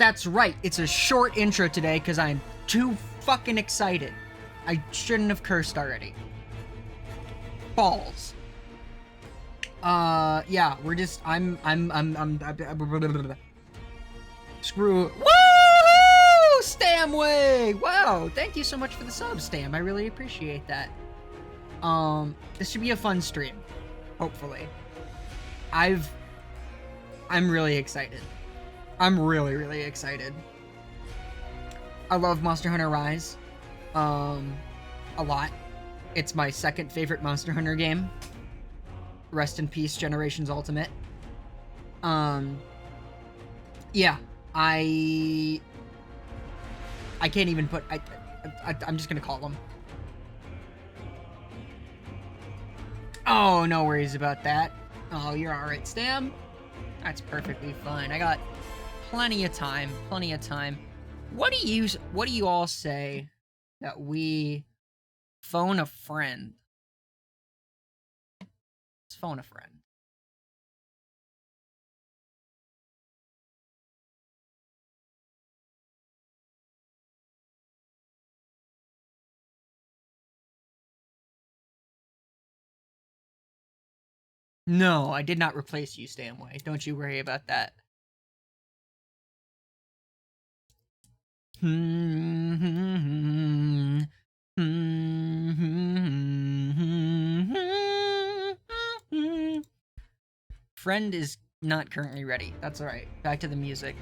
That's right. It's a short intro today because I'm too fucking excited. I shouldn't have cursed already. Balls. Yeah, we're just, screw. Woo! Stamway! Wow, thank you so much for the sub, Stam. I really appreciate that. This should be a fun stream. Hopefully. I'm really excited. I'm really excited. I love Monster Hunter Rise. A lot. It's my second favorite Monster Hunter game. Rest in peace, Generations Ultimate. Yeah, I can't even put, I'm just gonna call them. Oh, no worries about that. Oh, you're alright, Stam. That's perfectly fine. I got plenty of time, What do you all say that we phone a friend? Let's phone a friend. No, I did not replace you, Stanway. Don't you worry about that. Friend is not currently ready. That's alright. Back to the music.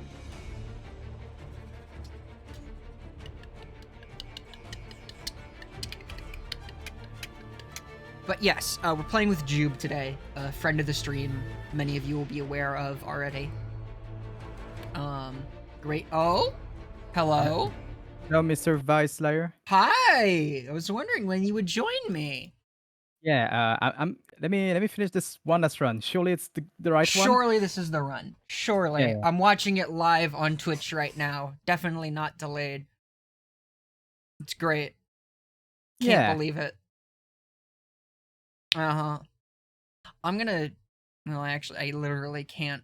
But yes, we're playing with Jube today, a friend of the stream. Many of you will be aware of already. Great. Oh, hello. Hello, Mr. Vice Slayer. Hi. I was wondering when you would join me. Yeah, I'm. Let me finish this one last run. Surely it's the right one. Surely this is the run. Surely. Yeah. I'm watching it live on Twitch right now. Definitely not delayed. It's great. Can't believe it. I'm gonna. Well, actually, I literally can't.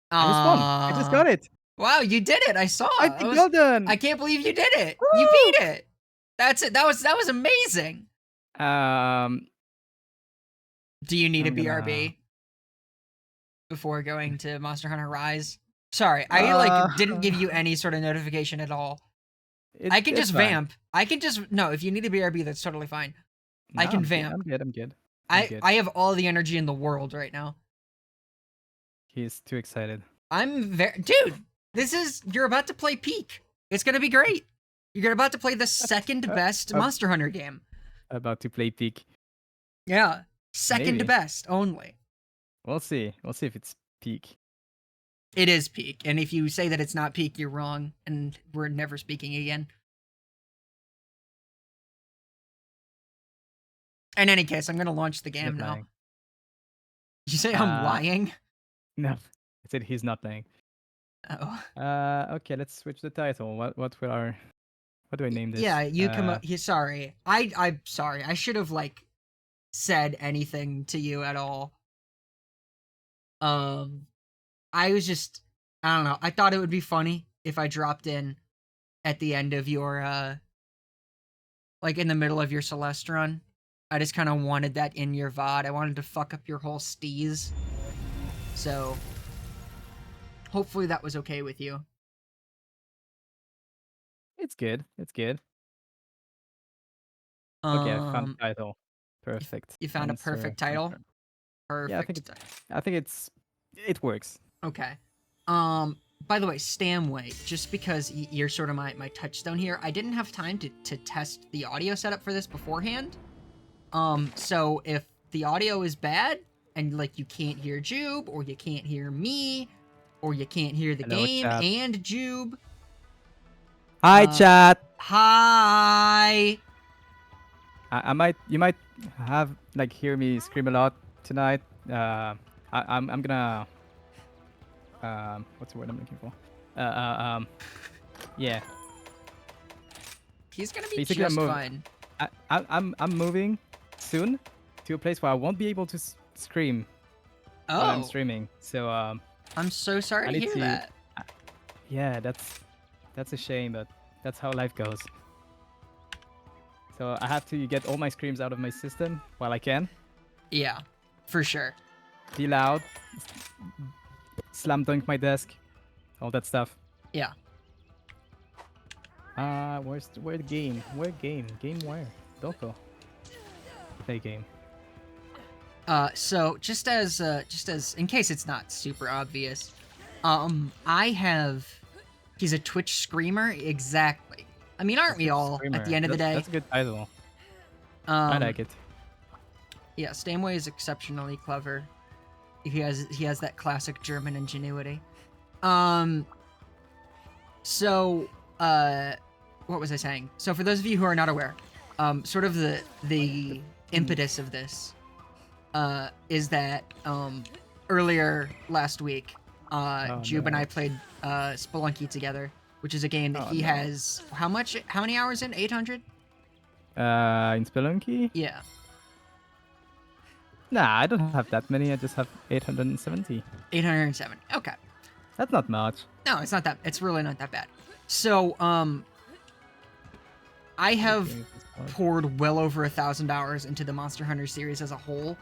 I just won. I just got it. Wow, you did it! I saw. Well done. I can't believe you did it. Woo! You beat it. That's it. That was amazing. Do you need a BRB before going to Monster Hunter Rise? Sorry, I didn't give you any sort of notification at all. I can just vamp. I can just if you need a BRB, that's totally fine. No, I can vamp. I'm good. I have all the energy in the world right now. He's too excited. Dude, you're about to play Peak. It's gonna be great. You're about to play the second best Monster Hunter game. About to play Peak. Yeah, second Maybe. best only. We'll see if it's Peak. It is Peak, and if you say that it's not Peak, you're wrong, and we're never speaking again. In any case, I'm gonna launch the game now. Lying. Did you say I'm lying? No, I said he's not lying. Oh. Okay, let's switch the title. What do I name this? Yeah, you come up. Sorry, I'm sorry. I should have said anything to you at all. I was just, I don't know. I thought it would be funny if I dropped in at the end of your, in the middle of your Celeste run. I just kind of wanted that in your VOD. I wanted to fuck up your whole steez. So, hopefully that was okay with you. It's good. Okay, I found the title. Perfect. You found a perfect title? Perfect. Yeah, I think it works. Okay. By the way, Stamway, just because you're sort of my touchstone here, I didn't have time to test the audio setup for this beforehand. So if the audio is bad and you can't hear Jube, or you can't hear me, or you can't hear the game chat. and Jube. Hi, chat. Hi. You might have hear me scream a lot tonight. I'm gonna what's the word I'm looking for? Yeah. He's gonna be just fine. I'm moving soon to a place where I won't be able to scream while I'm streaming. So I'm so sorry to hear that. Yeah, that's a shame, but that's how life goes. So I have to get all my screams out of my system while I can. Yeah, for sure. Be loud, slam dunk my desk, all that stuff. Yeah. Where the game? Where game? Game where? Doko. Play game. So just as in case it's not super obvious, he's a Twitch screamer, exactly. I mean, aren't we all Screamer. at the end of the day? That's a good title. I like it. Yeah, Stamway is exceptionally clever. He has that classic German ingenuity. So, what was I saying? So for those of you who are not aware, sort of the impetus of this is that earlier last week, Jube and I played Spelunky together, which is a game that he has how many hours in? 800? In Spelunky? Yeah. Nah, I don't have that many. I just have 870. 807. Okay. That's not much. No, it's not that. It's really not that bad. So, I have poured well over 1,000 hours into the Monster Hunter series as a whole.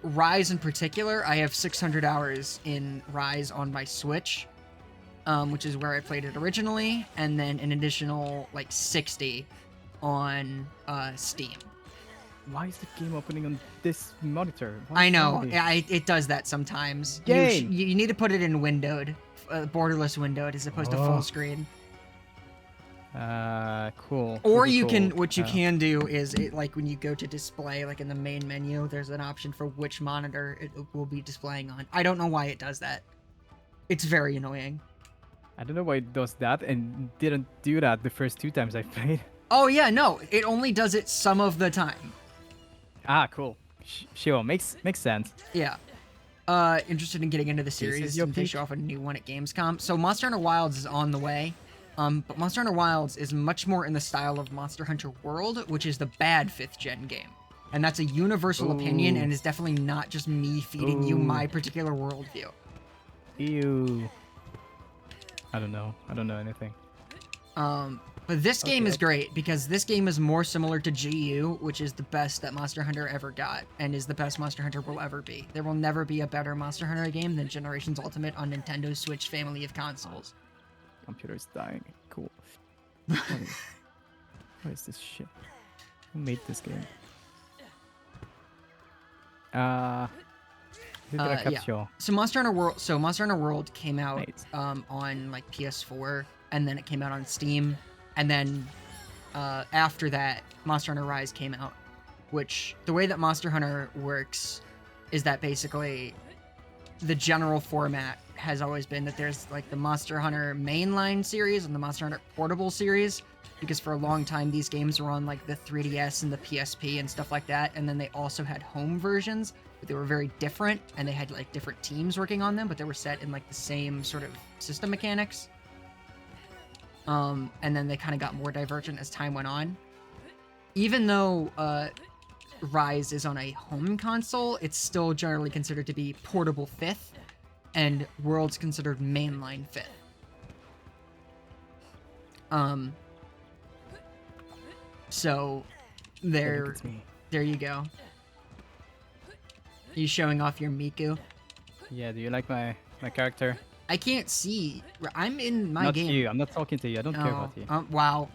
Rise in particular, I have 600 hours in Rise on my Switch, which is where I played it originally, and then an additional like 60 on Steam. Why is the game opening on this monitor? I know, it does that sometimes. Game. You need to put it in windowed, borderless windowed, as opposed to full screen. Cool. Or you can, what you can do is, like when you go to display, like in the main menu, there's an option for which monitor it will be displaying on. I don't know why it does that. It's very annoying. I don't know why it does that and didn't do that the first 2 times I played. Oh yeah, no, it only does it some of the time. Ah, cool. Sure, makes sense. Yeah. Interested in getting into the series since they show off a new one at Gamescom. So Monster Hunter Wilds is on the way. But Monster Hunter Wilds is much more in the style of Monster Hunter World, which is the bad 5th gen game. And that's a universal opinion and is definitely not just me feeding you my particular worldview. Ew. I don't know anything. But this game is great because this game is more similar to GU, which is the best that Monster Hunter ever got and is the best Monster Hunter will ever be. There will never be a better Monster Hunter game than Generations Ultimate on Nintendo's Switch family of consoles. Computer's dying. Cool. What is this shit? Who made this game? Yeah. So Monster Hunter World came out on like PS4, and then it came out on Steam, and then after that, Monster Hunter Rise came out. Which the way that Monster Hunter works is that basically the general format has always been that there's like the Monster Hunter mainline series and the Monster Hunter Portable series, because for a long time these games were on like the 3DS and the PSP and stuff like that, and then they also had home versions, but they were very different and they had like different teams working on them, but they were set in like the same sort of system mechanics. And then they kind of got more divergent as time went on. Even though Rise is on a home console, it's still generally considered to be portable 5th, and World's considered mainline 5th. So there you go. You showing off your Miku? Yeah, do you like my character? I can't see. I'm in my game. Not you. I'm not talking to you. I don't care about you. Wow.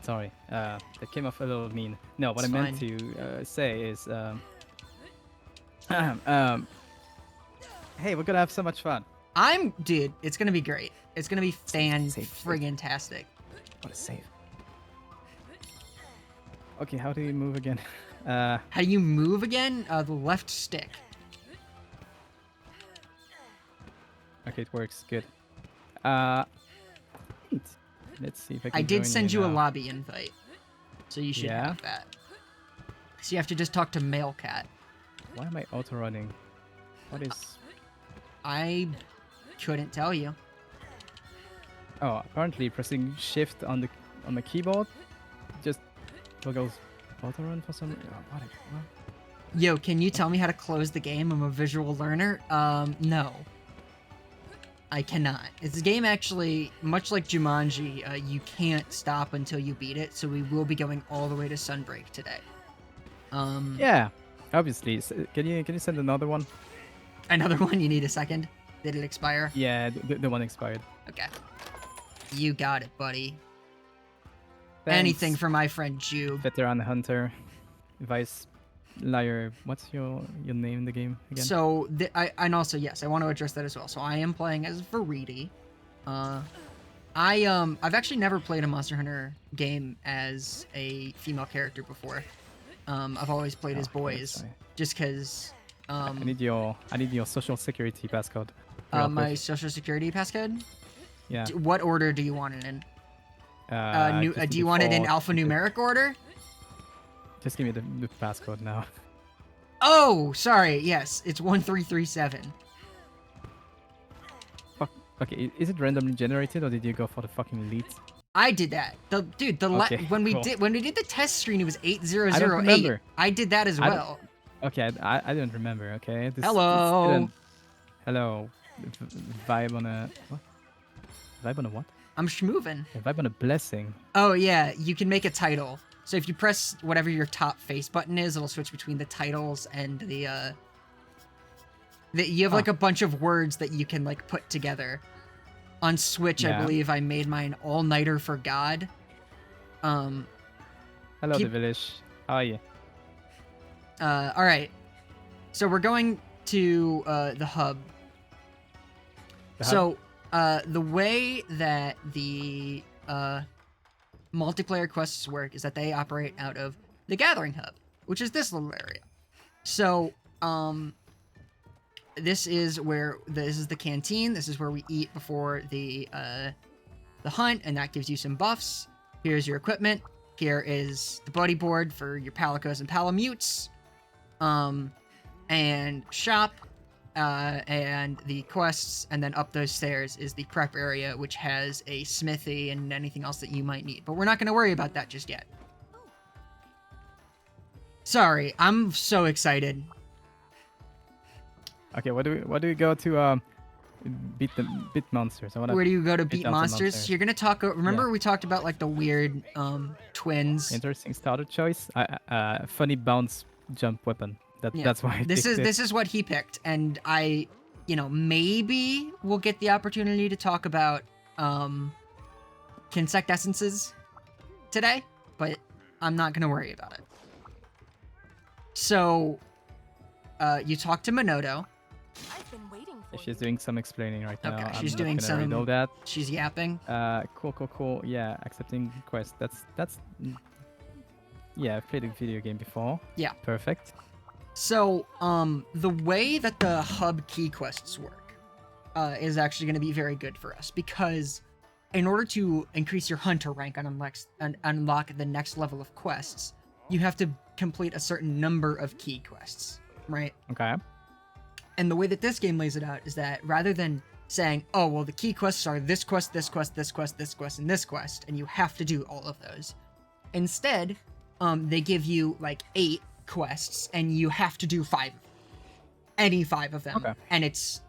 Sorry. That came off a little mean. No, what I meant to say is, hey, we're gonna have so much fun. Dude, it's gonna be great. It's gonna be friggin-tastic. What a save. Okay, how do you move again? How do you move again? The left stick. Okay, it works. Good. Let's see if I can. I did send you a lobby invite, so you should have that. So you have to just talk to Mailcat. Why am I auto-running? What is... I couldn't tell you. Oh, apparently pressing shift on the keyboard just goes auto-run for some... what? Yo, can you tell me how to close the game? I'm a visual learner. No. I cannot. This game actually, much like Jumanji, you can't stop until you beat it, so we will be going all the way to Sunbreak today. Yeah, obviously. Can you send another one? Another one? You need a second? Did it expire? Yeah, the one expired. Okay. You got it, buddy. Thanks. Anything for my friend Jube. Veteran Hunter, Vice Liar. What's your name in the game again? So, and also, yes, I want to address that as well. So I am playing as Veridi. I've actually never played a Monster Hunter game as a female character before. I've always played as boys, just because. I need your social security passcode. My social security passcode. Yeah. What order do you want it in? Just Do you want it in default. alphanumeric order? Just give me the passcode now. Oh, sorry. Yes, it's 1337. Fuck. Okay, is it randomly generated or did you go for the fucking elite? I did that. Okay, when we cool. did the test screen, it was 8008. I don't remember. I did that as I don't- well. Okay, I don't remember. Okay. Hello. Hello. Vibe on a what? Vibe on a what? I'm schmoovin'. A vibe on a blessing. Oh yeah, you can make a title. So if you press whatever your top face button is, it'll switch between the titles and the you have like a bunch of words that you can like put together. On Switch, Yeah. I believe I made mine All-Nighter for God. Hello, Keep- the village. How are you? All right. So we're going to the hub. The So the way that the multiplayer quests work is that they operate out of the Gathering Hub, which is this little area. So this is the canteen. This is where we eat before the hunt, and that gives you some buffs. Here's your equipment. Here is the buddy board for your Palicos and Palamutes. And shop, and the quests, and then up those stairs is the prep area, which has a smithy and anything else that you might need. But we're not going to worry about that just yet. Sorry, I'm so excited. Okay, what do we go to beat monsters? Where do you go to beat out the monsters? monster. You're going to talk. Remember Yeah. we talked about like the weird twins. Interesting starter choice. Funny bounce jump weapon. Yeah. That's why I This picked it. is what he picked, and I, maybe we'll get the opportunity to talk about Kinsect essences today, but I'm not gonna worry about it. So, you talk to Minoto. I've been waiting for She's doing some explaining right now. Okay, I'm she's not doing gonna read all some- that. She's yapping. Cool. Yeah, accepting quest. That's. Yeah, I've played a video game before. Yeah. Perfect. So, the way that the hub key quests work is actually going to be very good for us, because in order to increase your hunter rank and unlock the next level of quests, you have to complete a certain number of key quests, right? Okay. And the way that this game lays it out is that rather than saying, oh, well, the key quests are this quest, this quest, this quest, this quest, and this quest, and you have to do all of those, instead, they give you like 8 quests, and you have to do 5. Any 5 of them. Okay. And it's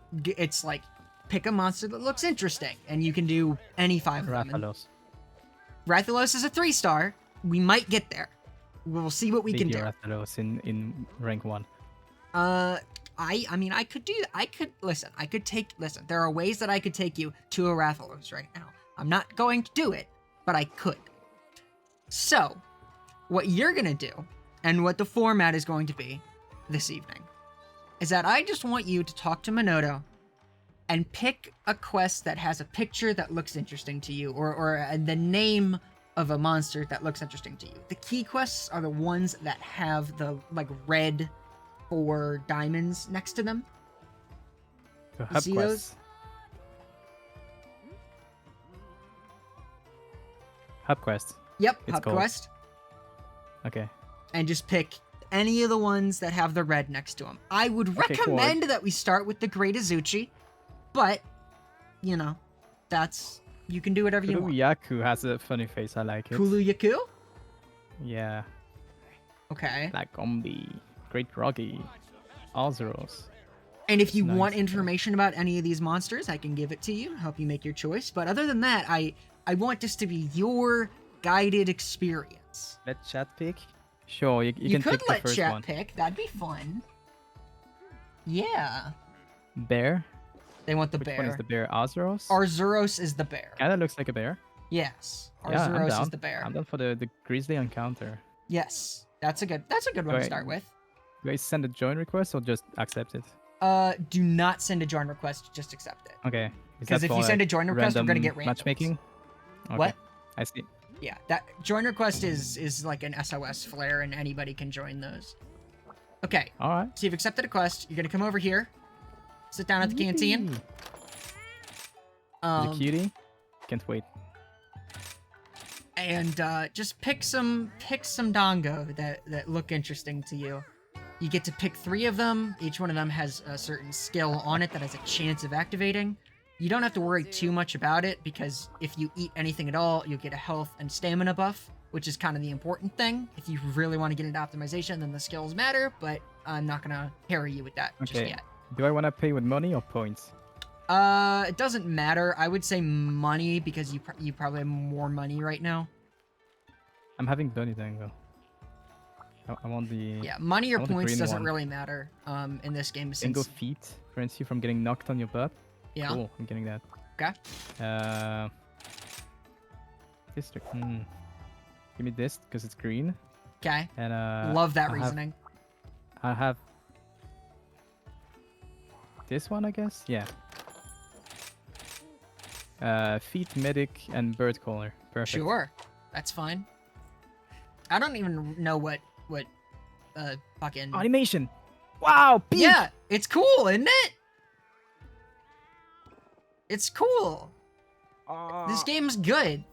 like, pick a monster that looks interesting, and you can do any 5 of them. And Rathalos. Rathalos is a 3-star. We might get there. We'll see what we can do. Rathalos in rank 1. I mean, I could listen, there are ways that I could take you to a Rathalos right now. I'm not going to do it, but I could. So, what you're gonna do, and what the format is going to be this evening, is that I just want you to talk to Minoto and pick a quest that has a picture that looks interesting to you, or the name of a monster that looks interesting to you. The key quests are the ones that have the like red 4 diamonds next to them. So hub see those? quests. Hub quest. Yep, It's hub called. quest. Okay. And just pick any of the ones that have the red next to them. I would Okay, cool. recommend that we start with the Great Azuchi, but, you can do whatever you want. Yaku has a funny face. I like it. Kulu Yaku? Yeah. Okay. Like Ombi. Great Rocky. Azeros. And if you Nice, want okay. information about any of these monsters, I can give it to you, help you make your choice. But other than that, I want this to be your guided experience. Let chat pick. Sure, you You can could pick the let first chat one. pick. That'd be fun. Yeah. Bear. They want the Which bear. one is the bear? Arzuros? Arzuros is the bear. Kinda looks like a bear. Yes. Yeah, I'm Arzuros down. is the bear. I'm down for the grizzly encounter. Yes. That's a good one to Right. start with. Do I send a join request or just accept it? Do not send a join request, just accept it. Okay. Is Because that if for, you send a like, join request, we're gonna random get randoms. matchmaking? Okay. What? I see. Yeah, that join request is like an SOS flare, and anybody can join those. Okay, All right. so you've accepted a quest. You're gonna come over here, sit down at the canteen. Is it cutie? Can't wait. And just pick some dongo that look interesting to you. You get to pick 3 of them. Each one of them has a certain skill on it that has a chance of activating. You don't have to worry too much about it, because if you eat anything at all, you'll get a health and stamina buff, which is kind of the important thing. If you really want to get into optimization, then the skills matter, but I'm not going to harry you with that just Okay. yet. Do I want to pay with money or points? It doesn't matter. I would say money, because you probably have more money right now. I'm having bunny tango. I want the Yeah, money or want the points green doesn't one. really matter in this game, tango since feet prevents you from getting knocked on your butt. yeah. Cool, I'm getting that. Okay. District. Give me this because it's green. Okay. And Love that I have- reasoning. I have this one, I guess. Yeah. Feet, medic, and bird caller. Perfect. Sure, that's fine. I don't even know what fucking Animation. Wow. Peak. yeah. It's cool, isn't it? It's cool. This game's good.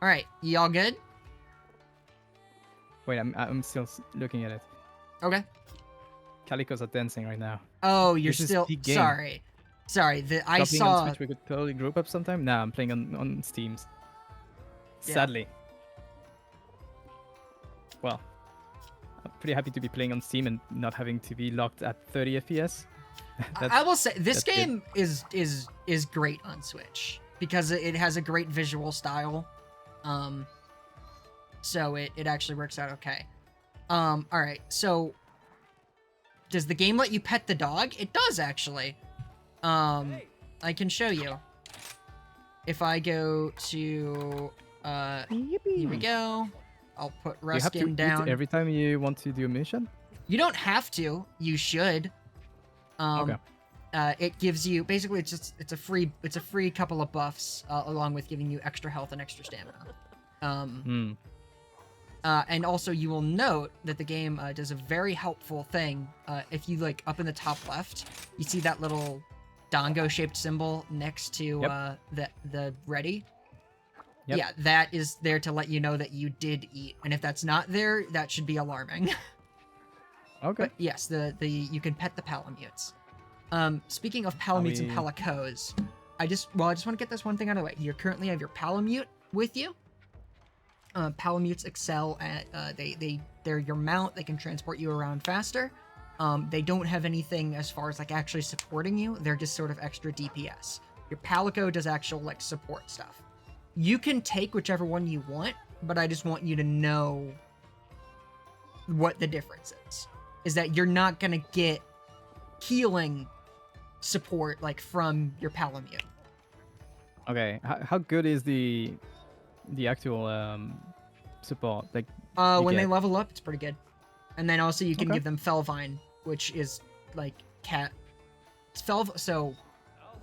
All right, y'all good? Wait, I'm still looking at it. Okay. Calicos are dancing right now. Oh, you're This is still peak game. sorry. Sorry, I Stop being on saw. Switch, we could totally group up sometime. Nah, I'm playing on Steams. Yeah. Sadly. Well, I'm pretty happy to be playing on Steam and not having to be locked at 30 FPS. I will say this that's good. game is great on Switch because it has a great visual style. So it actually works out okay. All right. So does the game let you pet the dog? It does actually. I can show you. If I go to here we go. I'll put You have to Ruskin eat down. every time you want to do a mission? You don't have to. You should. Okay. It gives you basically it's a free couple of buffs along with giving you extra health and extra stamina. And also you will note that the game does a very helpful thing. If you like up in the top left, you see that little dongo shaped symbol next to the ready. Yep. Yeah, that is there to let you know that you did eat, and if that's not there, that should be alarming. Okay. But yes, the you can pet the palamutes. Speaking of palamutes and palicos, I just want to get this one thing out of the way. You currently have your palamute with you. Palamutes excel at they're your mount. They can transport you around faster. They don't have anything as far as like actually supporting you. They're just sort of extra DPS. Your palico does actual like support stuff. You can take whichever one you want, but I just want you to know what the difference is. Is that you're not gonna get healing support like from your palamute. Okay. How good is the actual support? Like When they get? level up, it's pretty good. And then also you can Okay. give them Felvine, which is like cat. It's so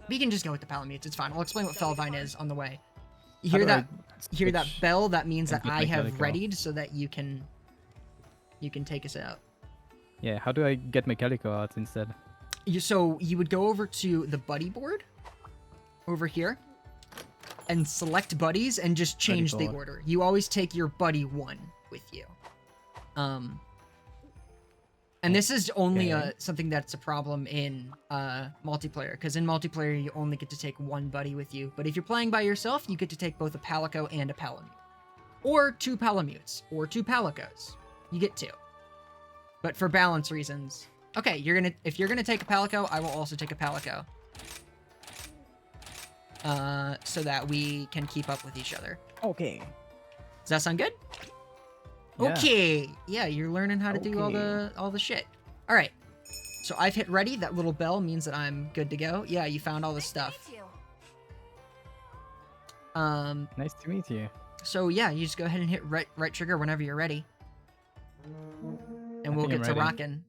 we can just go with the palamutes. It's fine. I'll explain what Felvine is on the way. You How hear do I that? You hear that switch bell? That means and that get I my have Calico? readied so that you can take us out. Yeah. How do I get my Calico out instead? So you would go over to the buddy board over here and select buddies and just change the board. order. You always take your buddy 1 with you. And this is only Okay. something that's a problem in multiplayer, because in multiplayer you only get to take 1 buddy with you. But if you're playing by yourself, you get to take both a palico and a palamute. Or 2 palamutes, or 2 palicos. You get 2. but for balance reasons. Okay, if you're gonna take a Palico, I will also take a Palico. So that we can keep up with each other. Okay. Does that sound good? Yeah. Okay. Yeah, you're learning how to do all the shit. All right. So I've hit ready. That little bell means that I'm good to go. Yeah, you found all the Nice to stuff. meet you. Nice to meet you. So yeah, you just go ahead and hit right trigger whenever you're ready. And we'll think get I'm to ready. rocking.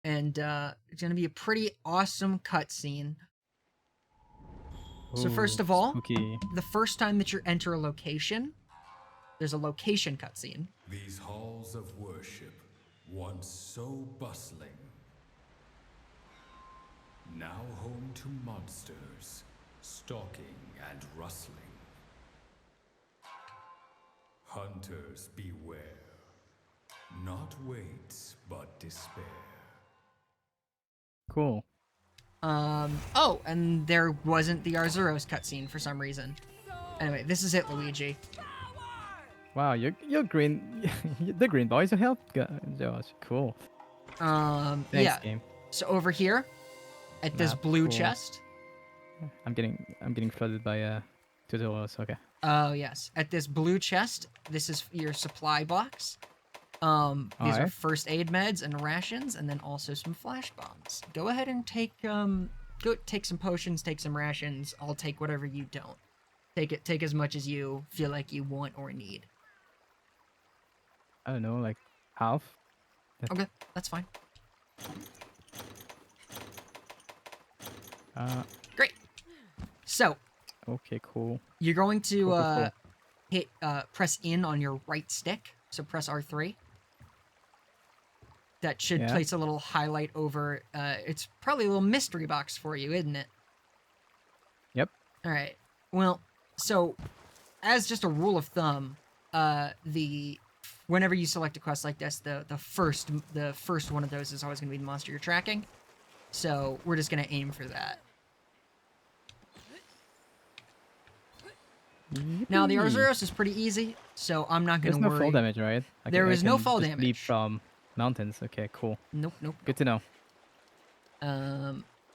And it's gonna be a pretty awesome cutscene. So first Ooh, of all, spooky. the first time that you enter a location, there's a location cutscene. These halls of worship, once so bustling, now home to monsters, stalking and rustling. Hunters beware, not weights, but despair. Cool. Oh, and there wasn't the Arzuros cutscene for some reason. Anyway, this is it, Luigi. Wow, you're green. The green boys are help. Josh, cool. Thanks, Yeah. game. So over here, at this Map, blue cool. chest. I'm getting flooded by tutorials. Okay. Oh yes, at this blue chest, this is your supply box. These are Alright. first aid meds and rations, and then also some flash bombs. Go ahead and take go take some potions, take some rations. I'll take whatever you don't. Take as much as you feel like you want or need. I don't know, like half. Okay, that's fine. Great. So Okay, cool. you're going to Cool. hit press in on your right stick. So press R3. That should Yeah. place a little highlight over. It's probably a little mystery box for you, isn't it? Yep. All right. Well, so as just a rule of thumb, whenever you select a quest like this, the first one of those is always going to be the monster you're tracking. So we're just going to aim for that. Now the Yippee. Arzuros is pretty easy, so I'm not going There's to no worry. fall damage, right? There is no fall just leap damage. from mountains. Okay, cool. Nope, nope. Good to know.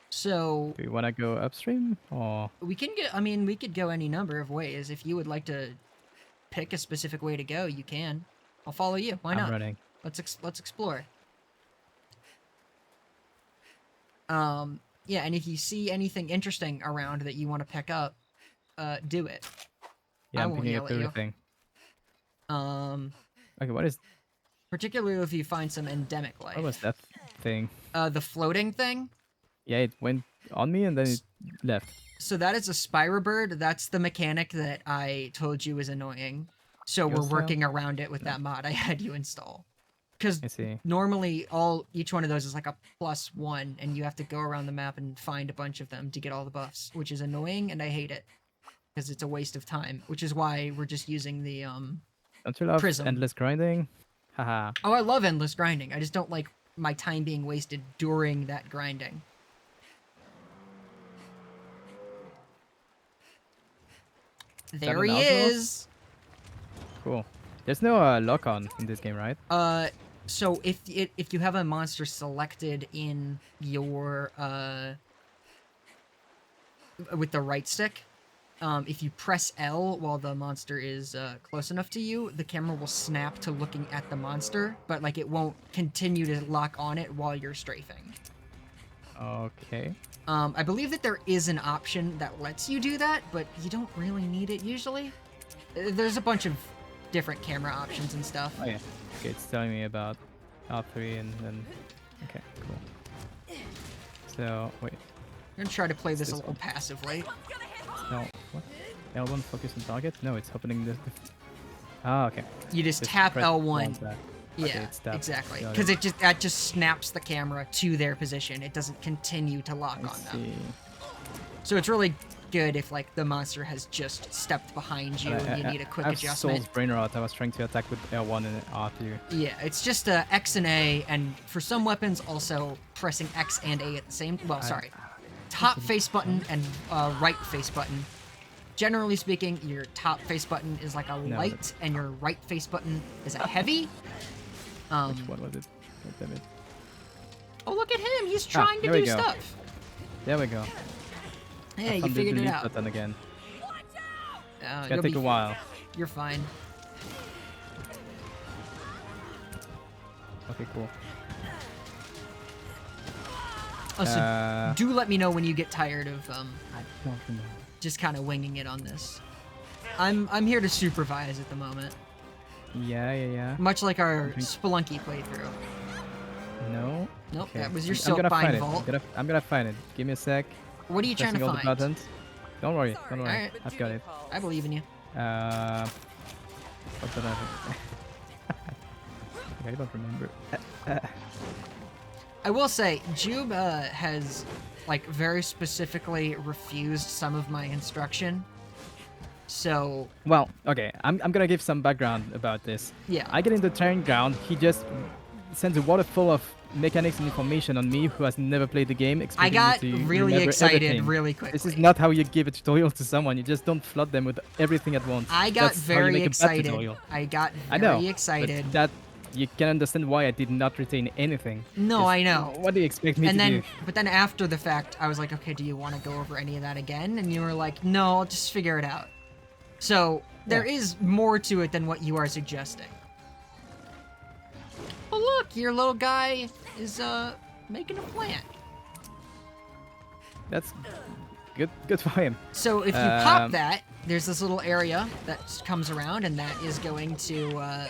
So Do you want to go upstream or? we can get. I mean, we could go any number of ways. If you would like to pick a specific way to go, you can. I'll follow you. Why I'm not? running. Let's explore. Yeah, and if you see anything interesting around that you want to pick up, do it. Yeah, I I'm won't picking yell up at you. everything. Um, Okay, what is? particularly if you find some endemic life. What was that thing? The floating thing. Yeah, it went on me and then it left. So that is a Spyro bird. That's the mechanic that I told you was annoying. So we're Ghost tail? working around it with that mod I had you install. Because I see. normally each one of those is like a +1, and you have to go around the map and find a bunch of them to get all the buffs, which is annoying, and I hate it because it's a waste of time. Which is why we're just using the Don't you love Prism. endless grinding? Haha. Oh, I love endless grinding. I just don't like my time being wasted during that grinding. There an he Albatross? is. Cool. There's no lock on in this game, right? So if you have a monster selected in your with the right stick, if you press L while the monster is close enough to you, the camera will snap to looking at the monster, but like it won't continue to lock on it while you're strafing. Okay. I believe that there is an option that lets you do that, but you don't really need it usually. There's a bunch of different camera options and stuff. Oh yeah. Okay, it's telling me about R3 and then. Okay, cool. So wait. I'm gonna try to play this a This little one. passively. No. What? L1 focus on target? No, it's opening the. Ah, okay. You just Just tap press L1. once that. Yeah, Okay, it's tapped. exactly. Got Because it. that just snaps the camera to their position. It doesn't continue to lock I on them. see. So it's really good if like the monster has just stepped behind you and you need a quick I have adjustment. Soul's brain rot. I was trying to attack with L1 and R2. Yeah, it's just X and A, and for some weapons also pressing X and A at the same. Well, sorry, top face button and right face button. Generally speaking, your top face button is like a No, light, and your right face button is a heavy. Which one was it? Oh, damn it. Oh, look at him! He's trying to there we do go. stuff. There we go. Hey, you Found the figured it delete out. button again. It's You'll gonna take be a while. You're fine. Okay, cool. Oh, so do let me know when you get tired of I don't remember. just kind of winging it on this. I'm here to supervise at the moment, Yeah. much like our Okay. Spelunky playthrough. No. Nope, Okay. that was your I'm gonna Silkbind find Vault. it. I'm gonna find it. Give me a sec. What are you trying to Pressing all find? the buttons. Don't worry. Don't worry. Alright. I've got it. I believe in you. What did I? I don't remember. I will say, Jube has like very specifically refused some of my instruction. So Well, okay. I'm gonna give some background about this. yeah, I get in the training ground. He just sends a water full of mechanics and information on me, who has never played the game. I expecting me got to really remember excited everything. really quickly. This is not how you give a tutorial to someone. You just don't flood them with everything at once. I got That's how you very make a bad excited. tutorial. I got I know. very but excited. that you can understand why I did not retain anything. No, Just, I know. What do you expect me And to then, do? but then after the fact, I was like, okay, do you want to go over any of that again? And you were like, no, I'll just figure it out. So there is more to it than what you are suggesting. Oh look, your little guy is making a plant. That's good. Good for him. So if you pop Um, that, there's this little area that comes around, and that is going to.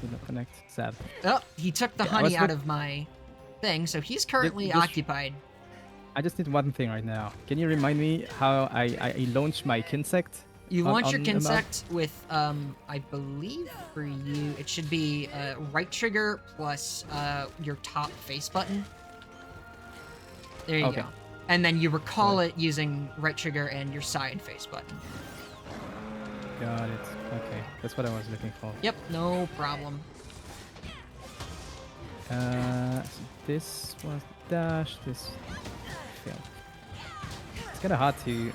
Did not connect. Sad. Oh, he took the Yeah, I honey was out look- of my thing, so he's currently just- occupied. I just need one thing right now. Can you remind me how I launch my Kinsect? You on- launch your on the map? Kinsect with, I believe for you, it should be right trigger plus your top face button. There you Okay. go. And then you recall it using right trigger and your side face button. Got it. Okay, that's what I was looking for. Yep, no problem. So this was dash. This failed. It's kind of hard to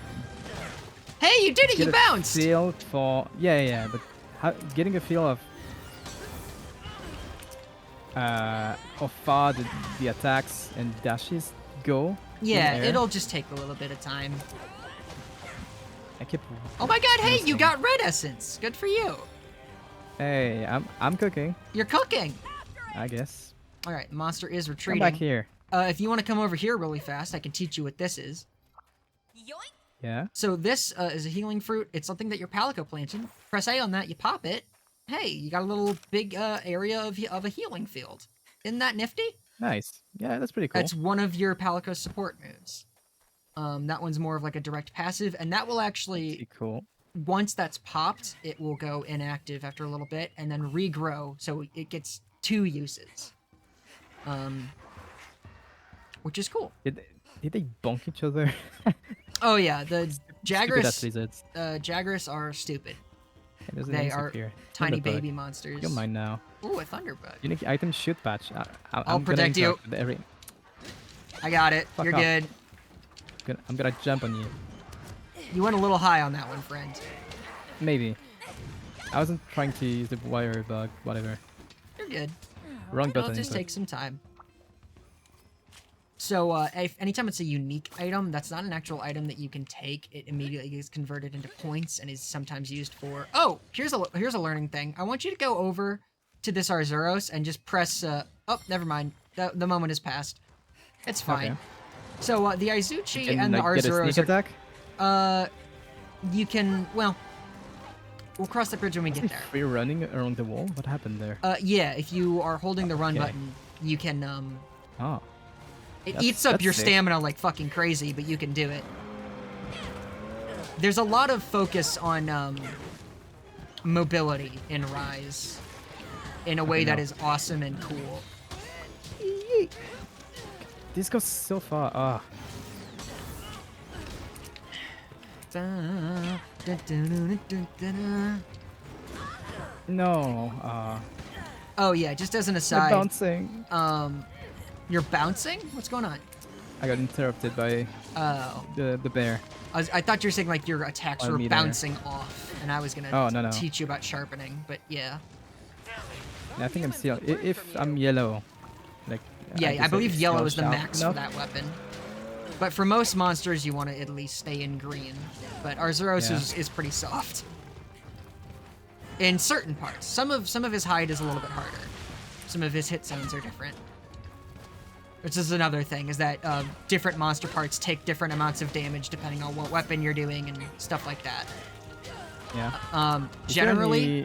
Hey, you did it! get You a bounced! feel for. Yeah, but getting a feel of how far the attacks and dashes go. in Yeah, air. it'll just take a little bit of time. I keep. Oh my god, hey, you missing. got red essence! Good for you! Hey, I'm cooking. You're cooking! I guess. Alright, monster is Come retreating. back here. If you want to come over here really fast, I can teach you what this is. Yoink! Yeah. So this is a healing fruit. It's something that your Palico planted. Press A on that, you pop it. Hey, you got a little big area of a healing field. Isn't that nifty? Nice. Yeah, that's pretty cool. That's one of your Palico support moves. That one's more of like a direct passive, and that will actually, Pretty cool. once that's popped, it will go inactive after a little bit, and then regrow, so it gets 2 uses. Which is cool. Did they bonk each other? Oh yeah, the Stupid ass Jagras, lizards. Jagras are stupid. Hey, there's an They insect are here. tiny Thunderbird. baby monsters. You're mine now. Ooh, a Thunderbug. Unique item shoot patch. I'll I'm protect gonna you. interact with every. I got it. Fuck You're off. good. I'm gonna jump on you. You went a little high on that one, friend. Maybe. I wasn't trying to use the wire bug. Whatever. You're good. Wrong It'll button. just input. take some time. So, anytime it's a unique item, that's not an actual item that you can take. It immediately gets converted into points and is sometimes used for... Oh, here's a learning thing. I want you to go over to this Arzuros and just press... Oh, never mind. The moment has passed. It's fine. Okay. So, the Izuchi Can, and the like, get a Arzuros sneak attack? you can... Well, we'll cross the bridge when we get there. Free running around the wall? What happened there? Yeah, if you are holding the run Okay. button, you can, Oh. It That's- eats up that's your sick. stamina like fucking crazy, but you can do it. There's a lot of focus on mobility in Rise in a way that no. is awesome and cool. This goes so far. Ah. No. Oh yeah, just as an I'm aside, bouncing. you're bouncing? What's going on? I got interrupted by Oh, the bear. I thought you were saying like your attacks Oh, were me there. bouncing off, and I was gonna Oh, no. teach you about sharpening, but yeah. Yeah, I think I'm still. If I'm yellow, like. Yeah, I guess believe it's yellow still is the sharp max for enough. that weapon. But for most monsters, you want to at least stay in green. But Arzuros Yeah. is pretty soft. In certain parts. Some of his hide is a little bit harder. Some of his hit zones are different. Which is another thing, is that different monster parts take different amounts of damage depending on what weapon you're doing and stuff like that. Yeah. Generally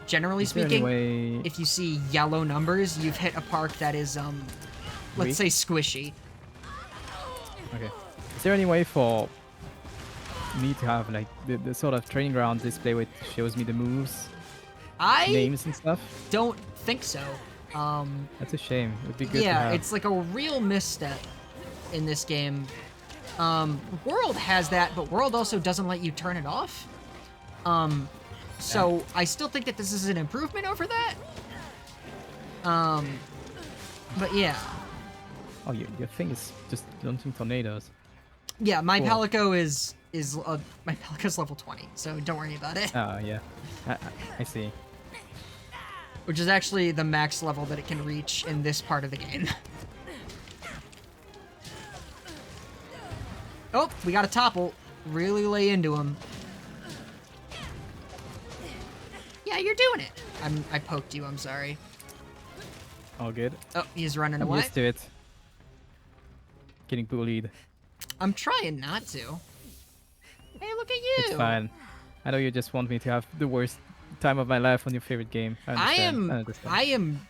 Is there any speaking, way if you see yellow numbers, you've hit a park that is, let's Weak? say squishy. Okay. Is there any way for me to have like the sort of training ground display which shows me the moves, I names and stuff? don't think so. That's a shame. It would be good to Yeah, have. it's like a real misstep in this game. World has that, but World also doesn't let you turn it off. So I still think that this is an improvement over that. But yeah. Oh, your thing is just launching tornadoes. Yeah, my Cool. Palico is my Palico's level 20, so don't worry about it. Oh, yeah. I see. Which is actually the max level that it can reach in this part of the game. Oh, we got a topple. Really lay into him. Yeah, you're doing it. I poked you, I'm sorry. All good. Oh, he's running I'm away. used to it. Getting bullied. I'm trying not to. Hey, look at you. It's fine. I know you just want me to have the worst time of my life on your favorite game. I understand.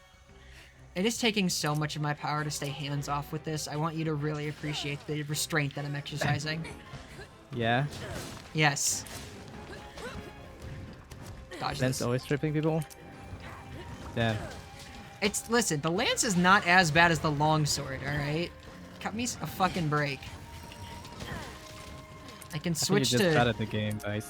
It is taking so much of my power to stay hands off with this. I want you to really appreciate the restraint that I'm exercising. Yeah. Yes. Dodge Lance this. always tripping people. Damn. Listen, the lance is not as bad as the longsword, alright? Cut me a fucking break. I can I think switch you're just bad to... at the game, guys.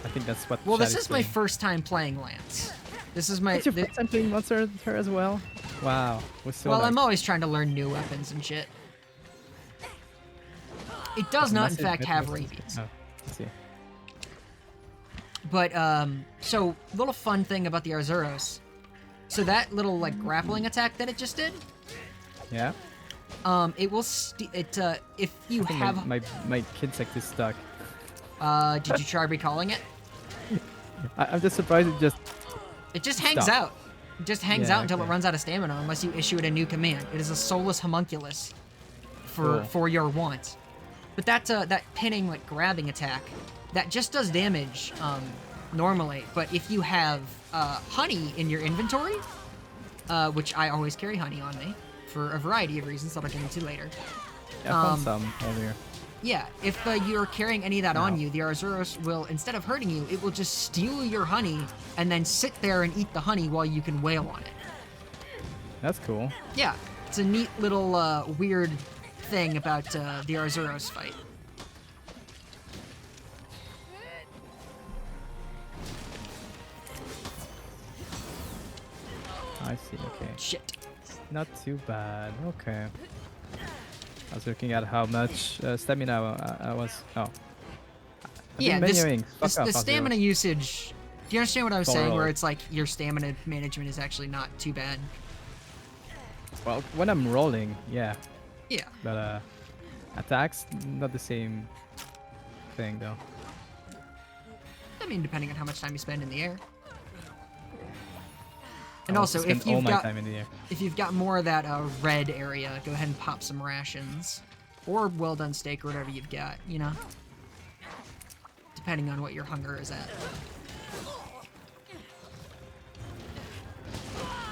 I think that's what. Well, chat this is my saying. first time playing lance. This is my... It's your first time playing Monster Hunter as well? Wow. We're so Well, lucky. I'm always trying to learn new weapons and shit. It does not, in Massive fact, have weapons. rabies. Oh, let's see. But, so, little fun thing about the Arzuros. So that little, like, grappling attack that it just did, Yeah. it will, if you I think have, my kid sect is stuck. did you try recalling it? I'm just surprised It just hangs Stop. out. It just hangs Yeah, out until it okay. runs out of stamina unless you issue it a new command. It is a soulless homunculus Cool. for your want. But that pinning, like, grabbing attack, that just does damage, normally. But if you have, honey in your inventory, which I always carry honey on me, for a variety of reasons that I'll get into later. Yeah, I found some earlier. Yeah, if you're carrying any of that on No. you, the Arzuros will, instead of hurting you, it will just steal your honey and then sit there and eat the honey while you can wail on it. That's cool. Yeah, it's a neat little weird thing about the Arzuros fight. I see. Okay. Shit. Not too bad. Okay. I was looking at how much stamina I was. Oh. I've Yeah, been this, menuing. Fuck this, off, the Arzuros. stamina usage... Do you understand what I was saying, where Overall. it's like your stamina management is actually not too bad? Well, when I'm rolling, yeah. Yeah. But attacks, not the same thing though. I mean, depending on how much time you spend in the air. And I also, spend if all you've my got time in the air. if you've got more of that red area, go ahead and pop some rations, or well done steak, or whatever you've got. You know, depending on what your hunger is at.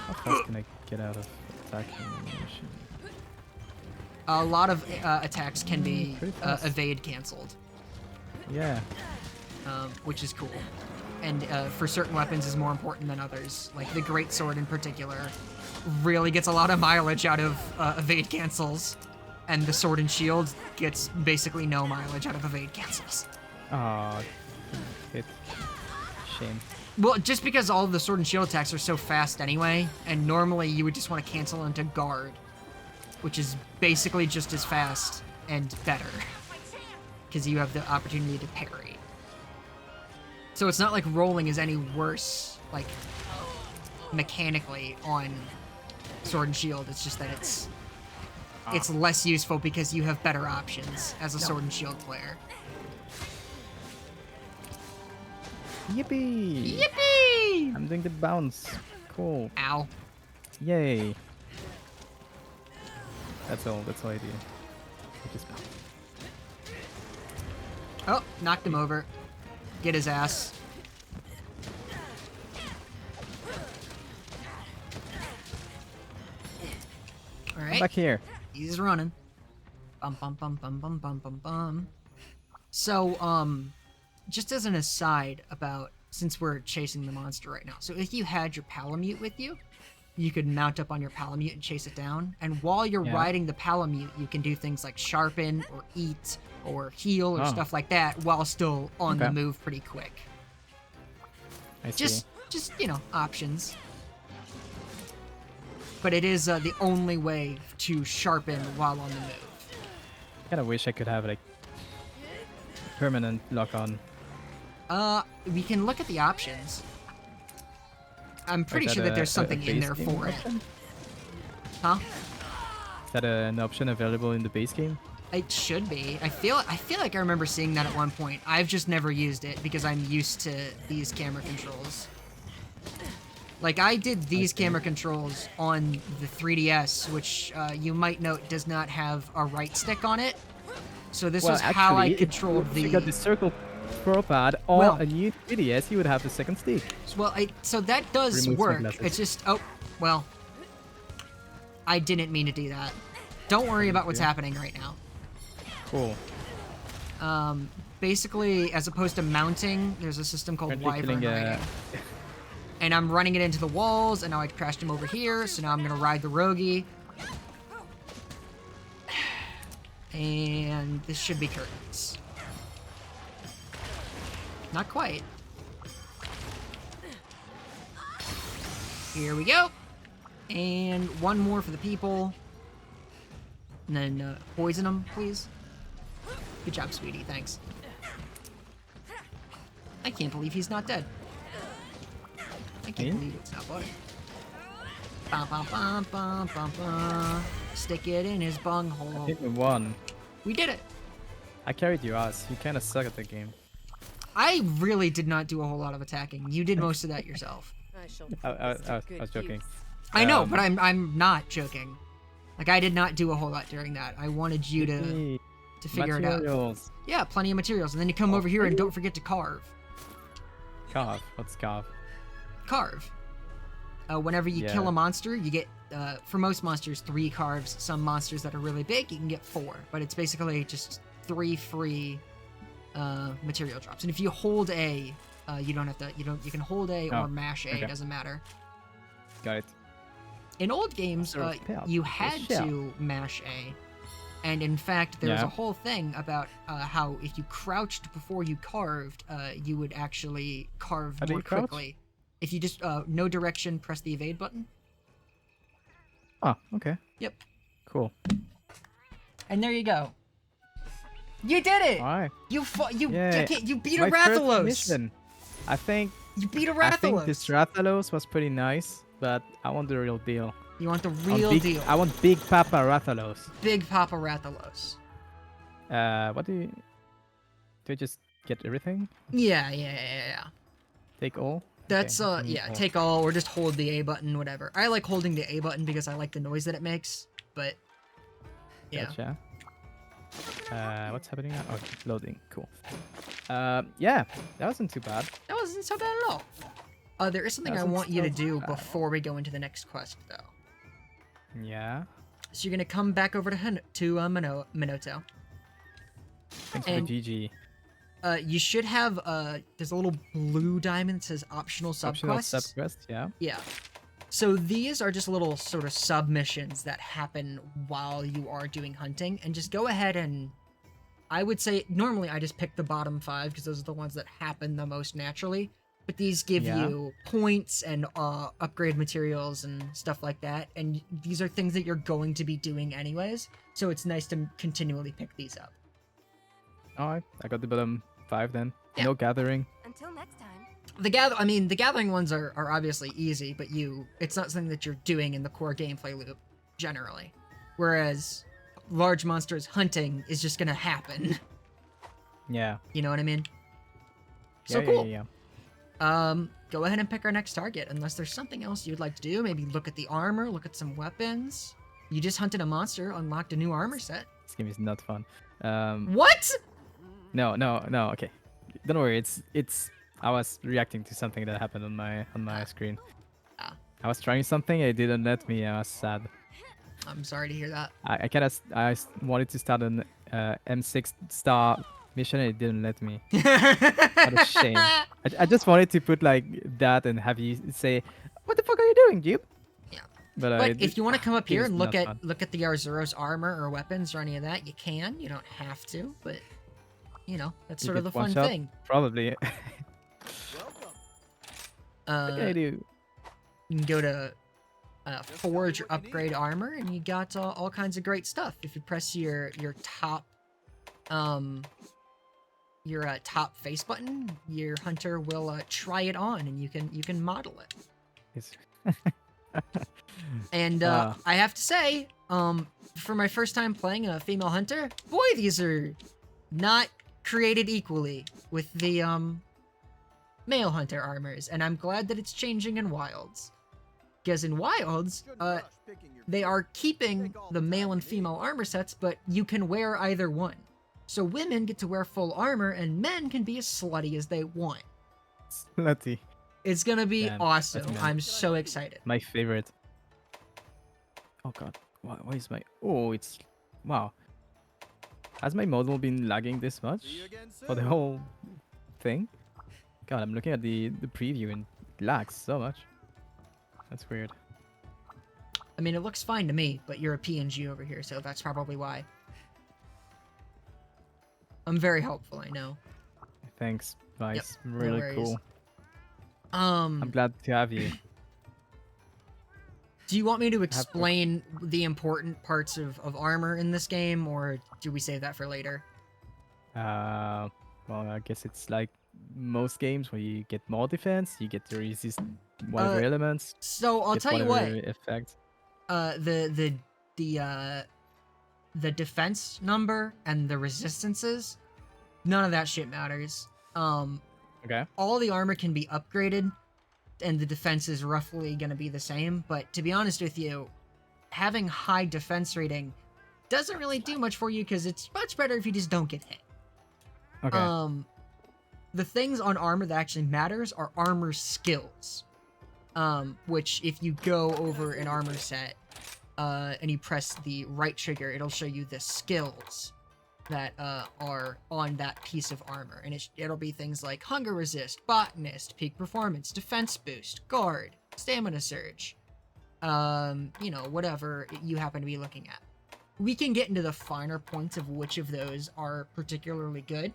How fast can I get out of attacking animation? A lot of attacks can be Pretty fast. evade canceled, Yeah. which is cool. And for certain weapons is more important than others. Like the great sword in particular really gets a lot of mileage out of evade cancels, and the sword and shield gets basically no mileage out of evade cancels. Oh, hit. Shame. Well, just because all of the sword and shield attacks are so fast anyway, and normally you would just want to cancel into guard, which is basically just as fast and better, because you have the opportunity to parry. So it's not like rolling is any worse. Like, mechanically on Sword and Shield. It's just that it's less useful because you have better options as a Sword and Shield player. Yippee! Yippee! I'm doing the bounce. Cool. Ow. Yay. That's all I do. I just bounce. Oh, knocked him over. Get his ass. All I'm right. back here. He's running. Bum bum bum bum bum bum bum bum. So, just as an aside about, since we're chasing the monster right now, so if you had your Palamute with you, you could mount up on your Palamute and chase it down. And while you're riding the Palamute, you can do things like sharpen or eat or heal or stuff like that while still on the move pretty quick. I see. Just you know, options. But it is the only way to sharpen while on the move. Kind of wish I could have like permanent lock on. We can look at the options. I'm pretty sure that there's something in there for it. Huh? Is that an option available in the base game? It should be. I feel like I remember seeing that at one point. I've just never used it because I'm used to these camera controls. Like, I did these camera controls on the 3DS, which you might note does not have a right stick on it. So this was how I controlled If you got the circle Pro Pad or a new 3DS, you would have the second stick. Well, so that does work. It's just, oh, well, I didn't mean to do that. Don't worry about what's happening right now. Cool. Basically, as opposed to mounting, there's a system called Wyvern riding. And I'm running it into the walls, and now I crashed him over here, so now I'm gonna ride the Rogi. And this should be curtains. Not quite. Here we go. And one more for the people. And then poison them, please. Good job, sweetie. Thanks. I can't believe he's not dead. I can't believe it's not butter. Bum, bum, bum, bum, bum, bum. Stick it in his bunghole. I think we won. We did it. I carried your ass. You kind of suck at the game. I really did not do a whole lot of attacking. You did most of that yourself. I was joking. I know, but I'm not joking. Like, I did not do a whole lot during that. I wanted you to figure it out. Yeah, plenty of materials. And then you come over here and don't forget to carve. Carve? What's carve? Carve. Whenever you kill a monster, you get, for most monsters, 3 carves. Some monsters that are really big, you can get 4. But it's basically just 3 free material drops. And if you hold A, you don't have to, you can hold A or mash A, doesn't matter. Got it. In old games, you had to mash A. And in fact, there was a whole thing about how if you crouched before you carved, you would actually carve more quickly. If you just, no direction, press the evade button. Oh, okay. Yep. Cool. And there you go. You did it! Alright. You beat a Rathalos! I think you beat a Rathalos! I think this Rathalos was pretty nice, but I want the real deal. You want the real deal? I want Big Papa Rathalos. Big Papa Rathalos. What do you... Do you just get everything? Yeah. Take all? That's, take all, or just hold the A button, whatever. I like holding the A button because I like the noise that it makes, but... Yeah. Gotcha. What's happening now? Oh, loading. Cool. Yeah, that wasn't too bad. That wasn't so bad at all. There is something I want you to do before we go into the next quest, though. Yeah. So you're gonna come back over to Minoto. Thanks for the GG. You should have there's a little blue diamond that says optional subquests. Optional subquest, yeah. Yeah. So these are just little sort of submissions that happen while you are doing hunting, and just go ahead and, I would say, normally I just pick the bottom 5 because those are the ones that happen the most naturally, but these give you points and upgrade materials and stuff like that, and these are things that you're going to be doing anyways, so it's nice to continually pick these up. Alright, I got the bottom 5 then. Yeah. No gathering. Until next time. The gathering ones are obviously easy, but it's not something that you're doing in the core gameplay loop generally. Whereas large monsters hunting is just gonna happen. Yeah. You know what I mean? So Yeah, cool. yeah. Go ahead and pick our next target, unless there's something else you'd like to do. Maybe look at the armor, look at some weapons. You just hunted a monster, unlocked a new armor set. This game is not fun. What? No. Okay, don't worry. It's. I was reacting to something that happened on my screen. Ah. I was trying something. It didn't let me. I was sad. I'm sorry to hear that. I wanted to start an M6 star mission. And it didn't let me. What a shame. I just wanted to put like that and have you say, "What the fuck are you doing, Jupe?" Yeah. But If you want to come up here it's and not fun. look at the Arzuros armor or weapons or any of that, you can. You don't have to, but you know that's You sort of get the one fun shot? thing. Probably. What can I do? You can go to forge or upgrade armor, and you got all kinds of great stuff. If you press your top top face button, your hunter will try it on, and you can model it. It's And I have to say, for my first time playing a female hunter, boy, these are not created equally with the male hunter armors, and I'm glad that it's changing in Wilds. Because in Wilds, they are keeping the male and female armor sets, but you can wear either one. So women get to wear full armor, and men can be as slutty as they want. slutty. It's gonna be Damn, awesome. that's I'm so excited. My favorite. Oh god. Why is my... Oh, it's... Wow. Has my model been lagging this much? For the whole thing? God, I'm looking at the preview and it lags so much. That's weird. I mean, it looks fine to me, but you're a PNG over here, so that's probably why. I'm very helpful, I know. Thanks, Vice. no Really worries. cool. I'm glad to have you. Do you want me to explain the important parts of armor in this game, or do we save that for later? Well, I guess it's like most games where you get more defense, you get to resist whatever elements. So I'll get tell you what. whatever effect. The defense number and the resistances, none of that shit matters. Okay. All the armor can be upgraded, and the defense is roughly going to be the same. But to be honest with you, having high defense rating doesn't really do much for you, because it's much better if you just don't get hit. Okay. The things on armor that actually matters are armor skills, which if you go over an armor set and you press the right trigger, it'll show you the skills that are on that piece of armor, and it'll be things like hunger resist, botanist, peak performance, defense boost, guard, stamina surge, whatever you happen to be looking at. We can get into the finer points of which of those are particularly good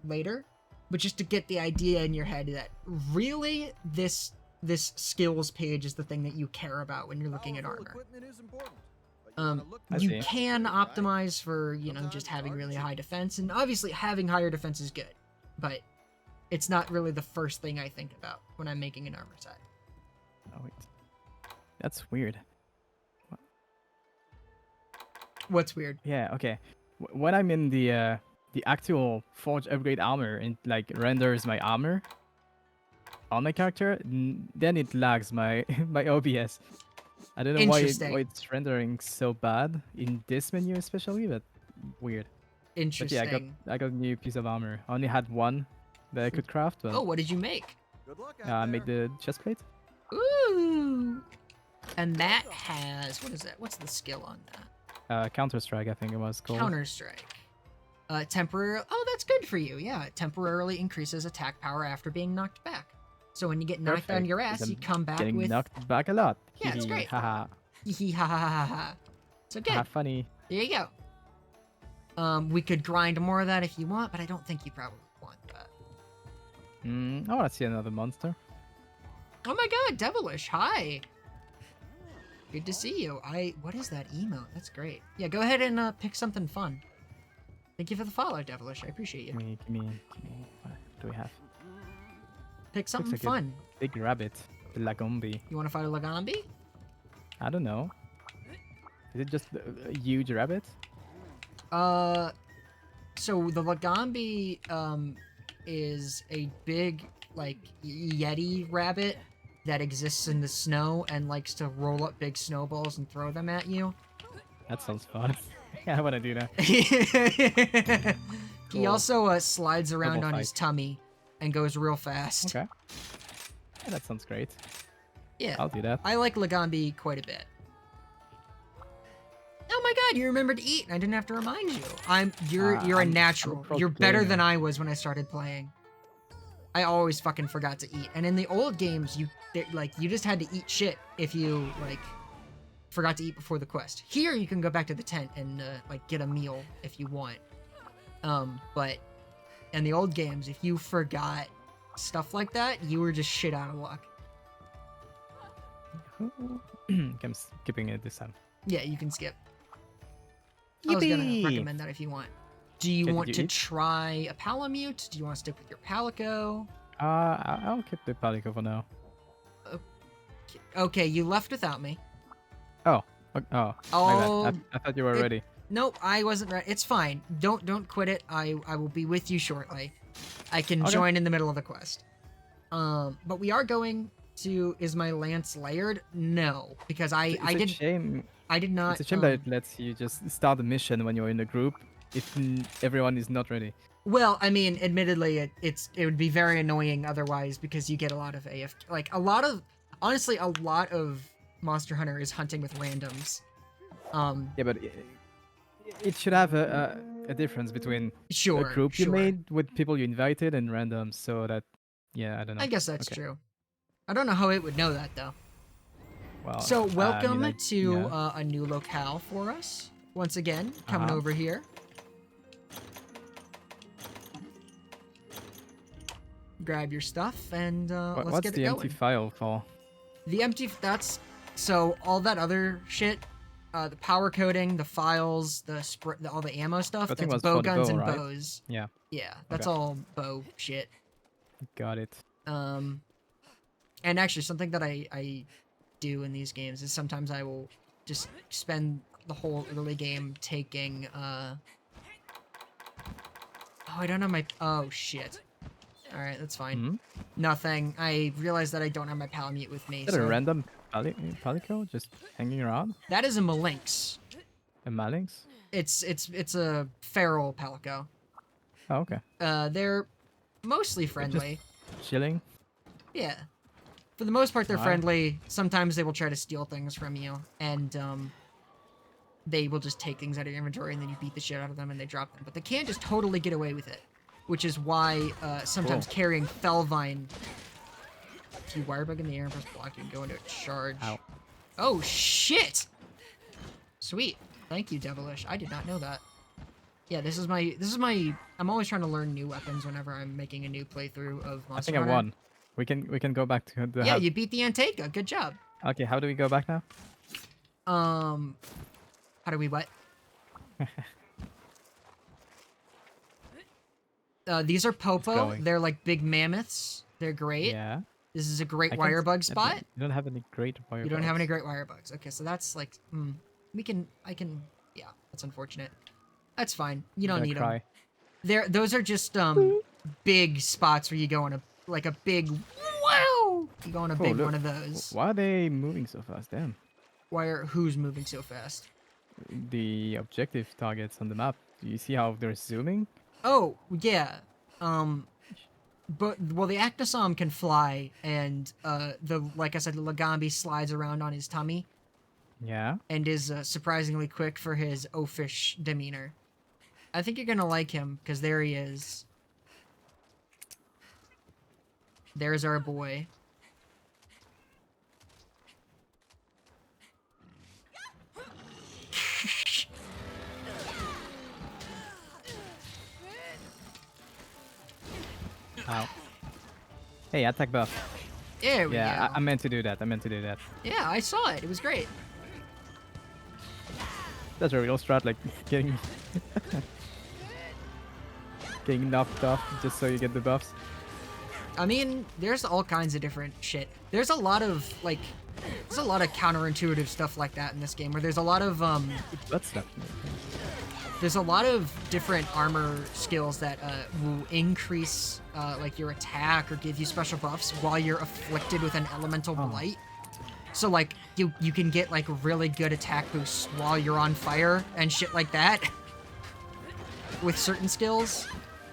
later, but just to get the idea in your head that really this skills page is the thing that you care about when you're looking at armor. I You see. can optimize for, just having really high defense, and obviously having higher defense is good, but it's not really the first thing I think about when I'm making an armor set. Oh wait. That's weird. What's weird? Yeah. Okay. When I'm in the actual forge upgrade armor and like renders my armor on my character, then it lags my my OBS. I don't know why Interesting. it's rendering so bad in this menu especially, but weird. But Interesting. yeah, I got a new piece of armor. I only had one that I could craft, but Oh, what did you make? I made the chest plate. Ooh! And that has, what is that? What's the skill on that? Counter Strike, I think it was called. Counter-Strike. Temporary. Oh, that's good for you. Yeah, it temporarily increases attack power after being knocked back. So when you get knocked on Perfect, your 'cause ass, you I'm come back Getting with. knocked back a lot. Yeah, it's Hee hee, great. Haha. Hee ha ha ha ha. So good. Haha, funny. There you go. We could grind more of that if you want, but I don't think you probably want that. I want to see another monster. Oh my god, Devilish, hi! Good to see you. What is that emote? That's great. Yeah, go ahead and pick something fun. Thank you for the follow, Devilish. I appreciate you. Give me. What do we have? Pick something like a fun. big rabbit. The Lagombi. You want to fight a Lagambi? I don't know. Is it just a huge rabbit? So the Lagambi is a big like Yeti rabbit that exists in the snow and likes to roll up big snowballs and throw them at you. That sounds fun. Yeah, I want to do that. He Cool. also slides around Double on his fight. tummy and goes real fast. Okay. Yeah, that sounds great. Yeah, I'll do that. I like Lagambi quite a bit. Oh my god, you remembered to eat and I didn't have to remind you. You're a I'm a natural. pro You're better than gamer. I was when I started playing. I always fucking forgot to eat. And in the old games, you just had to eat shit if you like forgot to eat before the quest. Here you can go back to the tent and like get a meal if you want. But in the old games, if you forgot stuff like that, you were just shit out of luck. I'm skipping it this time. Yeah, you can skip. I was gonna Yippee! recommend that if you want. Do you Okay, did want you to eat? try a Palamute? Do you want to stick with your Palico? I'll keep the Palico for now. Okay, you left without me. Oh, my bad. Oh, I thought you were it- ready. Nope, I wasn't ready. It's fine. Don't quit it. I will be with you shortly. I can Okay. join in the middle of the quest. But we are going to. Is my lance layered? No, because I It's a did shame. I did not. It's a shame that it lets you just start the mission when you're in a group if everyone is not ready. Well, I mean, admittedly, it would be very annoying otherwise because you get a lot of AFK. Like honestly, a lot of Monster Hunter is hunting with randoms. Yeah, but it should have a difference between Sure. a group you sure. made with people you invited and random, so that, yeah, I don't know. I guess that's Okay. true. I don't know how it would know that though. Well, So welcome to yeah. a new locale for us. Once again, coming Uh-huh. over here. Grab your stuff and let's What's get the it empty going. file for? The empty, that's, so all that other shit, the power coding, the files, all the ammo stuff, I think that's was for bow the guns bow, and right? bows. Yeah, Yeah, that's Okay. all bow shit. got it. And actually something that I do in these games is sometimes I will just spend the whole early game taking, oh, I don't have my, oh shit. Alright, that's fine. Hmm? Nothing. I realized that I don't have my Palamute with me. Is that a So random Palico just hanging around? that is a Malinx. A Malynx? It's a feral Palico. Oh, okay. They're mostly friendly. Chilling. Yeah. For the most part, they're Wow. friendly. Sometimes they will try to steal things from you, and they will just take things out of your inventory, and then you beat the shit out of them, and they drop them. But they can't just totally get away with it, which is why sometimes Cool. carrying Felvine. If you wirebug in the air and press block, you can go into a charge. Ow. Oh shit! Sweet. Thank you, Devilish. I did not know that. Yeah, this is my. I'm always trying to learn new weapons whenever I'm making a new playthrough of Monster I think I Hunter. won. We can go back to the Yeah, hub. you beat the Anteka. Good job. Okay, how do we go back now? How do we what? These are Popo. going. They're like big mammoths. They're great. Yeah. This is a great I wire can't- bug I spot. You don't have any great wire You don't have any bugs. great wire bugs. Okay, so that's like, I can, yeah, that's unfortunate. That's fine. You I'm don't gonna need cry. them. Those are just big spots where you go on a big wow. You go on a Oh, big look. one of those. Why are they moving so fast? Damn. Who's moving so fast? The objective targets on the map. Do you see how they're zooming? Oh yeah. But well, the Actosom can fly, and like I said, the Lagambi slides around on his tummy Yeah. and is surprisingly quick for his oafish demeanor. I think you're gonna like him because there he is. There's our boy. Ow. Hey, attack buff. There we Yeah, go. I meant to do that. I meant to do that. Yeah, I saw it. It was great. That's a real strat, like getting getting knocked off just so you get the buffs. I mean, there's all kinds of different shit. There's a lot of counterintuitive stuff like that in this game, where there's a lot of That's definitely. there's a lot of different armor skills that will increase like your attack or give you special buffs while you're afflicted with an elemental blight. So like you can get like really good attack boosts while you're on fire and shit like that with certain skills.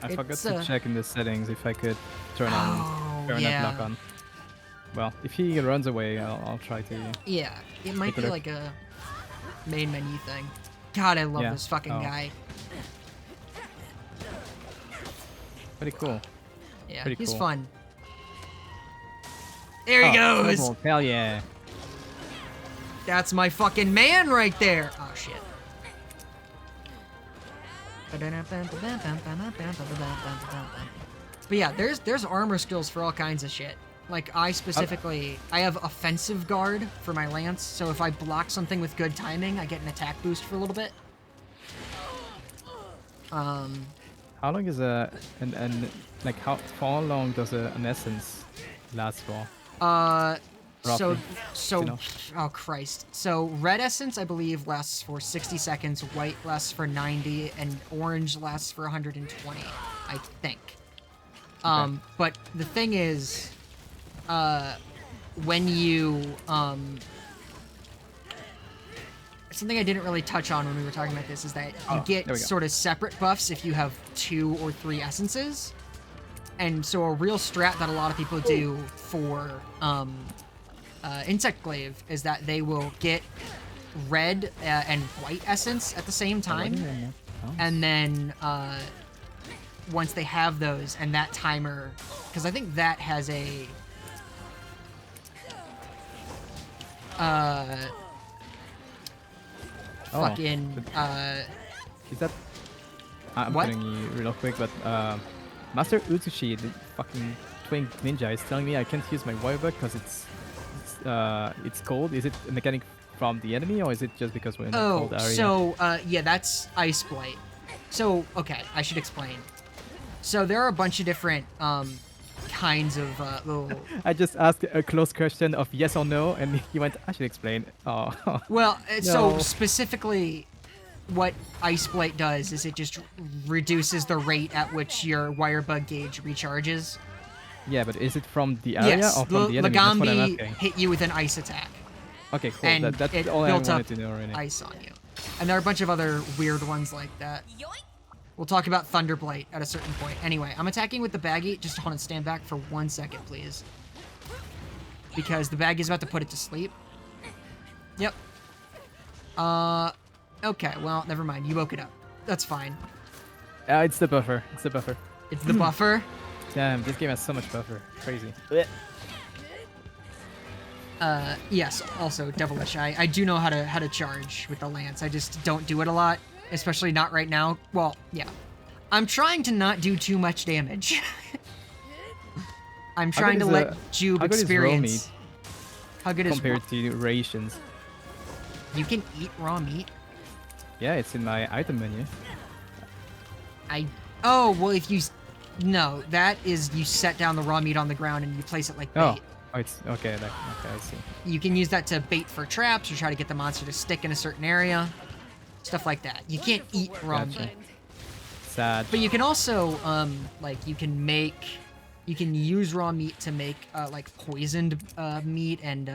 I forgot It's, to check in the settings if I could turn that lock on. Well, if he runs away, I'll try to. Yeah, it might be look. like a main menu thing. God, I love this fucking guy. Pretty cool. Yeah, Pretty he's cool. fun. There he goes! Snowball, hell yeah. That's my fucking man right there! Oh, shit. But yeah, there's armor skills for all kinds of shit. Like, I specifically, I have offensive guard for my lance, so if I block something with good timing, I get an attack boost for a little bit. How long is like how far long does an essence last for? So, Roughly, you know. oh Christ. So red essence, I believe, lasts for 60 seconds, white lasts for 90, and orange lasts for 120, I think. But the thing is, when you, something I didn't really touch on when we were talking about this is that you get sort of separate buffs if you have 2 or 3 essences. And so a real strat that a lot of people do for Insect Glaive is that they will get red and white essence at the same time. And then once they have those and that timer, because I think that has a fucking is that I'm what? cutting you real quick, but Master Utsushi, the fucking twin ninja, is telling me I can't use my Warrior because it's cold. Is it a mechanic from the enemy, or is it just because we're in a cold area? So yeah, that's Ice Blight. So okay, I should explain. So there are a bunch of different kinds of little. I just asked a close question of yes or no, and he went, I should explain. Oh. Well, so No. specifically, what Ice Blight does is it just reduces the rate at which your wire bug gauge recharges. Yeah, but is it from the area Yes, or from the enemy? That's what I'm Lagambi asking. hit you with an ice attack, Okay, cool. and That's it all I built up wanted to know right now. ice on you. And there are a bunch of other weird ones like that. We'll talk about Thunderblight at a certain point. Anyway, I'm attacking with the baggie. Just hold on, stand back for 1 second, please. Because the baggie is about to put it to sleep. Yep. Okay, well, never mind. You woke it up. That's fine. It's the buffer. It's the buffer. It's the buffer. Damn, this game has so much buffer. Crazy. Yes, also, Devilish. I do know how to charge with the lance. I just don't do it a lot. Especially not right now. Well, yeah. I'm trying to not do too much damage. I'm trying to let Jube how good is raw experience. meat How good is compared to rations? You can eat raw meat? Yeah, it's in my item menu. Oh, well, if you... No, that is you set down the raw meat on the ground and you place it like bait. Oh, it's okay. Okay, I see. You can use that to bait for traps or try to get the monster to stick in a certain area. Stuff like that. You can't eat raw Gotcha. meat. Sad. But you can also, like, you can use raw meat to make, like, poisoned meat and,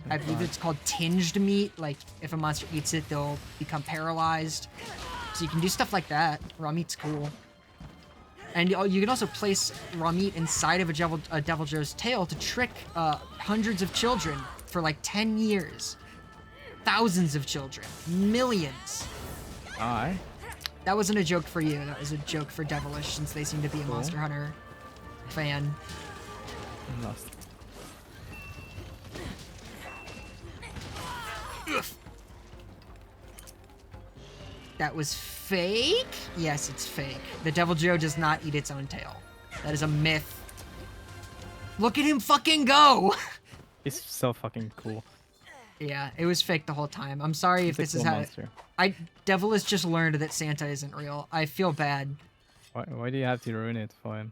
I believe it's called tinged meat. Like, if a monster eats it, they'll become paralyzed. So you can do stuff like that. Raw meat's cool. And you can also place raw meat inside of a Devil Joe's tail to trick hundreds of children for like 10 years. Thousands of children. Millions. Aye. That wasn't a joke for you. That was a joke for Devilish, since they seem to be a Cool. Monster Hunter fan. I'm lost. That was fake? Yes, it's fake. The Devil Joe does not eat its own tail. That is a myth. Look at him fucking go! It's so fucking cool. Yeah, it was fake the whole time. I'm sorry if It's a this is cool how... monster. Devil has just learned that Santa isn't real. I feel bad. Why do you have to ruin it for him?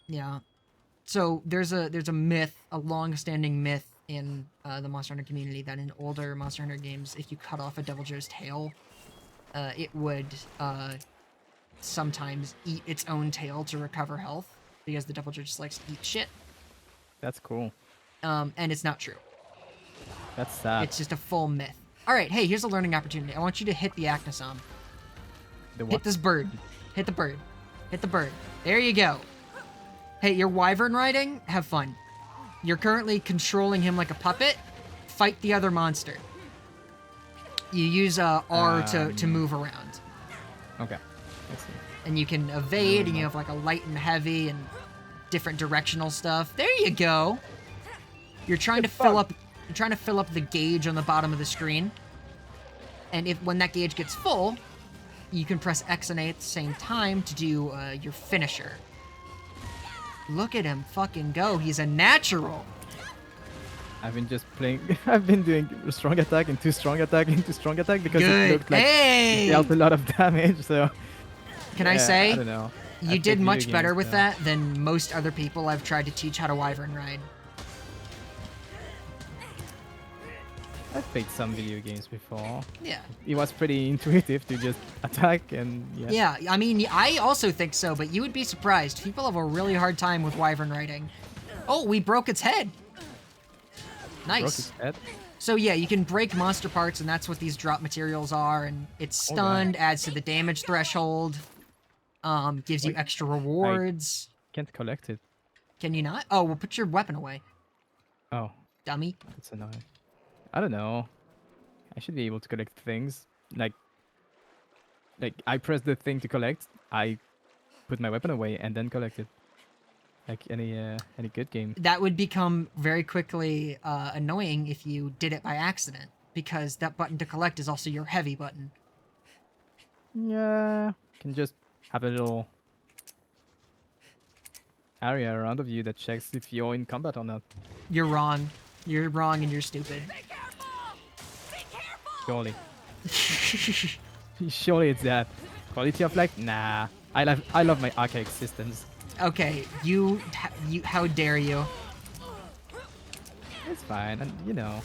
Yeah. So there's a myth, a long-standing myth in the Monster Hunter community that in older Monster Hunter games, if you cut off a Devil Joe's tail, it would sometimes eat its own tail to recover health because the Devil Joe just likes to eat shit. That's cool. And it's not true. That's sad. It's just a full myth. All right, hey, here's a learning opportunity. I want you to hit the Acnosome. The Hit what? this bird. Hit the bird. Hit the bird. There you go. Hey, you're wyvern riding? Have fun. You're currently controlling him like a puppet. Fight the other monster. You use R to move around. Okay. Let's see. And you can evade, and you have like a light and heavy and different directional stuff. There you go. You're trying to fill up the gauge on the bottom of the screen. And when that gauge gets full, you can press X and A at the same time to do your finisher. Look at him fucking go. He's a natural. I've been just playing. I've been doing strong attack into strong attack into strong attack because Good. it looked like Hey! it dealt a lot of damage. So Can I yeah, say, I don't know. you did much better with that than most other people I've tried to teach how to wyvern ride. I've played some video games before. Yeah. It was pretty intuitive to just attack and Yeah, I mean, I also think so, but you would be surprised. People have a really hard time with wyvern riding. Oh, we broke its head. Broke Nice. his head. So yeah, you can break monster parts, and that's what these drop materials are. And it's stunned, adds to the damage threshold, gives you Wait, extra rewards. Can't collect it. Can you not? Oh, well, put your weapon away, Oh, dummy. that's annoying. I don't know. I should be able to collect things. Like I press the thing to collect, I put my weapon away and then collect it. Like any good game. That would become very quickly annoying if you did it by accident, because that button to collect is also your heavy button. Yeah, can just have a little area around of you that checks if you're in combat or not. You're wrong. You're wrong and you're stupid. Surely. Surely it's that. Quality of life? Nah. I love my archaic systems. Okay, you, how dare you? It's fine, and you know.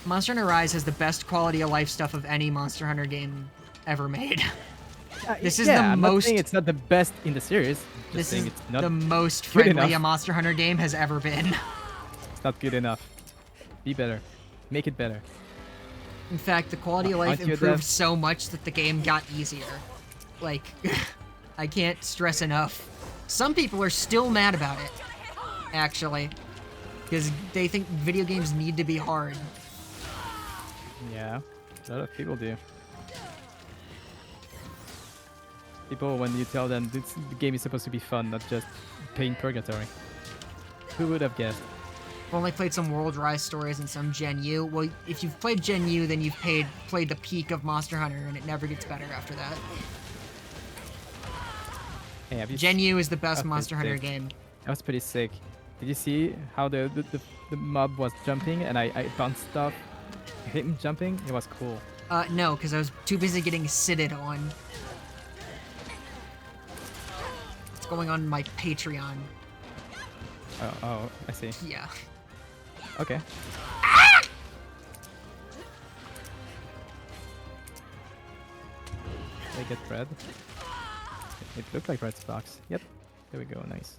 Monster Hunter Rise has the best quality of life stuff of any Monster Hunter game ever made. This is the I'm not most. saying it's not the best in the series. Just This saying is it's not the most good friendly enough. a Monster Hunter game has ever been. It's not good enough. Be better. Make it better. In fact, the quality of life Aren't you a improved dev? so much that the game got easier. Like, I can't stress enough. Some people are still mad about it, actually, because they think video games need to be hard. Yeah, a lot of people do. People, when you tell them the game is supposed to be fun, not just pain purgatory. Who would have guessed? I've only played some World Rise stories and some Gen U. Well, if you've played Gen U, then you've played the peak of Monster Hunter, and it never gets better after that. Hey, have you Gen U is the best Okay, Monster Hunter sick. game. That was pretty sick. Did you see how the mob was jumping and I bounced stuff? Hit him jumping? It was cool. No, because I was too busy getting sitted on. It's going on my Patreon. Oh, I see. Yeah. Okay. Did I get bread? It looked like red sparks. Yep. There we go. Nice.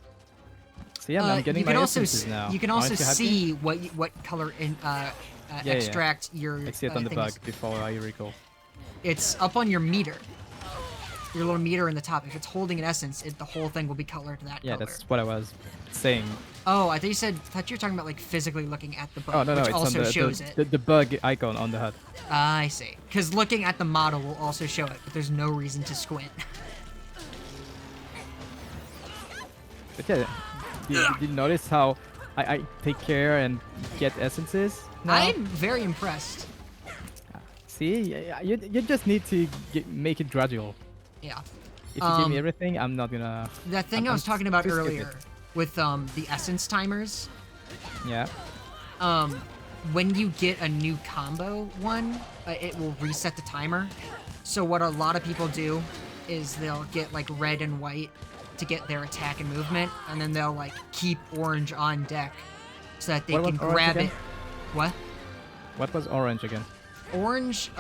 So yeah, I'm getting you can my also essences now. you can also Aren't you happy? see what color yeah. extract your. I see it on the thing bug is. before I recall. It's up on your meter. Your little meter in the top. If it's holding an essence, the whole thing will be colored that Yeah, color. that's what I was saying. Oh, I thought you were talking about like physically looking at the bug, Oh no, which it's also on the, shows the, it. the bug icon on the HUD. I see. Because looking at the model will also show it, but there's no reason to squint. But yeah, did you notice how I take care and get essences now? I'm very impressed. See, you just need to make it gradual. Yeah. If you give me everything, I'm not gonna. That thing I I'm was talking about too stupid. earlier with the essence timers. Yeah. When you get a new combo one, it will reset the timer. So what a lot of people do is they'll get like red and white to get their attack and movement, and then they'll like keep orange on deck so that they What can was orange grab again? it. What? What was orange again? Orange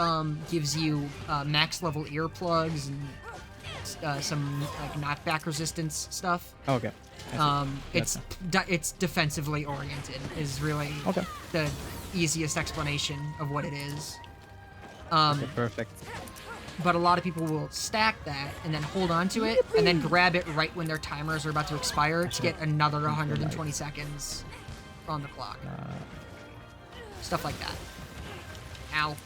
gives you max level earplugs and some like knockback resistance stuff. Oh, okay. I see. It's defensively oriented is really Okay. the easiest explanation of what it is. Okay, perfect. But a lot of people will stack that and then hold on to it and then grab it right when their timers are about to expire to get another 120 seconds on the clock. Stuff like that. Ow.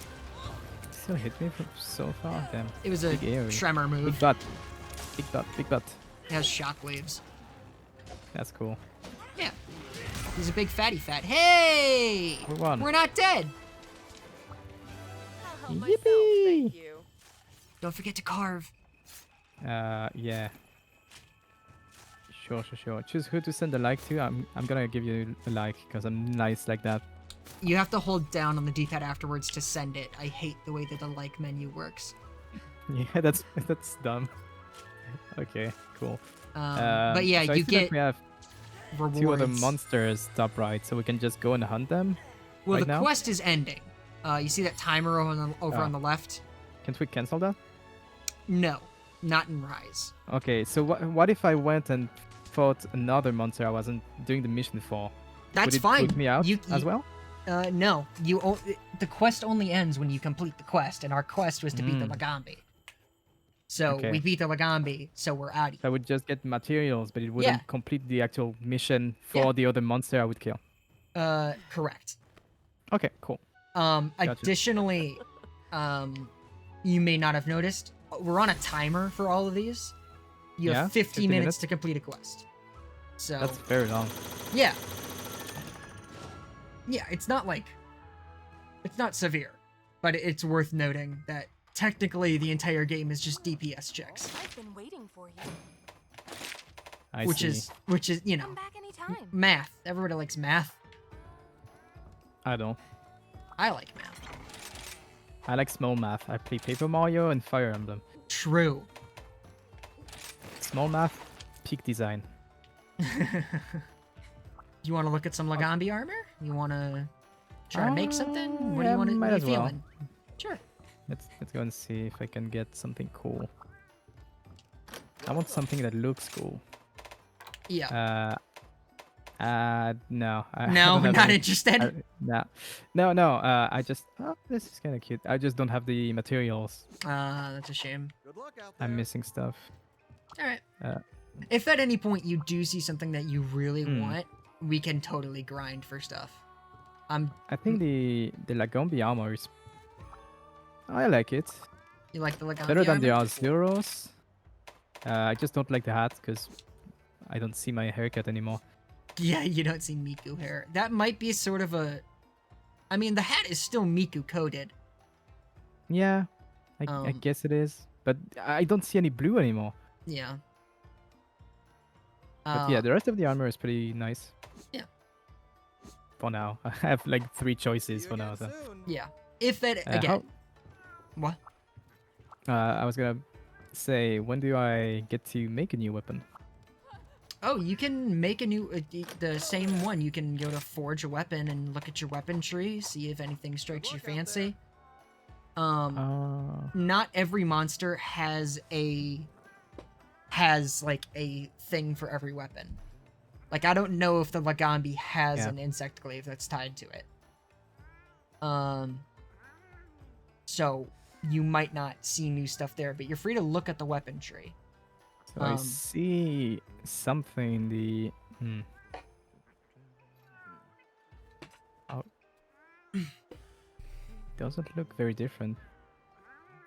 Still hit me from so far. Damn. It was a Big area. tremor Big move. butt. Big butt. Big butt. It has shockwaves. That's cool. Yeah. He's a big fatty fat. Hey! We won. We're not dead! I'll help myself, Yippee! thank you. Don't forget to carve. Yeah. Sure. Choose who to send a like to. I'm gonna give you a like because I'm nice like that. You have to hold down on the D-pad afterwards to send it. I hate the way that the like menu works. Yeah, that's dumb. Okay, cool. But yeah, so I you see that get we have rewards. 2 other monsters top right, so we can just go and hunt them. Well, right the now? quest is ending. You see that timer over Oh. on the left? Can't we cancel that? No, not in Rise. Okay, so what if I went and fought another monster I wasn't doing the mission for? That's Would it fine. put me out You- as well? No, the quest only ends when you complete the quest, and our quest was to beat the Lagambi. So Okay. we beat the Lagambi, so we're out. I would just get materials, but it wouldn't Yeah. complete the actual mission for Yeah. the other monster I would kill. Correct. Okay, cool. Additionally, you may not have noticed, we're on a timer for all of these. You Yeah, have 50 50 minutes minutes? to complete a quest. So That's very long. yeah, it's not severe, but it's worth noting that technically the entire game is just DPS checks, I've been waiting for you. I which see. is you know Come back anytime. math. Everybody likes math. I don't. I like math. I like small math. I play Paper Mario and Fire Emblem. True. Small math, peak design. You want to look at some Lagambi armor? You want to try to make something? What do yeah, you want to? might What are as you well. feeling? Sure. Let's go and see if I can get something cool. I want something that looks cool. Yeah. No. I No, don't have not any- interested. No. I just. Oh, this is kind of cute. I just don't have the materials. That's a shame. I'm missing stuff. All right. Uh, If at any point you do see something that you really Hmm. want, we can totally grind for stuff. I think the Lagombi armor is. I like it. You like the Lagambi Better than the armor? Arzuros. I just don't like the hat because I don't see my haircut anymore. Yeah, you don't see Miku hair. That might be sort of a. I mean, the hat is still Miku coded. Yeah, I guess it is. But I don't see any blue anymore. Yeah. But yeah, the rest of the armor is pretty nice. Yeah. For now. I have like 3 choices for now. So. Yeah. If that Uh, again. What? I was gonna say, when do I get to make a new weapon? Oh, you can make a new the same one. You can go to forge a weapon and look at your weapon tree, see if anything strikes your fancy. Not every monster has like a thing for every weapon. Like I don't know if the Lagambi has an insect glaive that's tied to it. So you might not see new stuff there, but you're free to look at the weapon tree. So I see something in the. Oh. Doesn't look very different.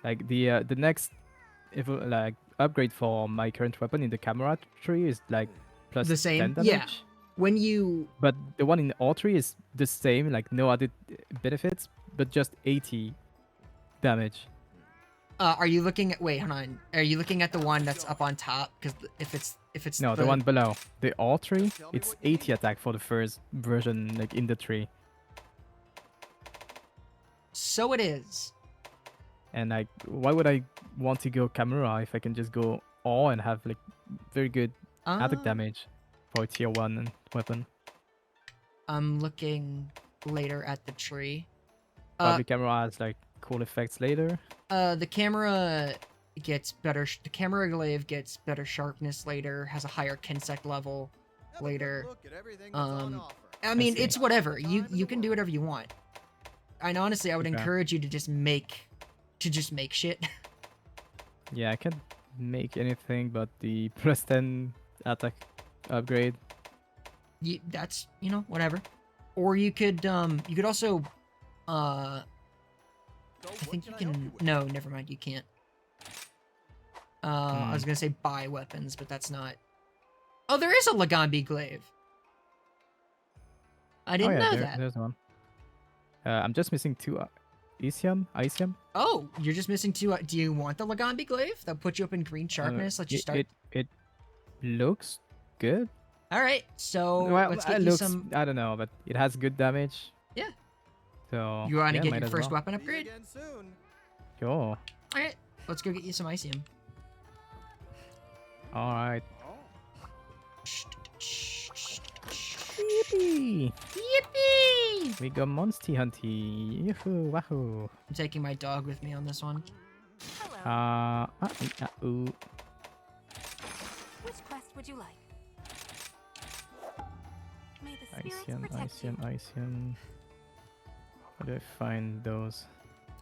Like the next, if like upgrade for my current weapon in the camera tree is like plus The same? 10 damage. Yeah. When you But the one in all 3 is the same, like no added benefits, but just 80 damage. are you looking at? Wait, hold on. Are you looking at the one that's up on top? Because if it's No, the one below. The all 3, it's 80 attack for the first version, like in the tree. So it is. And like, why would I want to go camera if I can just go awe and have like very good attack Ah, damage for a tier 1 weapon. I'm looking later at the tree. Probably camera has like cool effects later. The camera gets better. The camera glaive gets better sharpness later. Has a higher Kinsect level later. I mean, see. it's whatever. You can do whatever you want. And honestly, I would Okay. encourage you to just make shit. Yeah, I can't make anything but the plus 10 attack upgrade. That's whatever. Or you could also I think you can. No, never mind. You can't. I was gonna say buy weapons, but that's not. Oh, there is a Lagambi glaive. I didn't know that. There's one. I'm just missing 2 Isium. Oh, you're just missing 2. Do you want the Lagambi glaive? That'll put you up in green sharpness. Let you start. It looks good. All right, so Well, let's it get you looks, some. I don't know, but it has good damage. Yeah. So You want to yeah, get might your as first well. weapon upgrade? Sure. All right, let's go get you some Icium. All right. Yippee! We go Monster Hunty. Yoo-hoo, wahoo. I'm taking my dog with me on this one. Hello. Ooh. Which quest would you like? May the spirits protect you. Icium. How do I find those?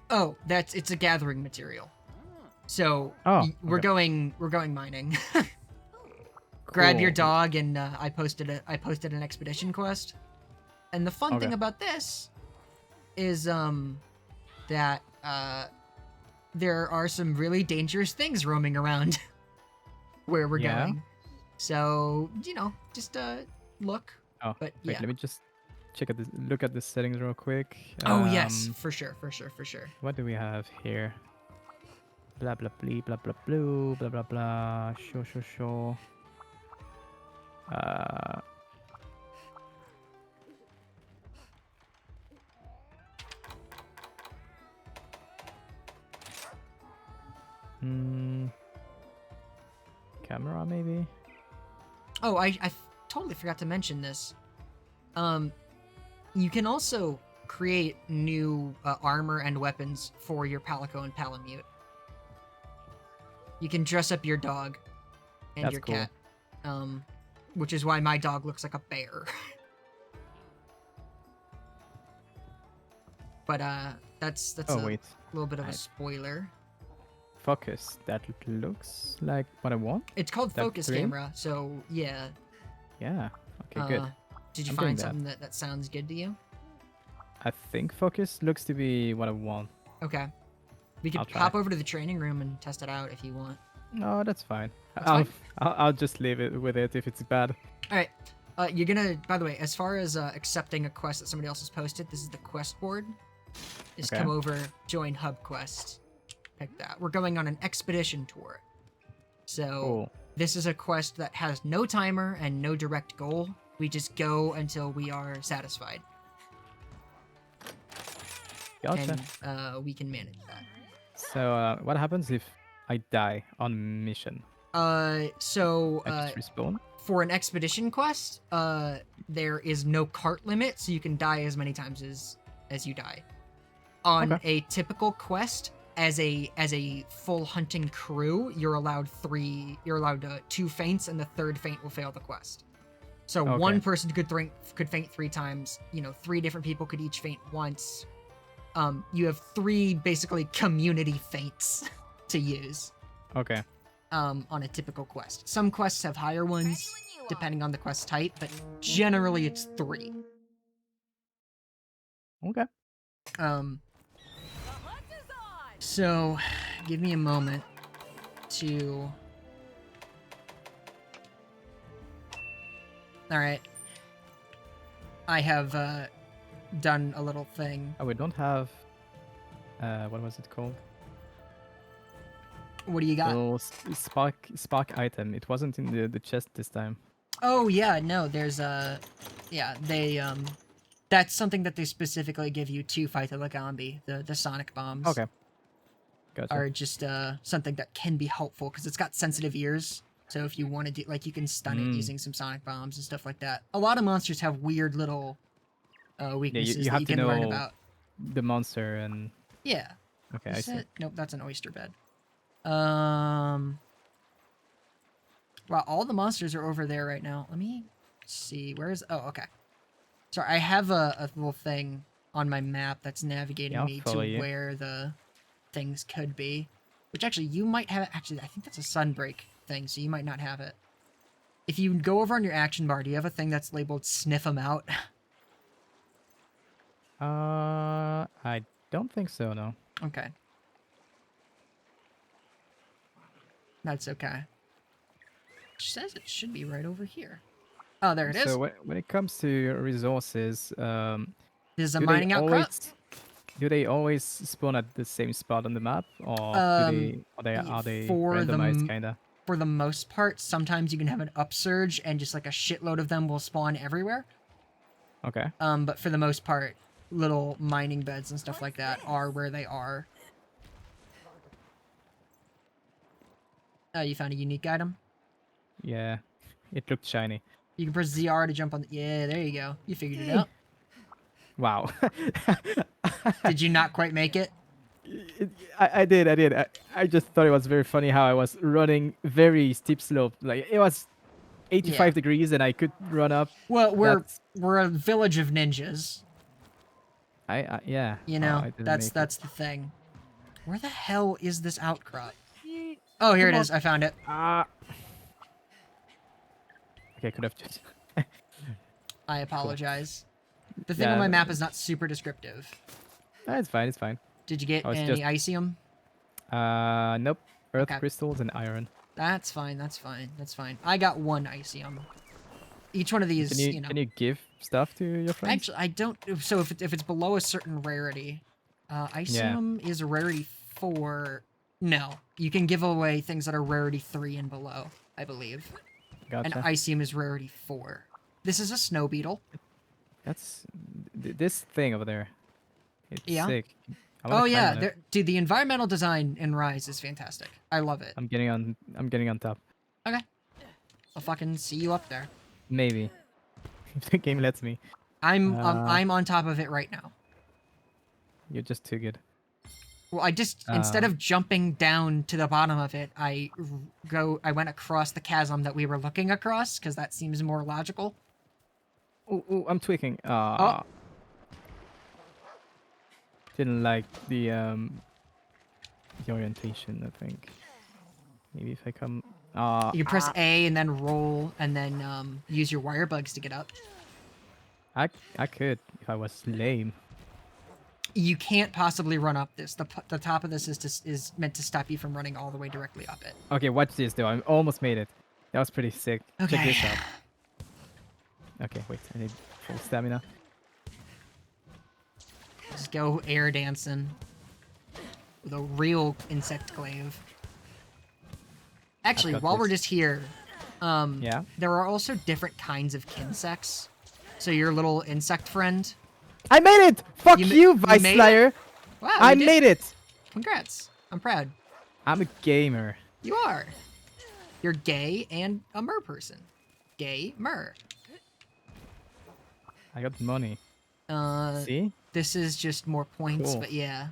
Oh, it's a gathering material. So Oh, we're okay. going mining. Grab your Cool. dog, and I posted an expedition quest. And the fun thing Okay. about this is that there are some really dangerous things roaming around where we're Yeah? going. So just look. Oh, But wait, yeah. let me just look at the settings real quick. Oh yes, Um, for sure. What do we have here? Blah blah blee, blah blah blue, blah blah blah. Sure. Uh. Camera maybe. Oh, I totally forgot to mention this. You can also create new armor and weapons for your Palico and Palamute. You can dress up your dog and That's your cool. cat, which is why my dog looks like a bear. But that's Oh a wait, little bit of a I- spoiler. focus. That looks like what I want. It's called that focus three? camera, so yeah. Yeah. Okay, good. Did you I'm find doing that. something that sounds good to you? I think focus looks to be what I want. Okay. We could I'll try. hop over to the training room and test it out if you want. No, that's fine. That's I'll, fine? I'll just leave it with it if it's bad. All right. You're gonna. By the way, as far as accepting a quest that somebody else has posted, this is the quest board. Just Okay. come over, join Hub Quest. Pick that. We're going on an expedition tour. So Cool. this is a quest that has no timer and no direct goal. We just go until we are satisfied, Gotcha. and we can manage that. So, what happens if I die on mission? So I just respawn? for an expedition quest, there is no cart limit, so you can die as many times as you die. On Okay. a typical quest, as a full hunting crew, you're allowed 2 feints, and the 3rd feint will fail the quest. So Okay. one person could feint 3 times. 3 different people could each feint once. You have 3 basically community feints to use. Okay. On a typical quest. Some quests have higher ones, depending on the quest type, but generally it's 3. Okay. So, give me a moment to... Alright. I have, done a little thing. Oh, we don't have. What was it called? What do you got? Little spark item. It wasn't in the chest this time. Oh, yeah, no, there's yeah, they, that's something that they specifically give you to fight the Lagambi, the sonic bombs. Okay. Gotcha. are just something that can be helpful because it's got sensitive ears. So if you want to do, like, you can stun it using some sonic bombs and stuff like that. A lot of monsters have weird little Yeah, weaknesses you that have you to can learn know about. the monster and. Yeah. Okay, I Is see. it? Nope, that's an oyster bed. Wow, all the monsters are over there right now. Let me see. Where is? Oh, okay. Sorry, I have a little thing on my map that's navigating Yeah, I'll me to follow you. where the things could be. Which actually, you might have. Actually, I think that's a sunbreak thing, so you might not have it. If you go over on your action bar, do you have a thing that's labeled "Sniff 'em out"? I don't think so. No. Okay. That's okay. It says it should be right over here. Oh, there it is. So when it comes to resources, There's a do they mining outcrop. always do they always spawn at the same spot on the map, or are they For randomized the kinda? for the most part, sometimes you can have an upsurge and just like a shitload of them will spawn everywhere. Okay. But for the most part, little mining beds and stuff like that are where they are. Oh, you found a unique item? Yeah, it looked shiny. You can press ZR to jump on the... Yeah, there you go. You figured it Yay. out. Wow. Did you not quite make it? I did. I just thought it was very funny how I was running very steep slope. Like it was 85 Yeah. degrees and I could run up. Well, That's we're a village of ninjas. yeah. You Oh, know, I didn't that's make the thing. Where the hell is this outcrop? it. Oh, here it Come is. I found it. Ah. Okay, could have just. I apologize. The thing Yeah, on my map is not super descriptive. It's fine. It's fine. Did you get Oh, it's any just- Icium? Nope. Earth Okay. crystals and iron. That's fine. That's fine. That's fine. I got one Icium. Each one of these, Can you know. can you give stuff to your friends? Actually, I don't. So if it's below a certain rarity, Icium is a rarity 4. No, you can give away things that are rarity 3 and below, I believe. And Gotcha. Icium is rarity 4. This is a snow beetle. That's this thing over there. It's Yeah. sick. I wanna Oh climb yeah, on it. dude, the environmental design in Rise is fantastic. I love it. I'm getting on top. Okay, I'll fucking see you up there. Maybe. If the game lets me. I'm Uh, on top of it right now. You're just too good. Well, I just instead Um, of jumping down to the bottom of it, I went across the chasm that we were looking across because that seems more logical. Oh, I'm tweaking. Oh. Didn't like the orientation, I think. Maybe if I come You can press A and then roll and then use your wire bugs to get up. I could if I was lame. You can't possibly run up this. The top of this is meant to stop you from running all the way directly up it. Okay, watch this though. I almost made it. That was pretty sick. Check Okay. this out. Okay, wait. I need full stamina. Just go air dancing with a real insect glaive. Actually, got while we're this. just here, Yeah. there are also different kinds of kinsects. So your little insect friend. I made it! Fuck You you, ma- Vice you made it? Slayer! Wow, I you did- made it! Congrats! I'm proud. I'm a gamer. You are. You're gay and a mer person. Gay mer. I got money. See? This is just more points, Cool. but yeah.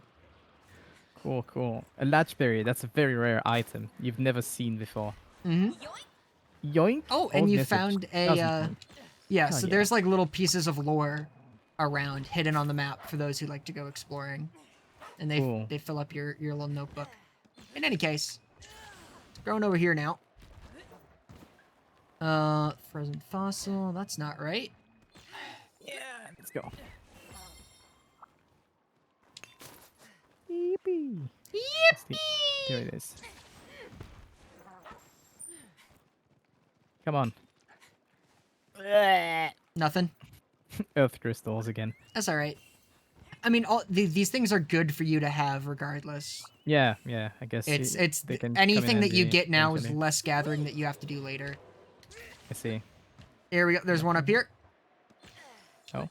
Cool. A latchberry, that's a very rare item you've never seen before. Mm-hmm. Yoink! Oh, and Old you message. found a, 1000 points. yeah, Oh, so yeah. there's like little pieces of lore around, hidden on the map for those who like to go exploring. And Cool. they fill up your little notebook. In any case, it's growing over here now. Frozen fossil, that's not right. Yeah, let's go. Yippee! There it is. Come on. Nothing. Earth crystals again. That's all right. I mean, these things are good for you to have regardless. Yeah, I guess they can come in Anything that you handy get now is eventually. less gathering that you have to do later. I see. Here we go. There's one up here. Oh.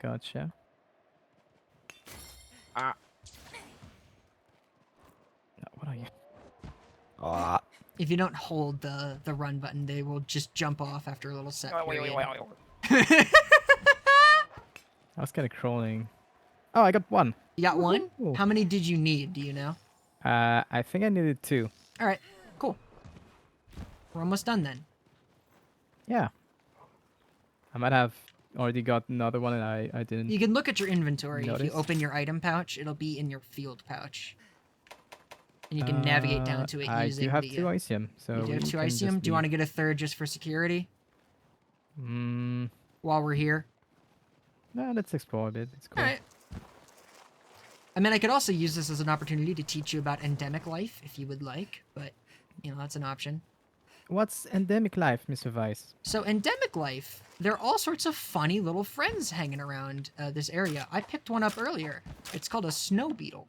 Gotcha. Ah. If you don't hold the run button, they will just jump off after a little set period. I was kind of crawling. Oh, I got one. You got one? Woohoo. How many did you need? Do you know? I think I needed 2. All right, cool. We're almost done then. Yeah. I might have already got another one and I didn't. You can look at your inventory. If you Notice. open your item pouch, it'll be in your field pouch. And you can navigate down to it I using do have the... 2 Icium, so you do have we 2 can Icium? just Do you want to leave. get a third just for security Mm, while we're here? no, let's explore a bit. It's cool. All right. I mean, I could also use this as an opportunity to teach you about endemic life if you would like, but, you know, that's an option. What's endemic life, Mr. Vice? So, endemic life, there are all sorts of funny little friends hanging around this area. I picked one up earlier. It's called a snow beetle.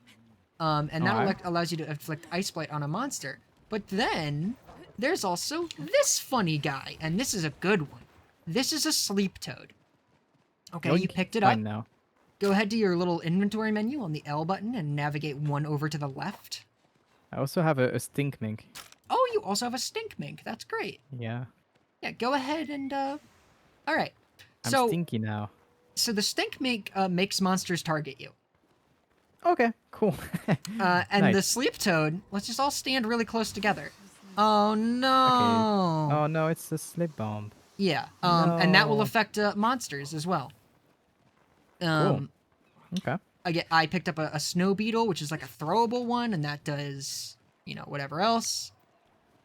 And that Alright. allows you to inflict ice blight on a monster. But then, there's also this funny guy, and this is a good one. This is a sleep toad. Okay, you Yoink. picked it up. Fine now. Go ahead to your little inventory menu on the L button and navigate one over to the left. I also have a stink mink. Oh, you also have a stink mink. That's great. Yeah. Yeah, go ahead and, all right. I'm So, stinky now. so the stink mink makes monsters target you. Okay, cool. And the Nice. sleep toad, let's just all stand really close together. Oh, no. Oh no, it's a slip bomb. Yeah, and that will No. affect monsters as well. Okay. I picked up a snow beetle, which is like a throwable one, and that does, you know, whatever else.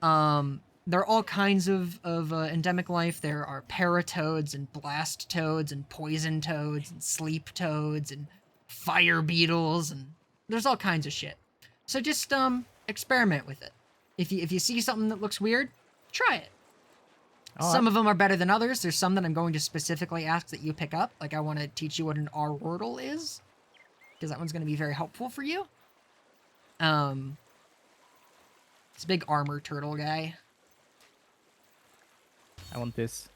There are all kinds of endemic life. There are paratoads and blast toads and poison toads and sleep toads and fire beetles, and there's all kinds of shit. So just experiment with it. If you see something that looks weird, try it. Some of them are better than others. There's some that I'm going to specifically ask that you pick up. Like, I want to teach you what an R-wordle is, because that one's going to be very helpful for you. It's a big armor turtle guy. I want this.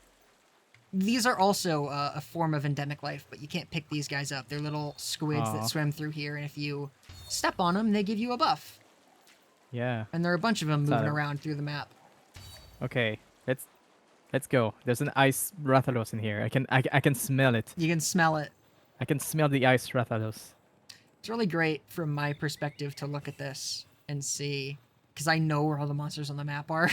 These are also a form of endemic life, but you can't pick these guys up. They're little squids Aw. that swim through here, and if you step on them, they give you a buff. Yeah. And there are a bunch of them Got moving it. around through the map. Okay. Let's go. There's an ice Rathalos in here. I can smell it. You can smell it. I can smell the ice Rathalos. It's really great from my perspective to look at this and see, because I know where all the monsters on the map are.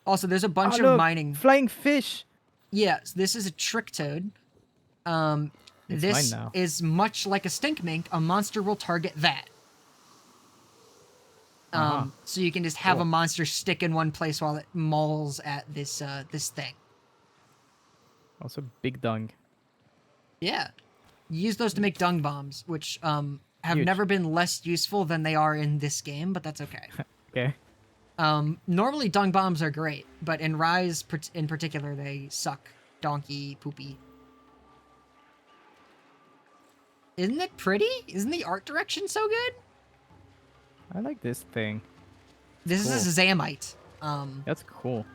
Also, there's a bunch Oh, of look, mining. flying fish. Yes, this is a trick toad. It's This mine now. is much like a stink mink. A monster will target that. Uh-huh. So you can just have a Cool. monster stick in one place while it mauls at this this thing. Also big dung. Yeah, you use those to make dung bombs, which have Huge. never been less useful than they are in this game, but that's okay. Okay. Normally dung bombs are great, but in Rise in particular, they suck. Donkey poopy. Isn't it pretty? Isn't the art direction so good? I like this thing. This Cool. is a Zamite. That's cool.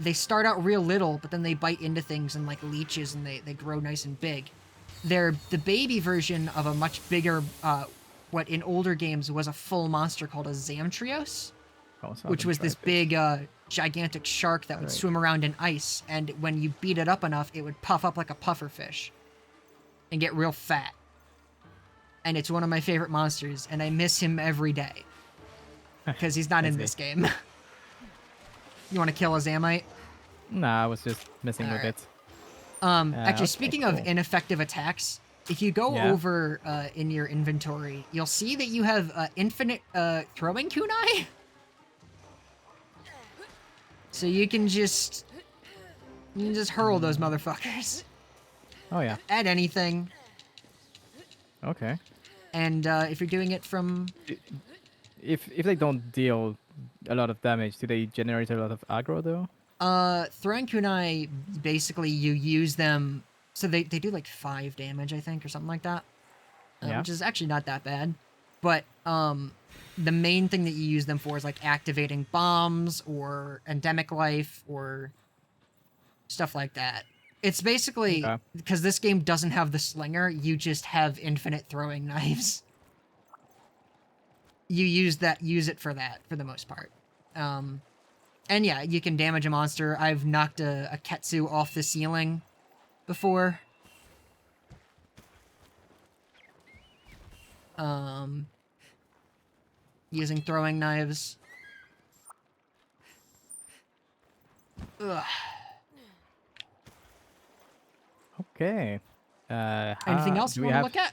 They start out real little, but then they bite into things and like leeches, and they grow nice and big. They're the baby version of a much bigger, what in older games was a full monster called a Zamtrios, Also, which was this big, gigantic shark that would Right. swim around in ice, and when you beat it up enough, it would puff up like a puffer fish and get real fat. And it's one of my favorite monsters, and I miss him every day because he's not I in see. this game. You want to kill a Zamite? Nah, I was just messing with Alright. it. Actually, okay, speaking of cool. ineffective attacks, if you go Yeah. over in your inventory, you'll see that you have infinite throwing kunai. So you can just hurl those motherfuckers Oh yeah. at anything. Okay. And if you're doing it from If they don't deal a lot of damage, do they generate a lot of aggro though? throwing kunai, basically you use them. So they do like 5 damage, I think, or something like that. Yeah. Which is actually not that bad. But the main thing that you use them for is like activating bombs or endemic life or stuff like that. It's basically Okay. because this game doesn't have the slinger, you just have infinite throwing knives. you use it for that for the most part. And yeah, you can damage a monster. I've knocked a Ketsu off the ceiling before. Using throwing knives. Ugh. Okay. Anything else do you we want to have?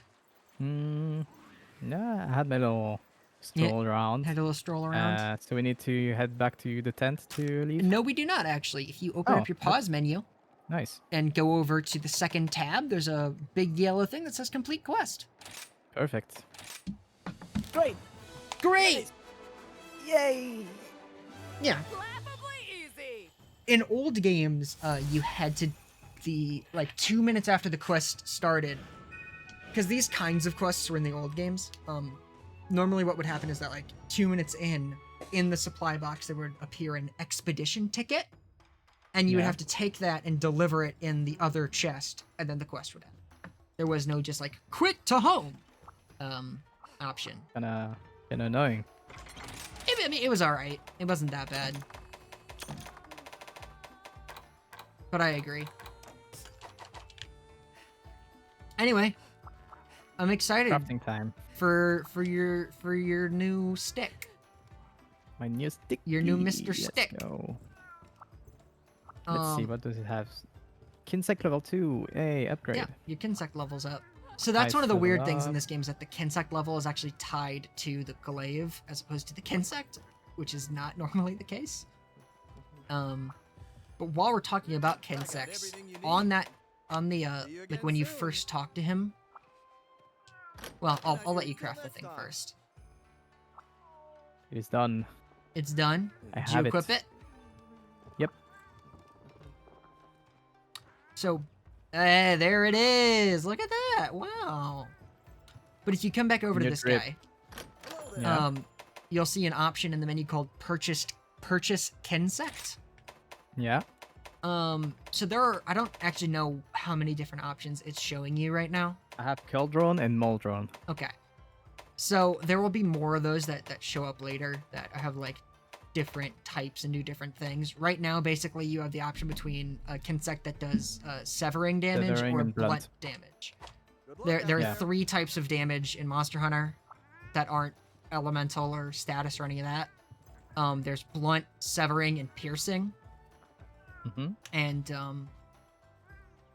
look at? Yeah, I had my little stroll around. Had a little stroll around. So we need to head back to the tent to leave. No, we do not actually. If you open Oh, up your pause menu Nice. and go over to the second tab, there's a big yellow thing that says complete quest. Perfect. Great! Yay! Yeah. Laughably easy. In old games, you had to the 2 minutes after the quest started, because these kinds of quests were in the old games. Normally what would happen is that 2 minutes in the supply box there would appear an expedition ticket, and you would have to take that and deliver it in the other chest, and then the quest would end. There was no just quit to home option. Kinda annoying. I mean, it was alright. It wasn't that bad. But I agree. Anyway, I'm excited Crafting time. for your new stick. My new stick. Your new Mr. Stick. Go. Let's see, Um, what does it have? Kinsect level 2. Hey, upgrade. Yeah, your Kinsect levels up. So that's Nice one of the level weird things in up. this game is that the Kinsect level is actually tied to the glaive as opposed to the Kinsect, which is not normally the case. But while we're talking about Kinsects, on the when you first talk to him, well, I'll let you craft the thing first. It is done. It's done. I Did you have equip it? Yep. So, there it is. Look at that. Wow. But if you come back over to New this drip. guy, Yeah. you'll see an option in the menu called purchase Kinsect. Yeah. So there are, I don't actually know how many different options it's showing you right now. I have Keldron and Moldron. Okay. So there will be more of those that show up later that have different types and do different things. Right now, basically, you have the option between a Kinsect that does severing damage Severing or and blunt. blunt damage. There are Yeah. 3 types of damage in Monster Hunter that aren't elemental or status or any of that. There's blunt, severing, and piercing. Mm-hmm. And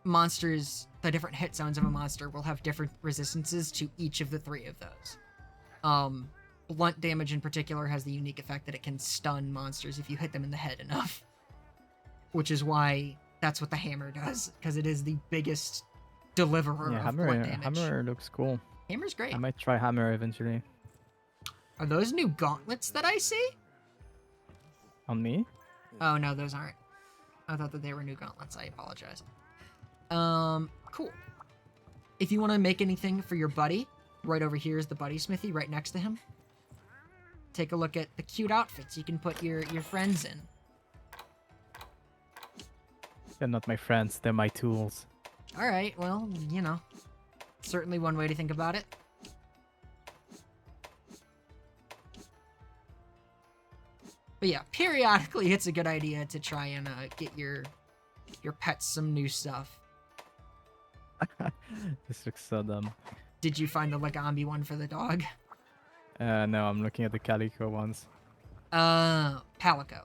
monsters, the different hit zones of a monster will have different resistances to each of the 3 of those. Blunt damage in particular has the unique effect that it can stun monsters if you hit them in the head enough. Which is why that's what the hammer does, because it is the biggest deliverer Yeah, of blunt damage. hammer looks cool. Hammer's great. I might try hammer eventually. Are those new gauntlets that I see? On me? Oh no, those aren't. I thought that they were new gauntlets. I apologize. Cool. If you want to make anything for your buddy, right over here is the buddy smithy, right next to him. Take a look at the cute outfits you can put your friends in. They're not my friends, they're my tools. Alright, well, certainly one way to think about it. But yeah, periodically it's a good idea to try and get your pets some new stuff. This looks so dumb. Did you find the Legambi one for the dog? No, I'm looking at the Calico ones. Palico.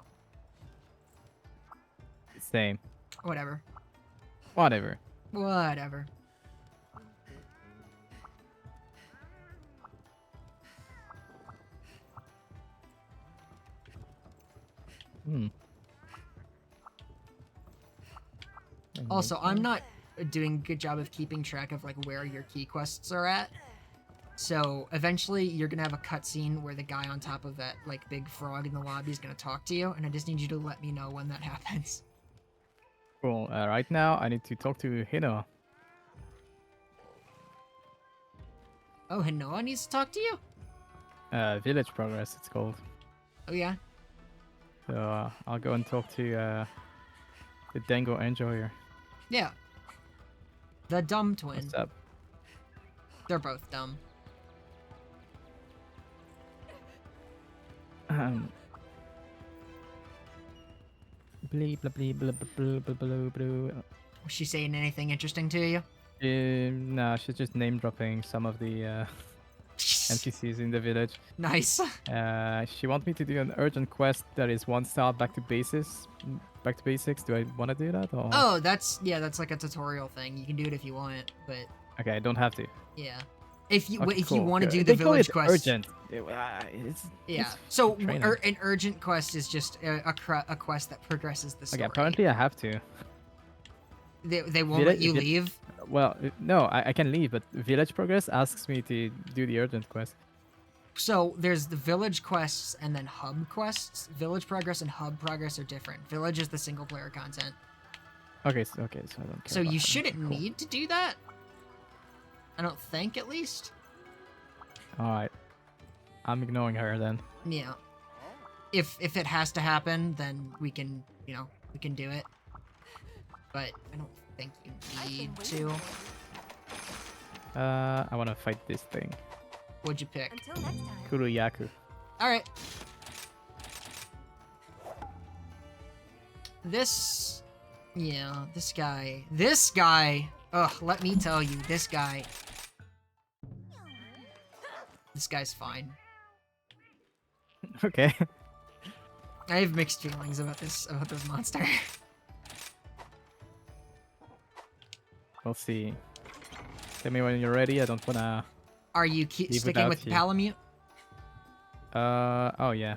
Same. Whatever. Whatever. Whatever. Hmm. Also, I'm not doing a good job of keeping track of where your key quests are at. So eventually you're gonna have a cutscene where the guy on top of that big frog in the lobby is gonna talk to you, and I just need you to let me know when that happens. Cool. Right now, I need to talk to Hino. Oh, Hinoa needs to talk to you? Village Progress, it's called. Oh yeah? So I'll go and talk to the Dango Enjoyer. Yeah. The dumb twin. What's up? They're both dumb. Blee, blah, blee, blah, blah, blah, blah, blah, blah. Was she saying anything interesting to you? No, she's just name dropping some of the NPCs in the village. Nice. She wants me to do an urgent quest that is one star back to basics. Back to basics. Do I want to do that? Or... Oh, that's like a tutorial thing. You can do it if you want, but Okay, I don't have to. yeah. If you Okay, if you cool. want to do They the call village it quest, urgent. yeah. it's So training. an urgent quest is just a quest that progresses the story. Okay, apparently I have to. They won't let you leave. Well, no, I can leave, but village progress asks me to do the urgent quest. So there's the village quests and then hub quests. Village progress and hub progress are different. Village is the single player content. Okay, so I don't care. So about you that. shouldn't Cool. need to do that. I don't think, at least. All right, I'm ignoring her then. Yeah. If it has to happen, then we can we can do it. But I don't think you need to. I want to fight this thing. What'd you pick? Until next time. Kuruyaku. All right. This guy. Ugh, let me tell you, this guy's fine. Okay. I have mixed feelings about this monster. We'll see. Tell me when you're ready. I don't wanna. Are you Leave sticking without with the you. Palamute? Oh yeah.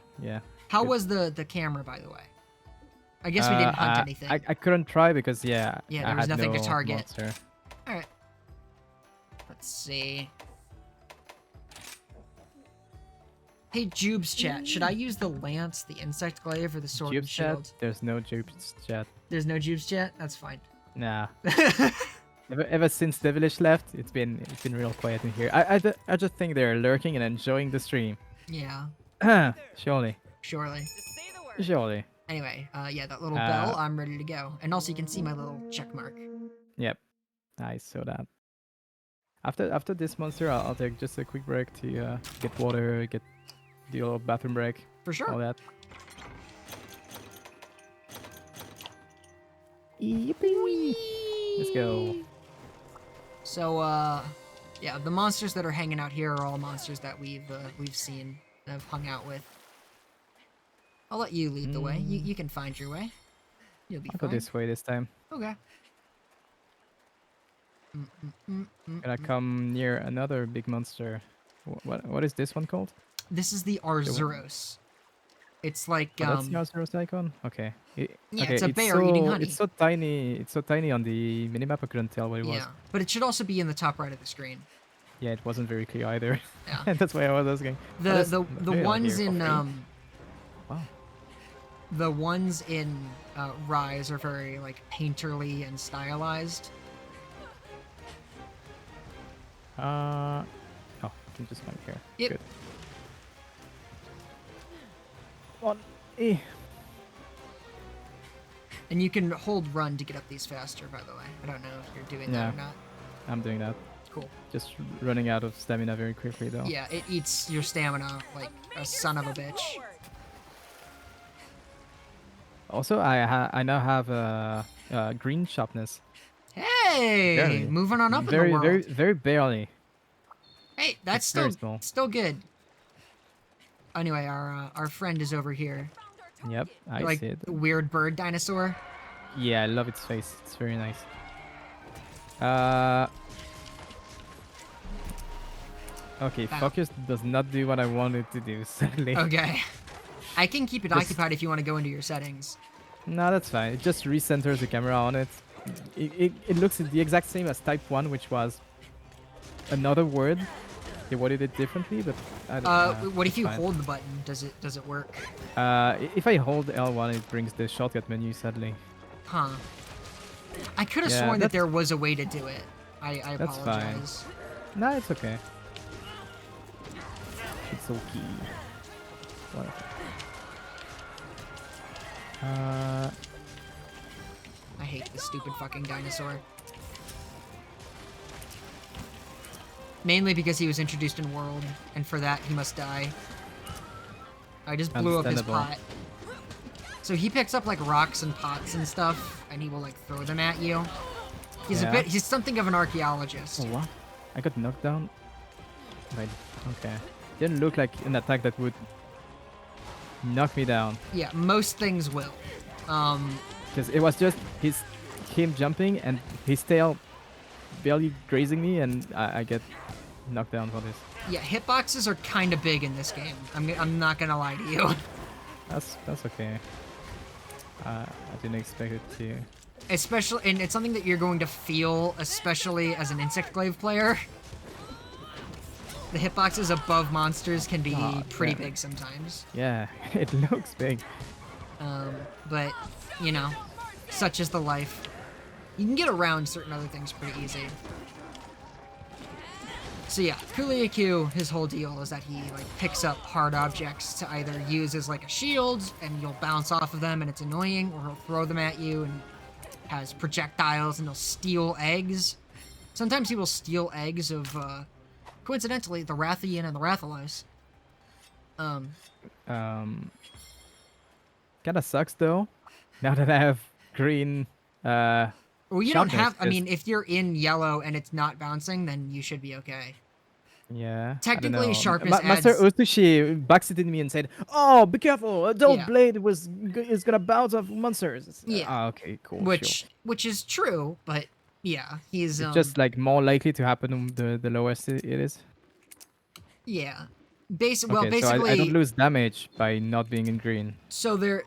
How Good. was the camera, by the way? I guess we didn't hunt anything. I couldn't try because yeah. Yeah, I there was had nothing to no target. monster. All right. Let's see. Hey, Jubes chat. Should I use the lance, the insect glaive, or the sword and Jubes chat? shield? There's no Jubes chat. There's no Jubes chat. That's fine. Nah. Ever since the village left, it's been real quiet in here. I just think they're lurking and enjoying the stream. Yeah, Surely. surely. Just say the word. Surely. Anyway, yeah, that little bell. I'm ready to go. And also, you can see my little check mark. Yep. I saw that. After this monster, I'll take just a quick break to get water, get the little bathroom break, For sure. all that. Yippee! Let's go. So, yeah, the monsters that are hanging out here are all monsters that we've seen and have hung out with. I'll let you lead the way. You can find your way. You'll be I'll fine. go this way this time. Okay. Gonna come near another big monster. What is this one called? This is the Arzuros. It's like Oh, that's the Arzuros icon. Okay. yeah, okay, it's a bear eating honey. It's so tiny. It's so tiny on the minimap. I couldn't tell what it was. Yeah, but it should also be in the top right of the screen. Yeah, it wasn't very clear either. Yeah. And that's why I was asking. Oh, The there's ones here in for free. Wow. the ones in Rise are very like painterly and stylized. Oh, you can just find here. Yep. Good. Come on. Eh. And you can hold run to get up these faster, by the way. I don't know if you're doing that or Yeah. not. I'm doing that. Cool. Just running out of stamina very quickly though. Yeah, it eats your stamina like a son of a bitch. Forward. Also, I now have green sharpness. Hey, Barely. moving on up very, in the world. very barely. Hey, that's It's very still small. still good. Anyway, our friend is over here. Yep, I Like see it. weird bird dinosaur. Yeah, I love its face. It's very nice. Okay, Ow. focus does not do what I wanted to do, sadly. Okay. I can keep it Just- occupied if you want to go into your settings. No, that's fine. It just recenters the camera on it. It looks the exact same as Type 1, which was another word. They worded it differently, but I don't know. What if you fine. hold the button? Does it work? If I hold L1, it brings the shortcut menu, sadly. Huh. I could have Yeah, sworn that that's- there was a way to do it. I That's fine. apologize. No, it's okay. It's okay. Whatever. I hate this stupid fucking dinosaur. Mainly because he was introduced in World, and for that he must die. I just blew up his Understandable. pot. So he picks up like rocks and pots and stuff, and he will like throw them at you. Yeah. He's something of an archaeologist. Oh, what? I got knocked down? Like, okay. Didn't look like an attack that would knock me down. Yeah, most things will. Because it was just him jumping and his tail barely grazing me, and I get knocked down for this. Yeah, hitboxes are kind of big in this game. I'm not gonna lie to you. That's okay. I didn't expect it to. Especially, and it's something that you're going to feel, especially as an Insect Glaive player. The hitboxes above monsters can be pretty big sometimes. Yeah, it looks big. But, you know, such is the life. You can get around certain other things pretty easy. So yeah, Kuliaku, his whole deal is that he like picks up hard objects to either use as like a shield and you'll bounce off of them and it's annoying, or he'll throw them at you and has projectiles and he'll steal eggs. Sometimes he will steal eggs of, coincidentally, the Rathian and the Rathalos. Kinda sucks though. Now that I have green. Well, you don't sharpness, have, I 'cause- mean, if you're in yellow and it's not bouncing, then you should be okay. Yeah. Technically, I don't know. sharpness Master adds- Osushi backseated me and said, "Oh, be careful! A dull Yeah. blade is gonna bounce off monsters." Yeah. Ah, okay, cool. Which is true, but yeah, he's, sure. It's just like more likely to happen the lowest it is. yeah. Okay, Well, so basically, I don't lose damage by not being in green. so there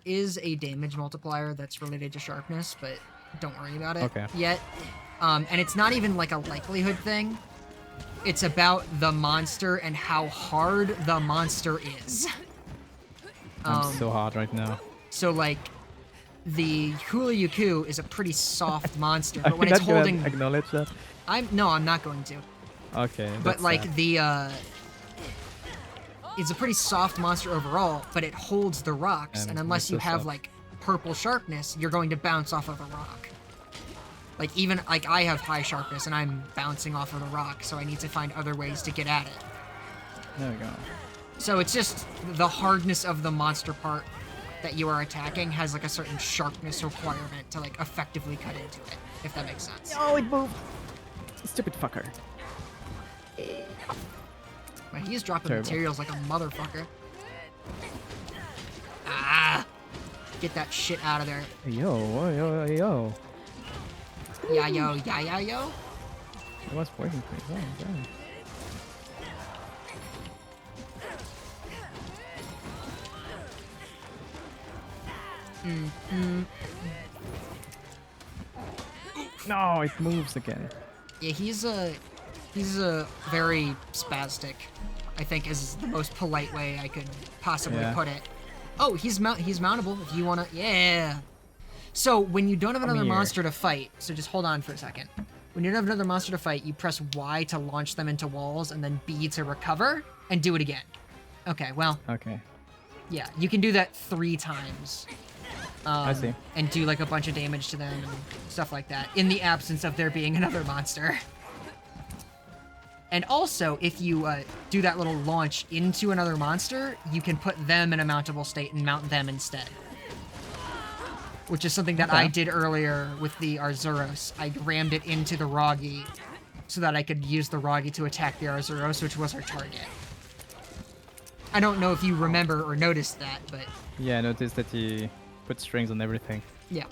is a damage multiplier that's related to sharpness, but don't worry about it Okay. yet. And it's not even like a likelihood thing. It's about the monster and how hard the monster is. I'm so hard right now. So like, the Huliuku is a pretty soft monster, Are but when you it's not gonna holding, acknowledge that? I'm not going to. Okay. But that's like sad. it's a pretty soft monster overall, but it holds the rocks, and unless it's you so have soft. like purple sharpness, you're going to bounce off of a rock. Like even like I have high sharpness and I'm bouncing off of the rock, so I need to find other ways to get at it. There we go. So it's just the hardness of the monster part that you are attacking has like a certain sharpness requirement to like effectively cut into it, if that makes sense. Oh, it moved. Stupid fucker. Man, he's dropping Terrible. materials like a motherfucker. Ah! Get that shit out of there. Yo. Yeah, yo. It was working pretty well. Damn. No, it moves again. Yeah, he's a very spastic, I think is the most polite way I could possibly Yeah. put it. Oh, he's mountable if you wanna, yeah. So when you don't have another here. monster to fight, so just hold on for a second. When you don't have another monster to fight, you press Y to launch them into walls and then B to recover and do it again. Okay, well, Okay. yeah, you can do that 3 times. I see. And do like a bunch of damage to them and stuff like that, in the absence of there being another monster. And also, if you do that little launch into another monster, you can put them in a mountable state and mount them instead. Which is something that I Okay. did earlier with the Arzuros. I rammed it into the Roggy so that I could use the Roggy to attack the Arzuros, which was our target. I don't know if you remember or noticed that, but Yeah, I noticed that he put strings on everything. yeah.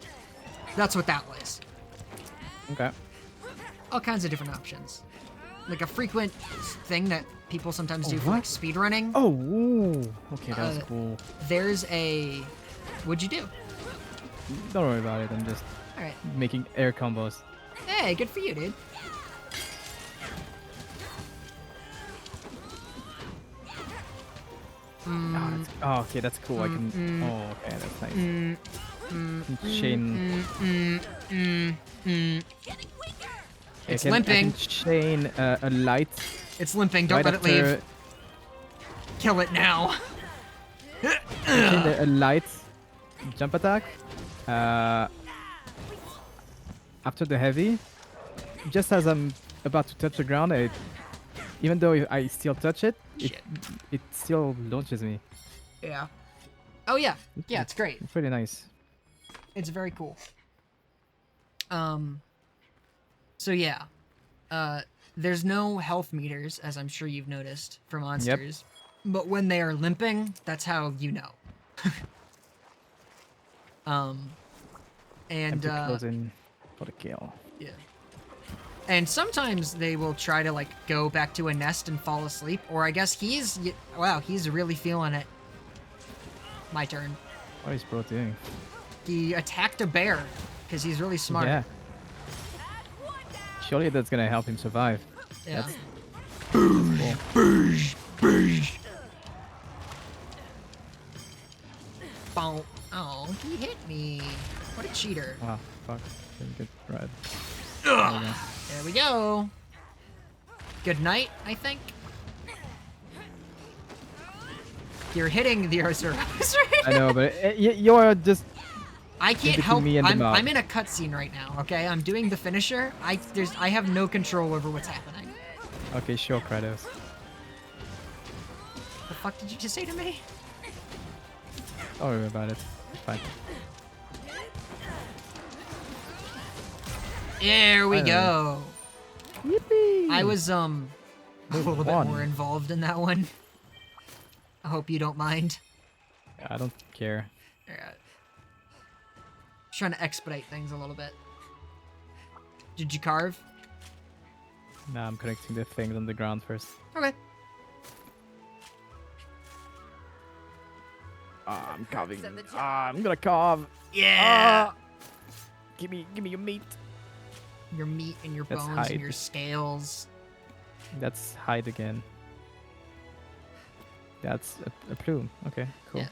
That's what that was. Okay. All kinds of different options. Like a frequent thing that people sometimes do Oh, for like what? speedrunning. Oh, ooh. Okay, that was cool. There's a... What'd you do? Don't worry about it. I'm just Alright. making air combos. Hey, good for you, dude. Oh, okay, that's cool. I can. Oh, okay, that's nice. Chain. It's I can limping. chain a light. It's limping. Don't right let it leave. after- Kill it now. chain a light jump attack. After the heavy, just as I'm about to touch the ground, I even though if I still touch it, Shit. it still launches me. Yeah. Oh yeah. Yeah, it's great. It's pretty nice. It's very cool. So yeah. There's no health meters, as I'm sure you've noticed, for monsters. But when they are limping, that's how you know. I'm And too close in for the kill. yeah. And sometimes they will try to like go back to a nest and fall asleep, or I guess he's really feeling it. My turn. What is bro doing? He attacked a bear because he's really smart. Yeah. Surely that's gonna help him survive. Yeah. That's Bonk. Oh, he hit me. What a cheater. Ah, fuck. Didn't get red. There we go. Good night, I think. You're hitting the Osiris. I know, but you're just. I can't between help. me and the mob. I'm in a cutscene right now. Okay, I'm doing the finisher. I have no control over what's happening. Okay, sure, Kratos. The fuck did you just say to me? Don't worry about it. It's fine. There we Finally. go. Yippee! I was a little bit Won. more involved in that one. I hope you don't mind. I don't care. Alright. Trying to expedite things a little bit. Did you carve? Nah, I'm connecting the things on the ground first. Okay. Ah, I'm carving. Said the job. Ah, I'm gonna carve. Yeah. Ah! Give me your meat. Your meat and your Let's bones hide. and your scales. That's hide again. That's a plume. Okay, cool. Yeah.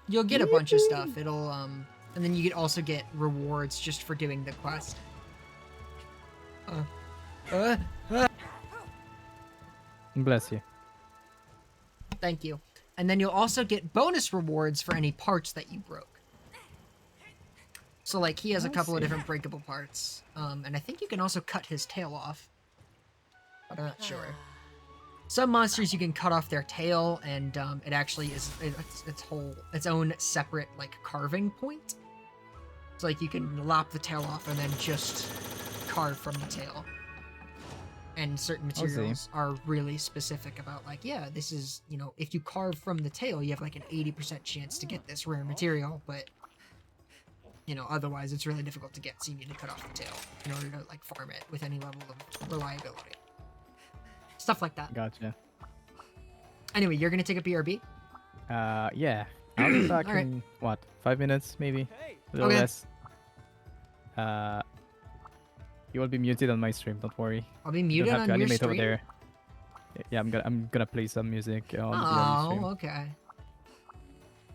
You'll get a bunch of stuff. It'll and then you can also get rewards just for doing the quest. Bless you. Thank you. And then you'll also get bonus rewards for any parts that you broke. So like he has a I couple of see. different breakable parts. And I think you can also cut his tail off. But I'm not sure. Some monsters you can cut off their tail, and it actually is its own separate like carving point. So like you can lop the tail off and then just carve from the tail. And certain see. materials are really specific about like, yeah, this is, you know, if you carve from the tail, you have like an 80% chance to get this rare material, but you know, otherwise it's really difficult to get, so you need to cut off the tail in order to like farm it with any level of reliability. Stuff like that. Gotcha. Anyway, you're gonna take a BRB? Yeah. I'll be back Alright. in what? 5 minutes, maybe? A little Okay. less. You will be muted on my stream. Don't worry. I'll be You muted don't have to on your animate stream. over there. Yeah, I'm gonna play some music on the other stream. Oh, okay.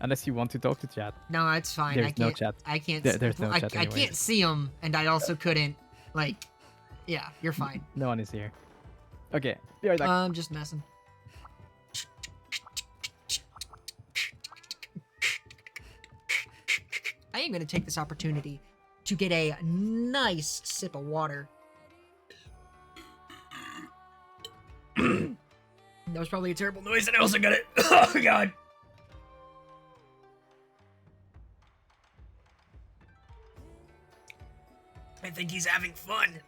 Unless you want to talk to chat. No, it's fine. There's I can't. no chat. I can't. There's no I, chat I anyways. can't see them, and I also couldn't. Like, yeah, you're fine. No one is here. Okay, be right back. I'm just messing. I am gonna take this opportunity to get a nice sip of water. That was probably a terrible noise, and I also got it. Oh god. I think he's having fun.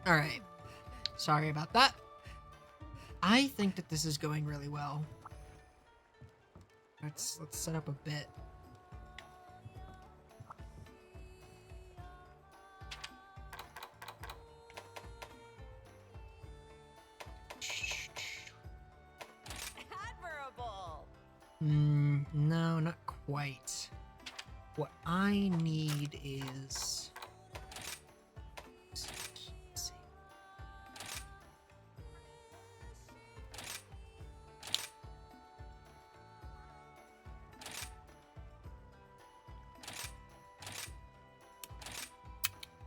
All right. Sorry about that. I think that this is going really well. Let's set up a bit. Admirable. No, not quite. What I need is... Let's see.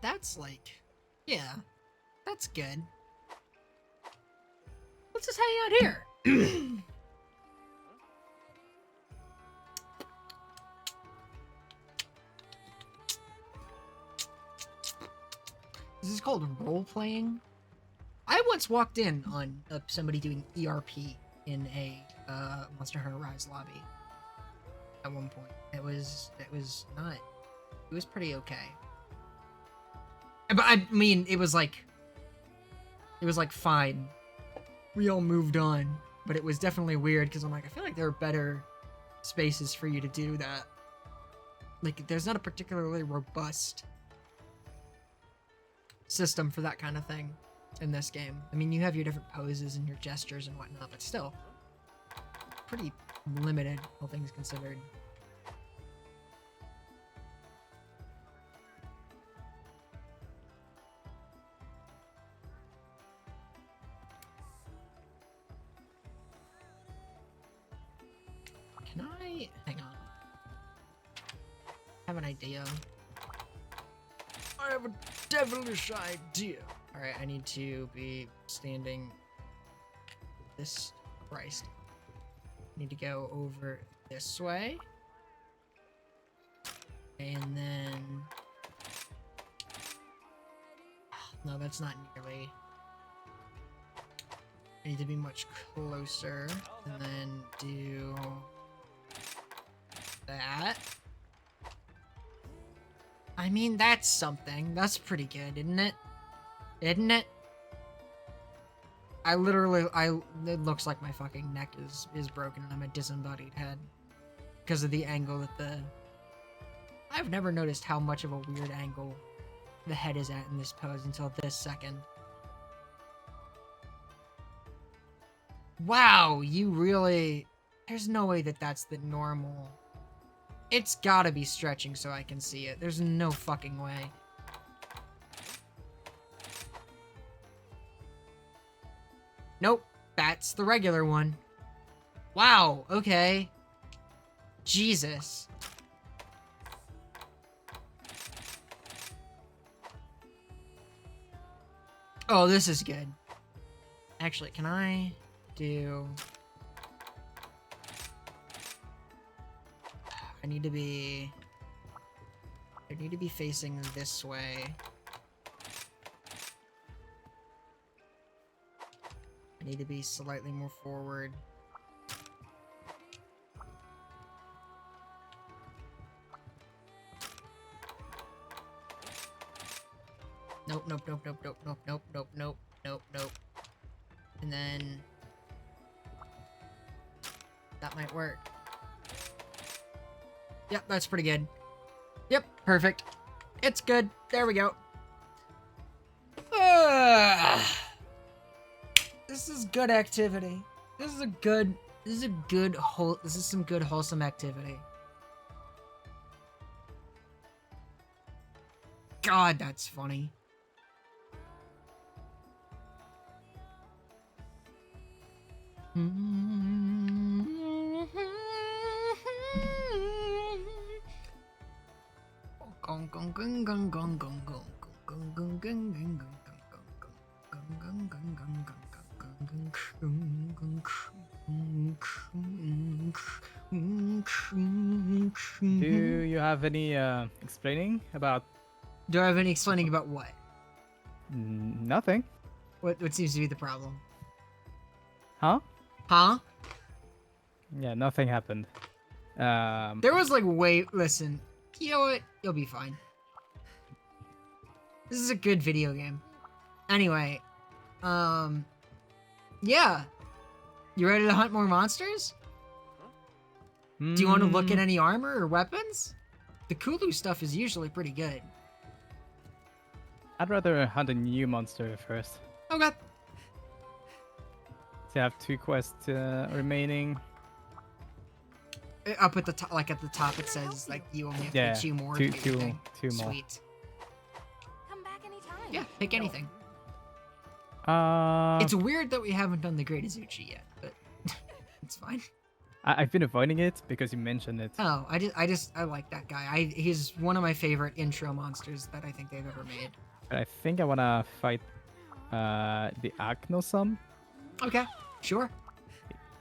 That's like... Yeah, that's good. Let's just hang out here. This is called role playing. I once walked in on somebody doing ERP in a Monster Hunter Rise lobby. At one point, it was not. It was pretty okay. But I mean, it was like fine. We all moved on, but it was definitely weird because I'm like, I feel like there are better spaces for you to do that. Like, there's not a particularly robust system for that kind of thing in this game. I mean, you have your different poses and your gestures and whatnot, but still pretty limited, all things considered. Can I hang on? I have an idea. I have a devilish idea. All right, I need to be standing this. Christ. I need to go over this way. And then... No, that's not nearly. I need to be much closer. And then do... that. I mean, that's something. That's pretty good, isn't it? Isn't it? It looks like my fucking neck is broken and I'm a disembodied head. Because of the angle that I've never noticed how much of a weird angle the head is at in this pose until this second. Wow, you really... There's no way that that's the normal... It's gotta be stretching so I can see it. There's no fucking way. Nope, that's the regular one. Wow, okay. Jesus. Oh, this is good. Actually, can I do... I need to be facing this way. I need to be slightly more forward. Nope, nope, nope, nope, nope, nope, nope, nope, nope, nope, nope. And then that might work. Yep, that's pretty good. Yep, perfect. It's good. There we go. This is good activity. This is some good wholesome activity. God, that's funny. Do you have any explaining about? Do I have any explaining about what? Nothing. What seems to be the problem? Huh? Huh? Yeah, nothing happened. There was like, listen, you know what? You'll be fine. This is a good video game. Anyway, yeah. You ready to hunt more monsters? Do you want to look at any armor or weapons? The Kulu stuff is usually pretty good. I'd rather hunt a new monster first. Okay. So I have 2 quests remaining. Up at the top, like at the top, it says like you only have to Yeah, pick 2 more. two to get more. Sweet. Come back anytime. Yeah, pick anything. Uh, It's weird that we haven't done the Great Azuchi yet, but it's fine. I've been avoiding it because you mentioned it. Oh, I like that guy. He's one of my favorite intro monsters that I think they've ever made. But I think I wanna fight the Agnosum. Okay. Sure.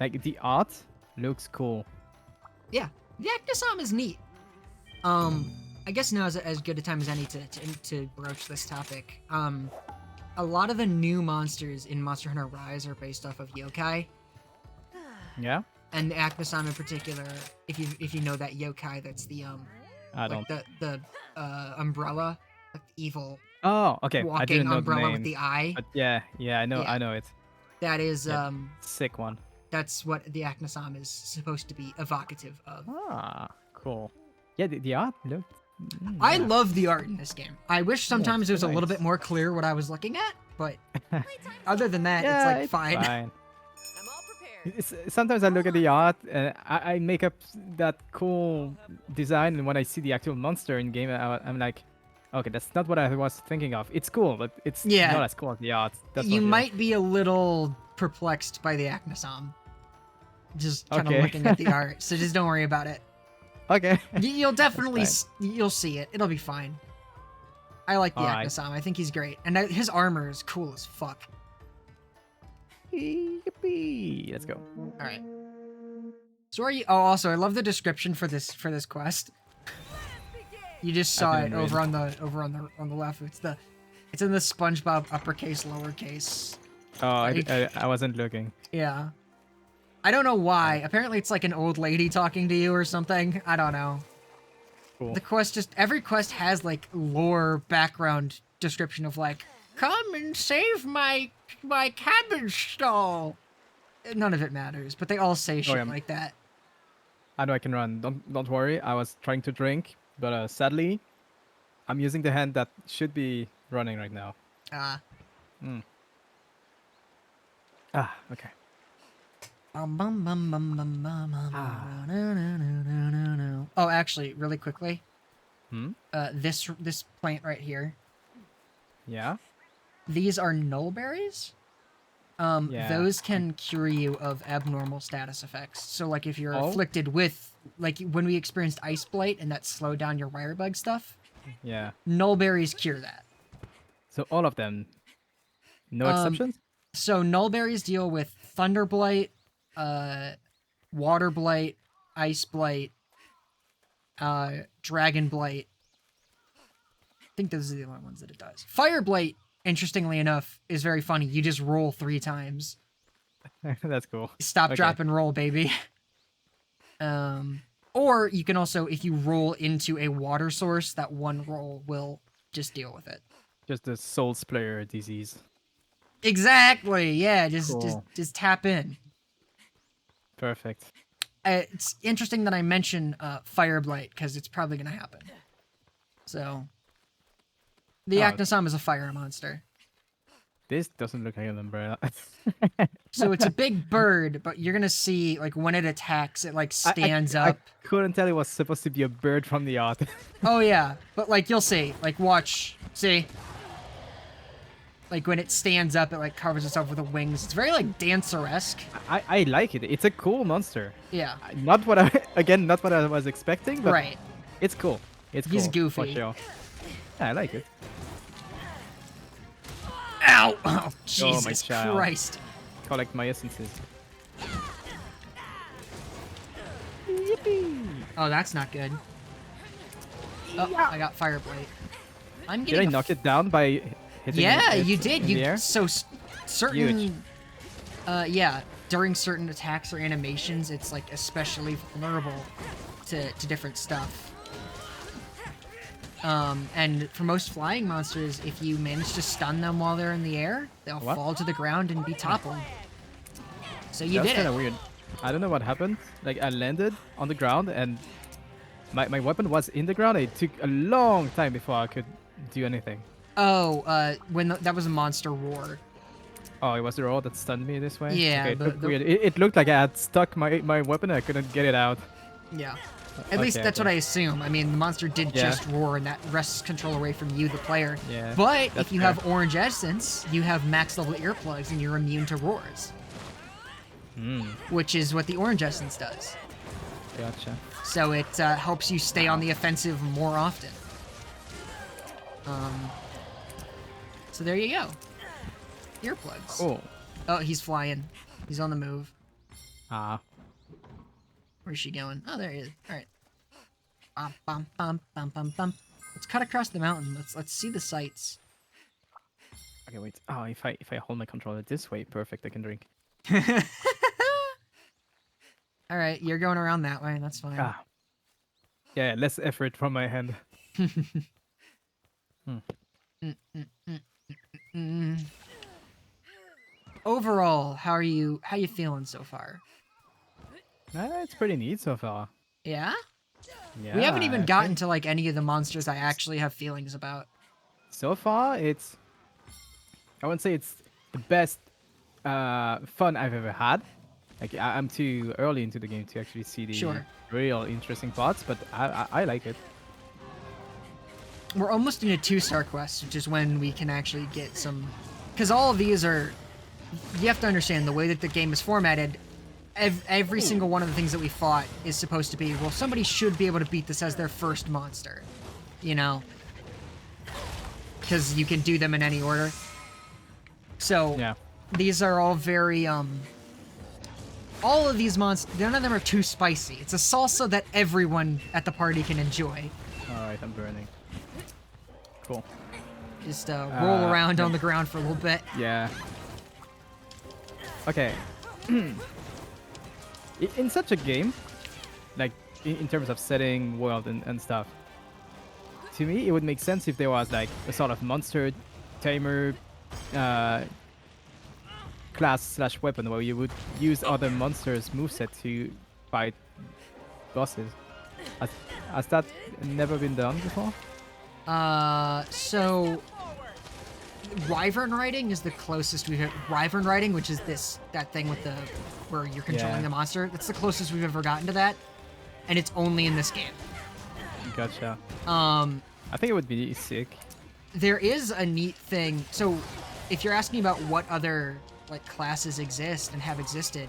Like the art looks cool. Yeah, the Acnosam is neat. I guess now is as good a time as any to broach this topic. A lot of the new monsters in Monster Hunter Rise are based off of yokai, Yeah. and the Acnosam in particular. If you know that yokai, that's the I like don't. the umbrella, like the evil Oh, okay. I walking didn't know the umbrella name. with the eye. But yeah, I know, Yeah. I know it. That is Yeah. Sick one. that's what the Acnosam is supposed to be evocative of. Ah, cool. Yeah, the art looked. I yeah. love the art in this game. I wish sometimes it's it was a little nice. bit more clear what I was looking at, but other than that, Yeah, it's like fine. I'm all prepared. Sometimes I look at the art and I make up that cool design, and when I see the actual monster in game, I'm like, okay, that's not what I was thinking of. It's cool, but it's Yeah. not as cool as the art. That's You for sure. might be a little perplexed by the Acnosam. Just kind of Okay. looking at the art, so just don't worry about it. Okay. You'll definitely fine. you'll see it. It'll be fine. I like the Alright. Acnosam. I think he's great, and his armor is cool as fuck. Yippee! Let's go. All right. So are you? Oh, also, I love the description for this quest. You just saw it didn't read over on the left. It's in the SpongeBob uppercase lowercase. Oh, Like- I wasn't looking. Yeah. I don't know why. Apparently, it's like an old lady talking to you or something. I don't know. Cool. The quest every quest has like lore background description of like, come and save my cabbage stall. None of it matters, but they all say shit yeah. like that. I know I can run. Don't worry. I was trying to drink, but sadly, I'm using the hand that should be running right now. Ah. Ah, okay. Oh, actually, really quickly, Hmm. this plant right here. Yeah. These are nullberries. Yeah. Those can cure you of abnormal status effects. So, like, if you're Oh. afflicted with, like, when we experienced ice blight and that slowed down your wirebug stuff, Yeah. nullberries cure that. So all of them. No Um, exceptions. So nullberries deal with thunder blight, water blight, ice blight, dragon blight. I think those are the only ones that it does. Fire blight, interestingly enough, is very funny. You just roll 3 times. That's cool. Stop, Okay. drop, and roll, baby. Or you can also, if you roll into a water source, that one roll will just deal with it. Just the soul splayer disease. Exactly. Yeah. Cool. Just tap in. Perfect. It's interesting that I mention Fire Blight because it's probably gonna happen. So, the Oh. Acnosam is a fire monster. This doesn't look like an umbrella. So it's a big bird, but you're gonna see like when it attacks, it like stands up. I couldn't tell it was supposed to be a bird from the art. Oh yeah, but like you'll see. Like watch, see. Like when it stands up, it like covers itself with the wings. It's very like Dancer-esque. I like it. It's a cool monster. Yeah. Not what I was expecting, but Right. it's cool. It's cool. He's for goofy. sure. Yeah, I like it. Ow! Oh, Jesus child. Christ. Collect my essences. Oh, that's not good. Oh, I got Fire Blight. I'm Did getting I knock it down by hitting Yeah, it you did. in the air? Certain. Huge. Yeah, during certain attacks or animations, it's like especially vulnerable to different stuff. And for most flying monsters, if you manage to stun them while they're in the air, they'll What? fall to the ground and be toppled. So you That's did kind it. of weird. I don't know what happened. Like I landed on the ground and my weapon was in the ground. It took a long time before I could do anything. Oh, that was a monster roar. Oh, it was the roll that stunned me this way? Yeah, Okay, it the- looked the- weird. It looked like I had stuck my weapon and I couldn't get it out. Yeah. At least Okay, that's okay. what I assume. I mean, the monster did Yeah. just roar, and that wrests control away from you, the player. Yeah, But that's if you fair. have orange essence, you have max level earplugs, and you're immune to roars, Hmm, which is what the orange essence does. gotcha. So it helps you stay on the offensive more often. So there you go. Earplugs. Cool. Oh, he's flying. He's on the move. Ah. Where's she going? Oh, there he is. All right. Bum, bum, bum, bum, bum, bum. Let's cut across the mountain. Let's see the sights. Okay, wait. Oh, if I hold my controller this way, perfect. I can drink. All right, you're going around that way. That's fine. Ah. Yeah, less effort from my hand. Overall, how you feeling so far? It's pretty neat so far. Yeah? Yeah. We haven't even I gotten think to like any of the monsters I actually have feelings about. so far it's. I wouldn't say it's the best fun I've ever had. Like I'm too early into the game to actually see the Sure. real interesting parts, but I like it. We're almost into 2-star quests, which is when we can actually get some. Because all of these are. You have to understand the way that the game is formatted. Every single one of the things that we fought is supposed to be, well, somebody should be able to beat this as their first monster. You know? Because you can do them in any order. So, Yeah. these are all very, all of these monsters, none of them are too spicy. It's a salsa that everyone at the party can enjoy. Alright, I'm burning. Cool. Just roll around yeah. on the ground for a little bit. Yeah. Okay. In such a game, like in terms of setting, world, and stuff, to me it would make sense if there was like a sort of monster tamer class/weapon where you would use other monsters' moveset to fight bosses. Has that never been done before? So Wyvern riding is the closest we've had. Wyvern riding, which is that thing with where you're controlling Yeah. the monster. That's the closest we've ever gotten to that, and it's only in this game. Gotcha. I I think it would be sick. There is a neat thing. So, if you're asking about what other like classes exist and have existed,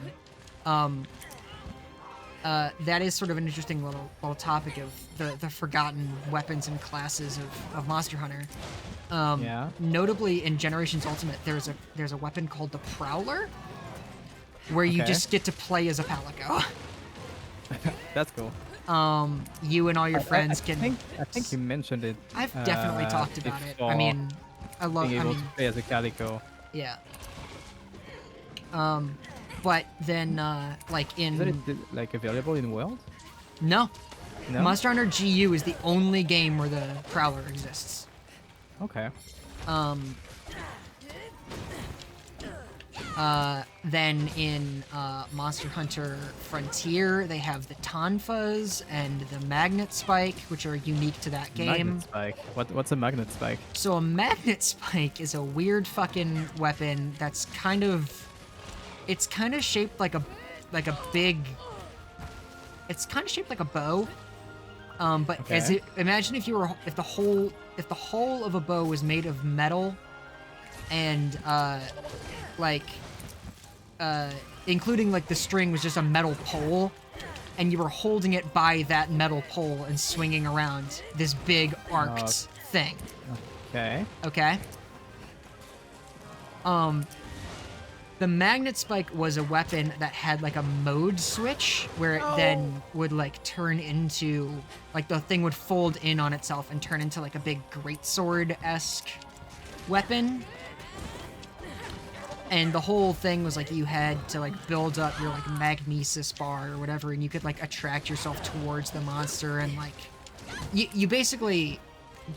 that is sort of an interesting little topic of the forgotten weapons and classes of Monster Hunter. Yeah. Notably, in Generations Ultimate, there's a weapon called the Prowler, where you Okay. just get to play as a Palico. That's cool. You and all your friends I think you mentioned it. I've definitely talked about it. I before, mean, I love. being I able mean, to play as a calico. yeah. But then, like Is it in like available in world? no, No. Monster Hunter GU is the only game where the Prowler exists. Okay. Then in Monster Hunter Frontier, they have the Tonfas and the Magnet Spike, which are unique to that game. Magnet spike. What's a magnet spike? So a Magnet Spike is a weird fucking weapon that's kind of shaped like a big. It's kind of shaped like a bow. But as Okay. imagine if the whole of a bow was made of metal, and including like the string was just a metal pole, and you were holding it by that metal pole and swinging around this big arced thing. Okay. Okay. The Magnet Spike was a weapon that had like a mode switch where it then would like turn into like the thing would fold in on itself and turn into like a big greatsword-esque weapon. And the whole thing was like you had to like build up your like magnesis bar or whatever, and you could like attract yourself towards the monster, and like you basically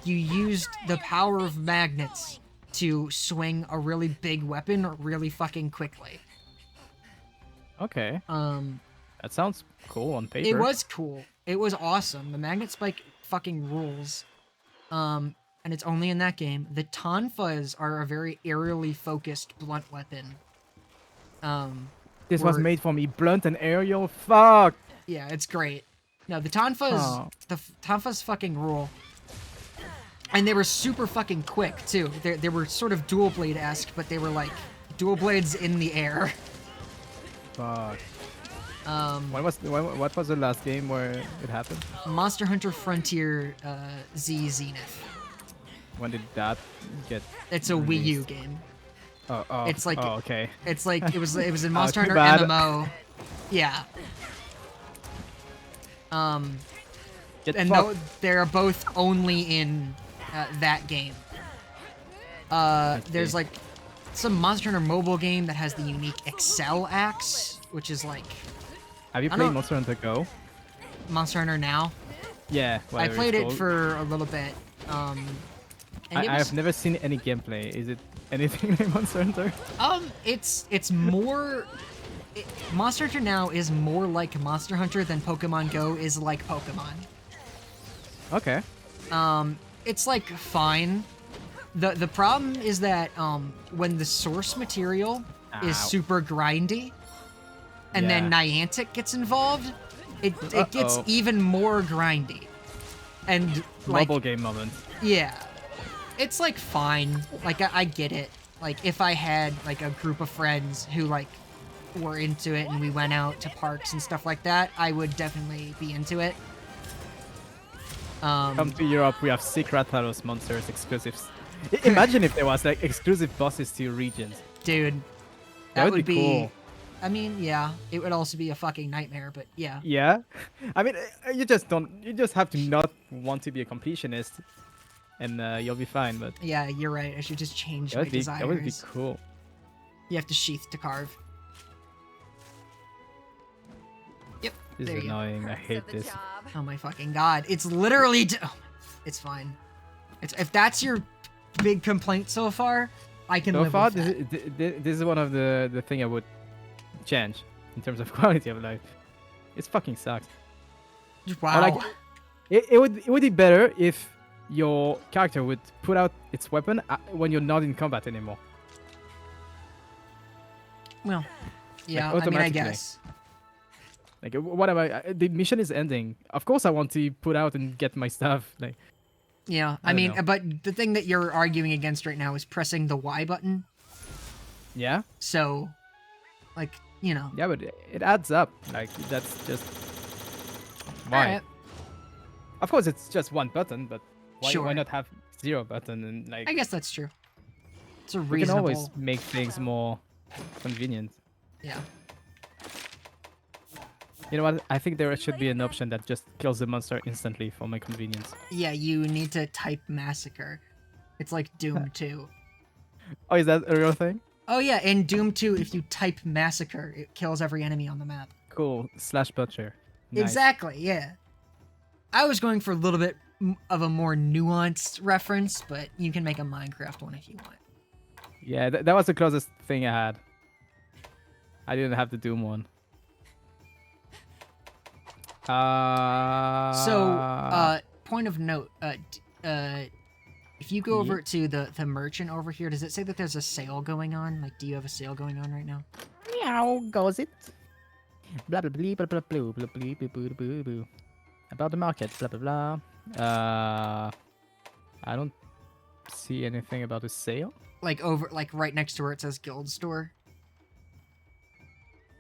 used the power of magnets to swing a really big weapon really fucking quickly. Okay. That sounds cool on paper. It was cool. It was awesome. The Magnet Spike fucking rules. And it's only in that game. The Tonfas are a very aerially focused blunt weapon. This was were- made for me. Blunt and aerial. Fuck. Yeah, it's great. No, the Tonfas, Tonfas fucking rule. And they were super fucking quick too. They were sort of dual blade-esque, but they were like dual blades in the air. Fuck. What was the last game where it happened? Monster Hunter Frontier Z Zenith. When did that get? It's a Wii U released? game. Oh, It's like okay. it's like it was in Monster too Hunter bad. MMO. Yeah. Get And fucked. they're both only in that game. There's see. like some Monster Hunter mobile game that has the unique Excel axe, which is like Have you I played don't- Monster Hunter Go? Monster Hunter Now. Yeah, I whatever played it's it called. for a little bit. And it was, I've never seen any gameplay. Is it anything like Monster Hunter? it's more. Monster Hunter Now is more like Monster Hunter than Pokemon Go is like Pokemon. Okay. It's like fine. The problem is that when the source material is Ow. super grindy, and then Yeah. Niantic gets involved, it gets Uh-oh. even more grindy. And like Mobile game moment. yeah, it's like fine. Like I get it. Like if I had like a group of friends who like were into it and we went out to parks and stuff like that, I would definitely be into it. Come to Europe, we have sick Rathalos monsters exclusives. Imagine if there was like exclusive bosses to regions. Dude, That would be cool. I mean, yeah, it would also be a fucking nightmare, but yeah. Yeah, I mean, you just don't. You just have to not want to be a completionist, and you'll be fine. But Yeah, you're right. I should just change that my would be desires. that would be cool. You have to sheath to carve. Yep. This there is you go. annoying. I Perks hate of the this. job. Oh my fucking god! It's literally. It's fine. It's if that's your big complaint so far, I can So live far, with that. this is one of the thing I would change in terms of quality of life. It fucking sucks. Wow. Or like, it would be better if your character would put out its weapon when you're not in combat anymore. Well, yeah. I mean, I automatically. guess. Like, what am I? The mission is ending. Of course, I want to put out and get my stuff. Like, Yeah. I don't mean, know. but the thing that you're arguing against right now is pressing the Y button. yeah, So, like, you know. yeah, but it adds up. Like, that's just why. Alright. Of course, it's just one button, but why Sure. not have 0 button and like I guess that's true. It's a we can reasonable. always make things more convenient. Yeah. You know what? I think there should be an option that just kills the monster instantly for my convenience. Yeah, you need to type massacre. It's like Doom 2. Oh, is that a real thing? Oh yeah, in Doom 2, if you type massacre, it kills every enemy on the map. Cool. /butcher. Nice. Exactly, yeah. I was going for a little bit of a more nuanced reference, but you can make a Minecraft one if you want. Yeah, that was the closest thing I had. I didn't have the Doom one. Point of note, if you go over to the merchant over here, does it say that there's a sale going on? Like, do you have a sale going on right now? Meow goes it. Blah blah blah blah blah blah blah blah blah blah blah blah. About the market, blah blah blah. I don't see anything about a sale. Like right next to where it says Guild Store.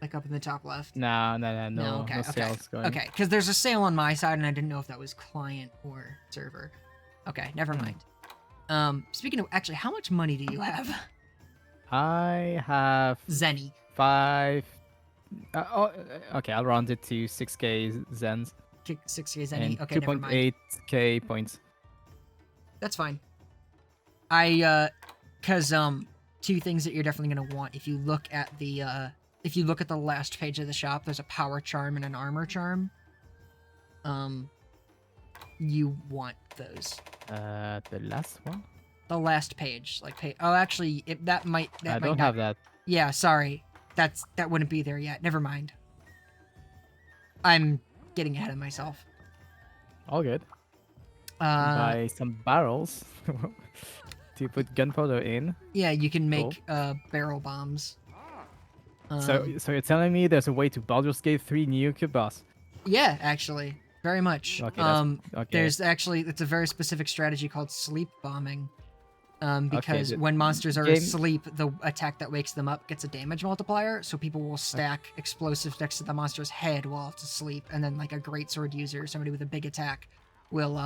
Like up in the top left. No Okay, okay. sales going. Okay, because there's a sale on my side, and I didn't know if that was client or server. Okay, never mind. Speaking of, actually, how much money do you have? I have Zenny. 5. Okay, I'll round it to 6k zens 6K Zenny. and Okay, never mind. 2.8k points. That's fine. Cause two things that you're definitely gonna want if you look at the last page of the shop, there's a power charm and an armor charm. You want those. The last one? The last page, oh, actually, that might I don't not- have that. Yeah, sorry. That wouldn't be there yet. Never mind. I'm getting ahead of myself. All good. Uh, Buy some barrels to put gunpowder in. yeah, you can make barrel bombs. So you're telling me there's a way to Baldur's Gate 3 nuke a boss? Yeah, actually, very much. Okay, okay. There's actually, it's a very specific strategy called sleep bombing. Because the when monsters are game- asleep, the attack that wakes them up gets a damage multiplier, so people will stack explosives next to the monster's head while it's asleep, and then like a greatsword user, somebody with a big attack, will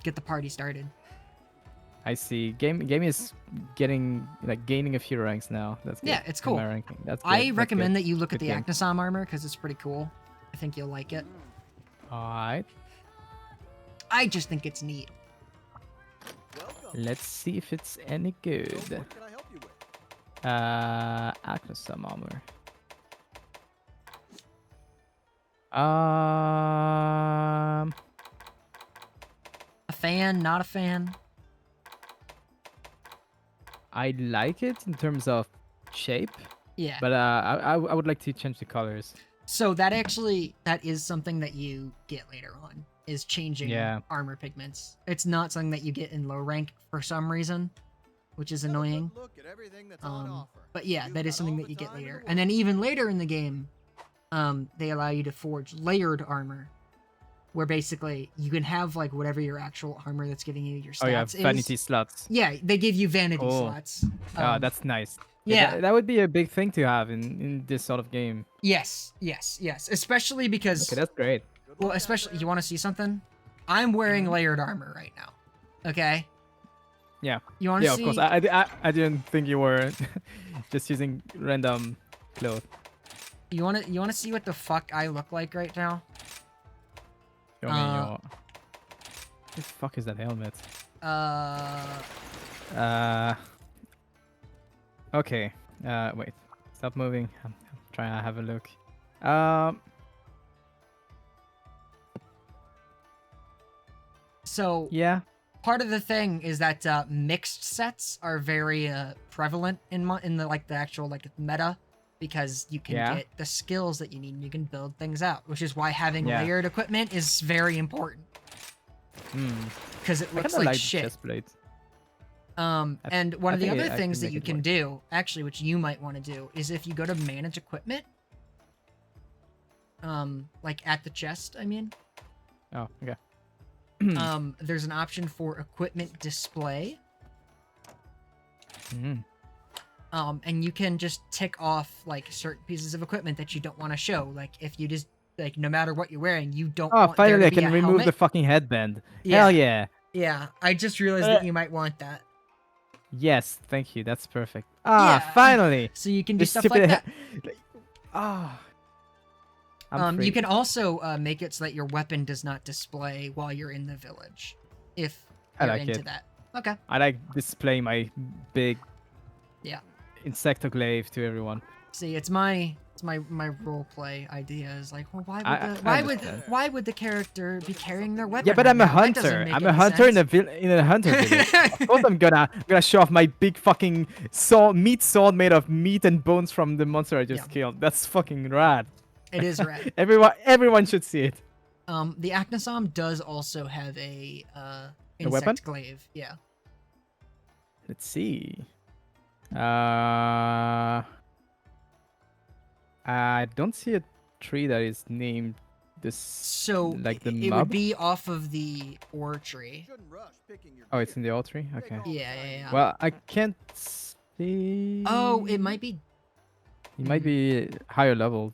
get the party started. I see. Game is gaining a few ranks now. That's good. Yeah, it's in cool. my ranking. That's good. I That's recommend good. that you look at Good the game. Acnosom armor because it's pretty cool. I think you'll like it. All right. I just think it's neat. Let's see if it's any good. What can I help you with? Acnosum armor. Um, A fan, not a fan. I like it in terms of shape, Yeah. but I would like to change the colors. So that is something that you get later on, is changing Yeah. armor pigments. It's not something that you get in low rank for some reason, which is annoying. Look at everything that's on offer. But yeah, You've that is got something all that the you get time in the later. world. And then even later in the game, they allow you to forge layered armor, where basically you can have like whatever your actual armor that's giving you your stats Oh yeah, is. vanity slots. Yeah, they give you vanity Cool. slots. That's nice. yeah. That would be a big thing to have in this sort of game. Yes. Especially because, Okay, that's great. well, especially, you want to see something? I'm wearing Mm-hmm. layered armor right now. Okay? Yeah. You want to Yeah, see? of course. I didn't think you were just using random clothes. You want to see what the fuck I look like right now? Show me your. What the fuck is that helmet? Okay. Wait. Stop moving. I'm trying to have a look. So Yeah. part of the thing is that mixed sets are very prevalent in the like the actual like meta, because you can Yeah. get the skills that you need and you can build things out, which is why having Yeah. layered equipment is very important, because it I looks kind of like like shit. chest plate. And one of the think other I can things that make you it can work. do, actually, which you might want to do, is if you go to manage equipment, like at the chest, I mean, Oh, okay. there's an option for equipment display, Mhm. and you can just tick off like certain pieces of equipment that you don't want to show. Like if you just like no matter what you're wearing, you don't Oh, want there finally to I be can a remove the helmet. fucking headband. Yeah. Hell yeah. Yeah, I just realized that you might want that. Yes, thank you. That's perfect. Ah, Yeah. finally. So you can do This stuff like that. Ah. I'm You free. can also make it so that your weapon does not display while you're in the village, if I you're like into it. that. Okay. I like displaying my big Yeah. insectoclave to everyone. See, it's my role play idea is like, well, I why would the character be carrying their weapon? Yeah, but right I'm a now? That doesn't hunter. make I'm a any hunter sense. in a hunter village. Of course, I'm gonna show off my big fucking meat sword made of meat and bones from the monster I just killed. That's fucking rad. It is rad. Everyone should see it. The Acnosom does also have a weapon? insect glaive. Yeah. Let's see. I don't see a tree that is named this. So like the it mob. would be off of the ore tree. Shouldn't rush picking your Oh, it's gear. in the old tree. Okay. Yeah. Well, I can't see. Oh, it might be. He might be higher level.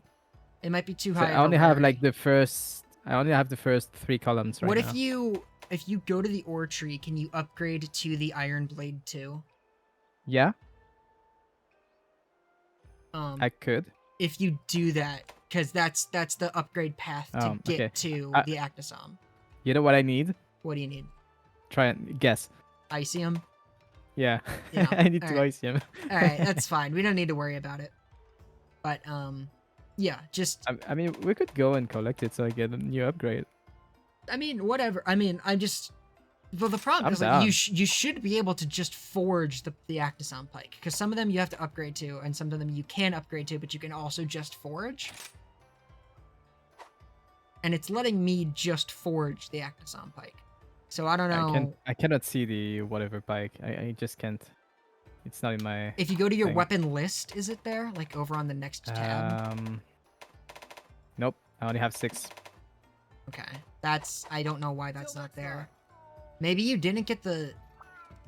It might be too So high. I of a only have rarity. like the first. I only have the first 3 columns right What now. if you go to the ore tree, can you upgrade to the Iron Blade too? Yeah, Um, I could. if you do that, because that's the upgrade path to get okay. to the Acnosom. You know what I need? What do you need? Try and guess. Icium? Yeah, Yeah, I need to alright. ice him. All right, that's fine. We don't need to worry about it. But yeah, just I mean, we could go and collect it so I get a new upgrade. I mean, whatever. I mean, I'm just. Well, the problem I'm is like down. you should be able to just forge the Acnosom pike, because some of them you have to upgrade to, and some of them you can upgrade to, but you can also just forge. And it's letting me just forge the Acnosom pike, so I don't know. I cannot see the whatever bike. I just can't. It's not in my. If you go to your thing. weapon list, is it there? Like over on the next tab? Nope. I only have 6. Okay. I don't know why that's not there. Maybe you didn't get the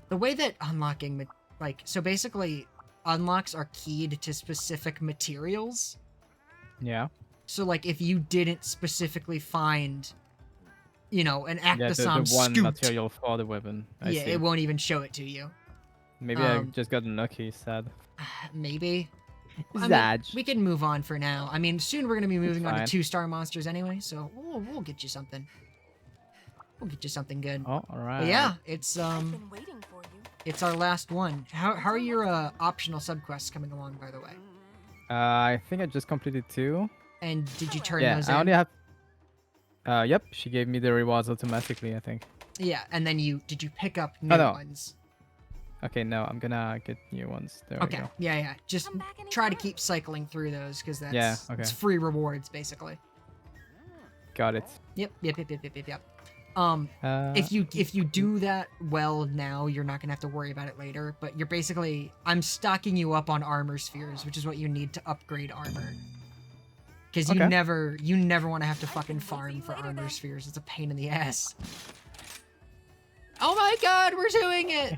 way that unlocking, like, so basically unlocks are keyed to specific materials. Yeah. So like if you didn't specifically find, you know, an Yeah, the Actisam one scooped. material for the weapon. I Yeah, see. it won't even show it to you. Maybe I um, just got unlucky, sad. Maybe. I mean, Zaj. we can move on for now. I mean, soon we're gonna be moving on to fine. 2-star monsters anyway, so we'll get you something. We'll get you something good. Oh, alright. But yeah, it's I've been waiting for you. it's our last one. How are your optional subquests coming along, by the way? I think I just completed 2. And did you turn Yeah, those I in? only have. Yep, she gave me the rewards automatically, I think. Yeah, and then did you pick up new no. ones? Okay, no, I'm gonna get new ones. There we Okay, go. yeah. Just Come back try to anytime. keep cycling through those because that's Yeah, okay. it's free rewards basically. Got it. Yep. If you do that well now, you're not gonna have to worry about it later. But you're basically I'm stocking you up on armor spheres, which is what you need to upgrade armor. Because Okay. you never want to have to fucking farm for armor spheres. It's a pain in the ass. Oh my god, we're doing it!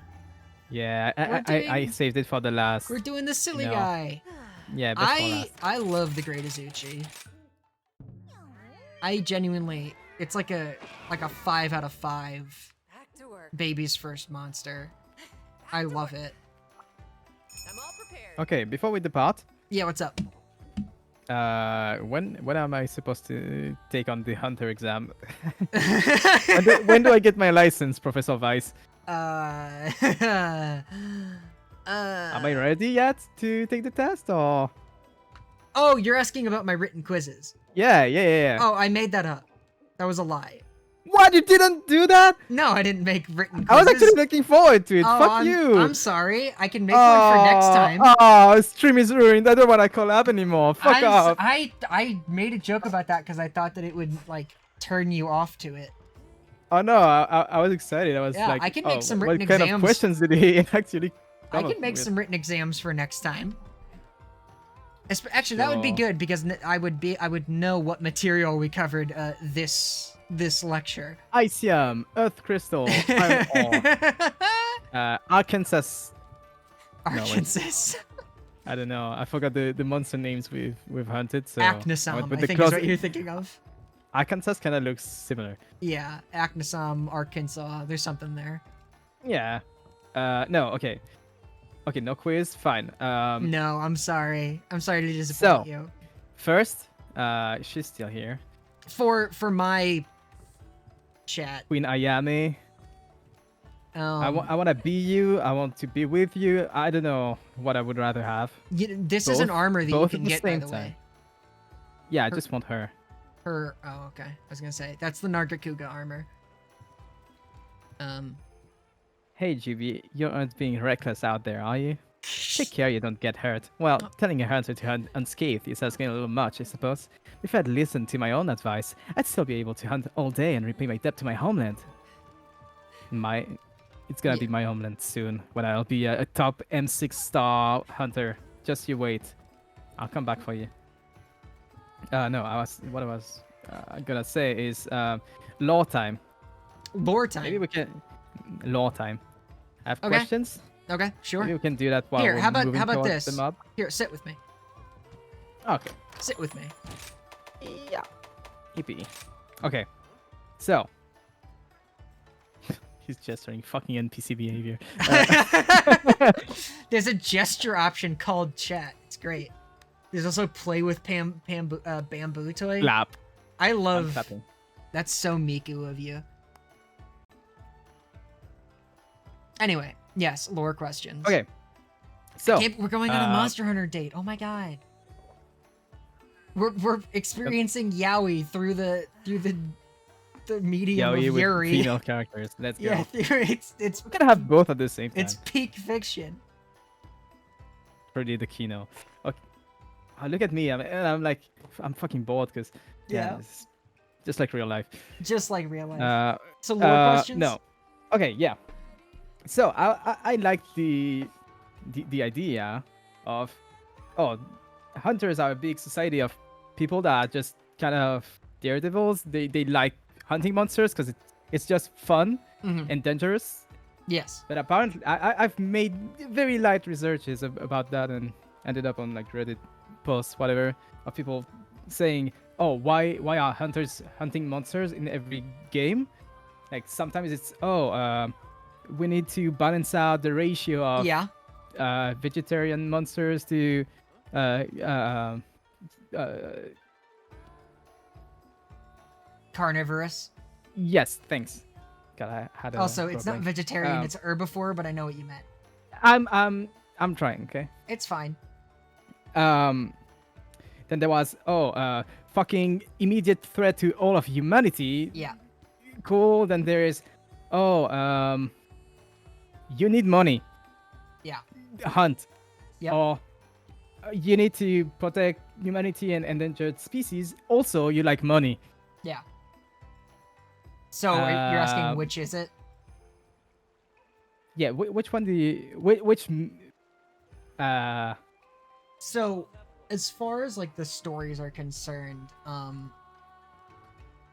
Yeah, We're I doing- saved it for the last. We're doing the silly No. guy. Yeah, before I last. I love the Great Azuchi. I genuinely, it's like a 5 out of 5 Back to work. baby's first monster. I love it. I'm all prepared. Okay, before we depart, Yeah, what's up? when am I supposed to take on the hunter exam? when do I get my license, Professor Weiss? Am I ready yet to take the test, or? Oh, you're asking about my written quizzes. Yeah. Oh, I made that up. That was a lie. What? You didn't do that? No, I didn't make written quizzes. I was actually looking forward to it. Oh, Fuck I'm, you. I'm sorry. I can make one for next time. Oh, stream is ruined. I don't want to collab anymore. Fuck off. I made a joke about that because I thought that it would like turn you off to it. Oh no, I was excited. I was Yeah, like, I can make oh, some what written kind exams. of questions did he actually I come can up make with? some written exams for next time. Actually, that would be Sure. good because I would know what material we covered this lecture. Icium, Earth Crystal, Iron Ore, Arkansas. wait. Arkansas. I don't know. I forgot the monster names we've hunted. So I went Acnosam, with I the think is what close- you're thinking of. Arkansas kind of looks similar. Yeah, Acnosam, Arkansas. There's something there. Yeah. No. Okay. Okay. No quiz. Fine. No, I'm sorry. I'm sorry to disappoint you. First, she's still here. For my chat. Queen Ayame. I Um, want to be you. I want to be with you. I don't know what I would rather have. this is an both- armor that you both can at the get, by same the time. way. Yeah, I just want her. Oh, okay. I was gonna say that's the Nargacuga armor. Hey, Juby, you aren't being reckless out there, are you? Take care you don't get hurt. Well, telling a hunter to hunt unscathed is asking a little much, I suppose. If I'd listened to my own advice, I'd still be able to hunt all day and repay my debt to my homeland. It's gonna be my homeland soon, when I'll be a top M6 star hunter. Just you wait. I'll come back for you. No, what I was gonna say is lore time. Lore time. Maybe we can lore time. I have Okay. questions. Okay, sure. Maybe we can do that while Here, we're how about moving towards this? the mob. Here, sit with me. Okay. Sit with me. Yeah. Yippee. Okay. So. He's gesturing. Fucking NPC behavior. There's a gesture option called chat. It's great. There's also play with bamboo toy. Clap. I I'm love. clapping. That's so Miku of you. Anyway, yes, lore questions. Okay. So. We're going on a Monster Hunter date. Oh my god. We're experiencing yaoi through the medium Yaoi of with Yuri. female characters. Let's go. Yeah, it's We can have both at the same time. it's peak fiction. Pretty the kino. Okay. Oh, look at me. I'm like, I'm fucking bored because Yeah. it's just like real life. Just like real life. So lore Uh, questions? No. Okay, yeah. So I like the idea of hunters are a big society of people that are just kind of daredevils. They like hunting monsters because it's just fun Mhm. and dangerous. Yes. But apparently I've made very light researches about that and ended up on like Reddit posts, whatever, of people saying oh, why are hunters hunting monsters in every game? Like sometimes it's we need to balance out the ratio of Yeah. vegetarian monsters to uh, uh, uh, Carnivorous. yes, thanks. God, I had a Also, it's brain not blank. vegetarian, it's herbivore, but I know what you meant. I'm trying, okay. It's fine. Um, then there was fucking immediate threat to all of humanity. Yeah. Cool. Then there is you need money. Yeah. Hunt. Yep. Or you need to protect humanity and endangered species. Also, you like money. Yeah. So you're asking Um, which is it? Yeah, which one do you which So, as far as like the stories are concerned,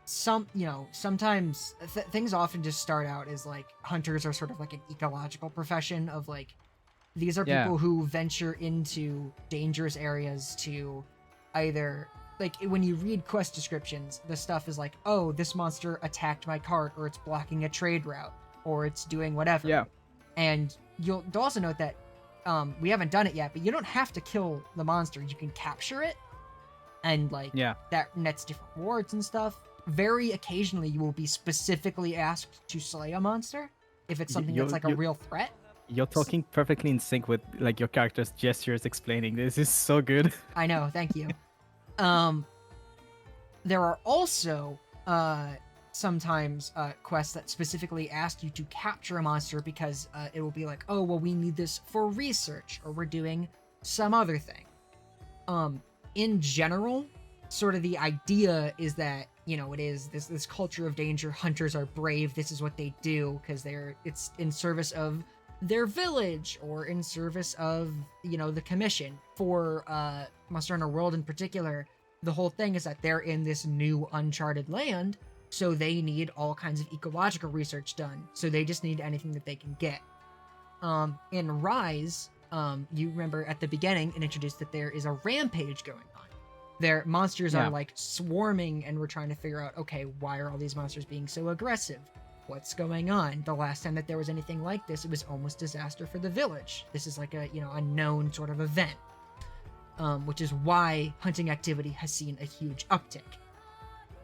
sometimes things often just start out as like hunters are sort of like an ecological profession of like these are Yeah. people who venture into dangerous areas to either like when you read quest descriptions, the stuff is like, oh, this monster attacked my cart, or it's blocking a trade route, or it's doing whatever. Yeah. And you'll also note that we haven't done it yet, but you don't have to kill the monster. You can capture it, and like Yeah. that nets different rewards and stuff. Very occasionally, you will be specifically asked to slay a monster if it's something that's like a real threat. You're talking perfectly in sync with like your character's gestures explaining this is so good. I know, thank you. There are also sometimes quests that specifically ask you to capture a monster because it will be like, oh, well, we need this for research, or we're doing some other thing. In general, sort of the idea is that, you know, it is this culture of danger. Hunters are brave. This is what they do because it's in service of their village or in service of, you know, the commission. For Monster Hunter World in particular, the whole thing is that they're in this new uncharted land, so they need all kinds of ecological research done. So they just need anything that they can get. In Rise, you remember at the beginning it introduced that there is a rampage going on. Their monsters are like swarming, and we're trying to figure out, okay, why are all these monsters being so aggressive? What's going on? The last time that there was anything like this, it was almost disaster for the village. This is like a, you know, a known sort of event. Which is why hunting activity has seen a huge uptick.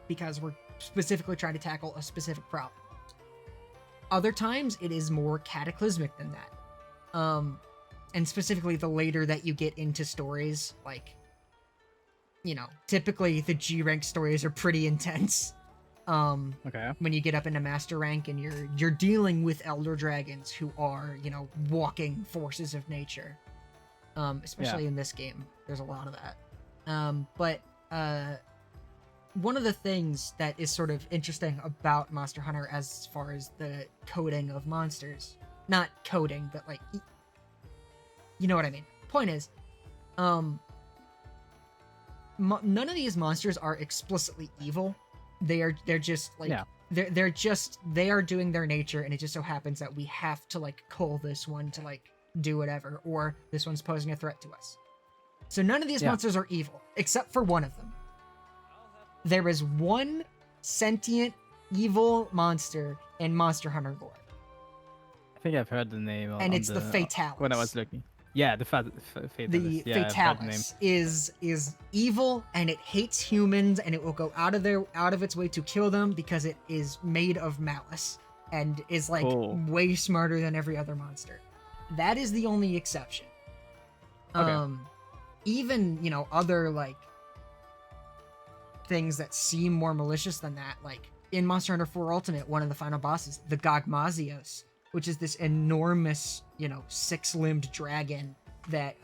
Because we're specifically trying to tackle a specific problem. Other times, it is more cataclysmic than that. And specifically, the later that you get into stories, like, you know, typically the G rank stories are pretty intense. Okay. When you get up into master rank and you're dealing with elder dragons who are, you know, walking forces of nature. Especially in this game, there's a lot of that. But one of the things that is sort of interesting about Monster Hunter as far as the coding of monsters, not coding, but like, you know what I mean. Point is, none of these monsters are explicitly evil. They're just like they are doing their nature, and it just so happens that we have to like cull this one to like do whatever, or this one's posing a threat to us. So none of these monsters are evil, except for one of them. There is one sentient evil monster in Monster Hunter lore. I think I've heard the name. And it's the Fatalis. When I was looking. Yeah, the Fatalis. The Fatalis is evil, and it hates humans, and it will go out of its way to kill them because it is made of malice and is like way smarter than every other monster. That is the only exception. Okay. Even, you know, other like things that seem more malicious than that, like in Monster Hunter 4 Ultimate, one of the final bosses, the Gogmazios, which is this enormous, you know, 6-limbed dragon that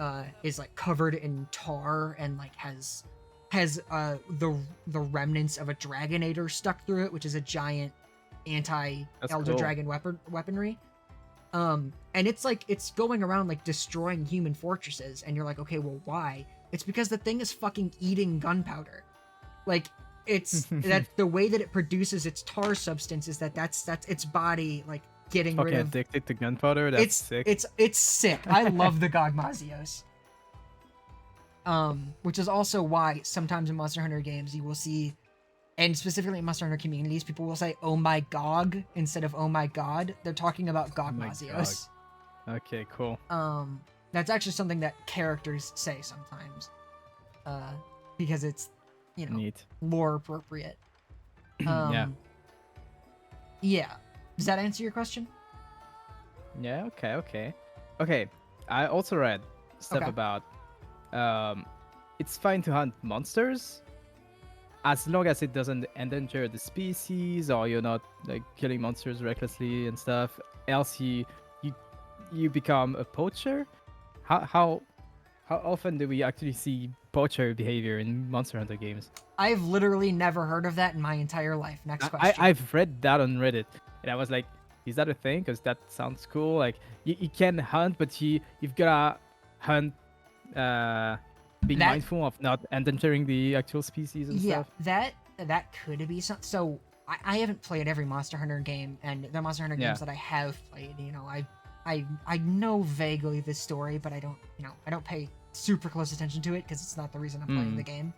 is like covered in tar and like has the remnants of a Dragonator stuck through it, which is a giant anti-Elder Dragon weaponry. And it's like it's going around like destroying human fortresses, and you're like, okay, well, why? It's because the thing is fucking eating gunpowder. Like, it's that the way that it produces its tar substance is that's its body like getting rid of. Addicted to gunpowder. That's sick. It's sick. I love the Gogmazios. Which is also why sometimes in Monster Hunter games you will see, and specifically in Monster Hunter communities, people will say "Oh my Gog" instead of "Oh my God." They're talking about Oh my Gogmazios. Okay, cool. That's actually something that characters say sometimes, because it's, you know, Neat. lore appropriate. Yeah. Yeah. Does that answer your question? Yeah, okay. I also read stuff Okay. about it's fine to hunt monsters as long as it doesn't endanger the species or you're not like killing monsters recklessly and stuff. Else you become a poacher. How often do we actually see poacher behavior in Monster Hunter games? I've literally never heard of that in my entire life. Next question. I've read that on Reddit, and I was like, is that a thing? Because that sounds cool. Like you can hunt, but you've gotta hunt, being That- mindful of not endangering the actual species and Yeah, stuff. that could be something. So I haven't played every Monster Hunter game, and the Monster Hunter Yeah. games that I have played, you know, I know vaguely the story, but I don't pay super close attention to it because it's not the reason I'm playing the game.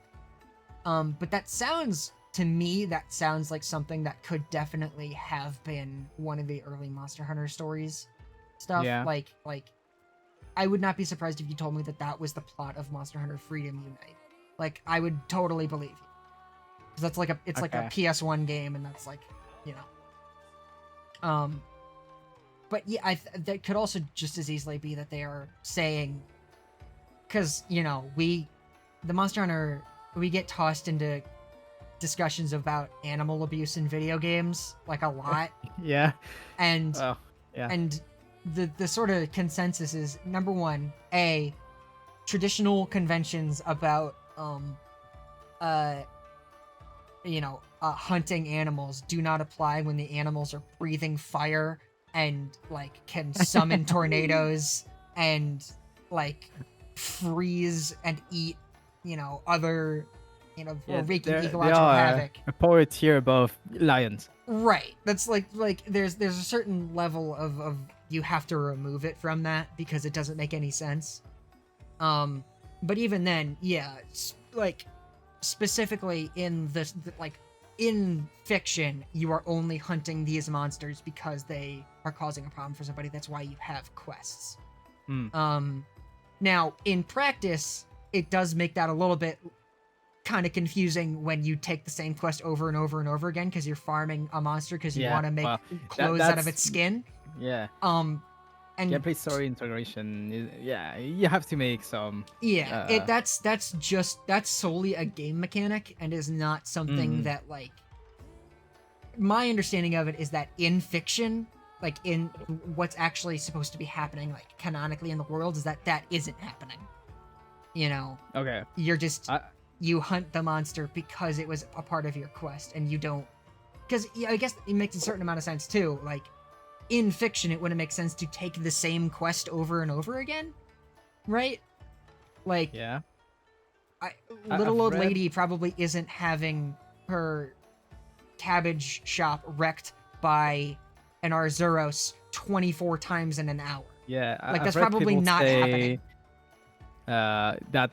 But that sounds to me like something that could definitely have been one of the early Monster Hunter stories stuff. Yeah. Like I would not be surprised if you told me that was the plot of Monster Hunter Freedom Unite. Like I would totally believe you. Cuz that's like like a Okay. PS1 game, and that's like, you know. But yeah, that could also just as easily be that they are saying, because, you know, the Monster Hunter, we get tossed into discussions about animal abuse in video games like a lot, Yeah. and Oh, yeah. and the sort of consensus is, number one, traditional conventions about hunting animals do not apply when the animals are breathing fire and like can summon tornadoes and like freeze and eat, other, or wreaking they ecological are havoc. a poet here above lions. Right. That's like there's a certain level of you have to remove it from that because it doesn't make any sense. But even then, yeah, like specifically in in fiction, you are only hunting these monsters because they are causing a problem for somebody. That's why you have quests. Now in practice, it does make that a little bit kind of confusing when you take the same quest over and over and over again because you're farming a monster because you want to make clothes out of its skin. Yeah. And Gameplay story integration you have to make some. That's solely a game mechanic and is not something that, like, my understanding of it is that in fiction, like in what's actually supposed to be happening, like canonically in the world, is that isn't happening. Okay. You're just you hunt the monster because it was a part of your quest, and you don't, because I guess it makes a certain amount of sense too. Like in fiction, it wouldn't make sense to take the same quest over and over again, right? Like, yeah, little old lady probably isn't having her cabbage shop wrecked by an Arzuros 24 times in an hour. Yeah, like that's I've read probably people not say, happening. That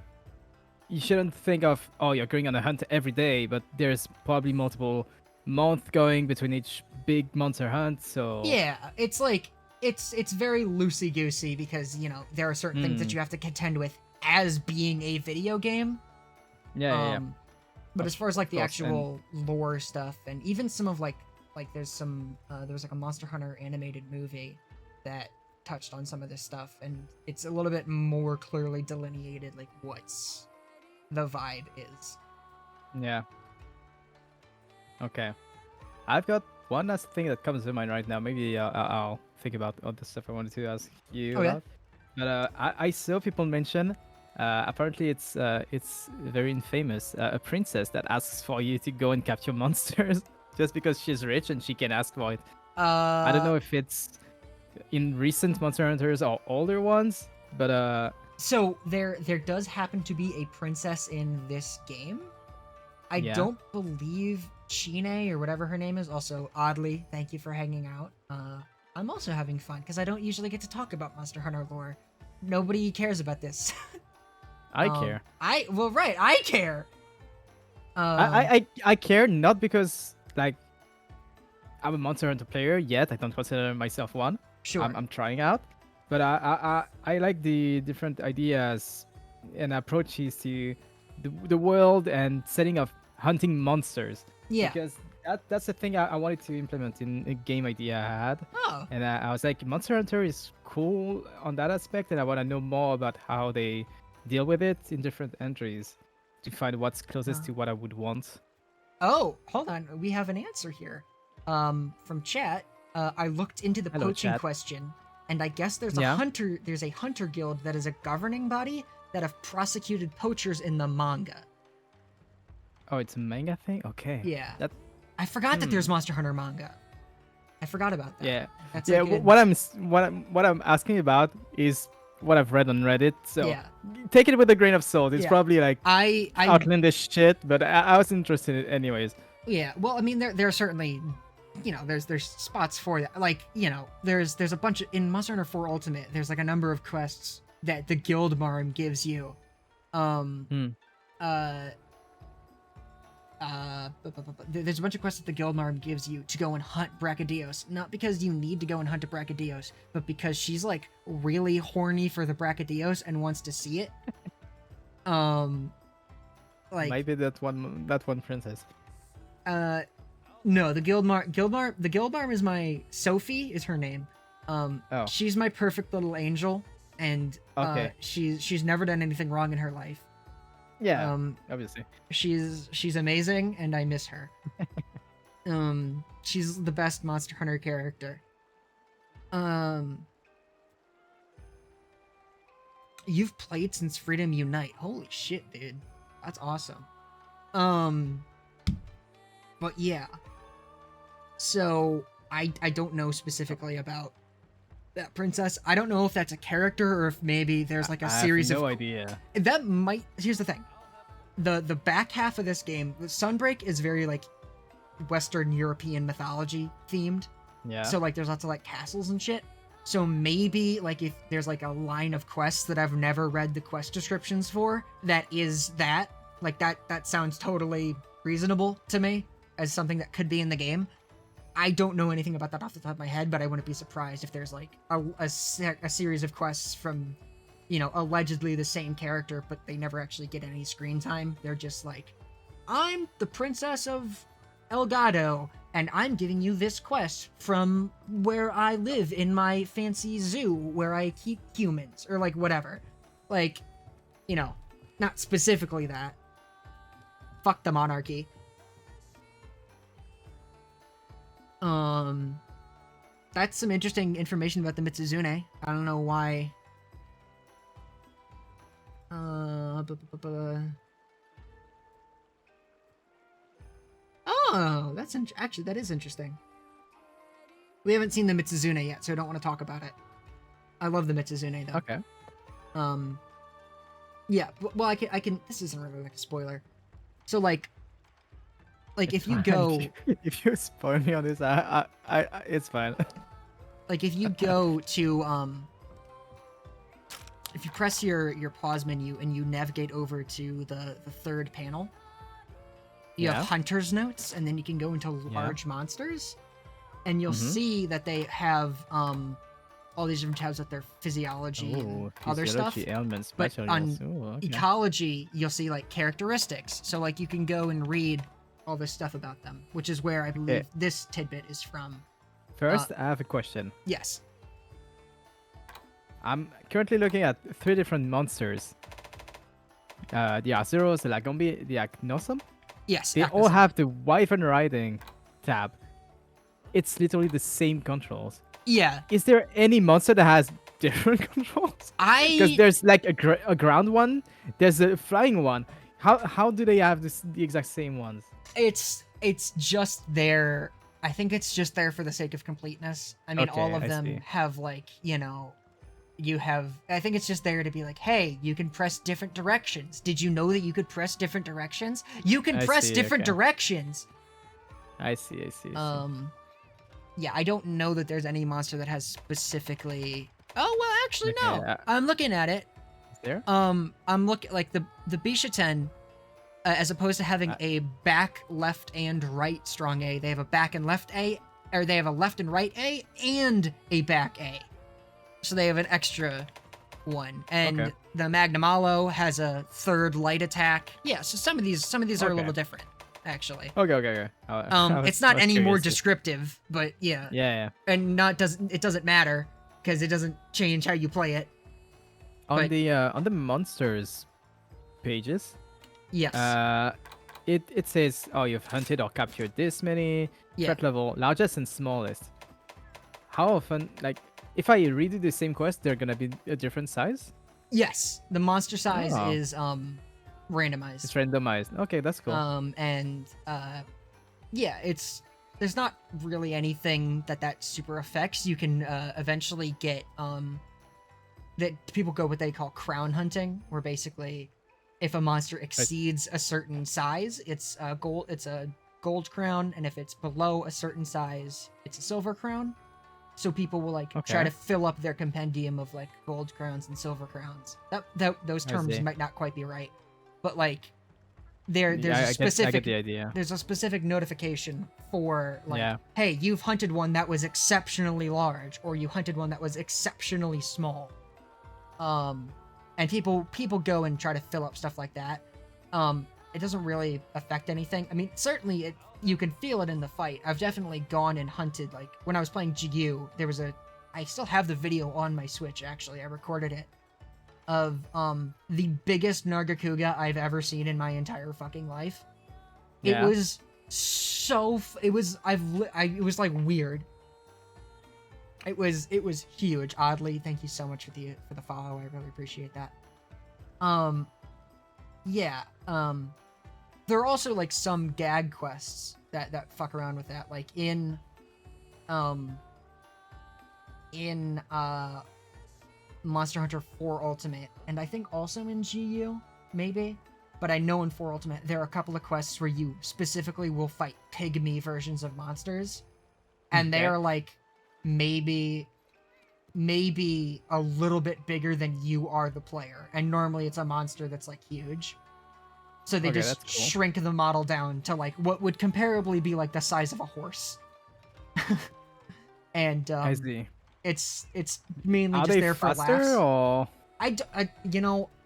you shouldn't think of, oh, you're going on a hunt every day, but there's probably multiple months going between each big monster hunt. So yeah, it's like it's very loosey goosey because there are certain things that you have to contend with as being a video game. Yeah. But as far as like the course, actual lore stuff, and even some of like there's like a Monster Hunter animated movie that touched on some of this stuff, and it's a little bit more clearly delineated like what's the vibe is. Yeah. Okay. I've got one last thing that comes to mind right now. Maybe I'll think about all the stuff I wanted to ask you about. But I saw people mention, apparently it's very infamous, a princess that asks for you to go and capture monsters just because she's rich and she can ask for it. I don't know if it's in recent Monster Hunters or older ones, but so there does happen to be a princess in this game. I don't believe Chine or whatever her name is. Also, oddly, thank you for hanging out. I'm also having fun because I don't usually get to talk about Monster Hunter lore. Nobody cares about this. I care. I care. I care not because like I'm a Monster Hunter player yet. I don't consider myself one. Sure. I'm trying out, but I like the different ideas and approaches to the world and setting of hunting monsters. Yeah. Because that's the thing I wanted to implement in a game idea I had. Oh. And I was like, Monster Hunter is cool on that aspect, and I want to know more about how they deal with it in different entries to find what's closest to what I would want. Oh, hold on. We have an answer here. From chat. I looked into the Hello, poaching chat. question, and I guess there's Yeah. a hunter guild that is a governing body that have prosecuted poachers in the manga. Oh, it's a manga thing? Okay. Yeah. That I forgot that there's Monster Hunter manga. I forgot about that. yeah. That's Yeah, a good... what I'm asking about is what I've read on Reddit. So Yeah. take it with a grain of salt. It's Yeah. probably like I outlandish shit, but I was interested in it anyways. Yeah, well, I mean, there are certainly, there's spots for that. Like, there's a bunch of in Monster Hunter 4 Ultimate. There's like a number of quests that the Guild Marm gives you. There's a bunch of quests that the Guild Marm gives you to go and hunt Brachydios. Not because you need to go and hunt a Brachydios, but because she's like really horny for the Brachydios and wants to see it. Like Maybe that one princess. No, the Guild Marm is my Sophie is her name. Oh. She's my perfect little angel, and Okay. she's never done anything wrong in her life. Yeah, obviously. She's amazing, and I miss her. She's the best Monster Hunter character. You've played since Freedom Unite. Holy shit, dude. That's awesome. But yeah. So I don't know specifically about that princess. I don't know if that's a character or if maybe there's like a series I have of no idea. that might. Here's the thing. The back half of this game, Sunbreak is very like Western European mythology themed. Yeah. So like there's lots of like castles and shit. So maybe like if there's like a line of quests that I've never read the quest descriptions for, that is that. Like that sounds totally reasonable to me as something that could be in the game. I don't know anything about that off the top of my head, but I wouldn't be surprised if there's like a series of quests from, allegedly the same character, but they never actually get any screen time. They're just like, I'm the princess of Elgato, and I'm giving you this quest from where I live in my fancy zoo where I keep humans, or like whatever. Like, not specifically that. Fuck the monarchy. That's some interesting information about the Mitsuzune. I don't know why. Oh, that's actually, that is interesting. We haven't seen the Mitsuzune yet, so I don't want to talk about it. I love the Mitsuzune though. Okay. Yeah, well, I can. This isn't really like a spoiler. So like if you go, if you spoil me on this, I it's fine. like if you go to if you press your pause menu and you navigate over to the third panel, you have hunter's notes, and then you can go into large monsters, and you'll see that they have all these different tabs with their physiology and other stuff. Ailments, But on okay. ecology, you'll see like characteristics. So like you can go and read all this stuff about them, which is where I believe this tidbit is from. First, I have a question. Yes. I'm currently looking at 3 different monsters. The Azuros, the Lagombi, the Agnosum. Yes. They all have the Wyvern Riding tab. It's literally the same controls. Yeah. Is there any monster that has different controls? Because there's like a ground one, there's a flying one. How do they have the exact same ones? It's just there. I think it's just there for the sake of completeness. I mean, Okay, all of I them see. have like, you have, I think it's just there to be like, hey, you can press different directions. Did you know that you could press different directions? You can I press see, different okay. directions. I see. Yeah, I don't know that there's any monster that has specifically. Oh well, actually no. Okay, I'm looking at it. there? I'm looking like the Bishaten, as opposed to having a back, left, and right strong A, they have a back and left A, or they have a left and right A and a back A. So they have an extra one. And Okay. the Magnamalo has a third light attack. Yeah, so some of these are a Okay. little different, actually. Okay. It's not any more curious. descriptive, but yeah. Yeah. And it doesn't matter because it doesn't change how you play it. On But- the monsters pages, Yes. it says, oh, you've hunted or captured this many, Yeah. threat level, largest and smallest. How often, like, if I redo the same quest, they're gonna be a different size? Yes, the monster size Oh. is randomized. It's randomized. Okay, that's cool. Yeah, there's not really anything that super affects. You can eventually get that people go what they call crown hunting, where basically if a monster exceeds a certain size, it's a gold crown, and if it's below a certain size, it's a silver crown. So people will try Okay. to fill up their compendium of gold crowns and silver crowns. Those I terms see. might not quite be right, but Yeah, there's a I specific get the idea. there's a specific notification for Yeah. hey, you've hunted one that was exceptionally large, or you hunted one that was exceptionally small. And people go and try to fill up stuff like that. It doesn't really affect anything. I mean, certainly you can feel it in the fight. I've definitely gone and hunted, when I was playing GU, I still have the video on my Switch, actually. I recorded it. Of the biggest Nargacuga I've ever seen in my entire fucking life. Yeah. It was so it was weird. It was huge. Oddly, thank you so much for the follow. I really appreciate that. Yeah. There are also some gag quests that fuck around with that, in Monster Hunter 4 Ultimate, and I think also in GU, maybe. But I know in 4 Ultimate, there are a couple of quests where you specifically will fight pygmy versions of monsters. And they Okay. are maybe a little bit bigger than you are the player. And normally it's a monster that's huge. So they Okay, just that's cool. shrink the model down to what would comparably be the size of a horse. And I see. it's mainly Are just they there for faster laughs. or?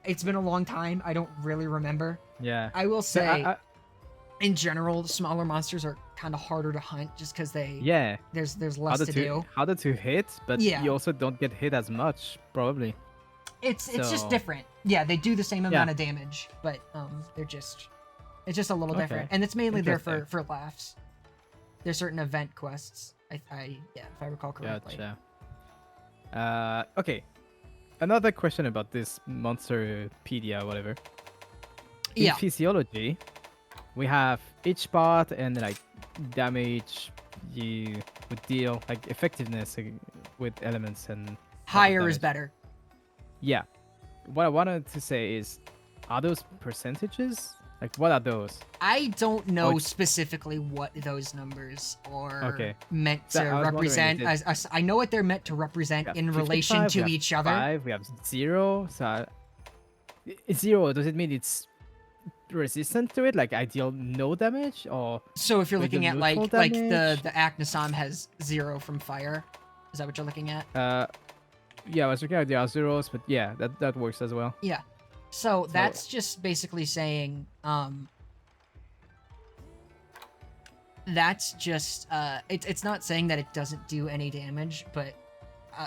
It's been a long time. I don't really remember. Yeah. I will So say, in general, smaller monsters are kind of harder to hunt just because yeah. there's less to do. Harder to hit, but Yeah. you also don't get hit as much, probably. It's just So- different. Yeah, they do the same amount Yeah. of damage, but it's just a little Okay. different, and it's mainly there Interesting. for laughs. There's certain event quests. If I recall correctly. Gotcha. Okay. Another question about this Monsterpedia, whatever. In Yeah. physiology, we have each part and damage you would deal, effectiveness with elements and Higher is damage. better. Yeah. What I wanted to say is, are those percentages? What are those? I don't know Oh, specifically what those numbers are Okay. meant So to I was wondering represent. if I know what they're meant to represent We have in 55, relation we to have each other. 5, we have 0. So, 0, does it mean it's resistant to it? I deal no damage? Or So if you're with the looking at neutral like damage? the Acnosam has 0 from fire. Is that what you're looking at? yeah, I was looking at the zeros, but yeah, that works as well. Yeah. So that's just basically saying that's just it's not saying that it doesn't do any damage, but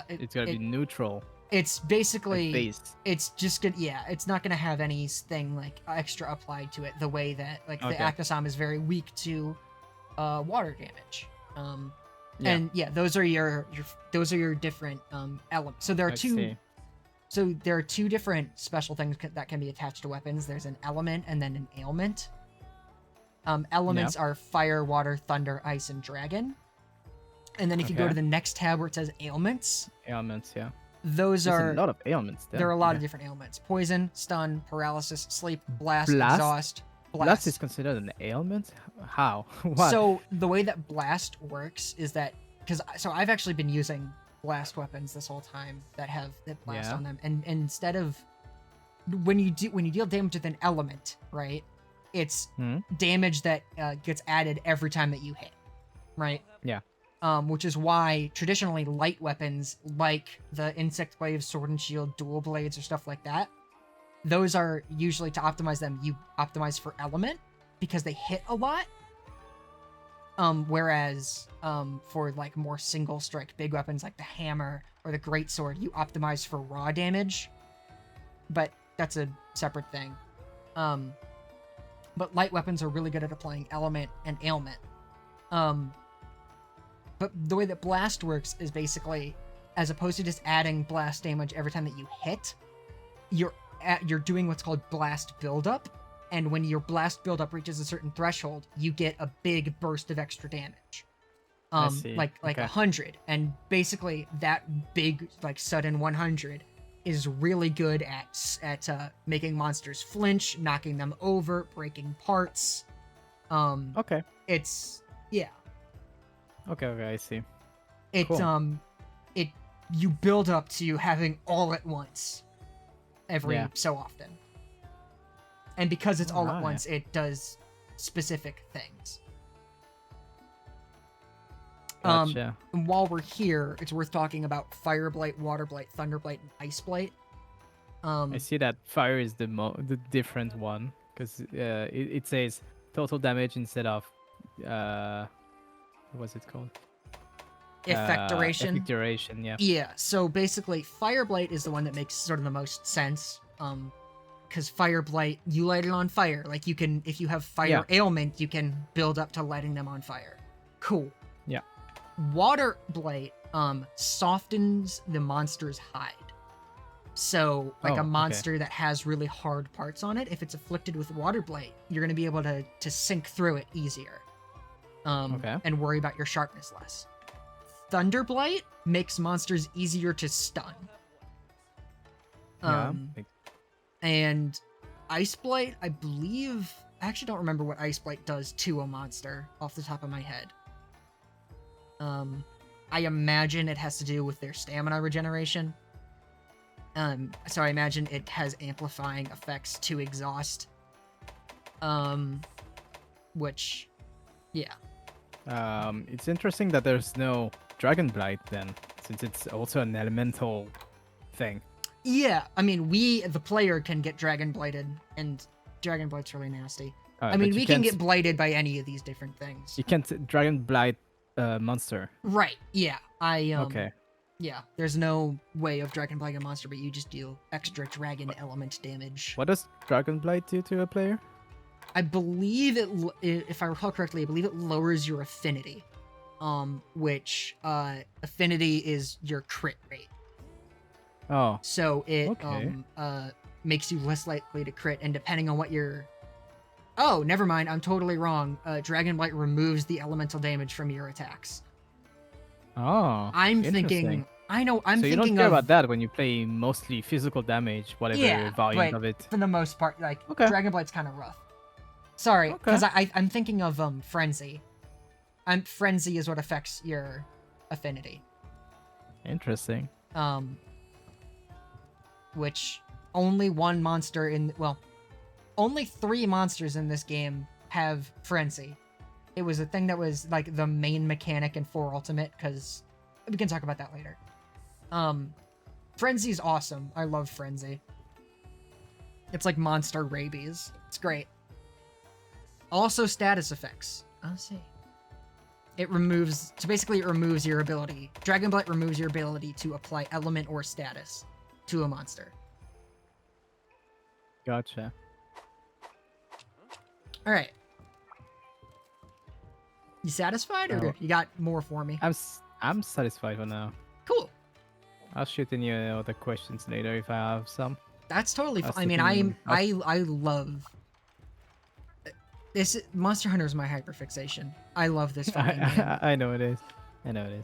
It's gonna be neutral. it's basically Based. it's just good. Yeah, it's not gonna have anything extra applied to it. The way that the Okay. Acnosam is very weak to water damage. Yeah. And yeah, those are your different elements. So there are I two. see. So there are two different special things that can be attached to weapons. There's an element and then an ailment. Elements are fire, water, thunder, ice, and dragon. And then if you go Okay. to the next tab where it says ailments, Ailments, yeah. those There's are a lot of ailments there. there are a lot Okay. of different ailments: poison, stun, paralysis, sleep, blast, Blast? exhaust, Blast blast. is considered an ailment? How? What? So the way that blast works is that so I've actually been using blast weapons this whole time that blast Yeah. on them, and instead of when you deal damage with an element, right? It's Hmm? damage that gets added every time that you hit, right? Yeah. Which is why traditionally light weapons like the insect glaive, sword and shield, dual blades, or stuff like that, those are usually to optimize them. You optimize for element because they hit a lot. Whereas for like more single strike big weapons like the hammer or the greatsword, you optimize for raw damage. But that's a separate thing. But light weapons are really good at applying element and ailment. But the way that blast works is basically, as opposed to just adding blast damage every time that you hit, you're doing what's called blast buildup. And when your blast buildup reaches a certain threshold, you get a big burst of extra damage. I see. Like Okay. 100. And basically that big like sudden 100 is really good at making monsters flinch, knocking them over, breaking parts. Okay. It's yeah. Okay. I see. It Cool. you build up to having all at once every Yeah. so often. And because it's all at Alright. once, it does specific things. Gotcha. And while we're here, it's worth talking about Fire Blight, Water Blight, Thunder Blight, and Ice Blight. I see that fire is the different one because it says total damage instead of what's it called? Effectoration. Effectoration. Yeah. Yeah, so basically, Fire Blight is the one that makes sort of the most sense. Because Fire Blight, you light it on fire. Like you can, if you have fire Yeah. ailment, you can build up to lighting them on fire. Cool. Yeah. Water Blight softens the monster's hide. So, like Oh, a okay. monster that has really hard parts on it, if it's afflicted with Water Blight, you're gonna be able to sink through it easier. Okay. And worry about your sharpness less. Thunder Blight makes monsters easier to stun. Yeah. And Ice Blight, I believe, I actually don't remember what Ice Blight does to a monster off the top of my head. I imagine it has to do with their stamina regeneration. So I imagine it has amplifying effects to exhaust. Which, yeah. It's interesting that there's no Dragon Blight then, since it's also an elemental thing. Yeah, I mean, the player, can get Dragon Blighted, and Dragon Blight's really nasty. I mean, but you we can can't- get blighted by any of these different things. You can't Dragon Blight monster. Right, yeah. Okay. Yeah, there's no way of Dragon Blighting a monster, but you just deal extra dragon element damage. What does Dragon Blight do to a player? I believe if I recall correctly, I believe it lowers your affinity. Which, affinity is your crit rate. Oh, So it, Okay. makes you less likely to crit, and depending on what your... Oh, never mind, I'm totally wrong. Dragon Blight removes the elemental damage from your attacks. oh. I'm interesting. thinking... I know, I'm so you thinking don't care of... about that when you play mostly physical damage, whatever Yeah, variant but of it. for the most part, like, Okay. Dragon Blight's kind of rough. Sorry, Okay. because I'm thinking of Frenzy. Frenzy is what affects your affinity. Interesting. Which only one monster only 3 monsters in this game have Frenzy. It was a thing that was like the main mechanic in 4 Ultimate, because we can talk about that later. Frenzy's awesome. I love Frenzy. It's like monster rabies. It's great. Also status effects. I'll see. It removes your ability. Dragon Blight removes your ability to apply element or status to a monster. Gotcha. All right. You satisfied, or Oh. you got more for me? I'm satisfied for now. Cool. I'll shoot in you other questions later if I have some. That's totally I was fine. I mean, thinking- I love this. Monster Hunter is my hyperfixation. I love this fucking game. I know it is. I know it is.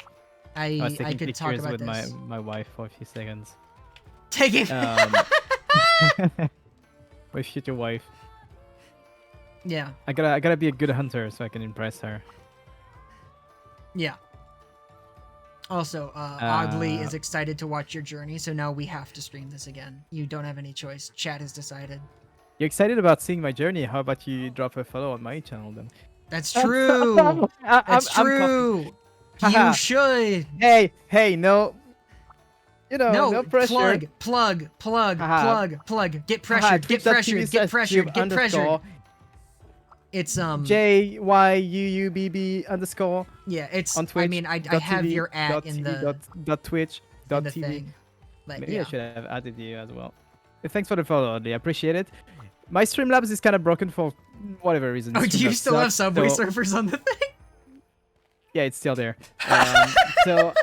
I was I taking could talk pictures about with this. my wife for a few seconds. Taking. My future wife. Yeah. I gotta be a good hunter so I can impress her. Yeah. Also, Oddly is excited to watch your journey, so now we have to stream this again. You don't have any choice. Chat has decided. You're excited about seeing my journey. How about you drop a follow on my channel then? That's true. That's I'm true. Haha. You should. Hey, no. You know, no pressure. Plug. Haha. Get pressured. Get pressured. Get pressured. Get pressured. It's JYUUBB_. Yeah, it's on Twitch. I mean, I have your ad in the Twitch. in the TV. thing. But Maybe yeah. I should have added you as well. Thanks for the follow, Audley. I appreciate it. My Streamlabs is kind of broken for whatever reason. Oh, do you Streamlabs still have sucks, Subway so- surfers on the thing? Yeah, it's still there. So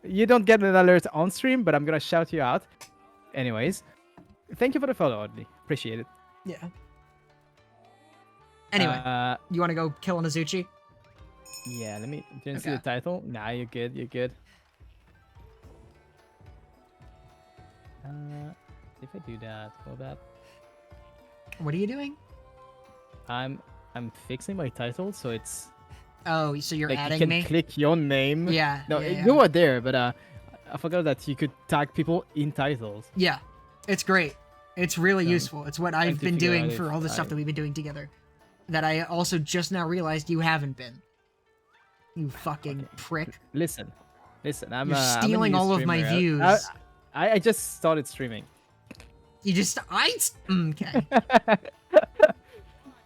you don't get an alert on stream, but I'm gonna shout you out. Anyways, thank you for the follow, Audley. Appreciate it. Yeah. Anyway, you want to go kill an Azuchi? Yeah, let me. Didn't see Okay. the title. Nah, you're good. You're good. If I do that, will that? What are you doing? I'm fixing my title so it's Oh, so you're like you adding can me? click your name. Yeah. No, yeah, you are there, but I forgot that you could tag people in titles. Yeah, it's great. It's really useful. It's what I've to been figure doing out for if all the stuff I- that we've been doing together. That I also just now realized you haven't been. You fucking prick. Listen. I'm You're I'm a stealing new all of my streamer. views. I just started streaming. You just okay.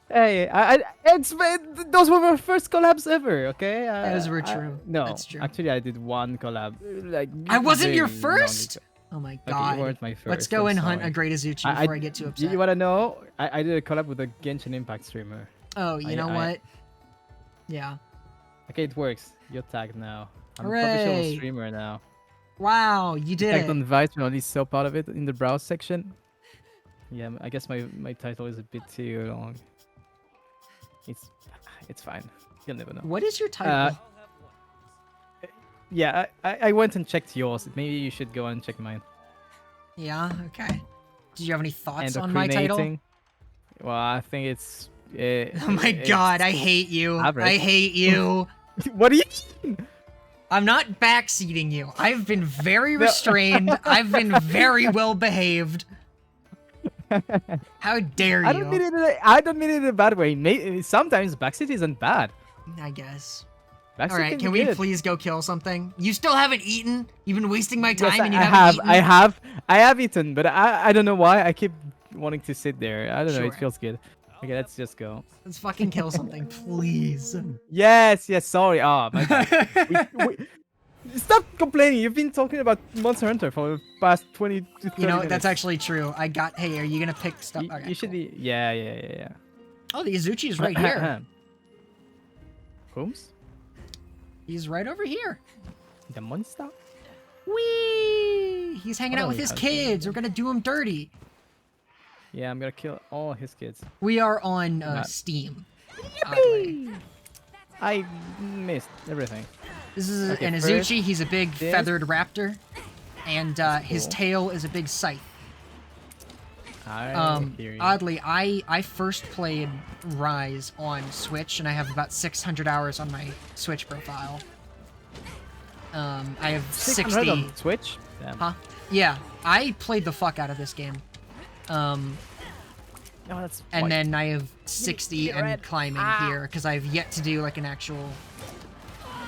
Hey, those were my first collabs ever. Okay, Those were true. No, That's true. actually, I did one collab. Like I wasn't your very long first. ago. Oh my Okay, god. you weren't my first. Let's go I'm and hunt sorry. a great Azuchi before I get too upset. You wanna know? I did a collab with a Genshin Impact streamer. Oh, you know what? Yeah. Okay, it works. You're tagged now. I'm a Hooray. professional streamer now. Wow, you did Tagged it. on Vice, but only so part of it in the browse section. Yeah, I guess my title is a bit too long. It's fine. You'll never know. What is your title? Yeah, I went and checked yours. Maybe you should go and check mine. Yeah, okay. Did you have any thoughts on my title? Endocrinating. Well, I think it's. Oh my god, I hate you. Average. I hate you. What do you mean? I'm not backseating you. I've been very restrained. I've been very well behaved. How dare you? I don't mean it in a bad way. Sometimes backseat isn't bad. I guess. Backseat Alright, be can we good. please go kill something? You still haven't eaten? You've been wasting my time Yes, and you I haven't eaten? I have eaten, but I don't know why I keep wanting to sit there. I don't know. It Sure. feels good. Okay, let's just go. Let's fucking kill something, please. Yes. Sorry. Ah, my bad. Stop complaining. You've been talking about Monster Hunter for the past 20 to 30 You know, minutes. that's actually true. Hey, are you gonna pick stuff? You, Okay, you should cool. be. Yeah. Oh, the Azuchi is right here. Holmes? He's right over here. The monster? Whee! He's hanging out with his husband. kids. We're gonna do him dirty. Yeah, I'm gonna kill all his kids. We are on Steam. Oddly. I missed everything. This is Okay, an first, Azuchi. He's a big this. feathered raptor, and his cool. tail is a big scythe. I hear you. Oddly, I first played Rise on Switch, and I have about 600 hours on my Switch profile. I have 600 60. on Twitch? Damn. Huh? Yeah, I played the fuck out of this game. No, that's And white. then I have 60 and climbing here because I've yet to do like an actual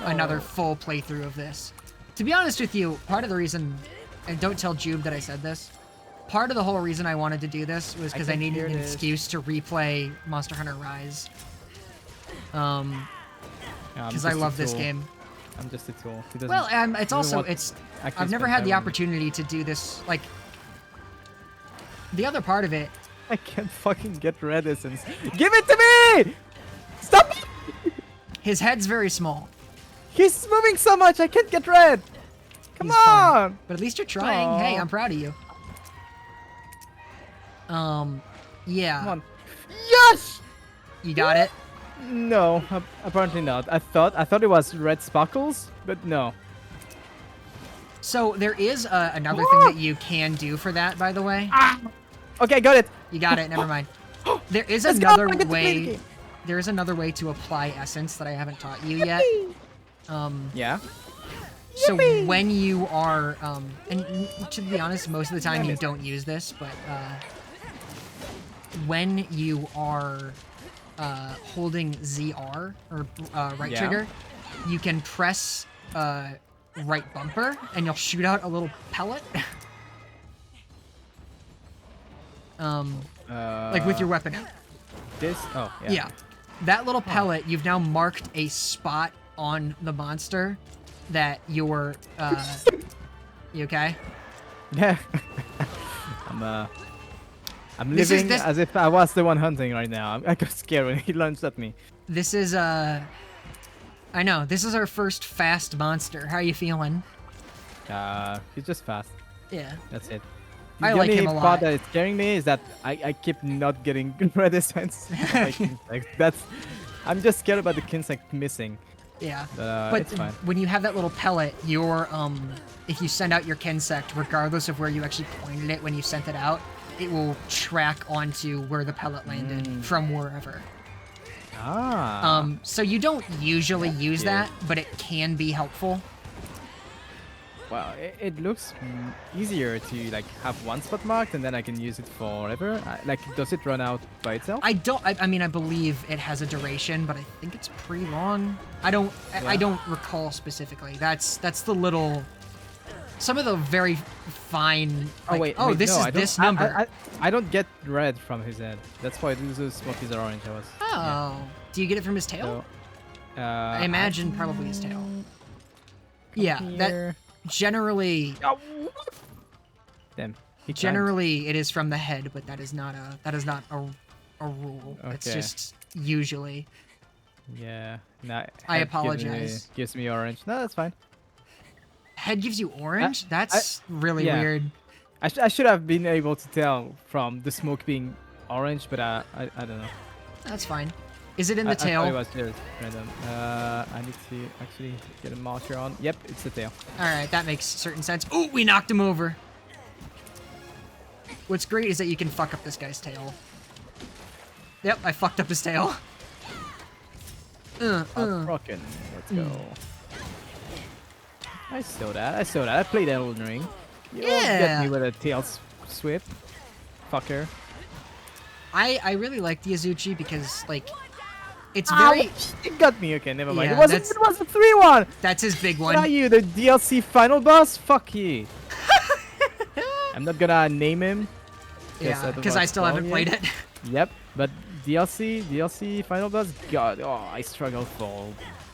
another full playthrough of this. To be honest with you, part of the reason, and don't tell Jube that I said this, part of the whole reason I wanted to do this was because I can needed hear an this. excuse to replay Monster Hunter Rise. Yeah, I'm Because I just a love this tool. game. I'm just a tool. He doesn't Well, it's even also, want I've active never spend had the time on it. opportunity to do this, like, the other part of it, I can't fucking get red essence. Give it to me! Stop! his head's very small. He's moving so much, I can't get red! Come He's fun. on! But at least you're trying. Aw. Hey, I'm proud of you. Yeah. Come on. Yes! You got it? No, apparently not. I thought it was red sparkles, but no. So there is another thing that you can do for that, by the way. Okay, got it. You got it. Never mind. There is Let's go, another I get to play the way. game. There is another way to apply essence that I haven't taught you yet. Yeah. So when you are, and to be honest, most of the time you don't use this, but when you are holding ZR or right Yeah. trigger, you can press right bumper and you'll shoot out a little pellet. Like with your weapon out. This? Oh, yeah. Yeah. That little pellet, you've now marked a spot on the monster that you're, you okay? Yeah. I'm This is- living this- as if I was the one hunting right now. I got scared when he lunged at me. This is, I know, this is our first fast monster. How are you feeling? He's just fast. Yeah. That's it. I The like him only a lot. part that is scaring me is that I keep not getting resistance. I'm just scared about the Kinsect missing. Yeah. But it's fine. when you have that little pellet, your, if you send out your Kinsect, regardless of where you actually pointed it when you sent it out, it will track onto where the pellet landed from wherever. Ah. So you don't usually use Yeah. that, but it can be helpful. Well, it looks easier to like have one spot marked and then I can use it forever. Like, does it run out by itself? I mean, I believe it has a duration, but I think it's pretty long. I don't recall specifically. That's the little, some of the very fine. Like, wait, this no, is I don't- this number. I don't get red from his head. That's why those smokies are orange. Oh, do you get it from his tail? So, I imagine probably his tail. Yeah, that generally. Damn. He climbed. Generally, it is from the head, but that is not a rule. It's Okay. just usually. Yeah. Nah, I head apologize. Gives me orange. No, that's fine. Head gives you orange? That's really yeah. weird. I should have been able to tell from the smoke being orange, but I don't know. That's fine. Is it in the I thought it tail? was just random. I need to actually get a marker on. Yep, it's the tail. All right, that makes certain sense. Oh, we knocked him over. What's great is that you can fuck up this guy's tail. Yep, I fucked up his tail. Broken. Let's go. I saw that. I played Elden Ring. You won't get Yeah. me with a tail swift. Fucker. I really like the Azuchi because like it's very. It got me. Okay, never mind. Yeah, It was that's- a 3-1. That's his big What are one. you, the DLC final boss? Fuck you. I'm not gonna name him. Yeah, because I still haven't played it. Yep, but DLC final boss. God, I struggled for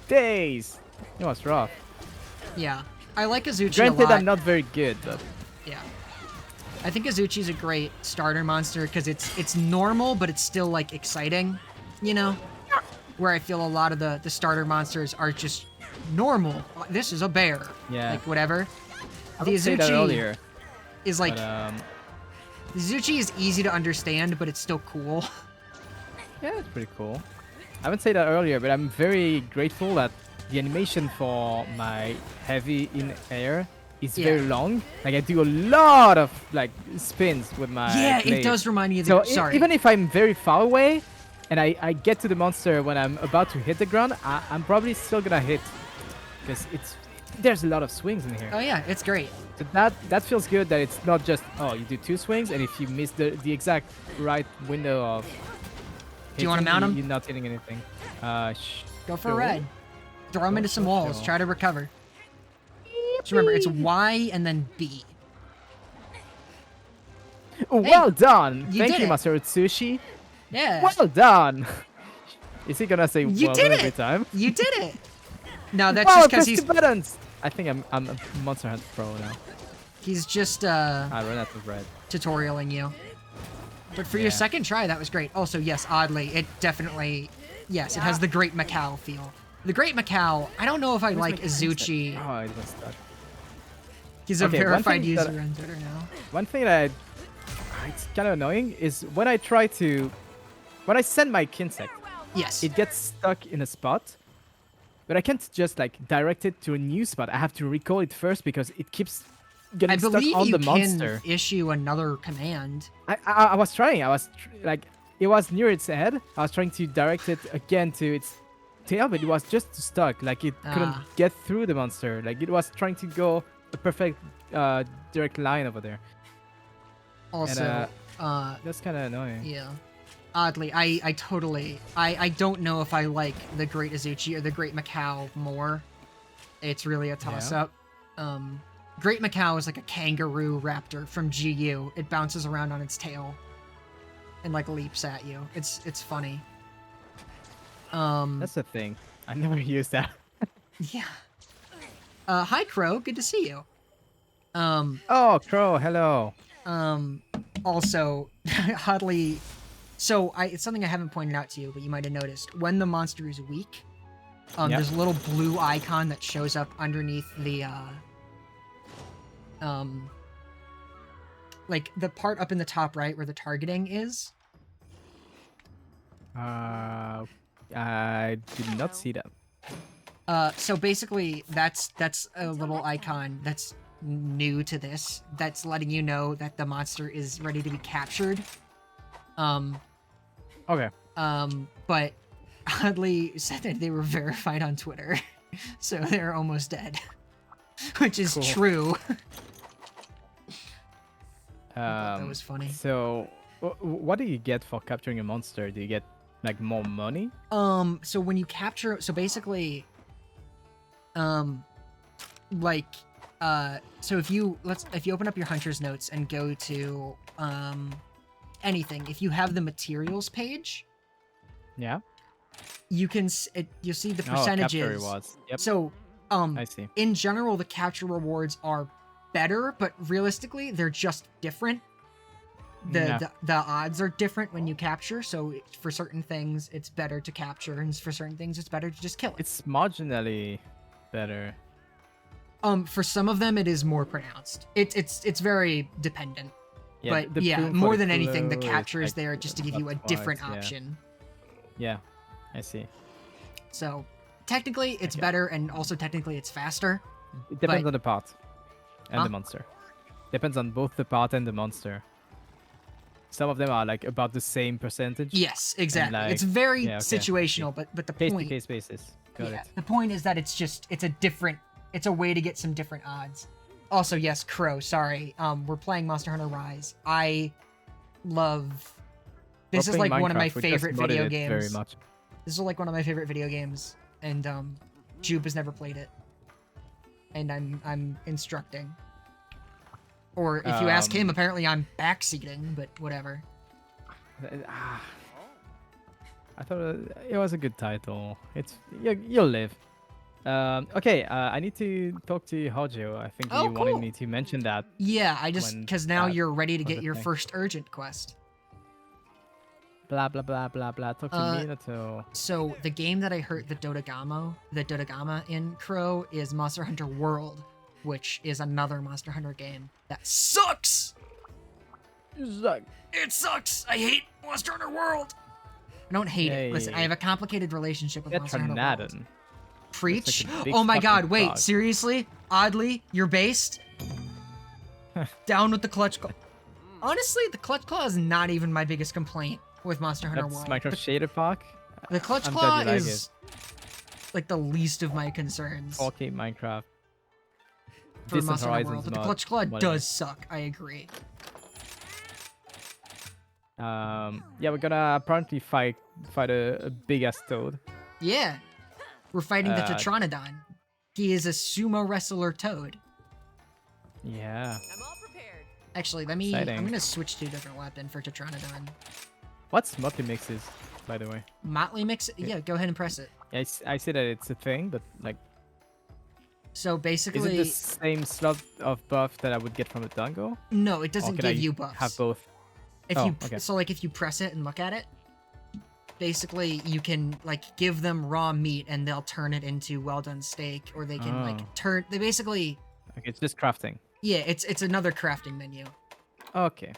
days. It was rough. Yeah, I like Azuchi a Granted, lot. I'm not very good, but Yeah. I think Azuchi's a great starter monster because it's normal, but it's still like exciting, you know? Where I feel a lot of the starter monsters are just normal. This is a bear. Yeah. Like whatever. I The would say that Azuchi earlier. is like But, the Azuchi is easy to understand, but it's still cool. yeah, it's pretty cool. I would say that earlier, but I'm very grateful that the animation for my heavy in air is Yeah. very long. Like I do a lot of like spins with my Yeah, blade. it does remind me of So the sorry. even if I'm very far away and I get to the monster when I'm about to hit the ground, I'm probably still gonna hit because there's a lot of swings in here. Oh yeah, it's great. So that feels good that it's not just you do 2 swings and if you miss the exact right window of Do you wanna hitting, mount him? You're not hitting anything. Go for a Sure. ride. Throw him into some walls. Sure. Try to recover. Just remember, it's Y and then B. Oh, Hey, well done! you Thank did you, it. Master Utsushi. Yeah. Well done! Is he gonna say You well did every it. time? You did it. No, that's Wow, just because press the buttons! I think I'm a Monster Hunter Pro now. he's just I run out of red. tutorialing you. But for your Yeah. second try, that was great. Also, yes, oddly, it definitely, yes, it has the Great Macau feel. The Great Macau, I don't know if I like Azuchi. Oh, it was stuck. He's a Okay, one verified thing user that- on Twitter now. One thing that it's kind of annoying is when I send my Kinsect, Yes. it gets stuck in a spot, but I can't just like direct it to a new spot. I have to recall it first because it keeps getting I stuck believe on you the can monster. issue another command. I was trying. I was like, it was near its head. I was trying to direct it again to its tail, but it was just stuck. Like it couldn't Ah. get through the monster. Like it was trying to go a perfect direct line over there. Also, That's kind of annoying. yeah. Oddly, I totally I don't know if I like the Great Azuchi or the Great Macau more. It's really a toss up. Great Macau is like a kangaroo raptor from GU. It bounces around on its tail and like leaps at you. It's funny. That's the thing. I never used that. Yeah. Hi Crow, good to see you. Oh, Crow, hello. Also, oddly, so it's something I haven't pointed out to you, but you might have noticed when the monster is weak, Yep. there's a little blue icon that shows up underneath the like the part up in the top right where the targeting is. I did not see that. So basically that's a little icon that's new to this that's letting you know that the monster is ready to be captured. Okay. But oddly said that they were verified on Twitter, so they're almost dead, which is Cool. true. I thought that was funny. So, what do you get for capturing a monster? Do you get like more money? So when you capture, so basically, like, so if you open up your hunter's notes and go to anything, if you have the materials page, Yeah. you can you'll see the Oh, capture percentages. rewards. Yep. So I see. in general, the capture rewards are better, but realistically, they're just different. The odds are different when you capture. So for certain things, it's better to capture, and for certain things, it's better to just kill it. It's marginally better. For some of them, it is more pronounced. It's very dependent. Yeah, But the yeah, plume for more the than anything, the flow is, capture is like, there just to give you a not different twice, yeah. option. Yeah, I see. So technically, it's Okay. better, and also technically, it's faster. It depends But- on the part and Huh? the monster. Depends on both the part and the monster. Some of them are like about the same percentage. Yes, exactly. like- It's very yeah, okay. situational, but the Case to point, case basis. Got yeah, it. the point is that it's a way to get some different odds. Also, yes, Crow. Sorry, we're playing Monster Hunter Rise. I love. This We're is like playing one of my Minecraft, we just favorite modded video it games. Very much. This is like one of my favorite video games, and Jupe has never played it, and I'm instructing. Or if you ask him, apparently I'm backseating, but whatever. I thought it was a good title. You'll live. Okay, I need to talk to Hojo. I think Oh, you wanted cool. me to mention that. Yeah, I just When because now that you're ready to was get a your thing. first urgent quest. Blah blah blah blah blah. Talk to Minato. So the game that I heard the Dodogama in Crow is Monster Hunter World, which is another Monster Hunter game that sucks. It sucks. I hate Monster Hunter World. I don't hate it. Listen, I Hey. have a complicated relationship with Get Monster Hunter World. Tornadon. Preach. like a big Oh my god, fucking wait, frog. seriously? Oddly, you're based? Down with the clutch claw. Honestly, the clutch claw is not even my biggest complaint with Monster Hunter That's World. Minecraft Shader Park. The clutch I'm claw glad you like is like the least of my concerns 4K Minecraft. for Distant Monster Hunter Horizons World, but the mod, clutch claw whatever. does suck. I agree. Yeah, we're gonna apparently fight a big ass toad. Yeah, we're fighting the Uh, Tetranodon. He is a sumo wrestler toad. Yeah. I'm all prepared. Actually, I'm Exciting. gonna switch to a different weapon for Tetranodon. What's Motley Mixes, by the way? Motley Mix. Yeah, go ahead and press it. Yeah, I see that it's a thing, but like, So is it basically, the same slot of buff that I would get from a Dango? no, it Or doesn't can give I you buffs. have both? If Oh, you okay. so like if you press it and look at it, basically you can like give them raw meat and they'll turn it into well done steak, or they can Oh. like turn. They basically, Okay, it's just crafting. yeah, it's another crafting menu. Okay,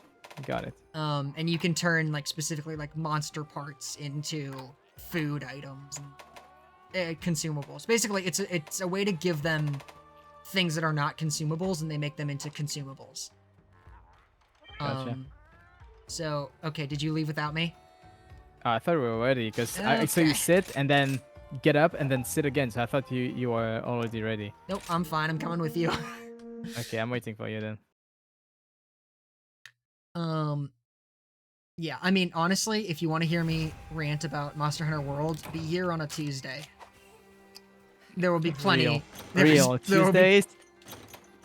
got it. And you can turn like specifically like monster parts into food items and consumables. Basically, it's a way to give them things that are not consumables and they make them into consumables. Gotcha. So okay, did you leave without me? I thought we were ready because I saw you Okay. sit and then get up and then sit again. So I thought you were already ready. Nope, I'm fine. I'm coming with you. Okay, I'm waiting for you then. Yeah, I mean, honestly, if you want to hear me rant about Monster Hunter World, be here on a Tuesday. There will be plenty. Real there will be- Tuesdays.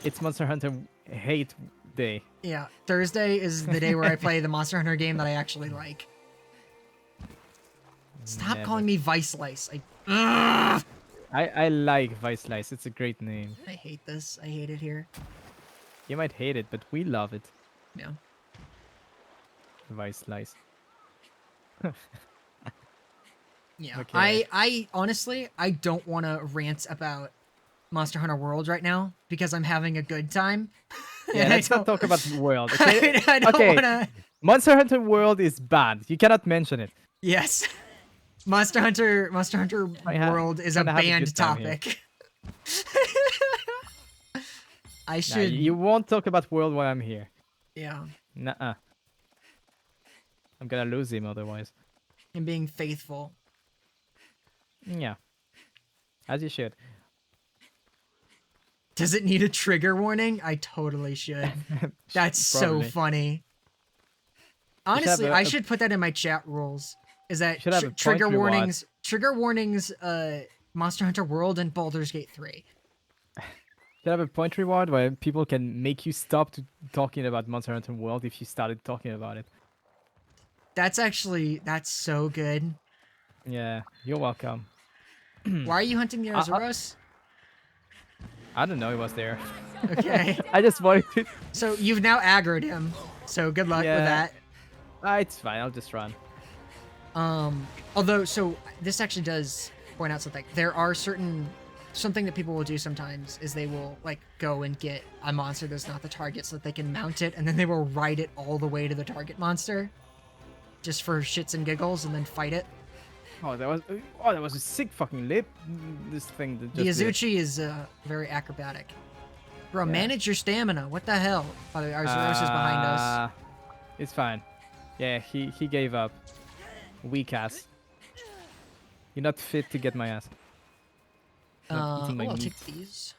It's Monster Hunter hate day. Yeah, Thursday is the day where I play the Monster Hunter game that I actually like. Stop Never. calling me Vice Slice. Ugh! I like Vice Slice. It's a great name. I hate this. I hate it here. You might hate it, but we love it. Yeah. Vice Slice. Yeah. Okay. I honestly, I don't want to rant about Monster Hunter World right now because I'm having a good time. Yeah, And I let's not don't- talk about the world. Okay. I don't Okay. want to. Monster Hunter World is bad. You cannot mention it. Yes. Monster Hunter World is a trying to have a banned good time here. topic. I Nah, should. you won't talk about World while I'm here. Yeah. Nuh-uh. I'm gonna lose him otherwise. And being faithful. Yeah. As you should. Does it need a trigger warning? I totally should. That's so Probably. funny. have Honestly, a- I a- should put that in my chat rules. Is that Should have a trigger point reward. warnings? Trigger warnings. Monster Hunter World and Baldur's Gate 3. You have a point reward where people can make you stop talking about Monster Hunter World if you started talking about it. That's so good. Yeah, you're welcome. Why are you hunting the Ozuros? I don't know, he was there. Okay. I just wanted to. So you've now aggroed him. So good luck with Yeah. that. It's fine. I'll just run. Although, so this actually does point out something. There are something that people will do sometimes is they will like go and get a monster that's not the target so that they can mount it, and then they will ride it all the way to the target monster, just for shits and giggles, and then fight it. Oh, that was a sick fucking lip. This thing that The just did. Azuchi is very acrobatic. Bro, Yeah. manage your stamina. What the hell? Oh, the Arzuros is behind us. It's fine. Yeah, he gave up. Weak ass. You're not fit to get my ass. Not eating my I'll meat. take these.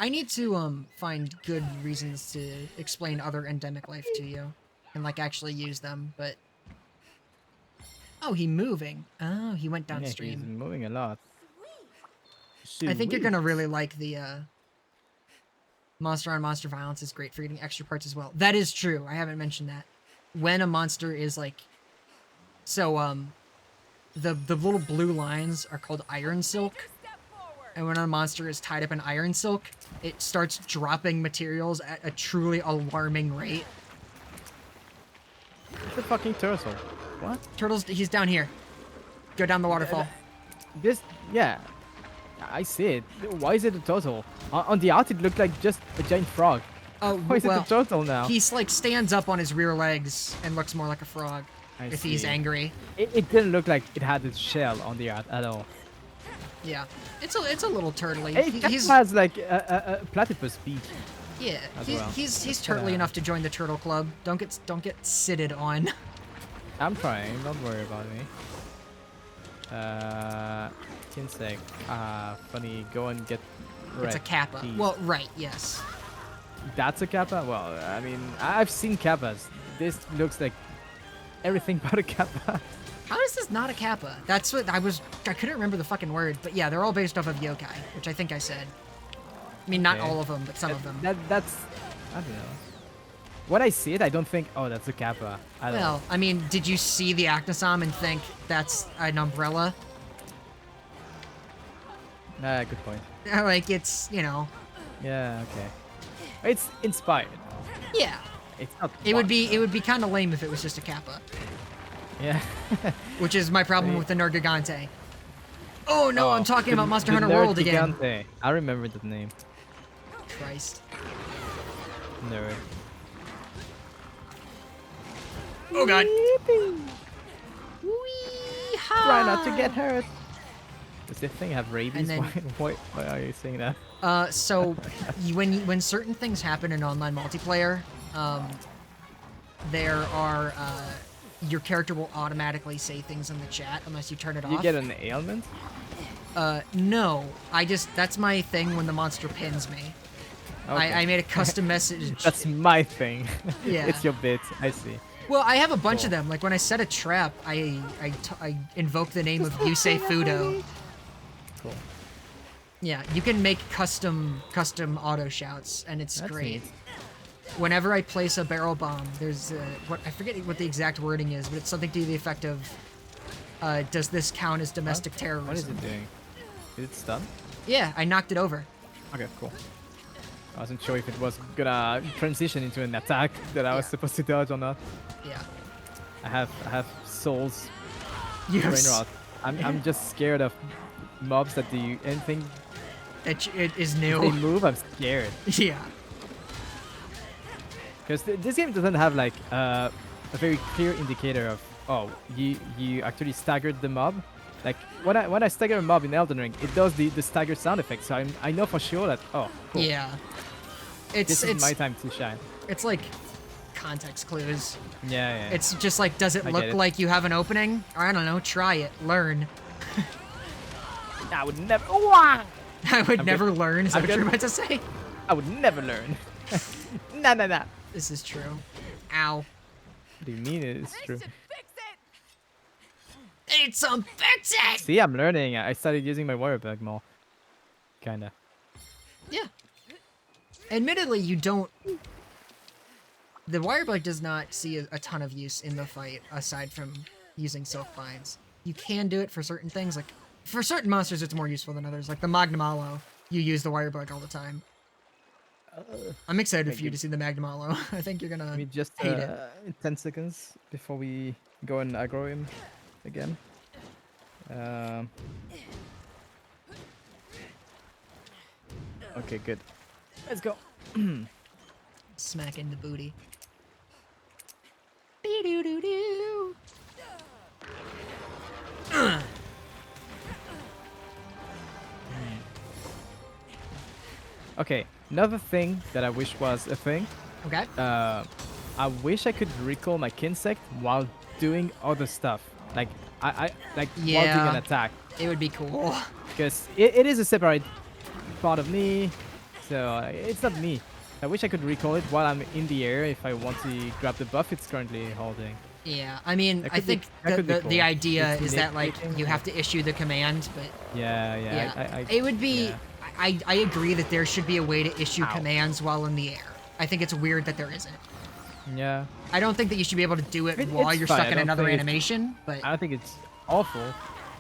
I need to find good reasons to explain other endemic life to you and like actually use them, but oh, he moving. Oh, he went Yeah, he's downstream. moving a lot. I think you're gonna Sweet. really like the Monster on Monster Violence is great for getting extra parts as well. That is true. I haven't mentioned that. When a monster is like so the little blue lines are called iron silk. And when a monster is tied up in iron silk, it starts dropping materials at a truly alarming rate. The fucking turtle. What? Turtles, he's down here. Go down the waterfall. This, yeah. I see it. Why is it a turtle? On the art, it looked like just a giant frog. Oh, Why is it well, a turtle now? he's like stands up on his rear legs and looks more like a frog I if he's see. angry. It didn't look like it had its shell on the art at all. Yeah, it's a little turtly. It He's has like a platypus beak. yeah, as he's well. he's turtly Yeah. enough to join the turtle club. Don't get sitted on. I'm trying. Don't worry about me. Insect. Funny. Go and get. It's a wrecked, kappa. please. Well, right, yes. That's a kappa. Well, I mean, I've seen kappas. This looks like everything but a kappa. How is this not a kappa? That's what I couldn't remember the fucking word, but yeah, they're all based off of yokai, which I think I said. I mean, not Okay. all of them, but some of them. That's. I don't know. When I see it, I don't think, oh, that's a kappa. I don't know. Well, I mean, did you see the Acnosam and think that's an umbrella? Good point. Like, it's, you know, Yeah. Okay. It's inspired. yeah. It's not. It would fun. be kind of lame if it was just a kappa, Yeah. which is my problem Right. with the Nergigante. Oh no, I'm talking The- about Monster the Hunter World again. Nergigante. I remember that name. Christ. Nerd. Oh god. Try not to get hurt. Does this thing have rabies? And then- Why are you saying that? So when certain things happen in online multiplayer, there are your character will automatically say things in the chat unless you turn it You off. get an ailment? No. That's my thing when the monster pins me. Okay. I made a custom message. That's my thing. Yeah. It's your bit. I see. Well, I have a bunch Cool. of them. Like when I set a trap, I invoke the name of Yusei Fudo. Cool. Yeah, you can make custom auto shouts, and it's That's great. neat. Whenever I place a barrel bomb, there's what I forget what the exact wording is, but it's something to the effect of, "Does this count as domestic terrorism?" What is it doing? Is it stunned? Yeah, I knocked it over. Okay, cool. I wasn't sure if it was gonna transition into an attack that I was Yeah. supposed to dodge or not. Yeah. I have souls. You have Brain rot. I'm just scared of mobs that do anything it is they new. move. I'm scared Yeah. because this game doesn't have like a very clear indicator of you actually staggered the mob. Like when I stagger a mob in Elden Ring, it does the stagger sound effect. So I know for sure that cool. Yeah. This is my time to shine. It's like context clues. Yeah. It's just like, does it I look get it. like you have an opening? I don't know. Try it. Learn. I would never. Wow. I would I'm never good. learn. Is that I'm what you're good. about to say? I would never learn. Nah. This is true. Ow. What do you mean it is true? Should fix it. Need some fixing! See, I'm learning. I started using my wire bag more. Kinda. Yeah. Admittedly, you don't... The wire bug does not see a ton of use in the fight, aside from using silk vines. You can do it for certain things, like... For certain monsters, it's more useful than others. Like the Magnamalo, you use the wire bug all the time. I'm excited for you to see the Magnamalo. I think you're gonna We just hate it. 10 seconds before we go and aggro him again. Okay, good. Let's go. Smack in the booty. Be-doo-doo-doo. Okay, another thing that I wish was a thing. Okay. I wish I could recall my Kinsect while doing other stuff. Like I while doing Yeah. an attack. It would be cool. Because it is a separate part of me, so it's not me. I wish I could recall it while I'm in the air if I want to grab the buff it's currently holding. Yeah, I mean, That I could be- think that could be the cool. idea It's is that, like, nitpicking, you yeah. have to issue the command, but Yeah. it would be... yeah. I agree that there should be a way to issue Ow. commands while in the air. I think it's weird that there isn't. Yeah, I don't think that you should be able to do it while it's you're fine, stuck I in don't another think it's- animation, but I don't think it's awful,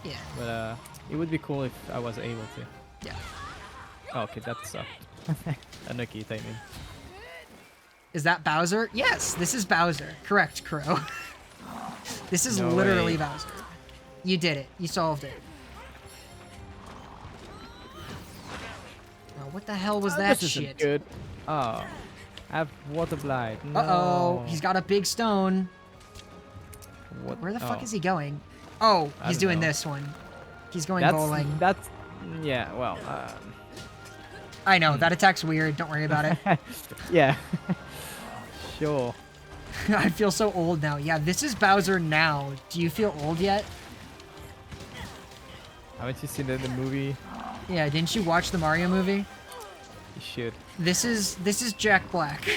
yeah. but it would be cool if I was able to. Yeah. Oh, okay, that sucked. Unlucky timing. Is that Bowser? Yes, this is Bowser. Correct, Crow. This is No literally way. Bowser. You did it. You solved it. Oh, what the hell was that This isn't shit? good. Oh, I have water blight. No. Uh-oh, he's got a big stone. What? Where the fuck oh. is he going? Oh, I he's don't doing know. this one. He's going That's bowling. that's yeah. Well, I know, that attack's weird. Don't worry about it. yeah. Sure. I feel so old now. Yeah, this is Bowser now. Do you feel old yet? Haven't you seen the movie? Yeah, didn't you watch the Mario movie? You should. This is Jack Black.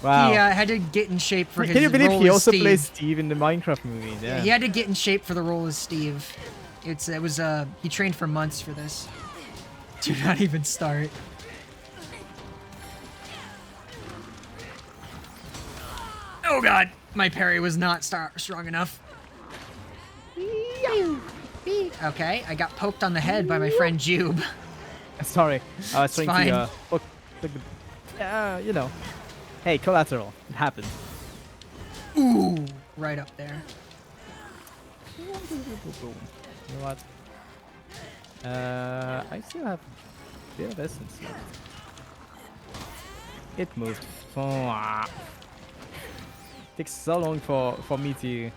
Wow. He had to get in shape for his Can you believe role he as also Steve. plays Steve in the Minecraft movie? Yeah, Yeah. he had to get in shape for the role as Steve. He trained for months for this. Do not even start. Oh god, my parry was not strong enough. Okay, I got poked on the head by my friend Jube. Sorry, I was trying fine. to look the. You know. Hey, collateral. It happens. Ooh, right up there. You know what? I still have a bit of essence left. It moved. Takes so long for me to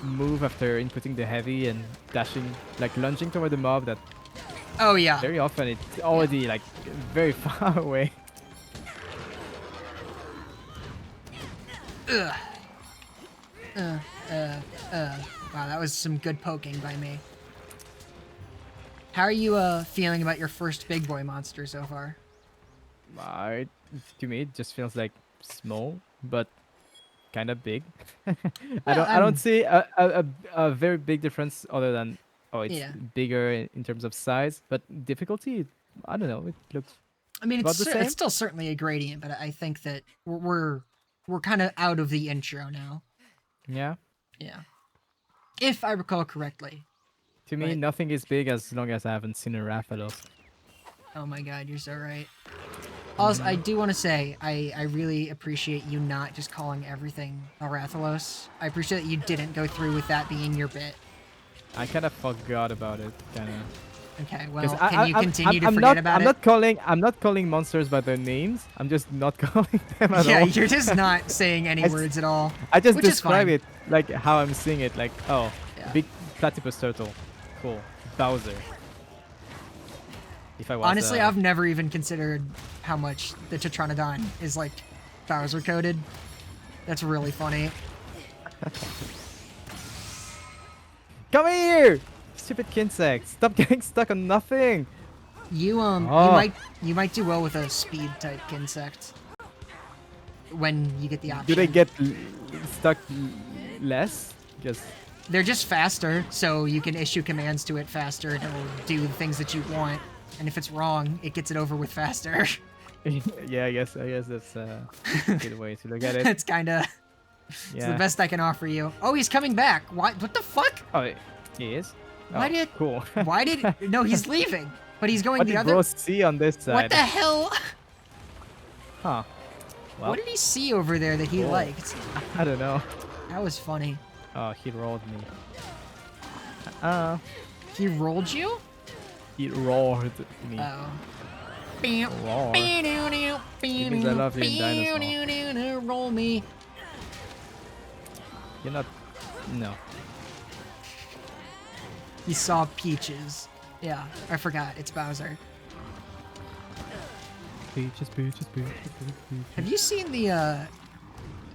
move after inputting the heavy and dashing, like lunging toward the mob that Oh yeah. very often it's already like very far away. Ugh. Uh, Wow, that was some good poking by me. How are you feeling about your first big boy monster so far? To me, it just feels like small, but kind of big. Yeah, I don't see a very big difference other than it's yeah. bigger in terms of size, but difficulty. I don't know. It looks I mean, about the it's same. still certainly a gradient, but I think that we're kind of out of the intro now. Yeah. Yeah, if I recall correctly. To me, But nothing is big as long as I haven't seen a Rathalos. oh my god, you're so right. Also, I do want to say I really appreciate you not just calling everything a Rathalos. I appreciate that you didn't go through with that being your bit. I kind of forgot about it, kind of. Okay, Because well, can you continue to forget about I'm it? not calling monsters by their names. I'm just not calling them at Yeah, all. you're just not saying any I s- words at all. I just which is describe fine. it like how I'm seeing it. Like, oh, Yeah. big platypus turtle, cool. Bowser. If I was Honestly, I've never even considered how much the Tetranodon is like Bowser coded. That's really funny. come here, stupid insect! Stop getting stuck on nothing. You Oh, you might do well with a speed type insect when you get the option. do they get stuck less? Just They're just faster, so you can issue commands to it faster and it'll do the things that you want. And if it's wrong, it gets it over with faster. yeah, I guess that's a good way to look at it. It's kinda it's the Yeah. best I can offer you. Oh, he's coming back. Why? What the fuck? Oh, he is. Why Oh, did? cool? Why did? No, he's leaving, but he's going What the did other. bro see on this side? What the hell? Huh. Well, What did he see over there that he Cool. liked? I don't know. That was funny. Oh, he rolled me. He rolled you? He roared me. Oh. Roar. means I love you in dinosaur. Roll me. You're not. No. He saw peaches. Yeah, I forgot. It's Bowser. Peaches, peaches, peaches, peaches. Have you seen the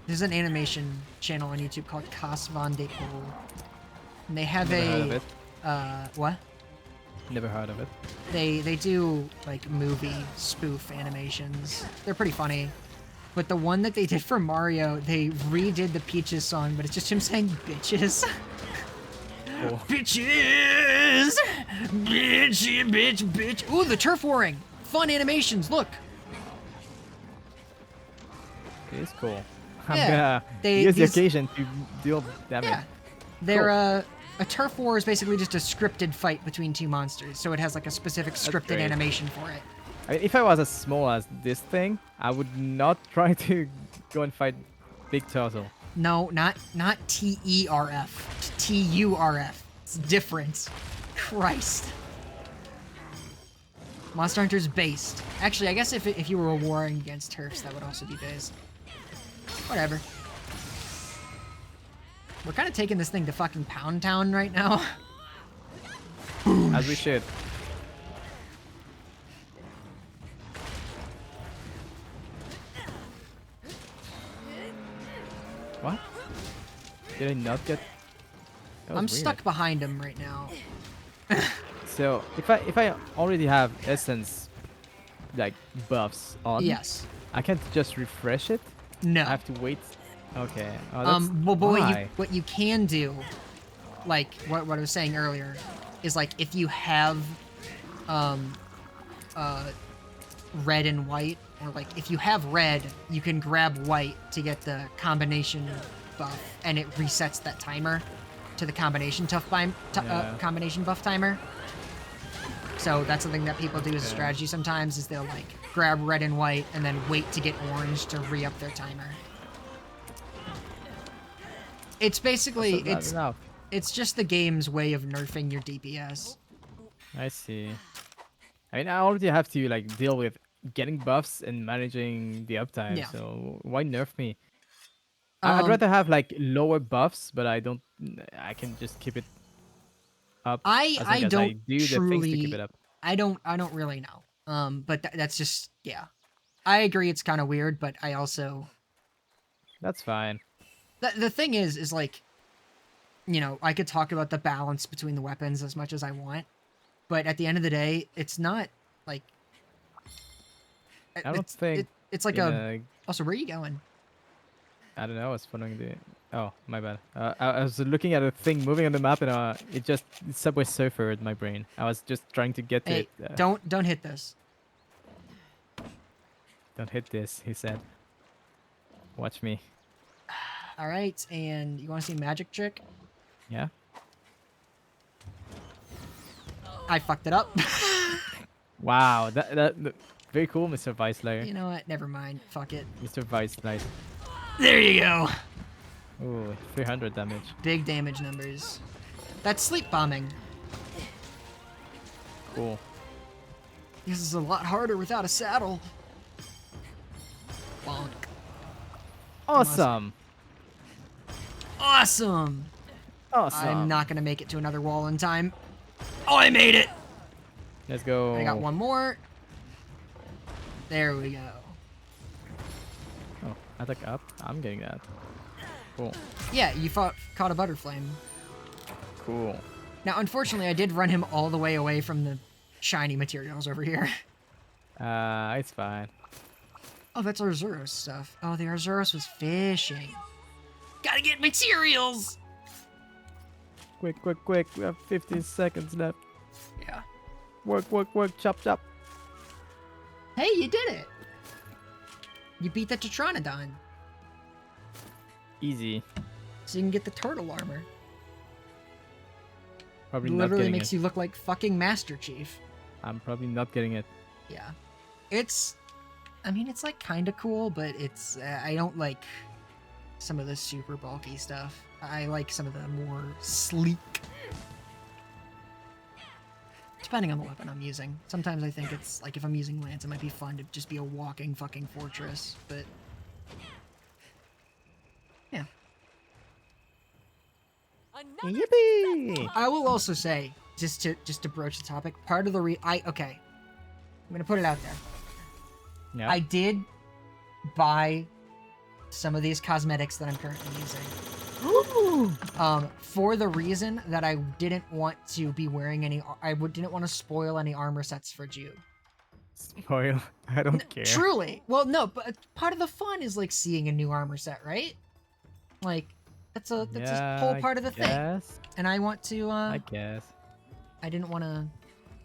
there's an animation channel on YouTube called Cas Van de Pol. And they have Never heard of a it. what? Never heard of it. They do like movie spoof animations. They're pretty funny. But the one that they did for Mario, they redid the Peaches song, but it's just him saying bitches. Cool. Bitches! Bitch. Ooh, the turf warring. Fun animations, look. It is cool. I'm Yeah, gonna they- use the these- occasion to deal damage. Yeah. They're a turf war is basically just a scripted fight between two monsters, so it has like a specific scripted great. animation for it. I mean, if I was as small as this thing, I would not try to go and fight Big Turtle. No, not TERF. TURF. It's different. Christ. Monster Hunter's based. Actually, I guess if you were warring against turfs, that would also be based. Whatever. We're kind of taking this thing to fucking Pound Town right now. As we should. What? Did I not get? That was I'm weird. stuck behind him right now. So if I already have essence, like buffs on, Yes. I can't just refresh it. No. I have to wait. Okay. Oh, that's Well, but why. what you can do, like what I was saying earlier, is like if you have, red and white, or like if you have red, you can grab white to get the combination buff, and it resets that timer to the combination Yeah. combination buff timer. So that's something that people do as a Okay. strategy sometimes, is they'll like grab red and white and then wait to get orange to re-up their timer. It's basically That's not enough. it's just the game's way of nerfing your DPS. I see. I mean, I already have to like deal with getting buffs and managing the uptime. Yeah. So why nerf me? I'd Um, rather have like lower buffs, but I don't. I can just keep it up. I as long as I don't do the things to truly keep it up. I don't really know. But that's just yeah. I agree it's kind of weird, but I also That's fine. The thing is like, you know, I could talk about the balance between the weapons as much as I want, but at the end of the day, it's not like. I don't think It's like in a. Also, where are you going? I don't know. I was following the. Oh, my bad. I was looking at a thing moving on the map, and it just Subway Surfer in my brain. I was just trying to get to Hey, it. don't hit this. Don't hit this, he said. Watch me. All right, and you want to see a magic trick? Yeah. I fucked it up. Wow. That very cool, Mr. Vice Layer. You know what? Never mind. Fuck it. Mr. Vice Layer. There you go. Ooh, 300 damage. Big damage numbers. That's sleep bombing. Cool. This is a lot harder without a saddle. Bonk. Awesome. Awesome. Awesome. I'm not gonna make it to another wall in time. Oh, I made it. Let's go. I got one more. There we go. Oh, attack up. I'm getting that. Cool. Yeah, you caught a butterflame. Cool. Now, unfortunately, I did run him all the way away from the shiny materials over here. It's fine. Oh, that's Arzuros stuff. Oh, the Arzuros was fishing. Gotta get materials! Quick, quick, quick. We have 15 seconds left. Yeah. Work, work, work. Chop, chop. Hey, you did it! You beat the Tetranodon, Easy. so you can get the turtle armor. Probably not Literally getting makes it. you look like fucking Master Chief. I'm probably not getting it. Yeah. I mean, it's like kinda cool, but it's, I don't like some of the super bulky stuff. I like some of the more sleek. Depending on the weapon I'm using. Sometimes I think it's, like, if I'm using Lance, it might be fun to just be a walking fucking fortress, but... Yeah. Another Yippee! I will also say, just to broach the topic, part of the okay. I'm gonna put it out there. Yeah. I did buy some of these cosmetics that I'm currently using. For the reason that I didn't want to be wearing any, didn't want to spoil any armor sets for Jew. Spoil. I don't care. Truly. Well, no, but part of the fun is like seeing a new armor set, right? Like, that's a whole part of the thing. And I want to, I guess. I didn't want to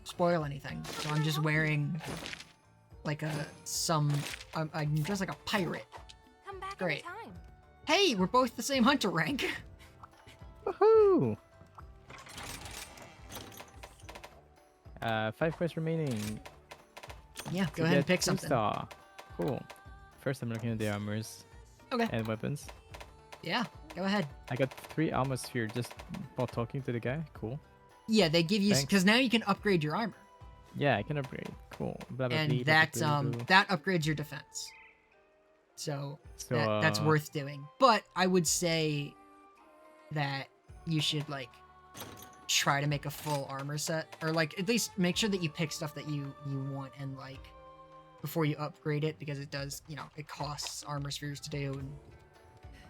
spoil anything, so I'm just wearing like I'm dressed like a pirate. Come back Great. anytime. Hey, we're both the same hunter rank. Woohoo! 5 quests remaining. Yeah, to go ahead and get pick something. 2-star. Cool. First, I'm looking at the armors Okay. and weapons. Yeah, go ahead. I got 3 armor sphere just while talking to the guy. Cool. Yeah, they give you Thanks. because now you can upgrade your armor, Yeah, I can upgrade. Cool. Blah, blah, and blah, blah, that blah, blah. that upgrades your defense. So, So, that's worth doing. But I would say that you should like try to make a full armor set, or like at least make sure that you pick stuff that you want and like before you upgrade it, because it does, you know, it costs armor spheres to do and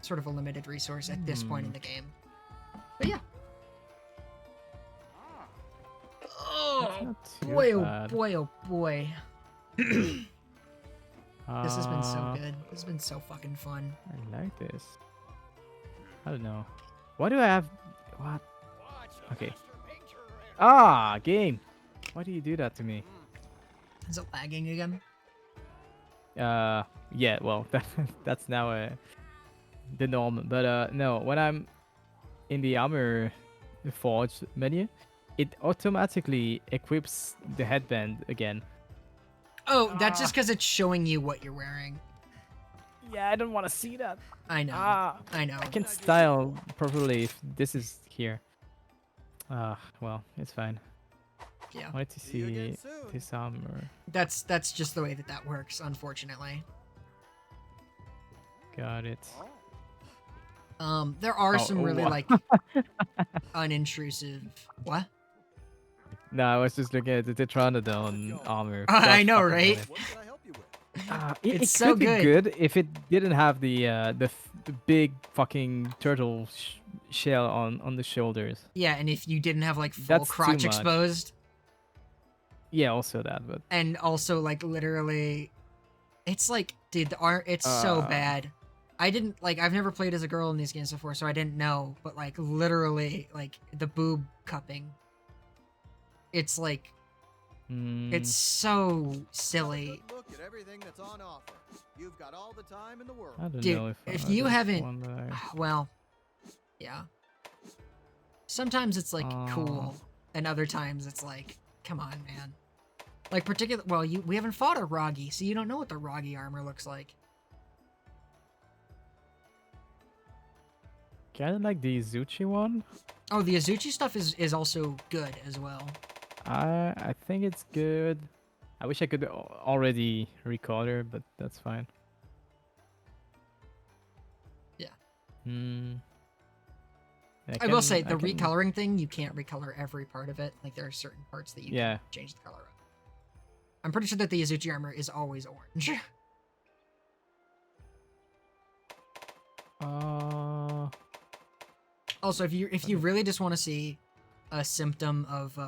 sort of a limited resource at this point in the game. But yeah. That's Oh not too boy, oh bad. boy, oh boy. This has been so Uh, good. This has been so fucking fun. I like this. I don't know. Why do I have... What? Okay. Ah, game! Why do you do that to me? Is it lagging again? Yeah, well, that's now the norm. But no, when I'm in the armor forge menu, it automatically equips the headband again. Oh, that's just because it's showing you what you're wearing. Yeah, I don't want to see that. I know. Ah, I know. I can style properly if this is here. Well, it's fine. Yeah. I wanted to See you see again soon. this armor. That's just the way that works, unfortunately. Got it. There are Oh, some really wha- like unintrusive. What? No, I was just looking at the Tetranodon armor. I God know, fucking right? damn it. What can I help you with? It It's it so could be good. good if it didn't have the the big fucking turtle shell on the shoulders. Yeah, and if you didn't have like full That's too crotch much. exposed, Yeah, also that, but and also like literally, it's like, dude, the art, it's so bad. I didn't like, I've never played as a girl in these games before, so I didn't know, but like literally, like the boob cupping, it's like, it's so silly. Look at everything that's on offer. You've got all the time in the world. I don't Dude, know if I you just haven't- want that. Well, yeah. Sometimes it's like cool, and other times it's like, come on, man. Like well, we haven't fought a Roggy, so you don't know what the Roggy armor looks like. Kind of like the Izuchi one. Oh, the Azuchi stuff is also good as well. I think it's good. I wish I could already recolor, but that's fine. Yeah. Hmm. I will say the recoloring thing, you can't recolor every part of it. Like there are certain parts that you Yeah. can change the color of. I'm pretty sure that the Azuchi armor is always orange. Also, if you really just want to see a symptom of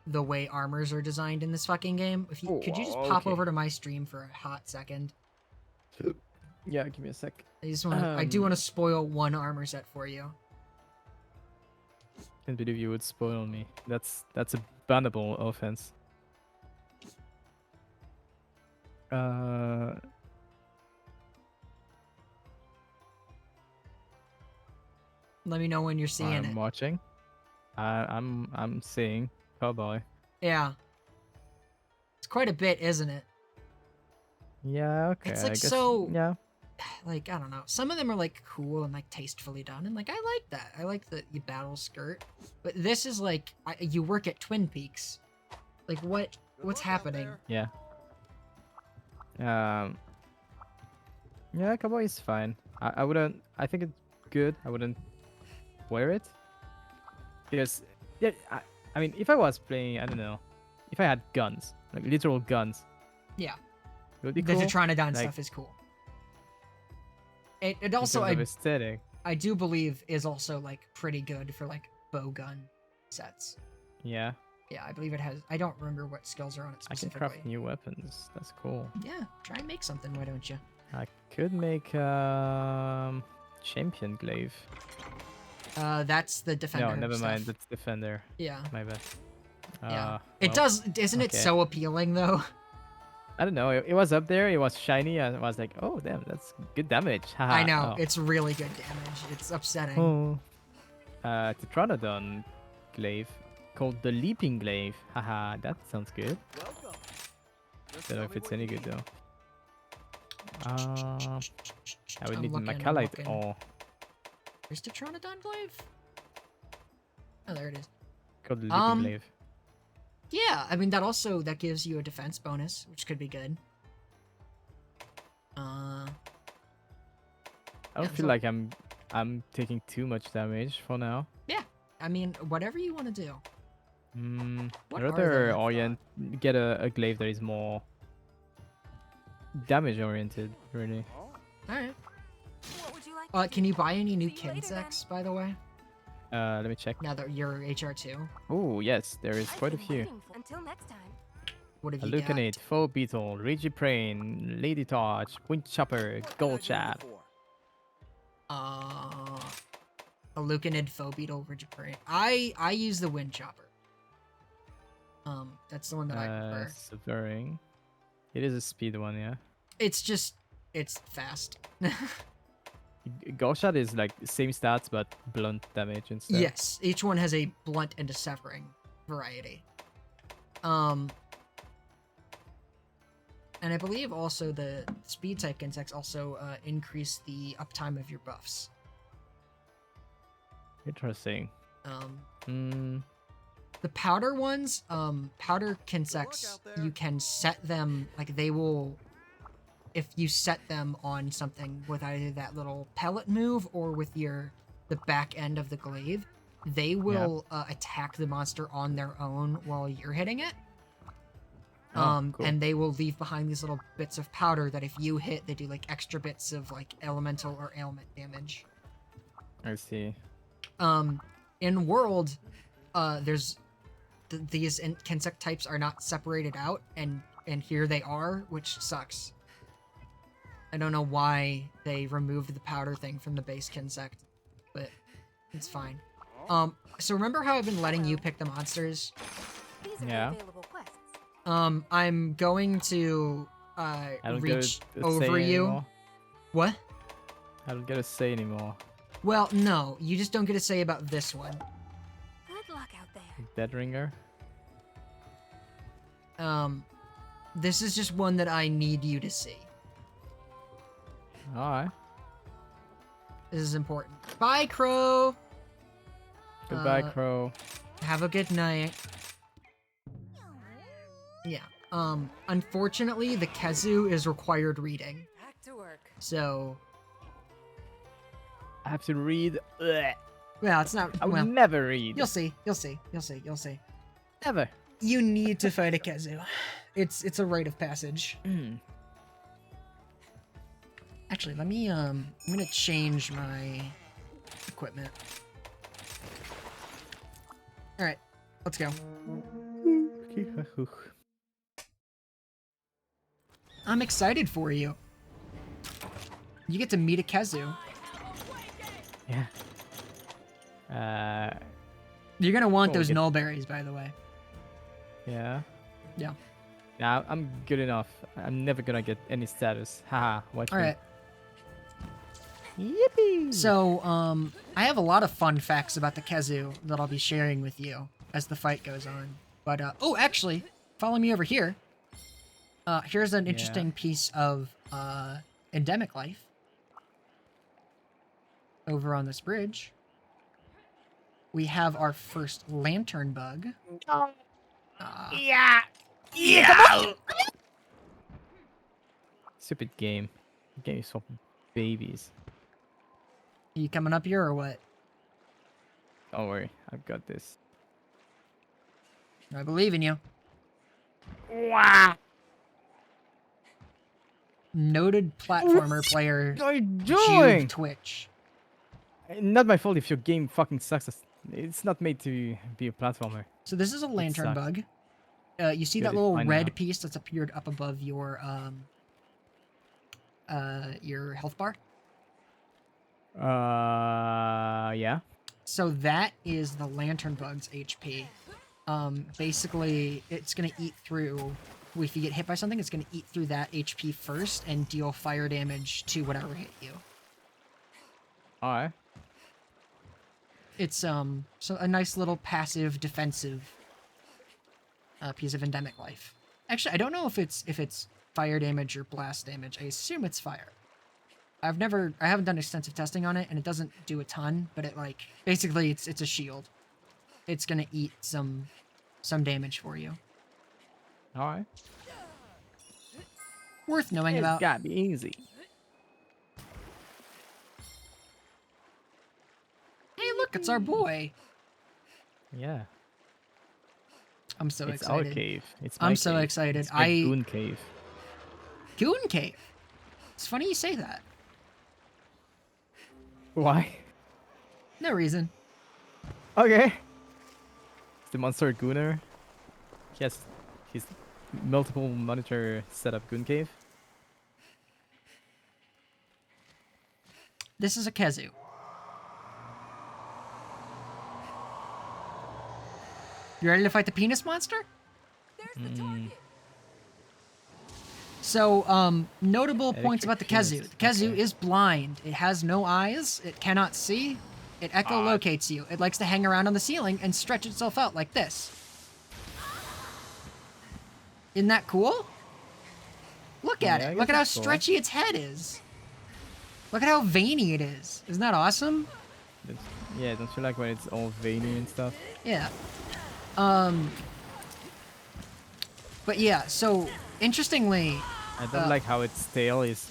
the way armors are designed in this fucking game, could you just pop okay. over to my stream for a hot second? Yeah, give me a sec. I do want to spoil one armor set for you. Can't believe you would spoil me. That's a bannable offense. Let me know when you're seeing I'm it. watching. I'm seeing cowboy. Yeah. It's quite a bit, isn't it? Yeah, okay. It's like I guess, so- yeah. Like, I don't know. Some of them are like cool and like tastefully done, and like I like that. I like the battle skirt. But this is like you work at Twin Peaks. Like what's Good luck out happening? there. Yeah. Yeah, cowboy is fine. I wouldn't. I think it's good. I wouldn't wear it because yeah. I mean, if I was playing, I don't know, if I had guns, like literal guns. Yeah. It would be The cool. Tetranodon like, stuff is cool. It in also terms of aesthetic. I do believe is also like pretty good for like bow gun sets. Yeah. Yeah, I believe it has. I don't remember what skills are on it I can specifically. craft new weapons. That's cool. Yeah, try and make something. Why don't you? I could make champion glaive. That's the defender. No, never stuff. mind. That's defender. Yeah. My bad. Yeah. It Well, does. Isn't it okay. so appealing though? I don't know. It was up there. It was shiny. I was like, oh damn, that's good damage. Haha. I know. Oh. It's really good damage. It's upsetting. Oh. Tetranodon glaive called the leaping glaive. Haha, that sounds good. Welcome. Just Don't know tell if me it's what any you good need. though. I would I'm need looking, I'm Macalite looking. ore Where's the Tetranodon glaive? Oh, there it is. called the leaping glaive. Yeah, I mean that gives you a defense bonus, which could be good. I yeah, don't feel so- like I'm taking too much damage for now. I mean, whatever you want to do. What I'd are rather they? orient get a glaive that is more damage oriented, really. All right. What would you like? Can you buy any new See you later, then. Kinsects, by the way? Let me check. Now that you're HR2, Oh yes, there is I've quite a been few. waiting for- Until next time. what have you Alucanate, Foe Beetle, Regiprane, Lady Torch, Wind Chopper, What can I Gold do Chap. you for? got? A Lucanid, Foe Beetle, Regiprane. I use the Wind Chopper. That's the one that I prefer. Subverting. It is a speed one, yeah. It's fast. Gold is like same stats but blunt damage instead. Yes, each one has a blunt and a severing variety. And I believe also the speed type insects also increase the uptime of your buffs. Interesting. The powder ones, powder insects, out there. you can set them, like they will, if you set them on something with either that little pellet move or with the back end of the glaive, they will attack the monster on their own while you're hitting it. Cool. And they will leave behind these little bits of powder that if you hit, they do like extra bits of like elemental or ailment damage. I see. In World, there's these Kinsect types are not separated out, and here they are, which sucks. I don't know why they removed the powder thing from the base Kinsect, but it's fine. So remember how I've been letting you pick the monsters? These are Yeah. the available quests. I'm going to I don't reach get a over say you. anymore. What? I don't get a say anymore. Well, no, you just don't get to say about this one. Good luck out there. Dead ringer. This is just one that I need you to see. Alright. This is important. Bye, Crow. Goodbye, Uh, Crow. Have a good night. Yeah. Unfortunately, the Kezu is required reading. Back to work. So, I have to read. Ugh. well, it's not. I would Well, never read. you'll see. You'll see. You'll see. You'll see. Never. You need to fight a Kezu. It's a rite of passage. Actually, let me I'm gonna change my equipment. All right, let's go. I'm excited for you. You get to meet a Kezu. Yeah. You're gonna want Cool, those get- null berries, by the way. Yeah. Yeah. Nah, I'm good enough. I'm never gonna get any status. Haha. Watch All me. right. Yippee! So, I have a lot of fun facts about the Kezu that I'll be sharing with you as the fight goes on. But, oh, actually, follow me over here. Here's an interesting piece of, endemic life. Over on this bridge. We have our first lantern bug. Yeah. Stupid game. Game is for babies. You coming up here or what? Don't worry, I've got this. I believe in you. Noted platformer player. What are you Juve doing? Twitch. Not my fault if your game fucking sucks. It's not made to be a platformer. So this is a lantern sucks. bug. You see that Good, little I know. red piece that's appeared up above your health bar? Yeah. So that is the lantern bug's HP. Basically, it's gonna eat through. If you get hit by something, it's gonna eat through that HP first and deal fire damage to whatever hit you. Alright. It's so a nice little passive defensive piece of endemic life. Actually, I don't know if it's fire damage or blast damage. I assume it's fire. I haven't done extensive testing on it, and it doesn't do a ton, but it basically it's a shield. It's gonna eat some damage for you. Alright. Worth knowing It's about. gotta be easy. Hey, look, it's our boy. Yeah. I'm so It's excited. our cave. It's I'm my so cave. excited. It's my goon cave. Goon Cave. It's funny you say that. Why? No reason. Okay. It's the monster gooner. He has his multiple monitor setup goon cave. This is a Kezu. You ready to fight the penis monster? There's the target. So, notable points about the Electric Kezu. penis, The Kezu okay. is blind. It has no eyes. It cannot see. It echolocates you. It likes to hang around on the ceiling and stretch itself out like this. Isn't that cool? Look at Yeah, I it. guess Look at how that's cool. stretchy its head is. Look at how veiny it is. Isn't that awesome? Yeah, don't you like when it's all veiny and stuff? Yeah. But yeah, so interestingly, I don't like how its tail is.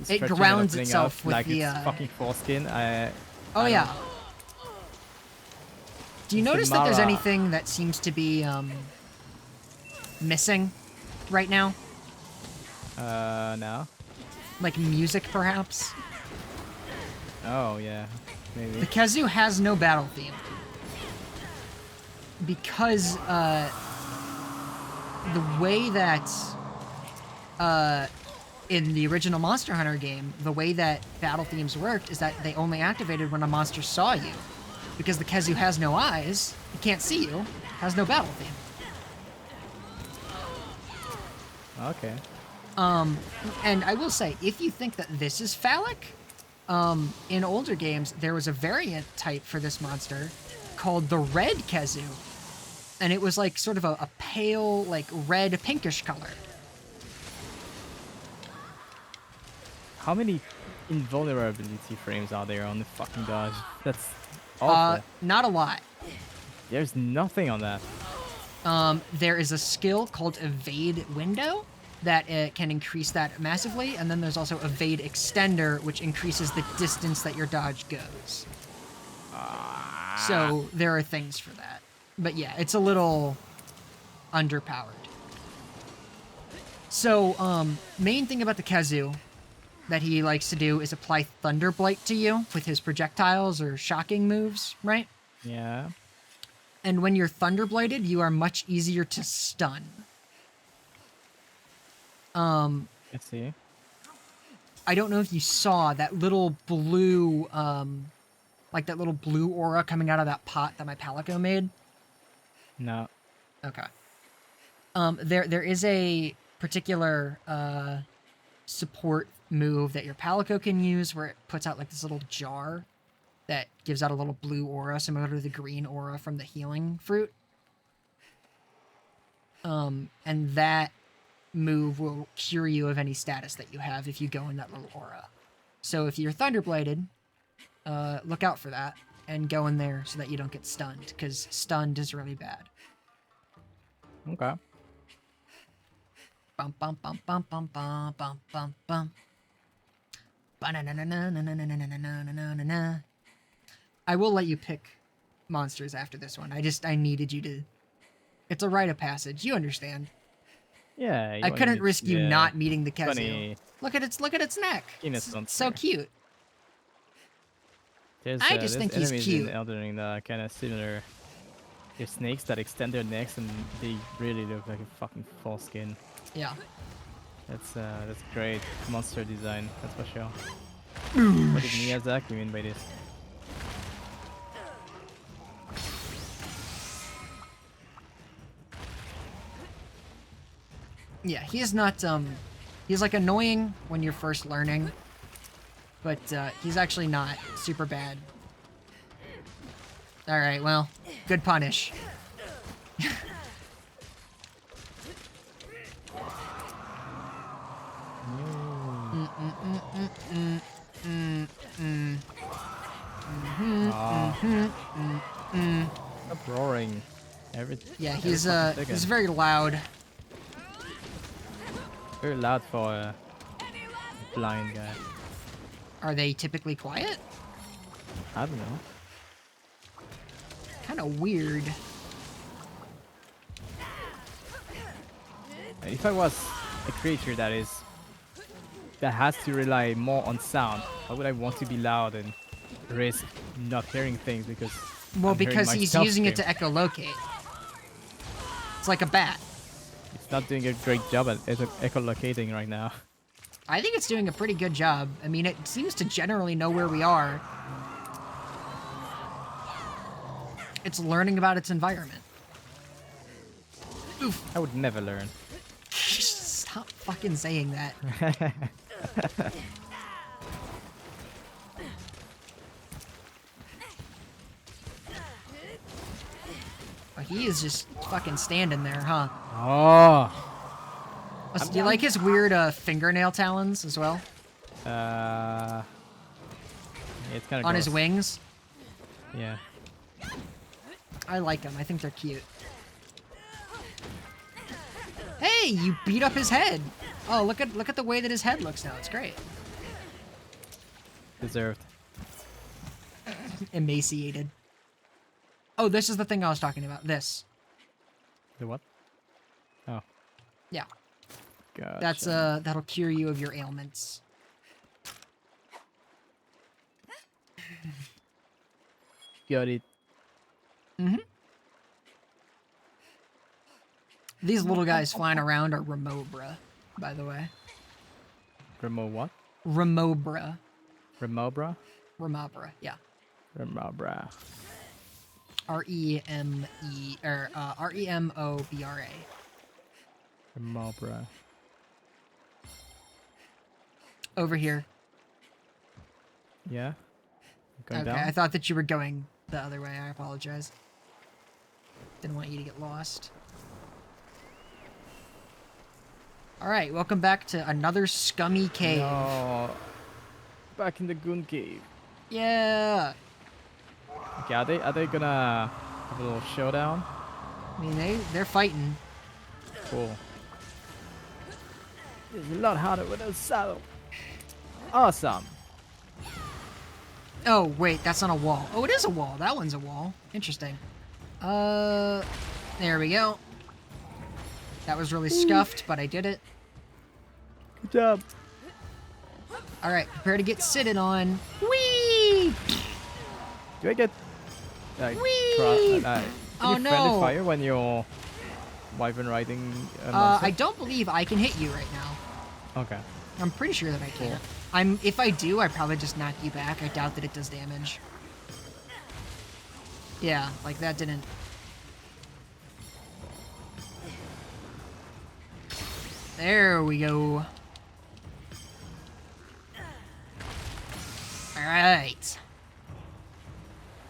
it stretching and grounds opening itself up with like the, it's fucking foreskin. I oh don't yeah. know. Do you It's the notice that there's Mara. anything that seems to be missing right now? No. Like music, perhaps? Oh yeah, maybe. The kazoo has no battle theme. Because, the way that, in the original Monster Hunter game, the way that battle themes worked is that they only activated when a monster saw you. Because the kazoo has no eyes, it can't see you, has no battle theme. Okay. And I will say, if you think that this is phallic, in older games, there was a variant type for this monster called the red kazoo. And it was like sort of a pale, like red pinkish color. How many invulnerability frames are there on the fucking dodge? That's awful. Not a lot. There's nothing on that. There is a skill called Evade Window that can increase that massively, and then there's also Evade Extender, which increases the distance that your dodge goes. So there are things for that. But yeah, it's a little underpowered. So, main thing about the kazoo that he likes to do is apply Thunder Blight to you with his projectiles or shocking moves, right? Yeah. And when you're Thunder Blighted, you are much easier to stun. Let's see. I don't know if you saw that little blue, like that little blue aura coming out of that pot that my Palico made. No. Okay. There is a particular support move that your Palico can use where it puts out like this little jar that gives out a little blue aura similar to the green aura from the healing fruit. And that move will cure you of any status that you have if you go in that little aura. So if you're Thunderbladed, look out for that and go in there so that you don't get stunned, because stunned is really bad. Okay. Bum bum bum bum bum bum bum bum bum. Ba-na-na-na-na-na-na-na-na-na-na-na-na-na. I will let you pick monsters after this one. I needed you to. It's a rite of passage. You understand. Yeah. I couldn't risk you not meeting the kazoo. Funny. Look at its neck. Penis It's monster. so cute. There's, I just think he's enemies cute. in Elden Ring that are kind of similar. There's snakes that extend their necks and they really look like a fucking full skin. Yeah. That's great monster design. That's for sure. What did Miyazaki mean by this? Yeah, he's not, he's like annoying when you're first learning, but, he's actually not super bad. Alright, well, good punish. Stop roaring. Yeah, he's very loud. Very loud for a blind guy. Are they typically quiet? I don't know. Kind of weird. If I was a creature that has to rely more on sound, why would I want to be loud and risk not hearing things because Well, I'm hearing because he's myself using it to scream? echolocate. It's like a bat. It's not doing a great job at echolocating right now. I think it's doing a pretty good job. I mean, it seems to generally know where we are. It's learning about its environment. Oof. I would never learn. Stop fucking saying that. Well, he is just fucking standing there, huh? Oh. Do you like his weird fingernail talons as well? Yeah, it's kind of On his wings? Yeah. I like them. I think they're cute. Hey, you beat up his head. Oh, look at the way that his head looks now. It's great. Deserved. Emaciated. Oh, this is the thing I was talking about. This. The what? Oh. Yeah, Gotcha. that's that'll cure you of your ailments. Got it. These little guys flying around are Remobra, by the way. Remo what? Remobra. Remobra? Remobra, yeah. Remobra. Remobra. Remobra. Over here. Yeah? Going Okay, down? I thought that you were going the other way. I apologize. Didn't want you to get lost. Alright, welcome back to another scummy cave. No. Back in the Goon Cave. Yeah! Okay, are they gonna have a little showdown? I mean, they're fighting. Cool. It's a lot harder with a saddle. Awesome. Oh, wait, that's not a wall. Oh, it is a wall. That one's a wall. Interesting. There we go. That was really scuffed, but I did it. Good job. Alright, prepare to get sitted on. Whee! Do I get like Whee! can Oh, you friendly no. fire when you're wyvern riding a monster? I don't believe I can hit you right now. Okay. I'm pretty sure that I can't. If I do, I probably just knock you back. I doubt that it does damage. Yeah, like that didn't. There we go. Alright.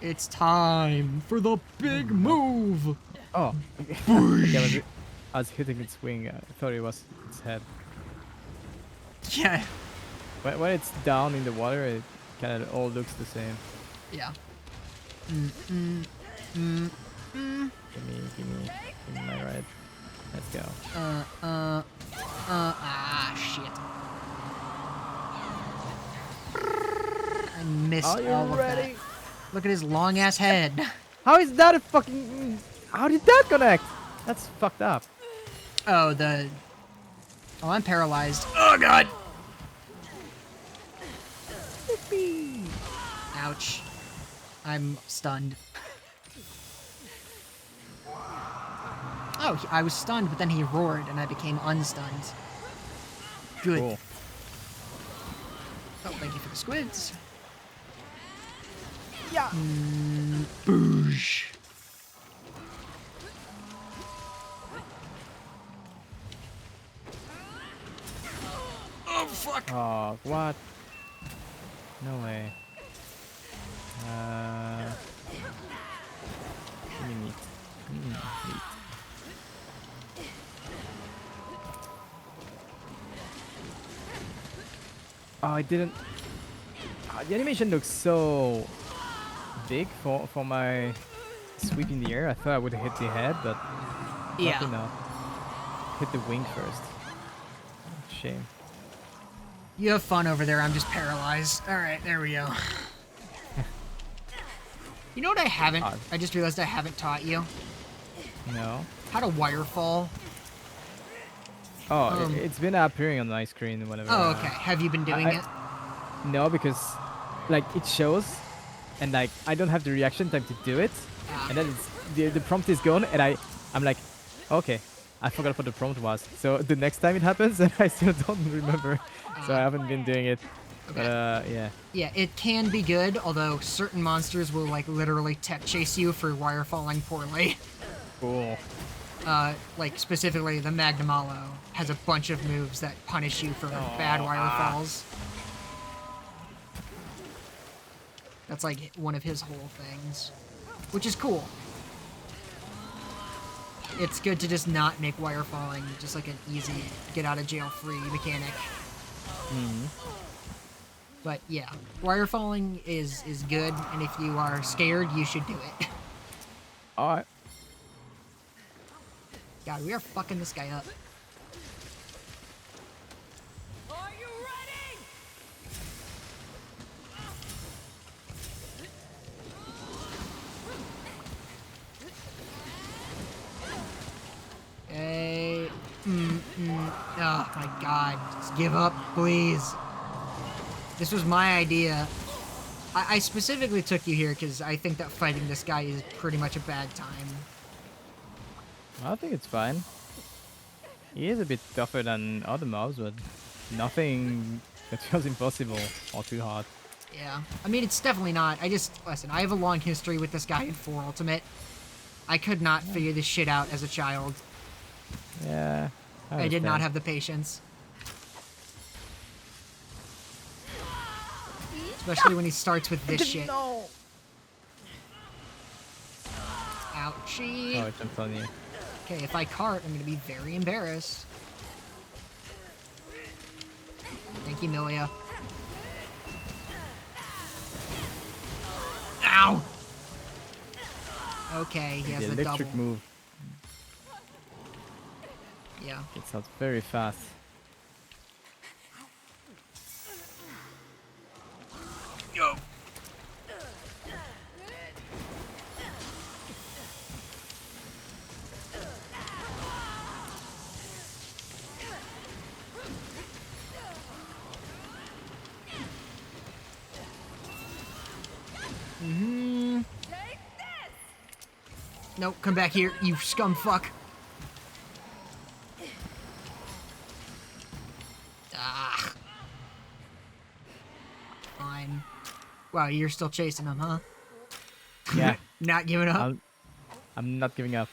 It's time for the big move. Oh. Okay, I was hitting its wing. I thought it was its head. Yeah. When it's down in the water, it kind of all looks the same. Yeah. Give me my ride. Let's go. Shit. I missed Are you all of ready? that. Look at his long ass head. How is that a fucking... How did that connect? That's fucked up. Oh, Oh, I'm paralyzed. Oh, God! Ouch. I'm stunned. Oh, I was stunned, but then he roared, and I became unstunned. Good. Cool. Oh, thank you for the squids. Yeah. Boosh. Oh, fuck. Oh, what? No way. Give me meat. Meat. Oh, I didn't... the animation looks so big for my sweep in the air. I thought I would hit the head, but Yeah. probably not. Hit the wing first. Shame. You have fun over there. I'm just paralyzed. All right, there we go. You know what I haven't? I just realized I haven't taught you No. how to wirefall. Oh, it's been appearing on my screen whenever. Oh, okay. Have you been doing it? No, because like it shows, and like I don't have the reaction time to do it, and then the prompt is gone, and I'm like, okay, I forgot what the prompt was. So the next time it happens, and I still don't remember, so I haven't been doing it. Okay. But yeah. Yeah, it can be good, although certain monsters will like literally tech chase you for wirefalling poorly. Cool. Like specifically the Magnamalo has a bunch of moves that punish you for bad wirefalls. That's like one of his whole things, which is cool. It's good to just not make wirefalling just like an easy get out of jail free mechanic. But yeah, wirefalling is good, and if you are scared, you should do it. Alright. God, we are fucking this guy up. Are you ready? Okay. God, just give up, please. This was my idea. I specifically took you here because I think that fighting this guy is pretty much a bad time. I think it's fine. He is a bit tougher than other mobs, but nothing that feels impossible or too hard. Yeah, I mean, it's definitely not. Listen, I have a long history with this guy in 4 Ultimate. I could not figure this shit out as a child. Yeah. I did not understand. have the patience. Especially when he starts with this shit. No. Ouchie. Oh, it jumped on you. Okay, if I cart, I'm gonna be very embarrassed. Thank you, Milia. Ow! Okay, he has The the electric double. move. Yeah. It sounds very fast. Yo! Mm-hmm. Nope, come back here, you scum fuck. Ah. Fine. Wow, you're still chasing him, huh? Yeah. Not giving up? I'm not giving up.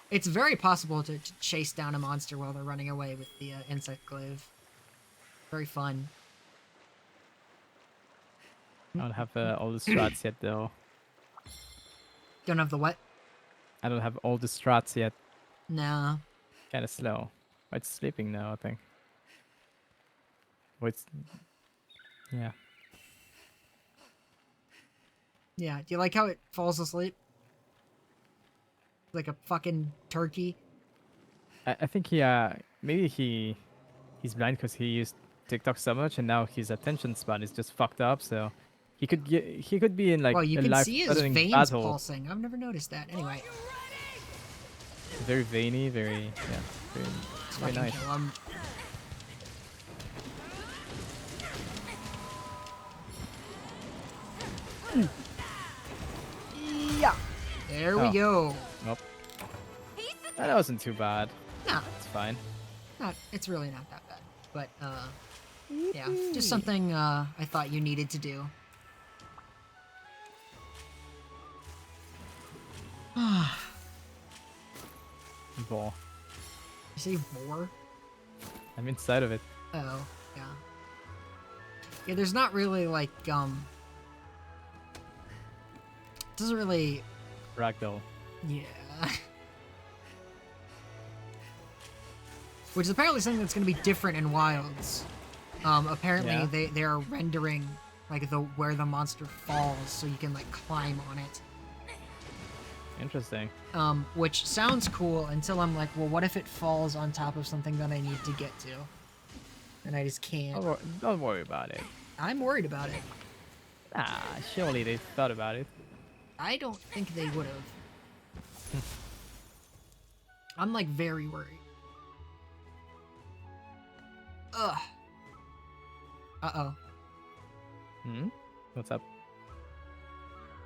It's very possible to chase down a monster while they're running away with the insect glaive. Very fun. I don't have all the strats yet, though. Don't have the what? I don't have all the strats yet. No. Kind of slow. Oh, it's sleeping now, I think. Oh, it's... Yeah. Yeah, do you like how it falls asleep? Like a fucking turkey? I think maybe he's blind because he used TikTok so much, and now his attention span is just fucked up. So he could be in like Well, you a can see his life-threatening veins battle. pulsing. I've never noticed that. Anyway, Very veiny, very very let's very fucking nice. kill him. Yeah. There we Oh. go. Nope. That wasn't too bad. No, It's fine. it's really not that bad. But yeah, just something I thought you needed to do. Ball. You say more? I'm inside of it. Oh, yeah. Yeah, there's not really like doesn't really Ragdoll. yeah. Which is apparently something that's gonna be different in Wilds. Apparently Yeah. they are rendering like where the monster falls so you can like climb on it. Interesting. Which sounds cool until I'm like, well, what if it falls on top of something that I need to get to? And I just can't. Don't worry about it. I'm worried about it. Ah, surely they thought about it. I don't think they would have. I'm like very worried. Ugh. Uh-oh. Hmm? What's up?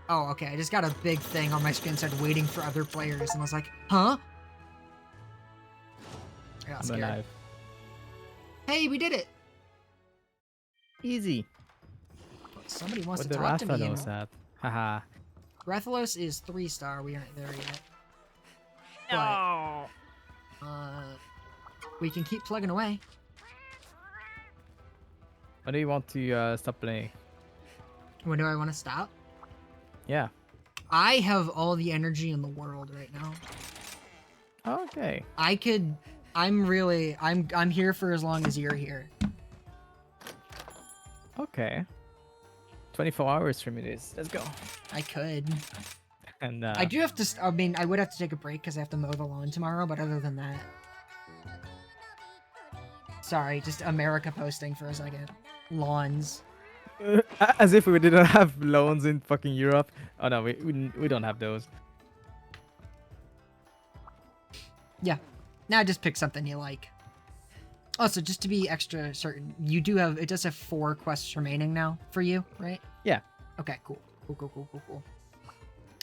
Oh, okay. I just got a big thing on my screen, started waiting for other players, and I was like, huh? I got I'm scared. alive. Hey, we did it! Easy. Somebody wants What to the talk to me. Rathalos at? Haha. Rathalos is 3-star. We aren't there yet. No. But, we can keep plugging away. When do you want to stop playing? When do I want to stop? Yeah. I have all the energy in the world right now. Okay. I'm here for as long as you're here. Okay. 24 hours from it is. Let's go. I could. And I do have to. I mean, I would have to take a break because I have to mow the lawn tomorrow. But other than that, sorry, just America posting for a second. Lawns. as if we didn't have loans in fucking Europe. Oh no, we don't have those. Yeah. Now just pick something you like. Also, just to be extra certain, you do have, it does have 4 quests remaining now for you, right? Yeah. Okay, cool. Cool.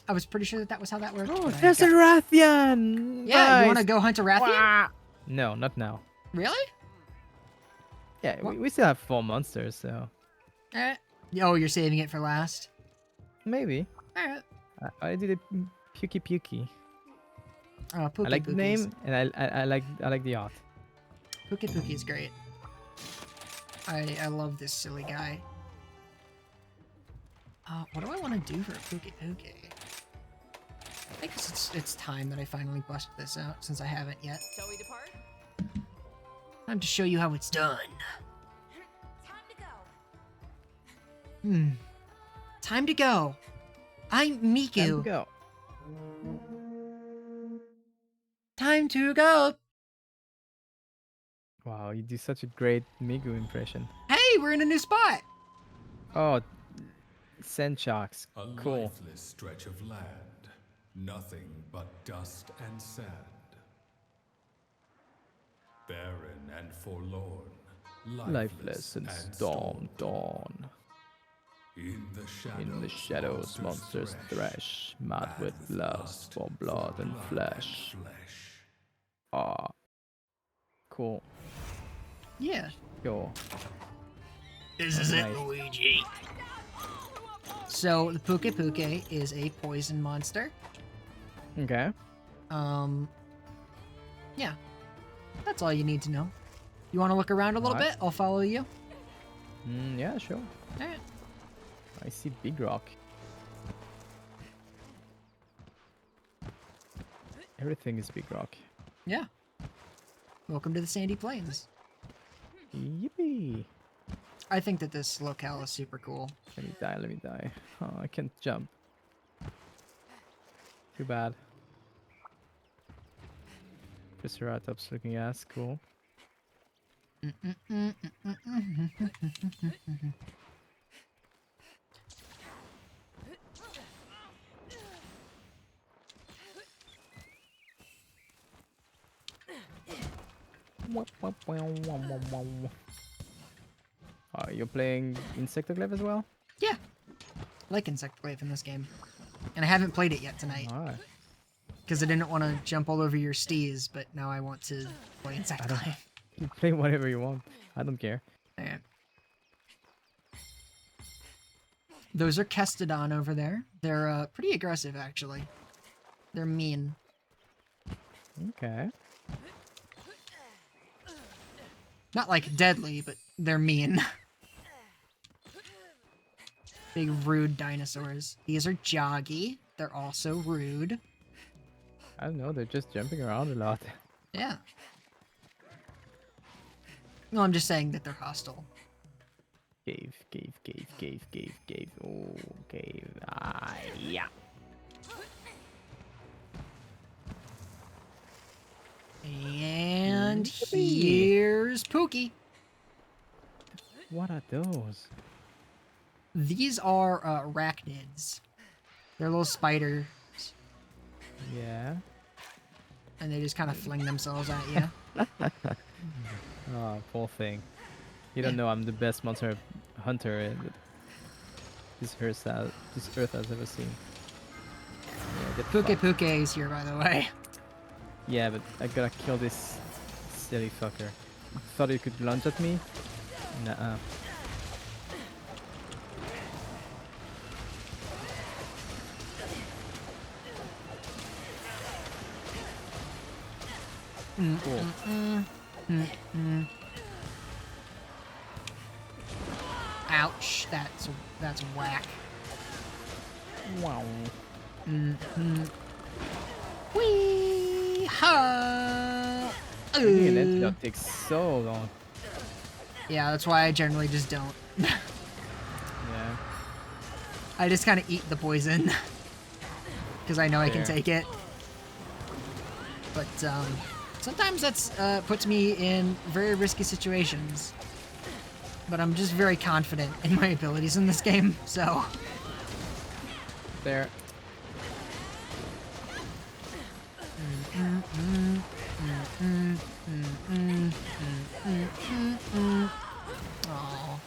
I was pretty sure that was how that worked. Oh, but I there's a got- Rathian! Yeah, you want to Nice. go hunt a Rathian? Wah! No, not now. Really? Yeah, What? we still have 4 monsters, so Oh, you're saving it for last? maybe. Alright. I did a Pukey. Oh, Pookie I like the Pookie's- name, and I like the art. Pookie is great. I love this silly guy. What do I want to do for a Pookie? I think it's time that I finally bust this out, since I haven't yet. Shall we depart? Time to show you how it's done. Time to go. Time to go. I'm Miku. Time to go. Time to go. Wow, you do such a great Migu impression. Hey, we're in a new spot. Oh, Sand Sharks. A Cool. lifeless stretch of land, nothing but dust and sand. Barren and forlorn, Lifeless and storm dawn. In In the shadows, monsters thresh, mad with lust for blood and flesh. Ah, cool. Yeah. Yo, This is it, Nice. Luigi. So the Puke is a poison monster. okay. Yeah. That's all you need to know. You want to look around a little Alright. bit? I'll follow you. Yeah, sure. Alright. I see Big Rock. Everything is Big Rock. Yeah. Welcome to the Sandy Plains. Yippee! I think that this locale is super cool. Let me die. Oh, I can't jump. Too bad. Triceratops looking ass, cool. You're playing Insectoclave as well? Yeah. I like Insectoclave in this game. And I haven't played it yet tonight. Alright. Because I didn't want to jump all over your steez, but now I want to play Insectoclave. You play whatever you want. I don't care. Alright. Those are Kestodon over there. They're pretty aggressive, actually. They're mean. Okay. Not like deadly, but they're mean. Big rude dinosaurs. These are Joggy. They're also rude. I don't know, they're just jumping around a lot. Yeah. No, I'm just saying that they're hostile. Cave. Oh, cave. Ah, yeah. And Yippee. here's Pookie. What are those? These are arachnids. They're little spiders, Yeah. and they just kind of fling themselves at you. Oh, poor thing. You don't know I'm the best monster hunter this earth has ever seen. Yeah, get Puke fucked. Puke is here, by the way. Yeah, but I gotta kill this silly fucker. Thought he could lunge at me? Nuh-uh. Cool. Ouch! That's whack. Wow. Wee ha! Making an antidote takes so long. Yeah, that's why I generally just don't. Yeah. I just kind of eat the poison because I know I can Fair. take it. But sometimes that's puts me in very risky situations. But I'm just very confident in my abilities in this game, so There. Oh.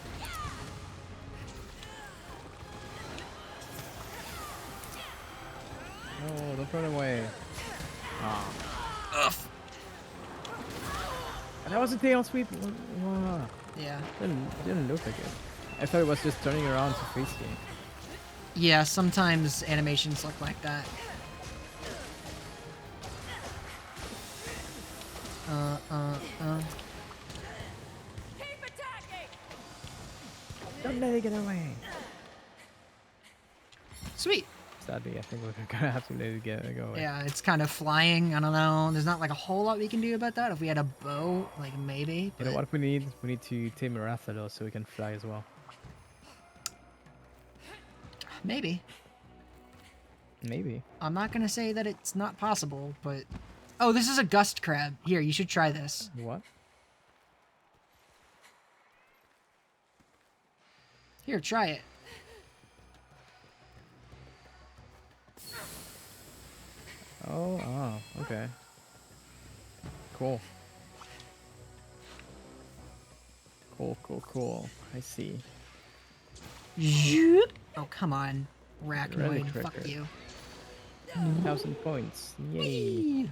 No, don't run away. Ah. Ugh. That was a tail sweep. Wow. Yeah. Didn't look like it. I thought it was just turning around to face you. Yeah, sometimes animations look like that. Keep attacking! Don't let it get away. Sweet. Sadly, I think we're gonna have to let it go away. Yeah, it's kind of flying. I don't know. There's not like a whole lot we can do about that. If we had a bow, like maybe. You know but- what we need? We need to tame a Rathalos so we can fly as well. Maybe. Maybe. I'm not gonna say that it's not possible, but... Oh, this is a gust crab. Here, you should try this. What? Here, try it. Oh, okay. Cool. Cool. I see. Zoop. Oh, come on. Relic Arachnoid, fuck record. you. 1,000 points. Yay.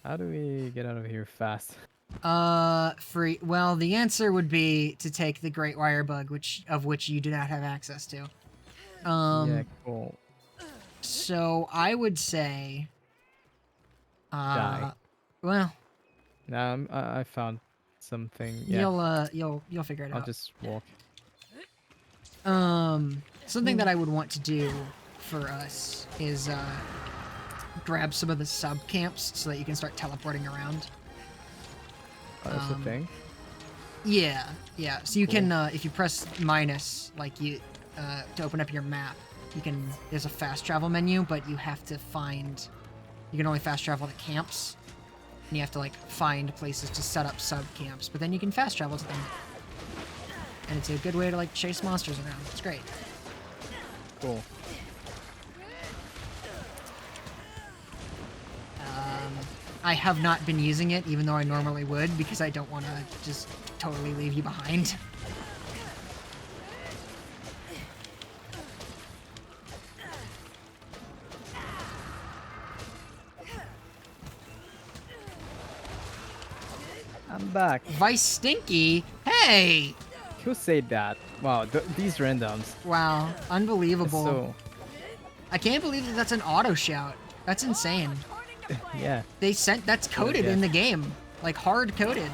How do we get out of here fast? Free. Well, the answer would be to take the Great Wire Bug, of which you do not have access to. Yeah, cool. So I would say, Die. well, Nah, I found something. Yeah, you'll figure it I'll out. just walk. Something that I would want to do for us is, grab some of the sub camps so that you can start teleporting around. Oh, that's the thing. Yeah. So you Cool. can, if you press minus, like to open up your map, there's a fast travel menu, but you have to you can only fast travel to camps. And you have to, like, find places to set up sub camps, but then you can fast travel to them. And it's a good way to, like, chase monsters around. It's great. Cool. I have not been using it, even though I normally would, because I don't want to just totally leave you behind. I'm back. Vice Stinky? Hey! Who said that? Wow, these randoms. Wow, It's unbelievable. so I can't believe that that's an auto shout. That's insane. yeah. That's coded in the game. Like, hard coded.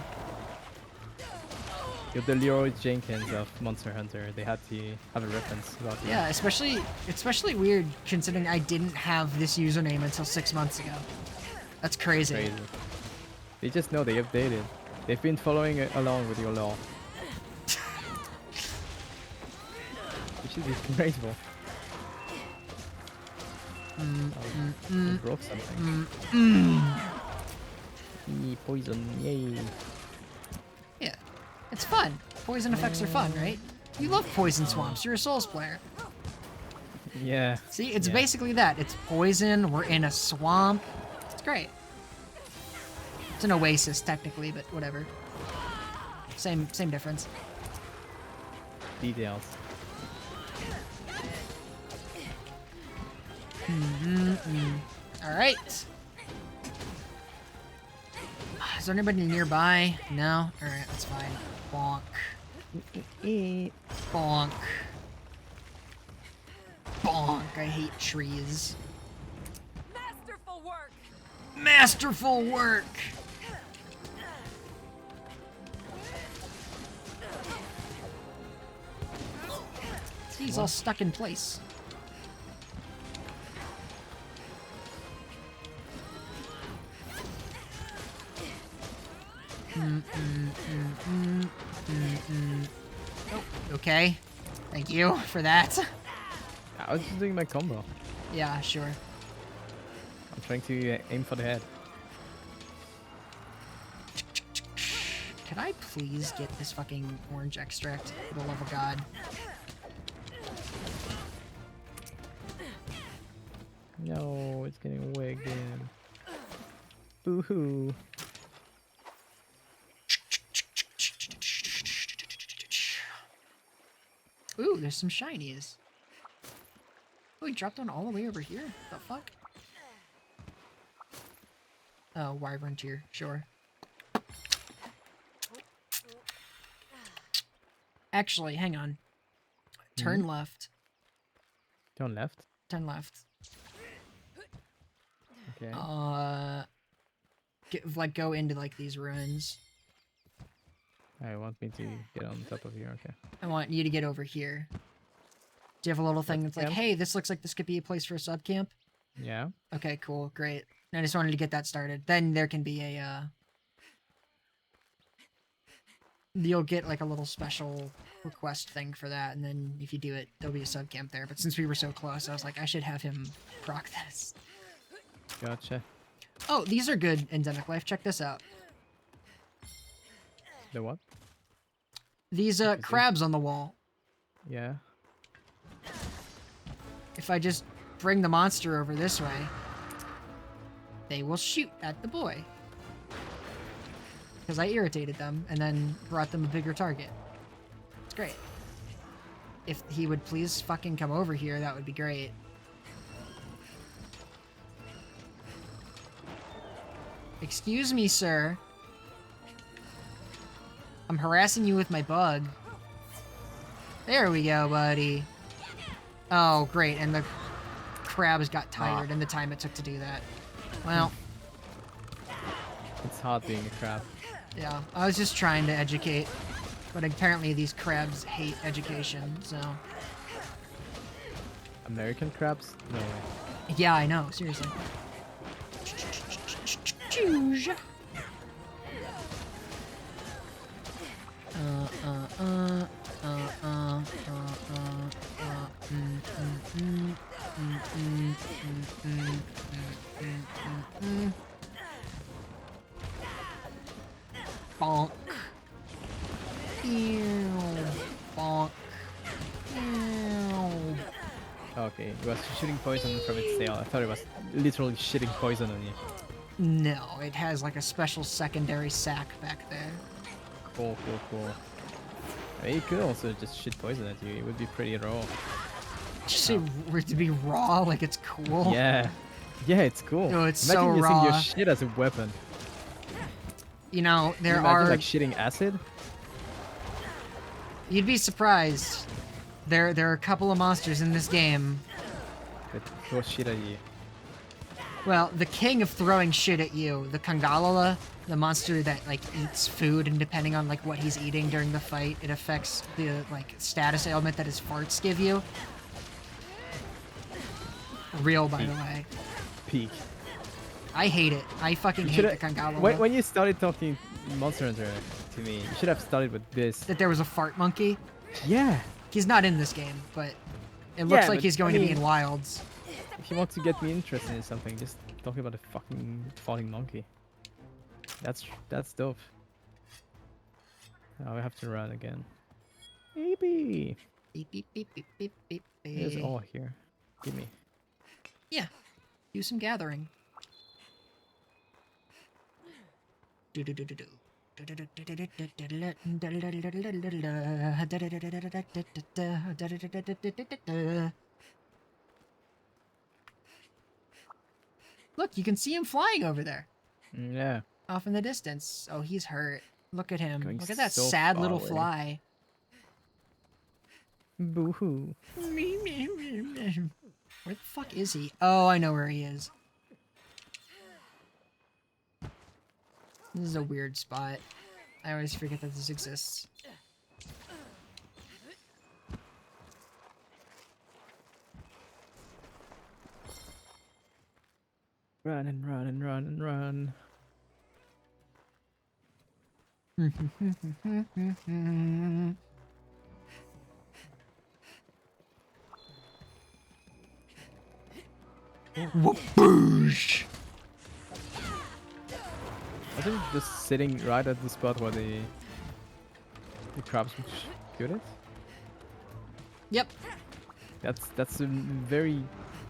You're the Leroy Jenkins of Monster Hunter. They had to have a reference about that. Yeah, especially weird considering I didn't have this username until 6 months ago. That's crazy. Crazy. They just know they updated. They've been following along with your law. You should be grateful. I broke something. Poison, yay. Yeah, it's fun. Poison effects are fun, right? You love poison swamps. You're a Souls player. Yeah. See, it's Yeah. basically that. It's poison. We're in a swamp. It's great. It's an oasis, technically, but whatever. Same difference. Details. All right. Is there anybody nearby? No? All right, that's fine. Bonk. Bonk. Bonk. I hate trees. Masterful work! Masterful work! He's all stuck in place. Oh, okay. Thank you for that. I was just doing my combo. Yeah, sure. I'm trying to aim for the head. Could I please get this fucking orange extract, for the love of God? No, it's getting away again. Boo-hoo. Ooh, there's some shinies. Oh, he dropped one all the way over here? The fuck? Oh, wyvern tier, sure. Actually, hang on. Turn left. Turn left. Turn left. Okay. Go into like these ruins. I want me to get on top of here. Okay. I want you to get over here. Do you have a little thing that's like, Camp? hey, this looks like this could be a place for a sub camp? Yeah. Okay, cool, great. I just wanted to get that started. Then there can be a, you'll get like a little special request thing for that, and then if you do it, there'll be a sub camp there. But since we were so close, I was like, I should have him proc this. Gotcha. Oh, these are good endemic life. Check this out. The what? These see. crabs on the wall. Yeah. If I just bring the monster over this way, they will shoot at the boy. Because I irritated them and then brought them a bigger target. It's great. If he would please fucking come over here, that would be great. Excuse me, sir. I'm harassing you with my bug. There we go, buddy. Oh, great. And the crabs got tired in the time it took to do that. Well, It's hard being a crab. yeah. I was just trying to educate. But apparently these crabs hate education, so... American crabs? No way. Yeah, I know. Seriously. Choose. Bonk. Ew. Bonk. Ew. Okay, it was shooting poison from its tail. I thought it was literally shitting poison on you. No, it has like a special secondary sac back there. Cool, cool, cool. I mean, you could also just shit poison at you. It would be pretty raw. Just say to be raw, like it's cool. Yeah. Yeah, it's cool. No, it's Imagine so using raw. your shit as a weapon. You know, Can there you imagine, are. like shitting acid? You'd be surprised. There are a couple of monsters in this game. That throw shit at you. Well, the king of throwing shit at you, the Kangalala, the monster that like eats food, and depending on like what he's eating during the fight, it affects the like status ailment that his farts give you. Real, by the way. Peak. I hate it. I fucking hate the Kangalala. When you started talking Monster Hunter to me, you should have started with this. That there was a fart monkey. Yeah. He's not in this game, but it looks like but, he's going I to be mean- in Wilds. If you want to get me interested in something, just talk about a fucking falling monkey. That's dope. Now I have to run again. Maybe. Beep, beep, beep, beep, beep, beep, There's beep. all here. Give me. Yeah, do some gathering. Do do do do do. Look, you can see him flying over there, Yeah. off in the distance. Oh, he's hurt. Look at him. Going Look at that so sad far little away. fly. Boo-hoo. Where the fuck is he? Oh, I know where he is. This is a weird spot. I always forget that this exists. Run and run and run and run. Whoopoosh! I think just sitting right at the spot where the crabs would shoot it. Yep. That's a very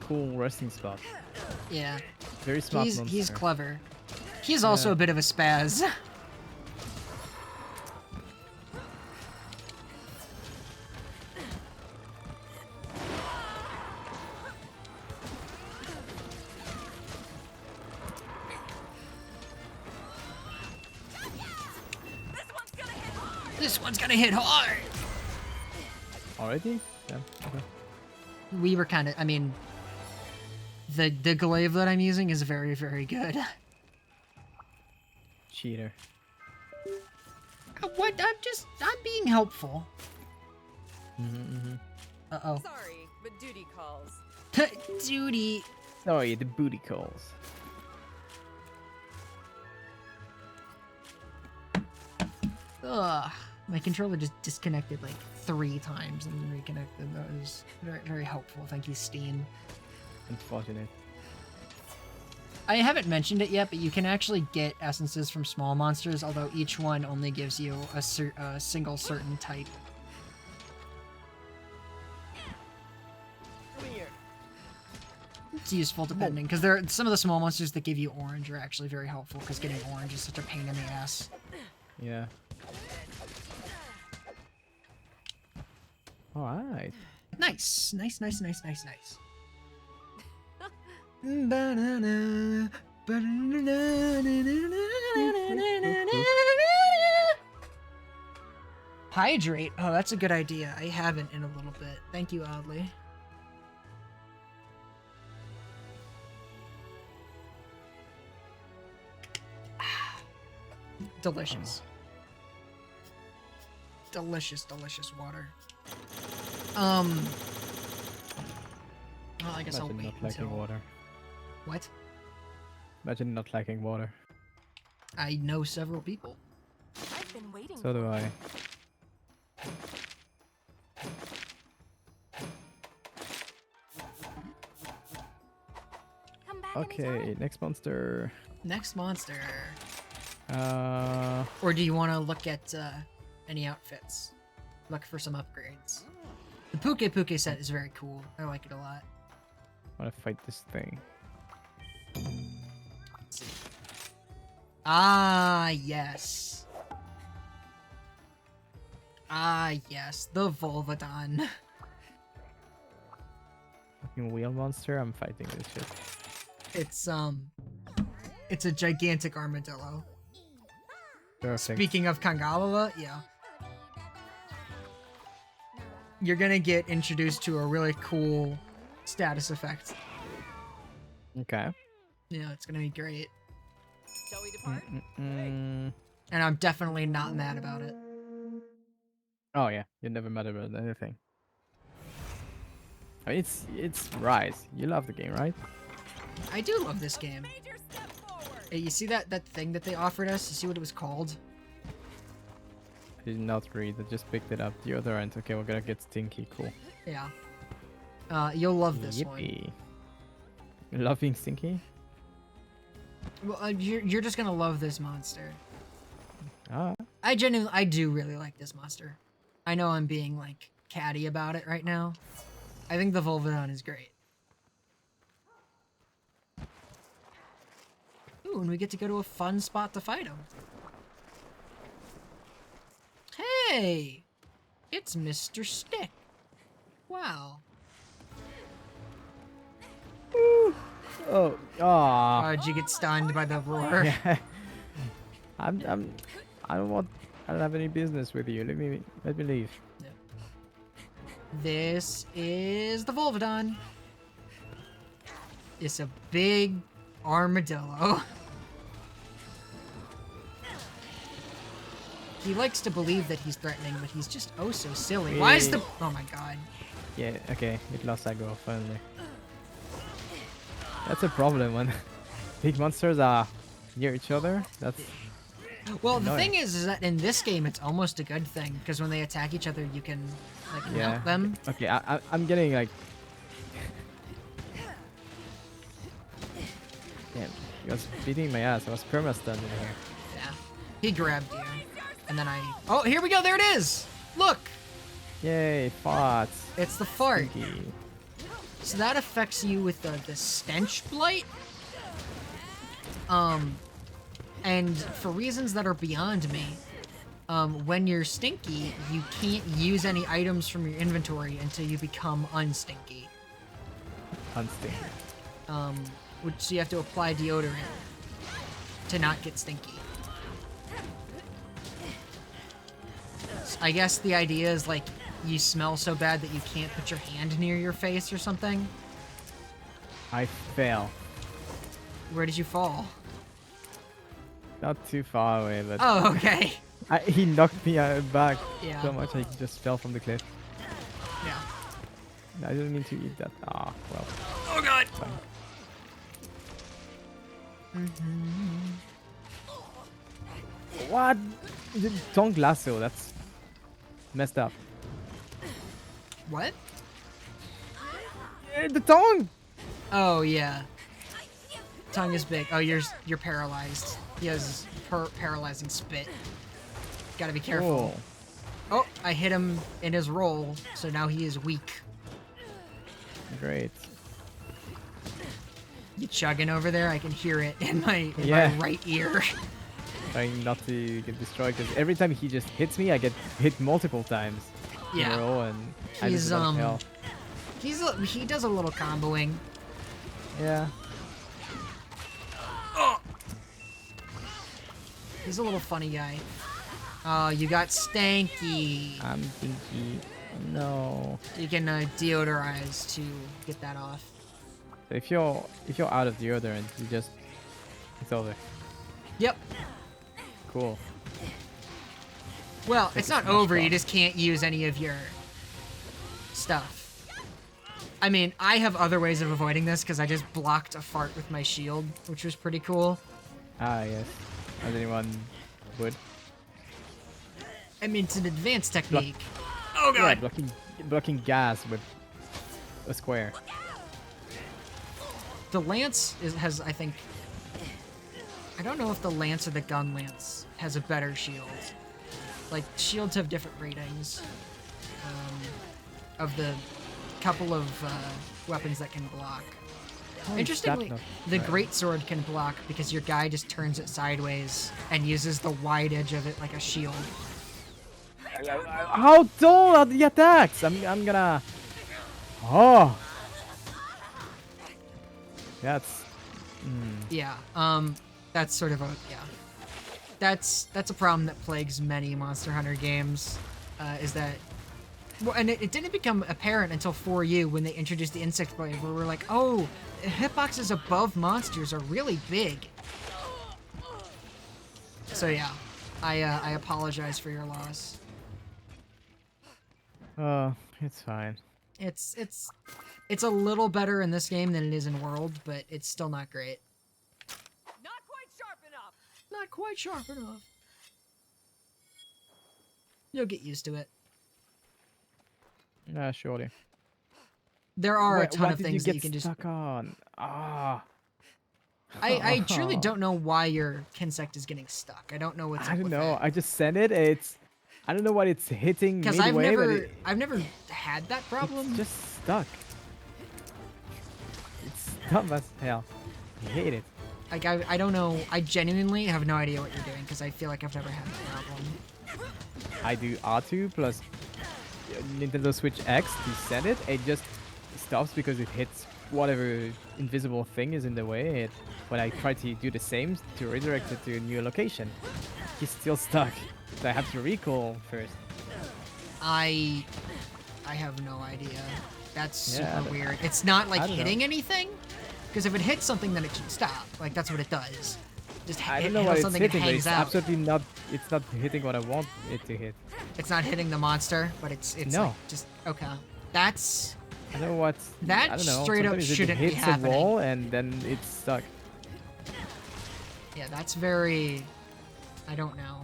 cool resting spot. Yeah. Very smart monster. He's clever. He's also Yeah. a bit of a spaz. This one's gonna hit hard. Already? Yeah. Okay. We were kind of, I mean, the glaive that I'm using is very, very good. Cheater. What? I'm being helpful. Mm-hmm. Uh-oh. Sorry, but duty calls. Duty. Sorry, the booty calls. Ugh. My controller just disconnected like 3 times and then reconnected. That was very, very helpful. Thank you, Steam. Unfortunate. I haven't mentioned it yet, but you can actually get essences from small monsters, although each one only gives you a single certain type. It's useful depending, because there some of the small monsters that give you orange are actually very helpful, because getting orange is such a pain in the ass. Yeah. Alright. Nice. Banana, hydrate. Oh, that's a good idea. I haven't in a little bit. Thank you, Oddly. Delicious. Delicious water. Well, I guess I'll Imagine wait not liking until... water. What? Imagine not liking water. I know several people. I've been waiting. So do I. Come back Okay, anytime. next monster. Next monster. Uh, Or do you want to look at any outfits? Look for some upgrades. The Puke set is very cool. I like it a lot. wanna fight this thing. Let's see. Ah, yes. Ah, yes. The Volvodon. Fucking wheel monster, I'm fighting this shit. It's a gigantic armadillo. Perfect. Speaking of Kangalala, yeah. You're gonna get introduced to a really cool status effect. Okay. Yeah, it's gonna be great. Shall we depart? Mm. And I'm definitely not mad about it. Oh yeah, you're never mad about anything. I mean, it's Rise. You love the game, right? I do love this game. Major step forward. Hey, you see that thing that they offered us? You see what it was called? I did not read. I just picked it up. The other end. Okay, we're gonna get Stinky. Cool. Yeah. You'll love this Yippee. You love being Stinky? one. Well, you're just gonna love this monster. Ah. I do really like this monster. I know I'm being like catty about it right now. I think the Volvodon is great. Ooh, and we get to go to a fun spot to fight him. Hey! It's Mr. Stick. Wow. Oh. Ah. Did you get stunned by the roar? Yeah. I don't have any business with you. Let me leave. This is the Volvodon. It's a big armadillo. He likes to believe that he's threatening, but he's just oh so silly. Why is the... Oh my god. Yeah, okay, it lost aggro finally. That's a problem when big monsters are near each other. That's Well, the annoying. thing is that in this game, it's almost a good thing, because when they attack each other, you can, like, melt them. Okay, I'm getting like. Damn, he was beating my ass. I was perma-stunned in here. Yeah. He grabbed you. And then Oh, here we go! There it is! Look! Yay, farts. It's the fart. Stinky. So that affects you with the stench blight. And for reasons that are beyond me, when you're stinky, you can't use any items from your inventory until you become unstinky. Unstinky. Which you have to apply deodorant to not get stinky. I guess the idea is like you smell so bad that you can't put your hand near your face or something. I fell. Where did you fall? Not too far away, but Oh, okay. he knocked me back Yeah. so much I just fell from the cliff. Yeah. I didn't mean to eat that. Ah, well. Oh god. Fine. What? The tongue lasso, that's messed up. What? The tongue! Oh yeah. Tongue is big. Oh, you're paralyzed. He has paralyzing spit. Gotta be careful. Oh, I hit him in his roll, so now he is weak. Great. You chugging over there? I can hear it in my Yeah. right ear. Trying not to get destroyed because every time he just hits me, I get hit multiple times in Yeah. a row, and I He's just a lot of hell. he does a little comboing. Yeah. He's a little funny guy. Oh, you got stanky. I'm thinking, no. You can deodorize to get that off. So if you're out of deodorant, you just it's over. Yep. Cool. Well, Take it's a not smash over. You bomb. just can't use any of your stuff. I mean, I have other ways of avoiding this because I just blocked a fart with my shield, which was pretty cool. Ah, yes. As anyone would. I mean, it's an advanced technique. Oh Yeah, god. blocking gas with a square. The lance has, I think, I don't know if the lance or the gun lance has a better shield. Like, shields have different ratings of the couple of weapons that can block. How is Interestingly, that not the right? greatsword can block because your guy just turns it sideways and uses the wide edge of it like a shield. How tall are the attacks? I'm gonna. Oh. That's. Yeah, that's sort of a, yeah. That's a problem that plagues many Monster Hunter games, is that, well, and it didn't become apparent until 4U when they introduced the Insect Blade, where we're like, oh, hitboxes above monsters are really big. So yeah, I apologize for your loss. Oh, it's fine. It's a little better in this game than it is in World, but it's still not great. Not quite sharp enough. Not quite sharp enough. You'll get used to it. Surely. There are a What ton of did things you that you get can just. stuck on? Ah. I truly don't know why your Kinsect is getting stuck. I don't know what's I up don't with know. it. I just sent it. I don't know what it's hitting Because midway, but I've never had that problem. it's just stuck. It's dumb as hell. I hate it. Like I don't know. I genuinely have no idea what you're doing because I feel like I've never had that problem. I do R2 plus Nintendo Switch X to send it. It just stops because it hits whatever invisible thing is in the way. When I try to do the same to redirect it to a new location, he's still stuck. So I have to recall first. I have no idea. That's Yeah, super weird. It's not like I don't know. hitting anything. Because if it hits something, then it should stop. Like that's what it does. Just I hit, don't know hit what on it's something hitting, and but hangs it's out. absolutely not. It's not hitting what I want it to hit. It's not hitting the monster, but it's No. like just okay. That's I don't know what. That I don't know. straight up Sometimes it shouldn't be hits happening. a wall and then it's stuck. yeah, that's very. I don't know.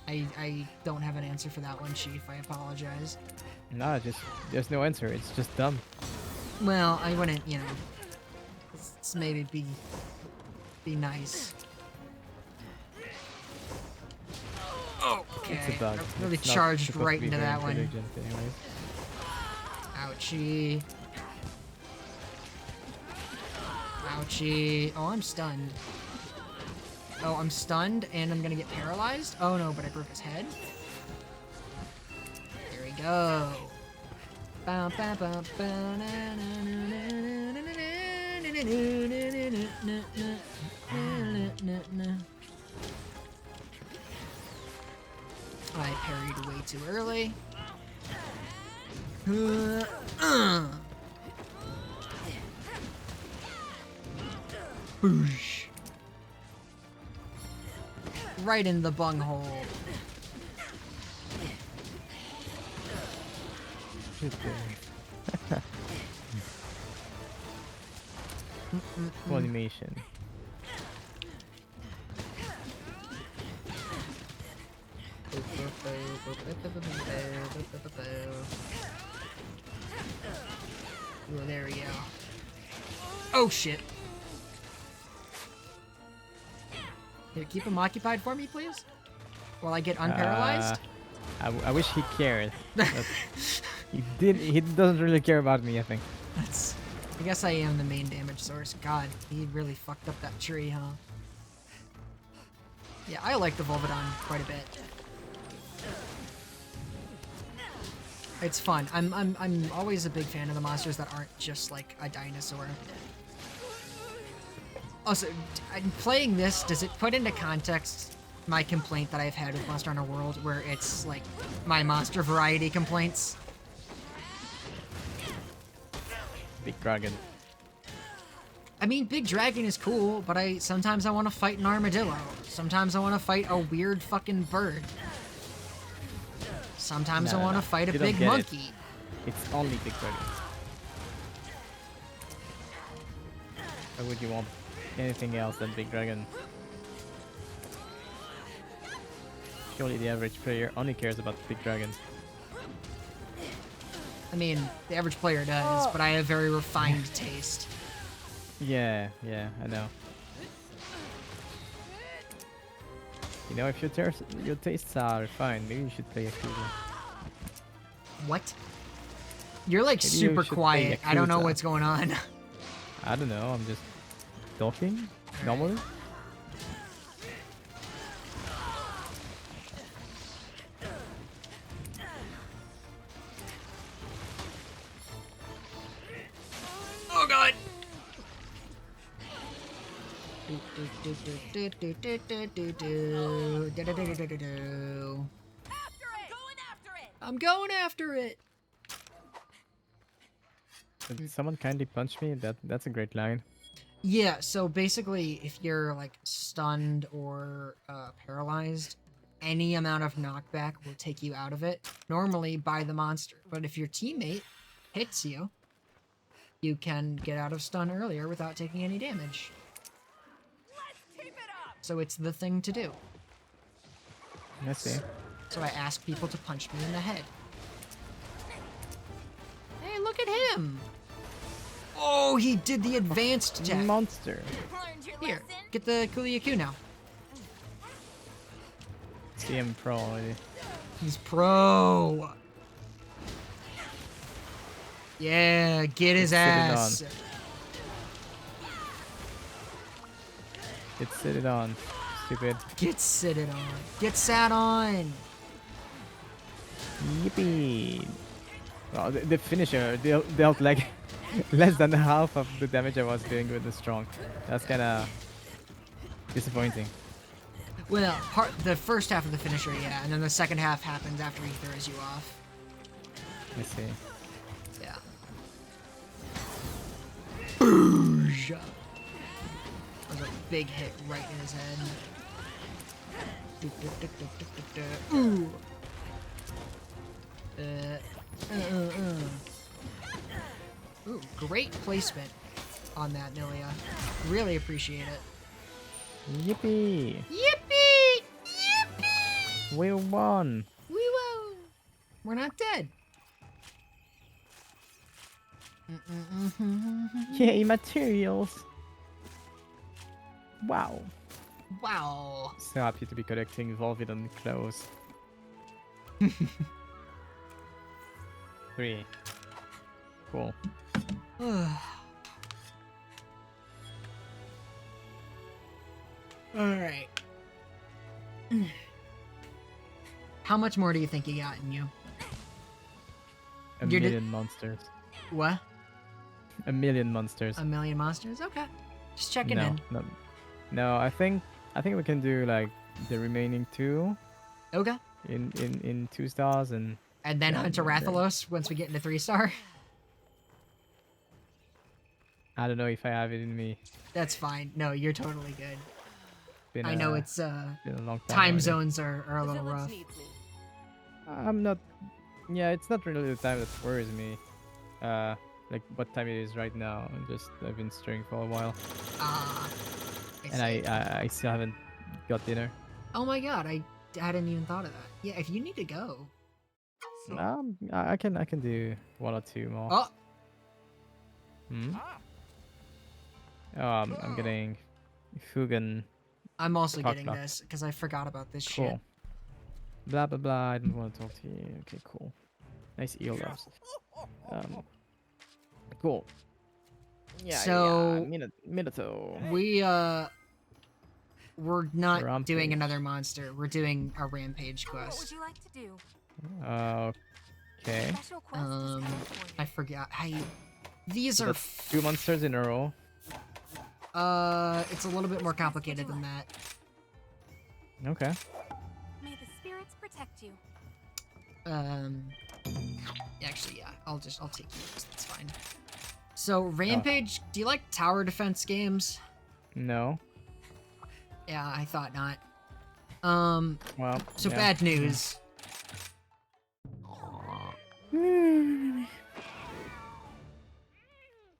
I don't have an answer for that one, Chief. I apologize. No, just there's no answer. It's just dumb. Well, I wouldn't, you know. Let's maybe be nice. Okay. It's a bug. I really It's not charged supposed to right be into very that one. intelligent anyways. Ouchie. Ouchie. Oh, I'm stunned. Oh, I'm stunned and I'm gonna get paralyzed. Oh no, but I broke his head. There we go. Bow, bow, bow, bow, na, na, na, na, na, na, na, na, na, na. I parried way too early. Boosh. Right in the bunghole. Shit, there. Animation. Oh, there we go. Oh shit. Here, keep him occupied for me, please? While I get unparalyzed? I wish he cared. But he doesn't really care about me, I think. I guess I am the main damage source. God, he really fucked up that tree, huh? Yeah, I like the Volvidon quite a bit. It's fun. I'm always a big fan of the monsters that aren't just like a dinosaur. Also, playing this, does it put into context my complaint that I've had with Monster Hunter World, where it's like my monster variety complaints? Big dragon. I mean, Big Dragon is cool, but sometimes I want to fight an armadillo. Sometimes I want to fight a weird fucking bird. Sometimes I want to fight a You don't big get it. monkey. It's only big dragon. Why would you want anything else than big dragon? Surely the average player only cares about big dragons. I mean, the average player does, but I have very refined taste. Yeah, I know. You know, if your tastes are fine, maybe you should play Yakuza. What? You're like Maybe you super should play quiet. I don't know Yakuza. what's going on. I don't know, I'm just talking normally. Oh god! I'm going after it! Did someone kindly punch me? That's a great line. Yeah, so basically, if you're like stunned or paralyzed, any amount of knockback will take you out of it, normally by the monster. But if your teammate hits you, you can get out of stun earlier without taking any damage. Let's keep it up. So it's the thing to do. I see. So I ask people to punch me in the head. Hey, look at him! Oh, he did the advanced attack. Monster. Learned your Here, lesson. get the Kuliaku now. CM Pro already. He's pro. Yeah, get his Let's sit it ass. It's sit it on. Stupid. Get sitted on. Get sat on. Yippee. Oh, the finisher dealt like less than half of the damage I was doing with the strong. That's kind of disappointing. Well, the first half of the finisher, yeah, and then the second half happens after he throws you off. I see. Yeah. Boosh! That was a big hit right in his head. Ooh. Ooh, great placement on that, Nilia. Really appreciate it. Yippee! Yippee! Yippee! We won! We won! We're not dead. Yay, materials! Wow. Wow. So happy to be collecting Volvidon clothes. 3. Cool. Alright. How much more do you think you got in you? A You're million monsters. What? A million monsters. A million monsters? Okay. Just checking No, in. no, no. I think we can do like the remaining 2 Okay. in 2 stars and And then Yeah, hunt a yeah, yeah. Rathalos once we get into 3-star. I don't know if I have it in me. That's fine. No, you're totally good. Been I know a, it's been a long time. time already. zones are a The little village rough. needs me. I'm not. Yeah, it's not really the time that worries me. Like what time it is right now. I've been stirring for a while, Ah. and see. I still haven't got dinner. Oh my god, I hadn't even thought of that. Yeah, if you need to go. I can do 1 or 2 more. Oh, Hmm? I'm getting Fugan. I'm also Talk getting about- this because I forgot about this Cool. shit. Blah blah blah. I don't want to talk to you. Okay, cool. Nice earlobes. Cool. Yeah. So- Minato. We're not doing Rampage. another monster. We're doing a rampage What would quest. you like to do? Okay. Special quest is Um, coming for you. I forgot. These So are that's 2 monsters in a row. it's a little bit more complicated than that. Okay. May the spirits protect you. Actually, yeah, I'll take yours. That's fine. So, Rampage, do you like tower defense games? No. Yeah, I thought not. Well. So yeah. bad news.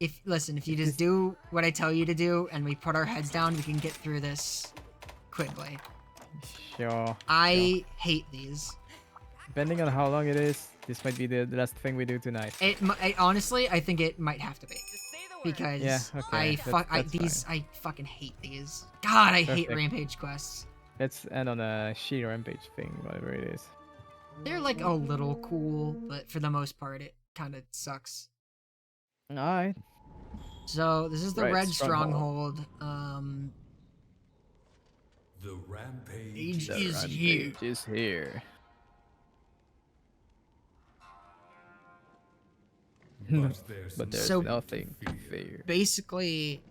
If you just do what I tell you to do and we put our heads down, we can get through this quickly. Sure. I hate these. Depending on how long it is, this might be the last thing we do tonight. Honestly, I think it might have to be Just say the word. because Yeah, okay, that's I fucking hate these. God, I hate Perfect. rampage quests. Let's end on a she rampage thing, whatever it is. They're like a little cool, but for the most part, it kind of sucks. Alright. So this is the Right, red stronghold. stronghold. The rampage Age The is here. rampage is here. But there's So- nothing to fear. Basically,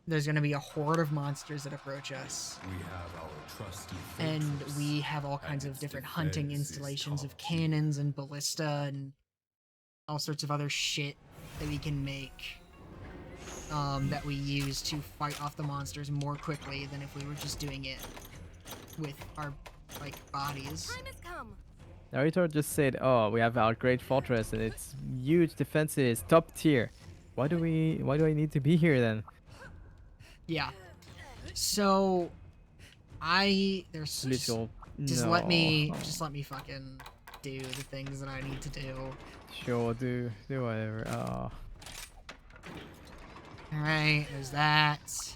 there's gonna be a horde of monsters that approach us, We have our trusty and fortress, we have all kinds and of its different hunting defense is installations of top. cannons and ballista and all sorts of other shit that we can make. That we use to fight off the monsters more quickly than if we were just doing it with our bodies. Time has come. Naruto just said, "Oh, we have our great fortress and its huge defenses, top tier. Why do I need to be here then?" Yeah. So, there's Little. just no. let me fucking do the things that I need to do. Sure, do whatever. Oh. Alright, there's that.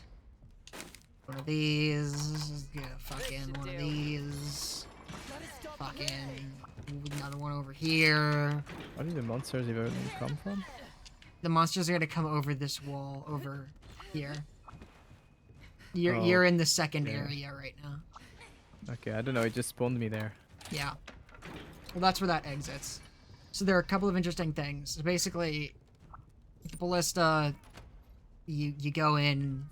One of these. Yeah, fucking one of these. Fucking another one over here. Where did the monsters even come from? The monsters are gonna come over this wall over here. You're in the second okay. area right now. Okay, I don't know. It just spawned me there. Yeah. Well, that's where that exits. So there are a couple of interesting things. So basically, the ballista, you go in,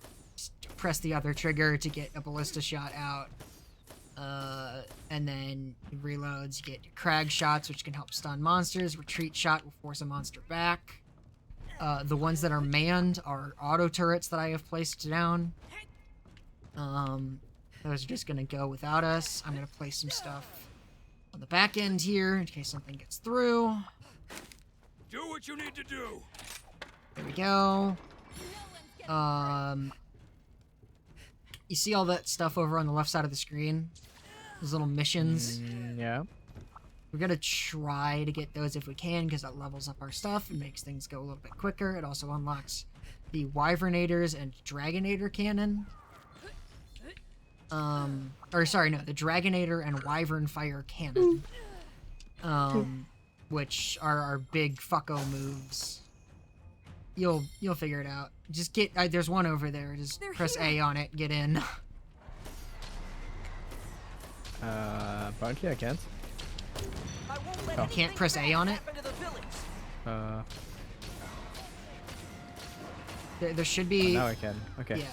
press the other trigger to get a ballista shot out, and then it reloads. You get your crag shots, which can help stun monsters. Retreat shot will force a monster back. The ones that are manned are auto turrets that I have placed down. Those are just gonna go without us. I'm gonna place some stuff on the back end here in case something gets through. Do what you need to do. There we go. You see all that stuff over on the left side of the screen? Those little missions? Yeah. We're gonna try to get those if we can, because that levels up our stuff and makes things go a little bit quicker. It also unlocks the Wyvernators and Dragonator cannon. The Dragonator and Wyvern Fire cannon. Which are our big fucko moves. You'll figure it out. Just get, there's one over there. Just They're press here. A on it, get in. Apparently I can't. You can't press A on it. Uh, There should be. now I can. Okay. Yeah.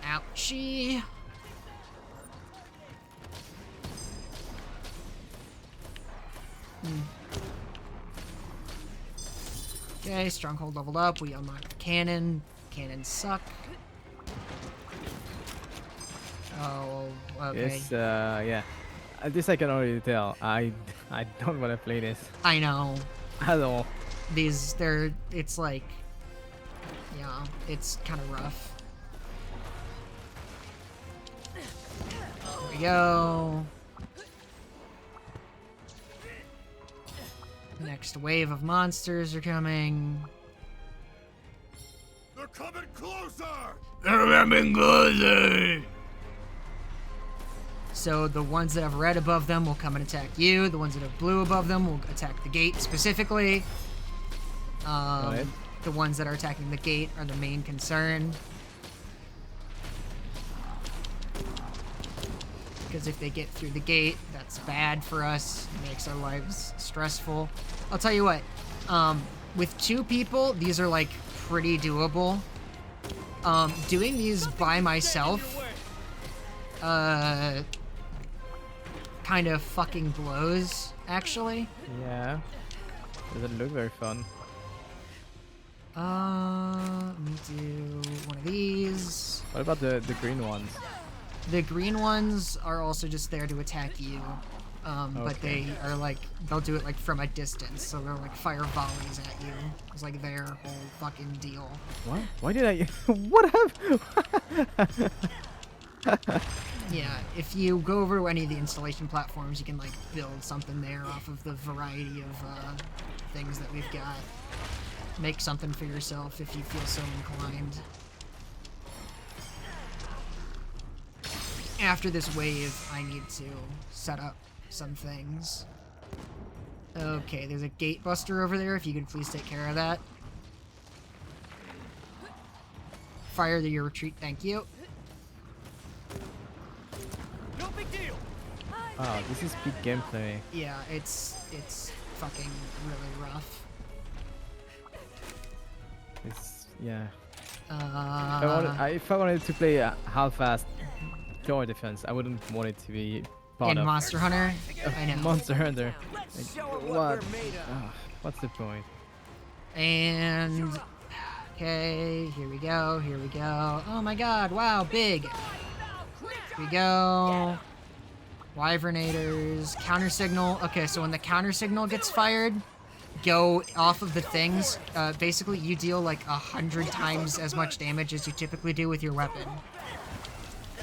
Ouchie. Okay, stronghold leveled up. We unlocked the cannon. Cannons suck. Oh, okay. Yes. Yeah. This I can already tell. I don't want to play this I know. at all. It's like, yeah, it's kind of rough. There we go. Next wave of monsters are coming. They're coming closer! So the ones that have red above them will come and attack you. The ones that have blue above them will attack the gate specifically. Right. The ones that are attacking the gate are the main concern. Because if they get through the gate, that's bad for us. It makes our lives stressful. I'll tell you what, with 2 people, these are like pretty doable. Doing these by myself, kind of fucking blows, actually. Yeah. Doesn't look very fun. Let me do one of these. What about the green ones? The green ones are also just there to attack you. But Okay. they are like, they'll do it like from a distance, so they'll like fire volleys at you. It's like their whole fucking deal. What? Why did I? What happened? Yeah, if you go over to any of the installation platforms, you can like build something there off of the variety of things that we've got. Make something for yourself if you feel so inclined. After this wave, I need to set up some things. Okay, there's a gate buster over there. If you could please take care of that. Fire your retreat, thank you. No big deal. Wow, this is peak gameplay. Yeah, it's fucking really rough. It's yeah. Uh, If I wanted to play a half-assed tower defense, I wouldn't want it to be part in of Monster Hunter, I know. Monster Hunter. Let's Like, show 'em what? what we're made of. What's the point? And okay, here we go, here we go. Oh my god, wow, big. Here we go. Wyvernators, counter signal. Okay, so when the counter signal gets fired, go off of the things. Basically, you deal like 100 times as much damage as you typically do with your weapon.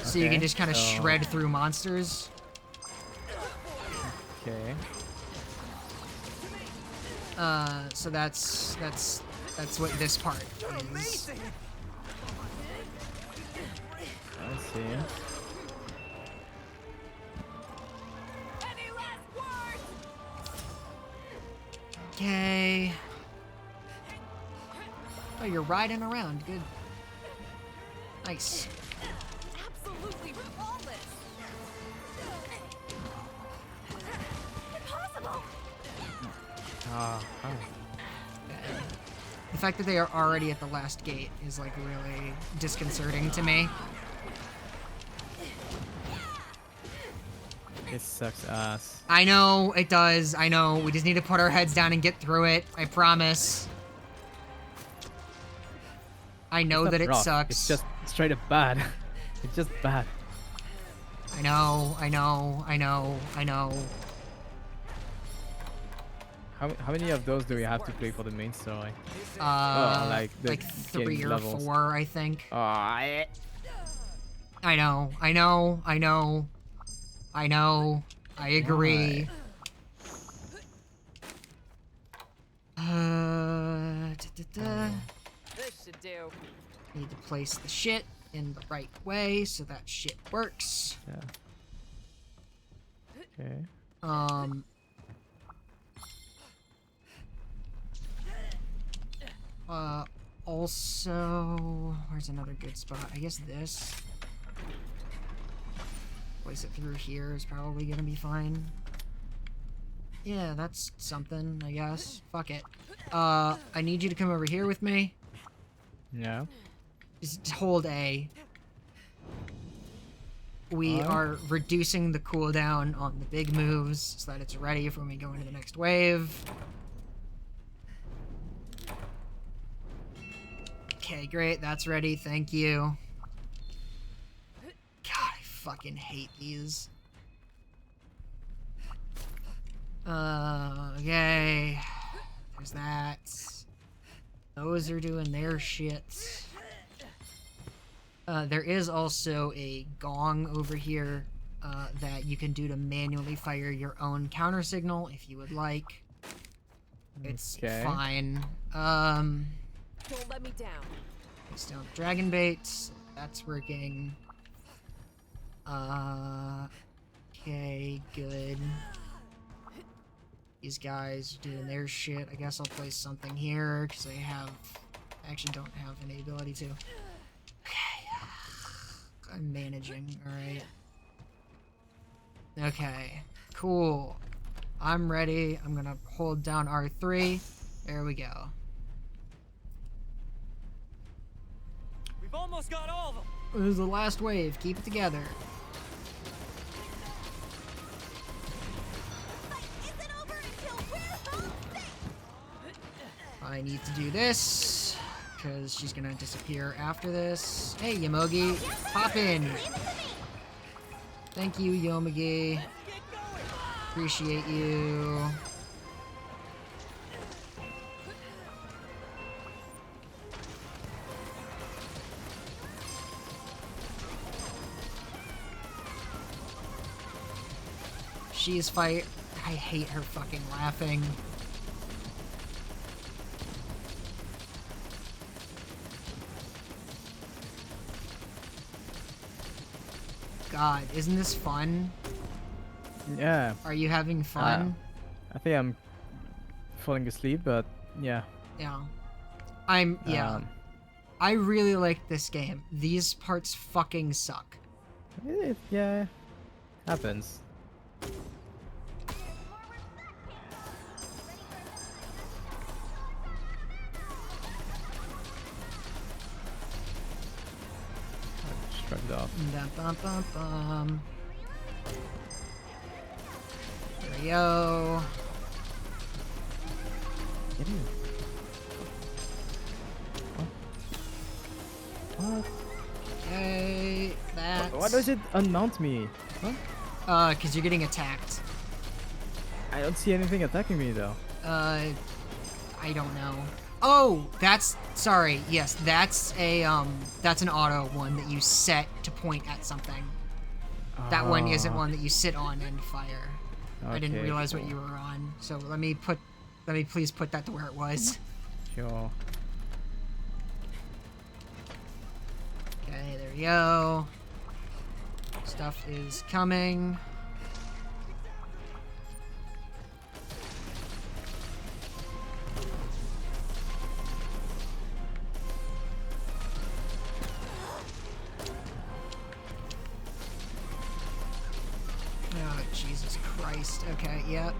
So you Okay, can just kind of so- shred through monsters. Okay. So that's what this part is. I see. Any last words? Okay. Oh, you're riding around. Good. Nice. Absolutely flawless. Impossible. The fact that they are already at the last gate is like really disconcerting to me. This sucks ass. I know it does. I know. We just need to put our heads down and get through it. I promise. I know It's that not it rough, sucks. It's just straight up bad. It's just bad. I know. I know. I know. I know. How many of those do we have to play for the main story? Like the 3 game or levels. 4, I think. I I know. I know. I know. I know. I agree. This should do. Need to place the shit in the right way so that shit works. Yeah. Okay. Also, where's another good spot? I guess this. Place it through here is probably gonna be fine. Yeah, that's something, I guess. Fuck it. I need you to come over here with me. Yeah. Just hold A. We are reducing the cooldown on the big moves so that it's ready for when we go into the next wave. Okay, great. That's ready. Thank you. God, I fucking hate these. Okay. There's that. Those are doing their shit. There is also a gong over here that you can do to manually fire your own counter signal if you would like. It's Okay. fine. Don't let me down. Still dragon bait. That's working. Okay, good. These guys are doing their shit. I guess I'll place something here because I actually don't have any ability to. Okay. I'm managing, alright. Okay, cool. I'm ready. I'm gonna hold down R3. There we go. We've almost got all of them. This is the last wave. Keep it together. I need to do this because she's gonna disappear after this. Hey, Yomogi, pop in. Thank you, Yomogi. Appreciate you. She's I hate her fucking laughing. God, isn't this fun? Yeah. Are you having fun? I think I'm falling asleep, but yeah. Yeah. Yeah. I really like this game. These parts fucking suck. Yeah. Happens. Shrugged off. Bum. There we go. Get in. What? Okay, that. Why does it unmount me? Huh? Cause you're getting attacked. I don't see anything attacking me though. I don't know. Oh, sorry. Yes, that's an auto one that you set to point at something. That one isn't one that you sit on and fire. I didn't Okay, realize what cool. you were on. So let me please put that to where it was. Sure. Okay, there we go. Stuff is coming. Oh, Jesus Christ. Okay, yep.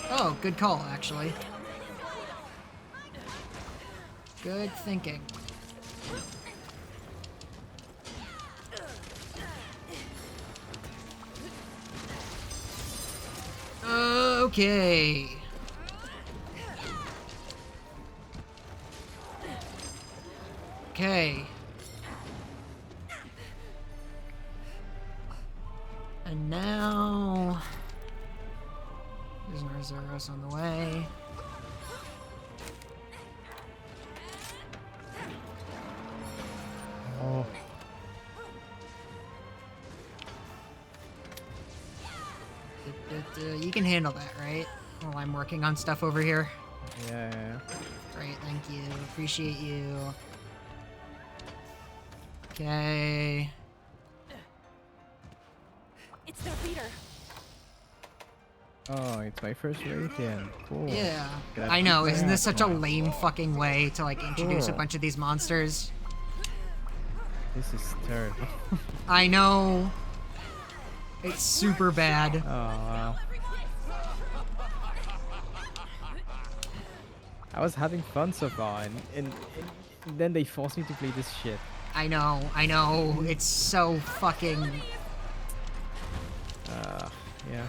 Oh, good call, actually. Good thinking. Okay. Okay. And now... There's an Arzuros on the way. Oh. You can handle that, right? While I'm working on stuff over here. Yeah. Great, thank you. Appreciate you. Okay. It's their leader. Oh, it's my first Rathian. Cool. Yeah. Gotta I know, keep isn't this that. such a lame fucking way to like introduce a Cool. bunch of these monsters? This is terrible. I know. It's super bad. Oh wow. I was having fun so far, and then they forced me to play this shit. I know. It's so fucking... Yeah.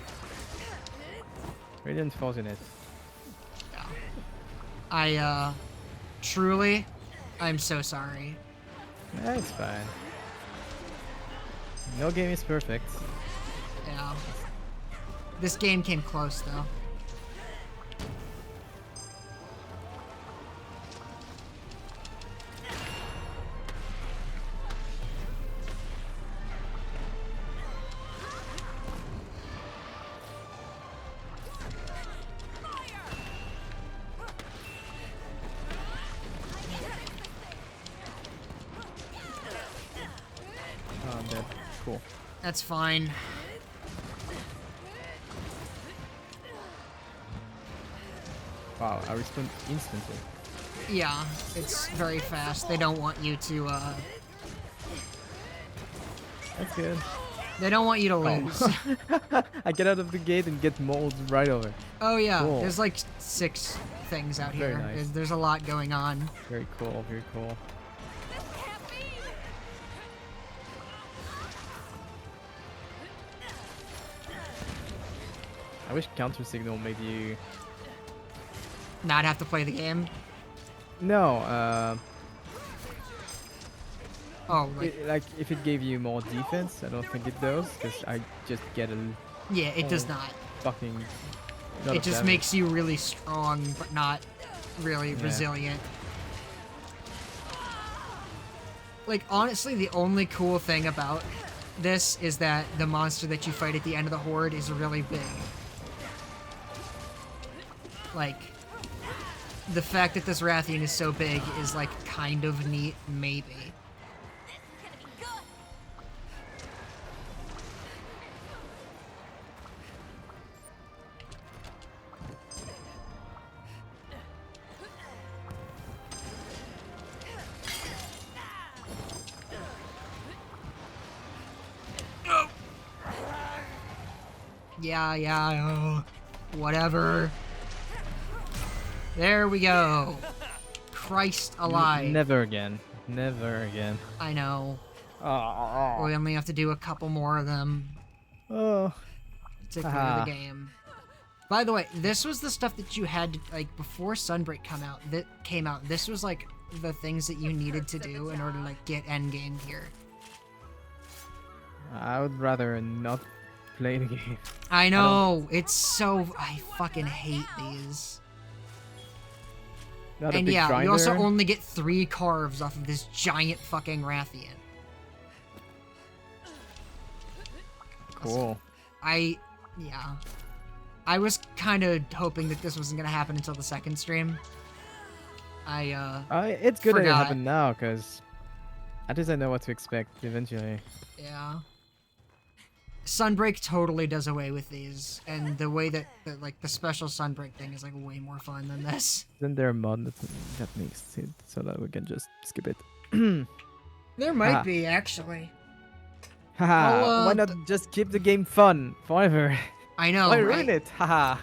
Really unfortunate. Truly, I'm so sorry. Yeah, it's fine. No game is perfect. Yeah. This game came close, though. Oh, I'm dead. Cool. That's fine. Wow, I respawned instantly. Yeah, it's very fast. They don't want you to, That's good. they don't want you to lose. I get out of the gate and get mauled right over. Oh yeah, Cool. there's like 6 things out Very here. nice. There's a lot going on. Very cool, very cool. I wish counter signal made you... Not have to play the game. No, Oh, like, like if it gave you more defense, I don't think it does, because I just get a yeah, it does Oh. not. fucking... lot It of just damage. makes you really strong, but not really Yeah. resilient. Like, honestly, the only cool thing about this is that the monster that you fight at the end of the horde is really big. Like, the fact that this Rathian is so big is, like, kind of neat, maybe. Yeah, whatever. There we go. Christ alive. Never again. Never again. I know. Oh. We only have to do a couple more of them Oh. to clear Ah. the game. By the way, this was the stuff that you had to, like, before Sunbreak came out. This was like the things that you needed to do in order to like get endgame here. I would rather not play the game. I know. It's so I fucking hate these. Not a And big yeah, grinder. you also only get 3 carves off of this giant fucking Rathian. Cool. Yeah. I was kind of hoping that this wasn't gonna happen until the second stream. It's good that it forgot. happened now, because at least I know what to expect eventually. Yeah. Sunbreak totally does away with these, and the way that like the special Sunbreak thing is like way more fun than this. Isn't there a mod that makes it so that we can just skip it? There might Ah. be actually. Haha, why not just keep the game fun forever? I know. Why right? ruin it? Haha.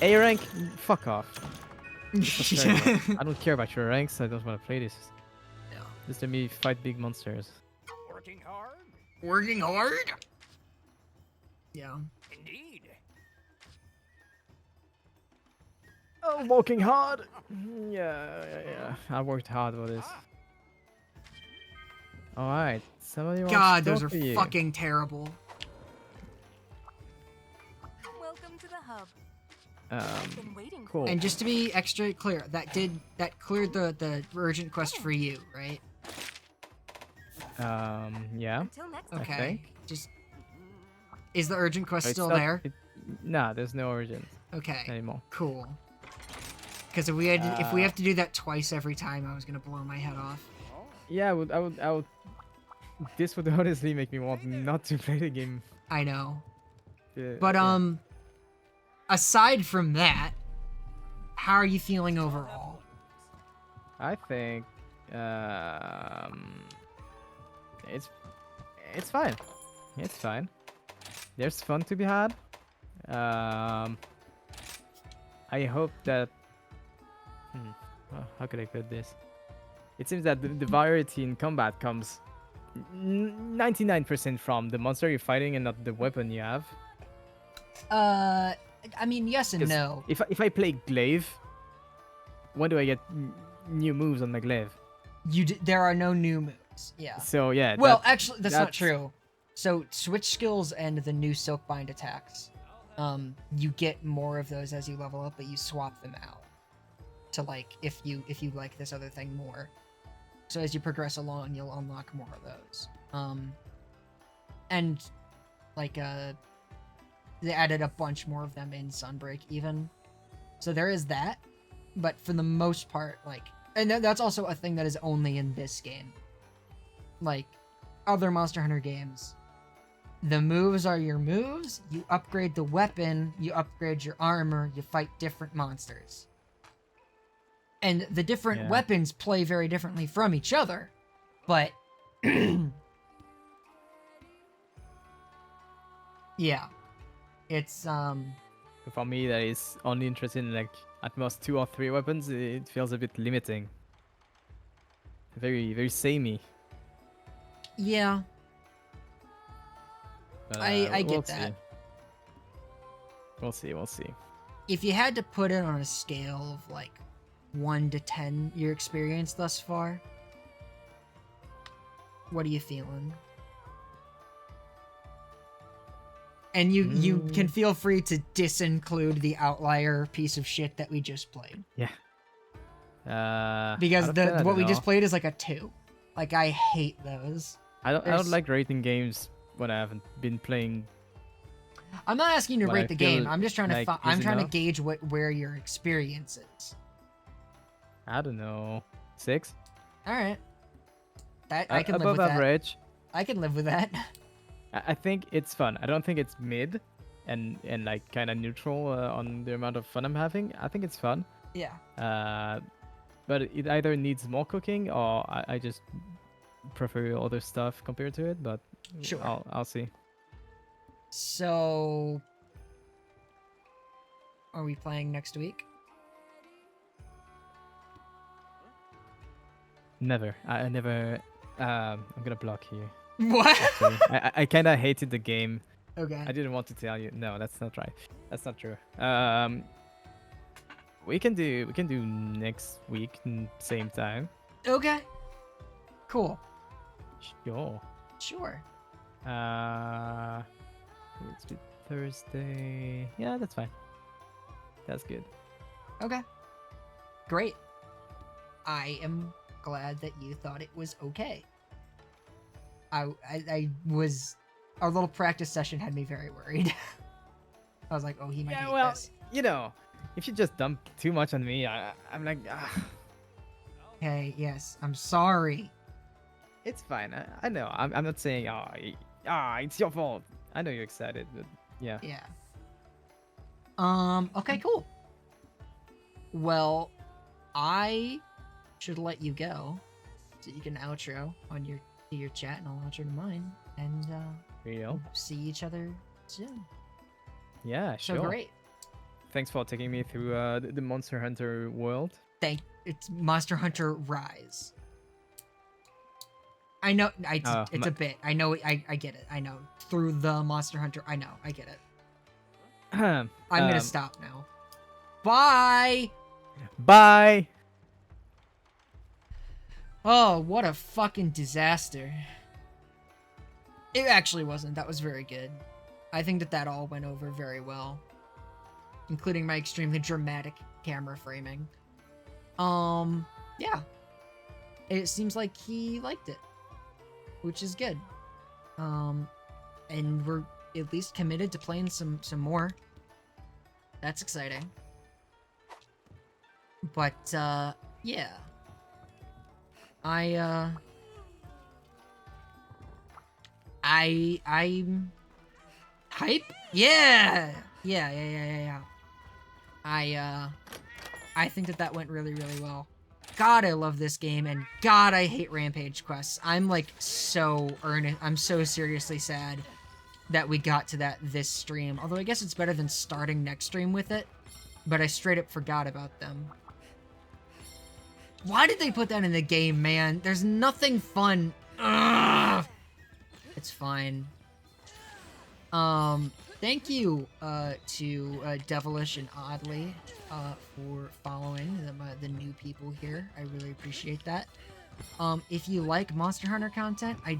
A rank? Fuck off. I don't care about your ranks, I don't want to play this. Yeah. Just let me fight big monsters. Working hard? Working hard. Yeah. Indeed. Oh, working hard! Yeah. I worked hard for this. Alright, somebody wants God, to those talk are to you. fucking terrible. Welcome to the hub. Been waiting for Cool. And just to be extra clear, that cleared the urgent quest for you, right? Yeah. Until next time. Okay. think. Just is the urgent quest It's still not- there? Nah, there's no urgent Okay. anymore. Cool. Because if we have to do that twice every time, I was gonna blow my head off. Yeah, I would. This would honestly make me want not to play the game. I know. But yeah. aside from that, how are you feeling overall? I think it's it's fine. It's fine. There's fun to be had. Um, I hope that. How could I put this? It seems that the variety in combat comes 99% from the monster you're fighting and not the weapon you have. I mean, yes and 'Cause no. if I play glaive, when do I get new moves on my glaive? There are no new moves. Yeah. So yeah. Well, actually, that's not true. So switch skills and the new Silkbind attacks, you get more of those as you level up, but you swap them out to like if you like this other thing more. So as you progress along, you'll unlock more of those. And like they added a bunch more of them in Sunbreak even. So there is that, but for the most part, like, and that's also a thing that is only in this game. Like other Monster Hunter games, the moves are your moves, you upgrade the weapon, you upgrade your armor, you fight different monsters. And the different Yeah. weapons play very differently from each other, but yeah, it's For me, that is only interested in like at most 2 or 3 weapons. It feels a bit limiting. Very, very samey. yeah, But, I we'll get that. See. We'll see. If you had to put it on a scale of like 1 to 10, your experience thus far, what are you feeling? And you can feel free to disinclude the outlier piece of shit that we just played. Yeah. Because out of 10, I what don't we just know. played is like a 2. Like I hate those. I don't There's- like rating games when I haven't been playing. I'm not asking you to When I rate the game. feel I'm just trying to like I'm is trying to enough. gauge where your experience is. I don't know. 6? All right. That I can live Above with that. average. I can live with that. I think it's fun. I don't think it's mid and like kind of neutral on the amount of fun I'm having. I think it's fun. Yeah. But it either needs more cooking or I just prefer other stuff compared to it. But Sure. I'll see. So are we playing next week? Never. I never. I'm gonna block you. What? Actually. I kind of hated the game. Okay. I didn't want to tell you. No, that's not right. That's not true. We can do next week same time. Okay. Cool. Sure. Sure. It's be Thursday. Yeah, that's fine. That's good. Okay. Great. I am glad that you thought it was okay. I was, our little practice session had me very worried. I was like, oh, he might Yeah, hate well, this. you know, if you just dump too much on me, I'm like, Hey, yes, I'm sorry. it's fine. I know. I'm not saying, it's your fault. I know you're excited, but yeah. Yeah. Okay, cool. Well, I should let you go so you can outro on your chat and I'll outro to mine, and Real. see each other soon. Yeah, So sure. great. Thanks for taking me through the Monster Hunter world. It's Monster Hunter Rise. I know it's a bit. I know I get it. I know. Through the Monster Hunter, I know. I get it. I'm gonna stop now. Bye. Bye. Oh, what a fucking disaster. It actually wasn't. That was very good. I think that all went over very well, including my extremely dramatic camera framing. Yeah. It seems like he liked it, which is good. And we're at least committed to playing some more. That's exciting. But yeah. Hype? Yeah! Yeah. I think that went really, really well. God, I love this game, and God, I hate Rampage quests. I'm like so earnest. I'm so seriously sad that we got to this stream. Although I guess it's better than starting next stream with it. But I straight up forgot about them. Why did they put that in the game, man? There's nothing fun. Ugh. It's fine. Thank you to Devilish and Oddly for following the new people here. I really appreciate that. If you like Monster Hunter content, I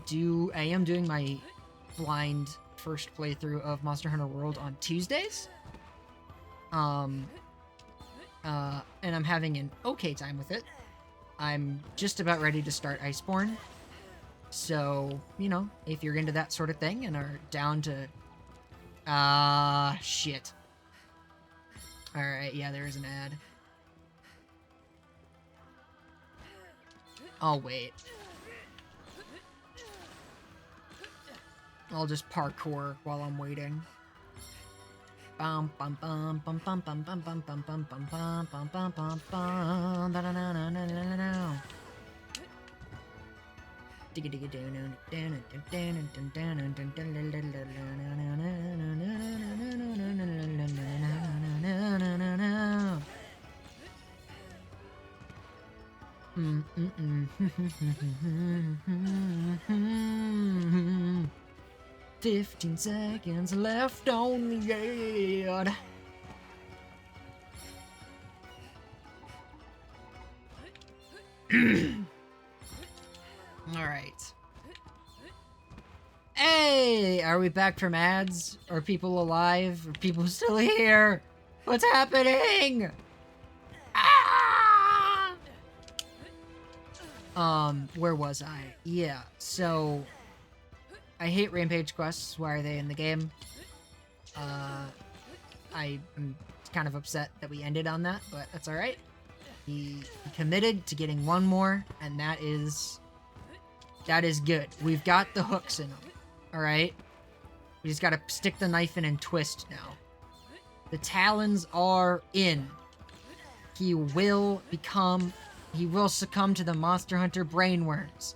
am doing my blind first playthrough of Monster Hunter World on Tuesdays. And I'm having an okay time with it. I'm just about ready to start Iceborne. So, you know, if you're into that sort of thing and are down to... shit. Alright, yeah, there is an ad. I'll wait. I'll just parkour while I'm waiting. Bum bum bum bum bum bum bum bum bum bum bum bum bum bum bum bum da da da da da da da. Digga digga down down down down down down. 15 seconds left on the ad. Alright. Hey! Are we back from ads? Are people alive? Are people still here? What's happening? Ah! Where was I? Yeah, so... I hate Rampage quests. Why are they in the game? I'm kind of upset that we ended on that, but that's alright. He committed to getting one more, and that is good. We've got the hooks in them, alright? We just gotta stick the knife in and twist now. The talons are in. He will succumb to the Monster Hunter brainworms.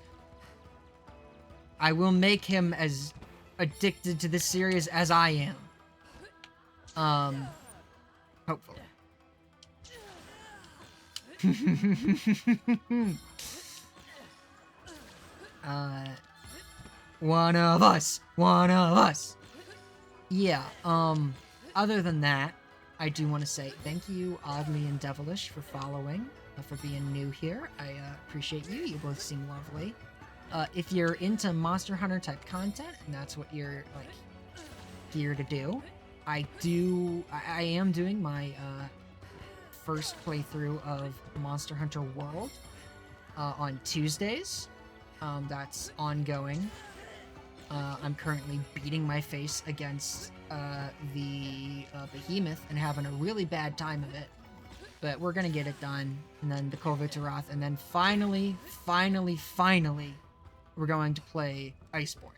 I will make him as addicted to this series as I am. Hopefully. One of us! Yeah, other than that, I do want to say thank you, Oddly and Devilish, for following, for being new here. I appreciate you. You both seem lovely. If you're into Monster Hunter type content, and that's what you're, like, here to do, I am doing my, first playthrough of Monster Hunter World, on Tuesdays. That's ongoing. I'm currently beating my face against, the, behemoth and having a really bad time of it. But we're gonna get it done, and then the Kovitarath, and then finally, we're going to play Iceborne.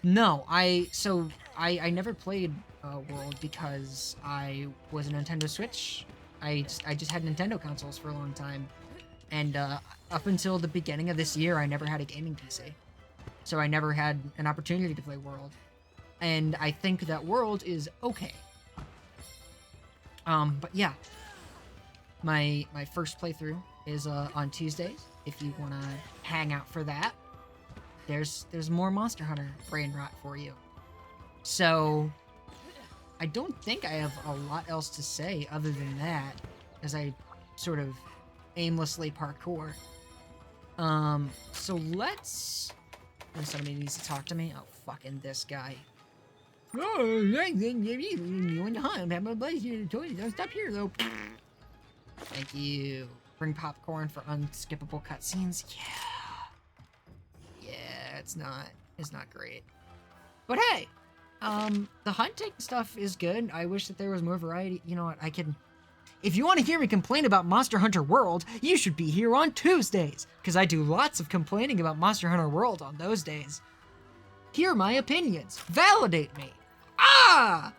No, I never played World because I was a Nintendo Switch. I just had Nintendo consoles for a long time. And up until the beginning of this year, I never had a gaming PC. So I never had an opportunity to play World. And I think that World is okay. But yeah. My first playthrough is on Tuesdays, if you want to hang out for that. There's more Monster Hunter brain rot for you. So, I don't think I have a lot else to say other than that, as I sort of aimlessly parkour. So somebody needs to talk to me. Oh, fucking this guy. Oh, you in the hunt. Have a place here. Don't stop here, though. Thank you. Bring popcorn for unskippable cutscenes. Yeah, it's not great. But hey, the hunting stuff is good. I wish that there was more variety. You know what, if you want to hear me complain about Monster Hunter World, you should be here on Tuesdays, because I do lots of complaining about Monster Hunter World on those days. Hear my opinions. Validate me. Ah!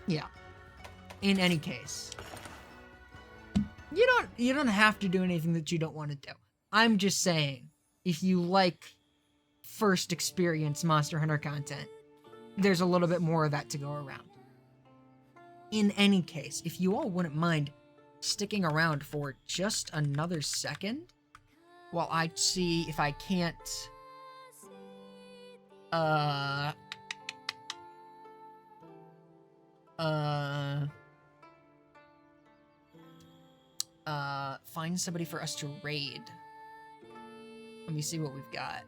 Yeah. In any case, you don't have to do anything that you don't want to do. I'm just saying, if you like first experience Monster Hunter content, there's a little bit more of that to go around. In any case, if you all wouldn't mind sticking around for just another second while I see if I can't find somebody for us to raid. Let me see what we've got.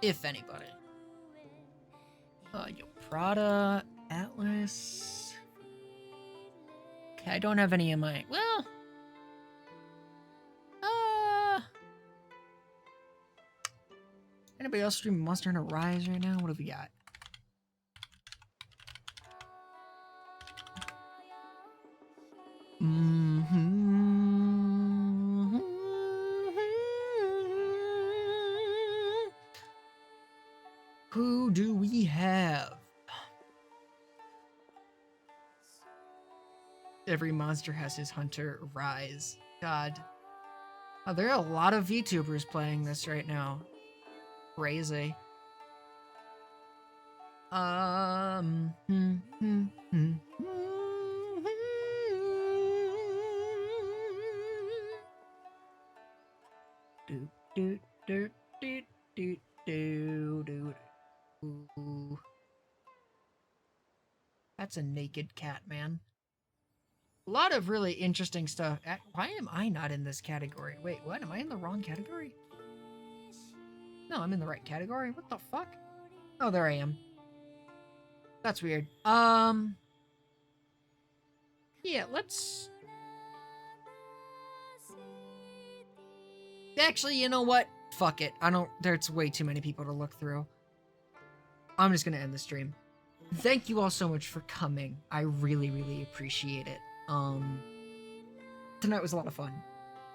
If anybody. Prada, Atlas. Okay, I don't have any in my... Well... Anybody else streaming Monster Hunter Rise right now? What have we got? Who do we have? Every monster has his Hunter Rise. God. Oh, there are a lot of VTubers playing this right now. Crazy. That's a naked cat, man. A lot of really interesting stuff. Why am I not in this category? Wait, what? Am I in the wrong category? No, I'm in the right category. What the fuck? Oh, there I am. That's weird. Yeah, let's... Actually, you know what? Fuck it. There's way too many people to look through. I'm just gonna end the stream. Thank you all so much for coming. I really, really appreciate it. Tonight was a lot of fun,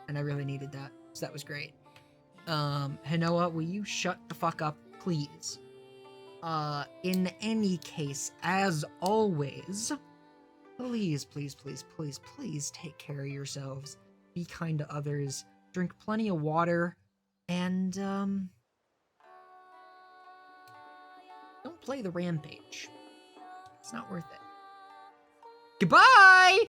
and I really needed that, so that was great. Hanoa, will you shut the fuck up, please? In any case, as always, please, please, please, please, please take care of yourselves. Be kind to others. Drink plenty of water, and, don't play the rampage. It's not worth it. Goodbye!